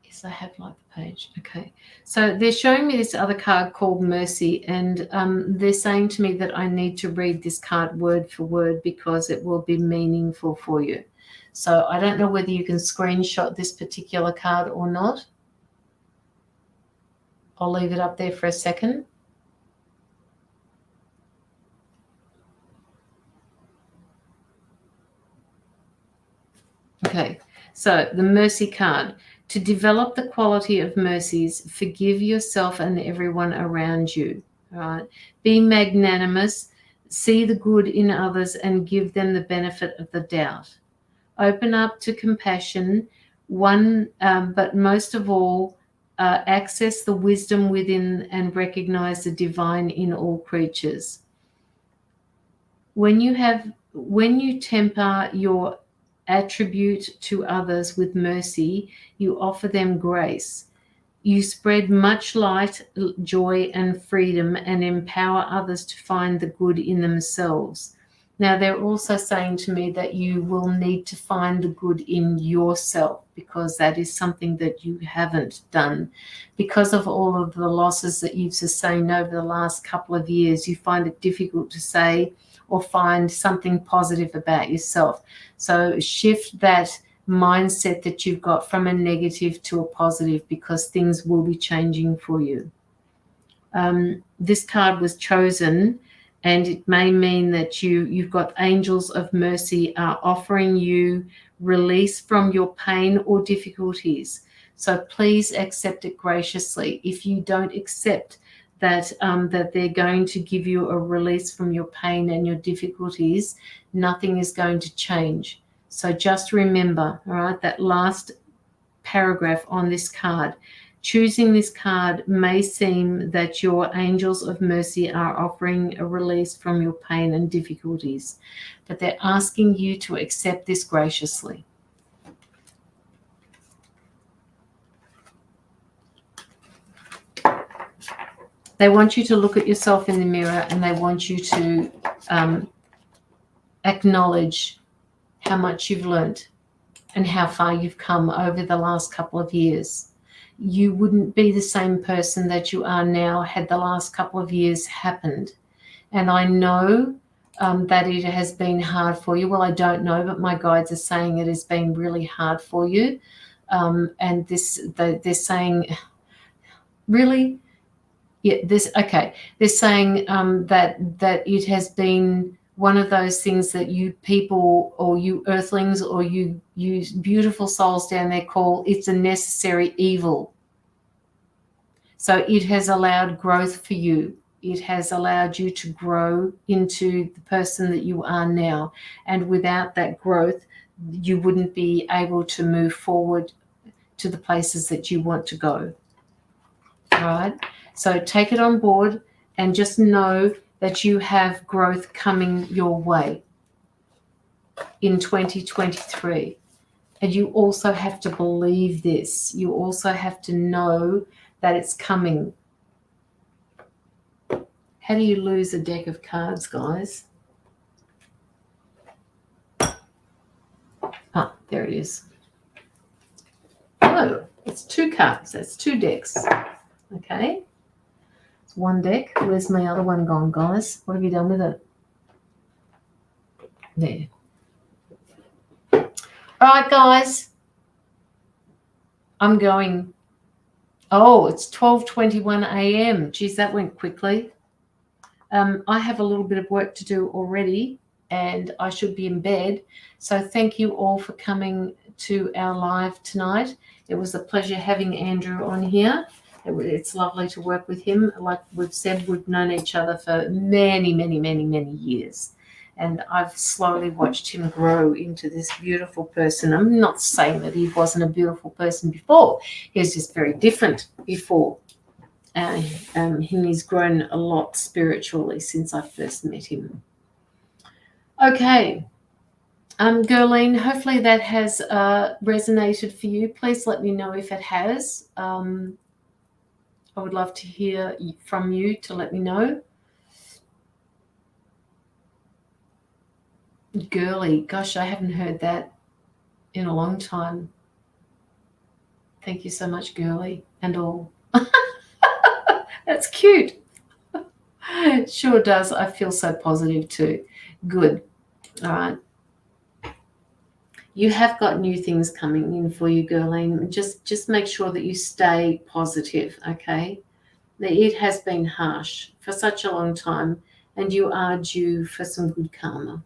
Yes, I have like the page. Okay. So they're showing me this other card called Mercy, and they're saying to me that I need to read this card word for word because it will be meaningful for you. So I don't know whether you can screenshot this particular card or not. I'll leave it up there for a second. Okay, so the Mercy card. To develop the quality of mercies, forgive yourself and everyone around you. All right? Be magnanimous, see the good in others and give them the benefit of the doubt. Open up to compassion, but most of all, access the wisdom within and recognize the divine in all creatures. When you temper your attribute to others with mercy, you offer them grace. You spread much light, joy, and freedom and empower others to find the good in themselves. Now, they're also saying to me that you will need to find the good in yourself because that is something that you haven't done. Because of all of the losses that you've sustained over the last couple of years, you find it difficult to say or find something positive about yourself. So shift that mindset that you've got from a negative to a positive because things will be changing for you. This card was chosen, and it may mean that you've got angels of mercy are offering you release from your pain or difficulties. So please accept it graciously. If you don't accept that they're going to give you a release from your pain and your difficulties, nothing is going to change. So just remember, all right, that last paragraph on this card. Choosing this card may seem that your angels of mercy are offering a release from your pain and difficulties, but they're asking you to accept this graciously. They want you to look at yourself in the mirror and they want you to acknowledge how much you've learned and how far you've come over the last couple of years. You wouldn't be the same person that you are now had the last couple of years happened. And I know that it has been hard for you. Well, I don't know, but my guides are saying it has been really hard for you. And they're saying, really? Yeah, okay. They're saying that it has been one of those things that you people or you earthlings or you beautiful souls down there call it's a necessary evil. So it has allowed growth for you. It has allowed you to grow into the person that you are now. And without that growth, you wouldn't be able to move forward to the places that you want to go. All right? So take it on board and just know that you have growth coming your way in 2023. And you also have to believe this. You also have to know that it's coming. How do you lose a deck of cards, guys? Ah, there it is. Oh, it's 2 cards. That's 2 decks. Okay. It's 1 deck. Where's my other one gone, guys? What have you done with it? There. All right, guys. I'm going. Oh, it's 12:21 a.m. Geez, that went quickly. I have a little bit of work to do already, and I should be in bed. So thank you all for coming to our live tonight. It was a pleasure having Andrew on here. It's lovely to work with him. Like we've said, we've known each other for many, many, many, many years. And I've slowly watched him grow into this beautiful person. I'm not saying that he wasn't a beautiful person before. He was just very different before. He's grown a lot spiritually since I first met him. Okay. Gerline, hopefully that has resonated for you. Please let me know if it has. I would love to hear from you to let me know. Girly, gosh, I haven't heard that in a long time. Thank you so much, Girly, and all. That's cute. It sure does. I feel so positive too. Good. All right. You have got new things coming in for you, Gerline. Just make sure that you stay positive, okay? It has been harsh for such a long time, and you are due for some good karma.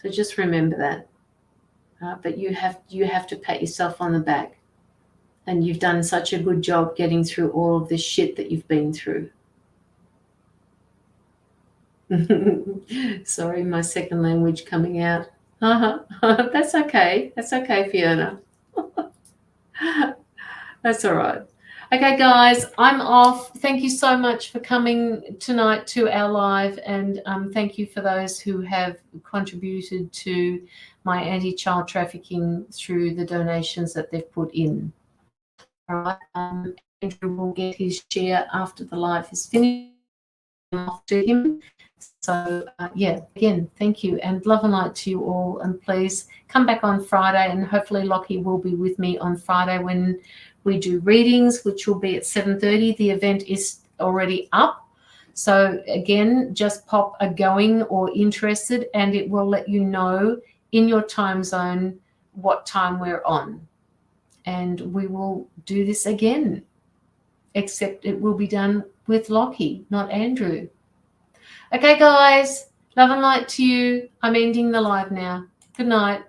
So just remember that. But you have to pat yourself on the back, and you've done such a good job getting through all of this shit that you've been through. Sorry, my second language coming out. That's okay. That's okay, Fiona. That's all right. Okay, guys, I'm off. Thank you so much for coming tonight to our live, and thank you for those who have contributed to my anti-child trafficking through the donations that they've put in. All right. Andrew will get his share after the live is finished. Off to him. So yeah, again, thank you, and love and light to you all, and please come back on Friday, and hopefully Lockie will be with me on Friday when we do readings, which will be at 7:30. The event is already up, so again, just pop a going or interested, and it will let you know in your time zone what time we're on, and we will do this again, except it will be done with Lockie, not Andrew. Okay, guys, love and light to you. I'm ending the live now. Good night.